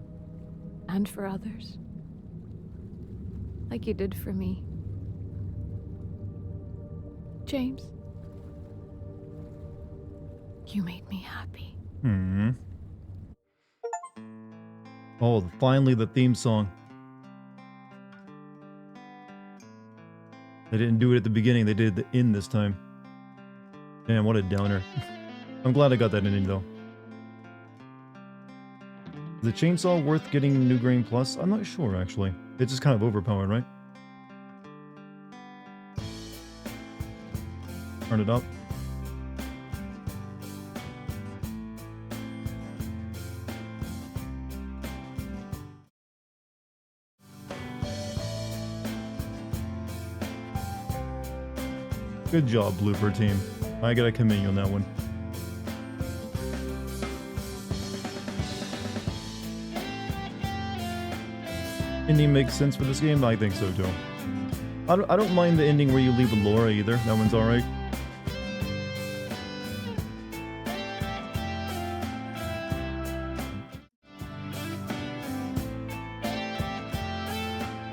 And for others. Like you did for me. James. You made me happy. Oh, finally the theme song. They didn't do it at the beginning, they did the end this time. Man, what a downer. I'm glad I got that ending though. Is the chainsaw worth getting New Grain Plus? I'm not sure actually. It's just kind of overpowered, right? Turn it up. Good job, Blooper Team. I gotta commend you on that one. Ending makes sense for this game? I think so too. I don't mind the ending where you leave with Laura either. That one's alright.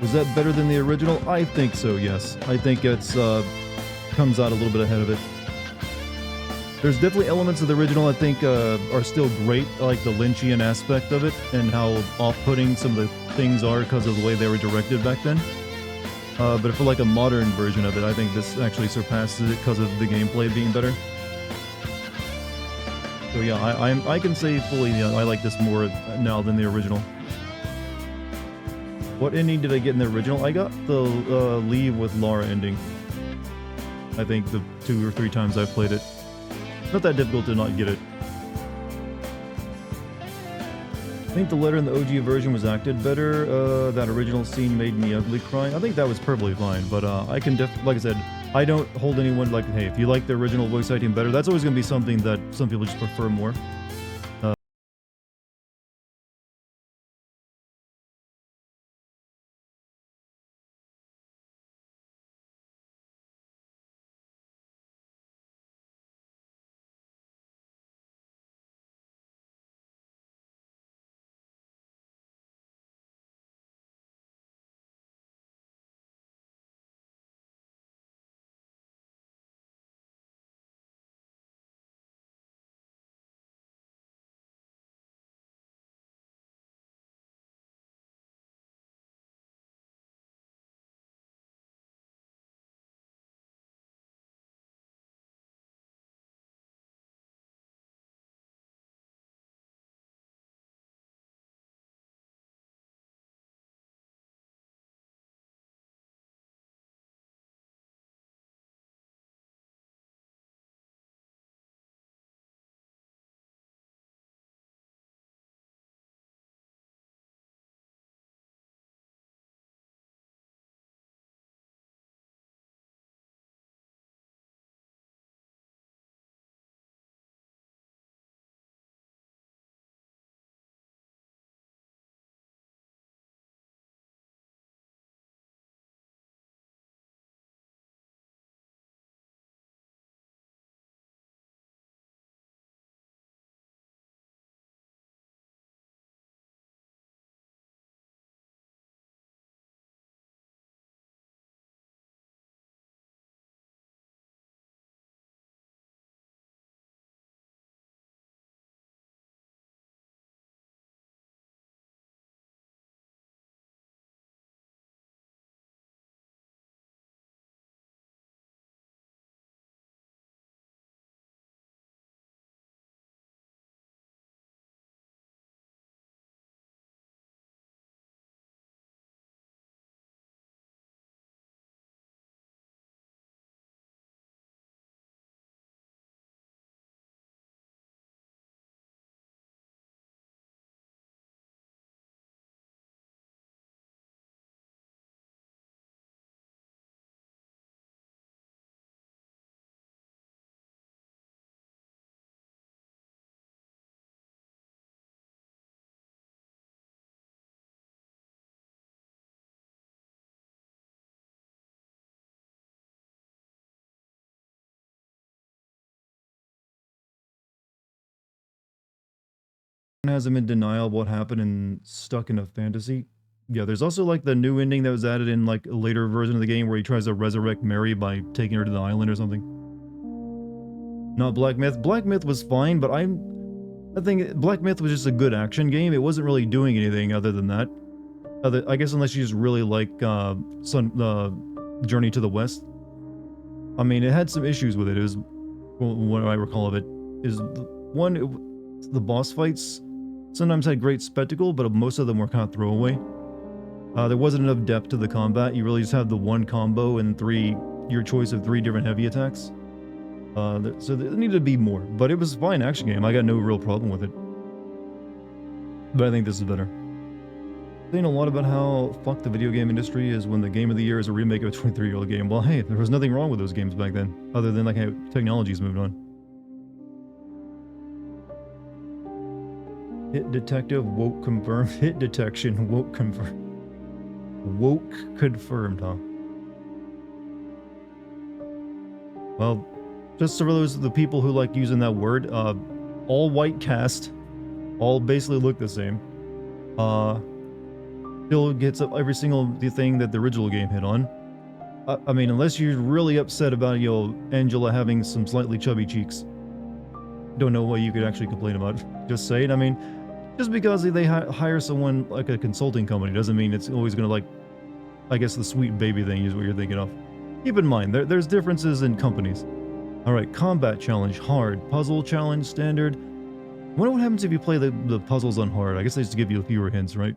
Was that better than the original? I think so, yes. I think it's comes out a little bit ahead of it. There's definitely elements of the original I think are still great, like the Lynchian aspect of it, and how off-putting some of the things are because of the way they were directed back then. But for like a modern version of it, I think this actually surpasses it because of the gameplay being better. So yeah, I can say fully, I like this more now than the original. What ending did I get in the original? I got the leave with Laura ending. I think the 2 or 3 times I've played it. Not that difficult to not get it. I think the letter in the OG version was acted better. That original scene made me ugly crying. I think that was perfectly fine, but I can like I said, I don't hold anyone like, hey, if you like the original voice acting better, that's always going to be something that some people just prefer more. Has him in denial of what happened and stuck in a fantasy. Yeah, there's also like the new ending that was added in like a later version of the game where he tries to resurrect Mary by taking her to the island or something. Not Black Myth. Black Myth was fine, but I think Black Myth was just a good action game. It wasn't really doing anything other than that. I guess unless you just really like Journey to the West. I mean, it had some issues with it. It was, well, what I recall of it is the boss fights sometimes had great spectacle, but most of them were kind of throwaway. There wasn't enough depth to the combat. You really just have the one combo and your choice of 3 different heavy attacks. So there needed to be more, but it was a fine action game. I got no real problem with it. But I think this is better. Saying a lot about how fucked the video game industry is when the game of the year is a remake of a 23-year-old game. Well, hey, there was nothing wrong with those games back then, other than like how technology's moved on. Hit detective, woke confirmed. Hit detection, woke confirmed. Woke confirmed, huh? Well, just for those the people who like using that word, all white cast, all basically look the same. Still gets up every single thing that the original game hit on. I mean, unless you're really upset about, you know, Angela having some slightly chubby cheeks. Don't know what you could actually complain about. Just saying, I mean, just because they hire someone like a consulting company doesn't mean it's always gonna, like, I guess the sweet baby thing is what you're thinking of. Keep in mind, there's differences in companies. Alright, combat challenge, hard. Puzzle challenge, standard. I wonder what happens if you play the puzzles on hard. I guess they just give you fewer hints, right?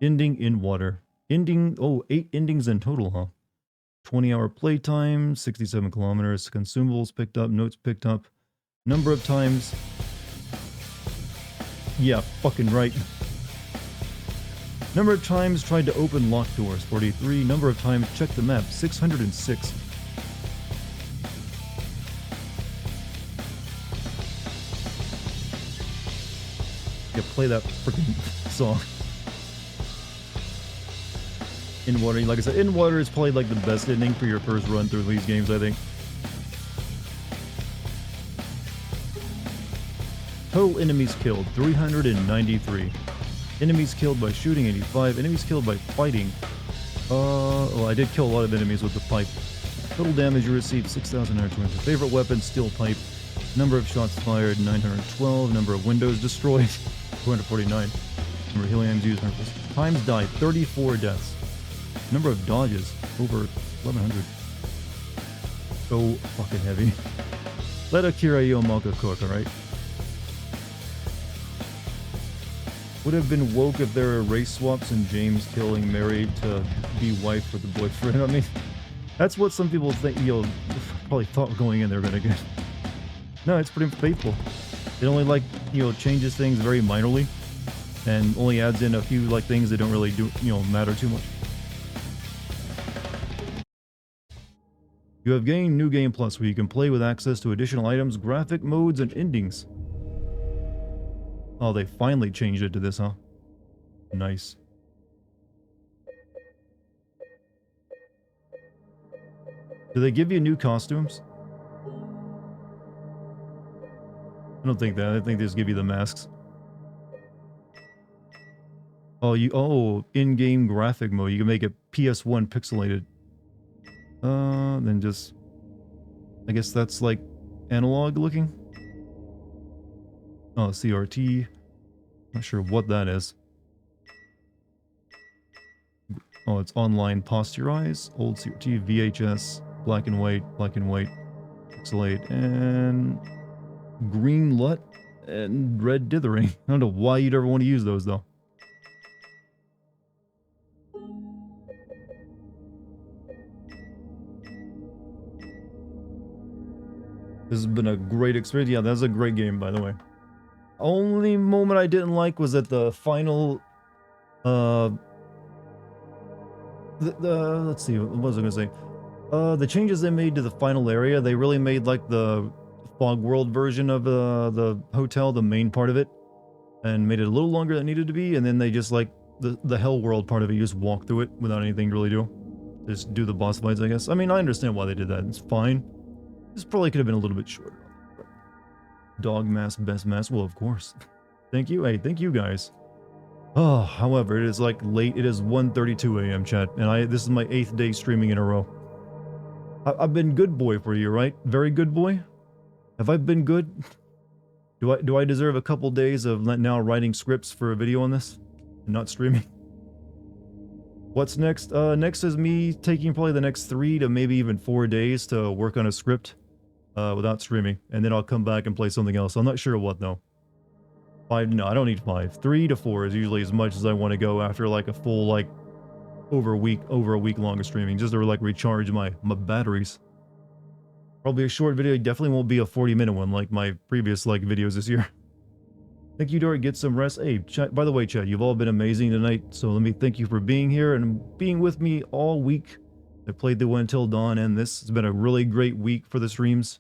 Ending in water. Ending, oh, 8 endings in total, huh? 20-hour playtime, 67 kilometers, consumables picked up, notes picked up. Number of times... Yeah, fucking right. Number of times tried to open locked doors, 43. Number of times checked the map, 606. Yeah, play that freaking song. In water, like I said, in water is probably like the best ending for your first run through these games, I think. Total enemies killed, 393. Enemies killed by shooting, 85. Enemies killed by fighting. Well, I did kill a lot of enemies with the pipe. Total damage you received, 6,920. Favorite weapon, steel pipe. Number of shots fired, 912. Number of windows destroyed, 249. Number of heliums used, 100%. Times died, 34 deaths. Number of dodges, over 1,100. So fucking heavy. Let Akira Yamaoka cook, alright? Would have been woke if there were race swaps and James killing Mary to be wife with the boyfriend. I mean, that's what some people think, you know, probably thought going in they were gonna get. No, it's pretty faithful. It only, like, you know, changes things very minorly and only adds in a few, like, things that don't really do, you know, matter too much. You have gained New Game Plus, where you can play with access to additional items, graphic modes, and endings. Oh, they finally changed it to this, huh? Nice. Do they give you new costumes? I don't think that. I think they just give you the masks. Oh, in-game graphic mode. You can make it PS1 pixelated. Then just... I guess that's like analog looking? Oh, CRT. Not sure what that is. Oh, it's online posterize, old CRT, VHS, black and white, pixelate, and green LUT, and red dithering. I don't know why you'd ever want to use those, though. This has been a great experience. Yeah, that's a great game, by the way. Only moment I didn't like was at the final, let's see, what was I gonna say? The changes they made to the final area, they really made like the Fog World version of the hotel, the main part of it, and made it a little longer than it needed to be, and then they just like, the Hell World part of it, you just walk through it without anything to really do. Just do the boss fights, I guess. I mean, I understand why they did that, it's fine. This probably could have been a little bit shorter. Dog mask, best mask, well, of course. Thank you. Hey, thank you guys. Oh, however, it is like late. It is 1:32 a.m. chat, and this is my 8th day streaming in a row. I've been good boy for you, right? Very good boy. Have I been good? Do I deserve a couple days of now writing scripts for a video on this and not streaming? What's next? Next is me taking probably the next 3 to maybe even 4 days to work on a script without streaming, and then I'll come back and play something else. I'm not sure what though. 5? No, I don't need 5. 3 to 4 is usually as much as I want to go after like a full like over a week long of streaming, just to like recharge my batteries. Probably a short video. Definitely won't be a 40-minute one like my previous like videos this year. Thank you, Dory. Get some rest. Hey, chat, by the way, chat, you've all been amazing tonight, so let me thank you for being here and being with me all week. I played the one until dawn, and this has been a really great week for the streams.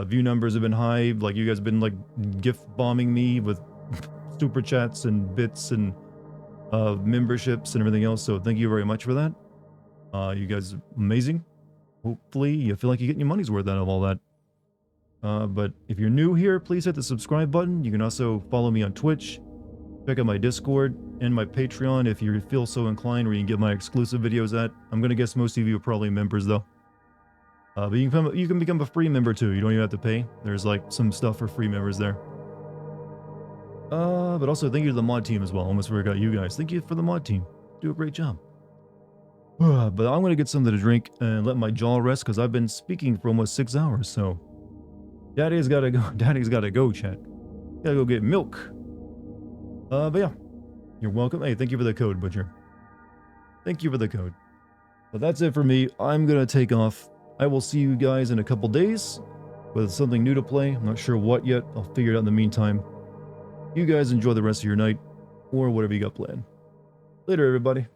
View numbers have been high. Like, you guys have been like gift bombing me with super chats and bits and memberships and everything else, so thank you very much for that. You guys are amazing. Hopefully you feel like you're getting your money's worth out of all that. But if you're new here, please hit the subscribe button. You can also follow me on Twitch, check out my Discord, and my Patreon if you feel so inclined, where you can get my exclusive videos at. I'm gonna guess most of you are probably members though. But you can become a free member too. You don't even have to pay. There's like some stuff for free members there. But also thank you to the mod team as well. Almost forgot you guys. Thank you for the mod team. Do a great job. But I'm gonna get something to drink and let my jaw rest because I've been speaking for almost 6 hours. So Daddy's gotta go. Daddy's gotta go, chat. Gotta go get milk. But yeah, you're welcome. Hey, thank you for the code, Butcher. Thank you for the code. But that's it for me. I'm gonna take off. I will see you guys in a couple days with something new to play. I'm not sure what yet. I'll figure it out in the meantime. You guys enjoy the rest of your night or whatever you got planned. Later, everybody.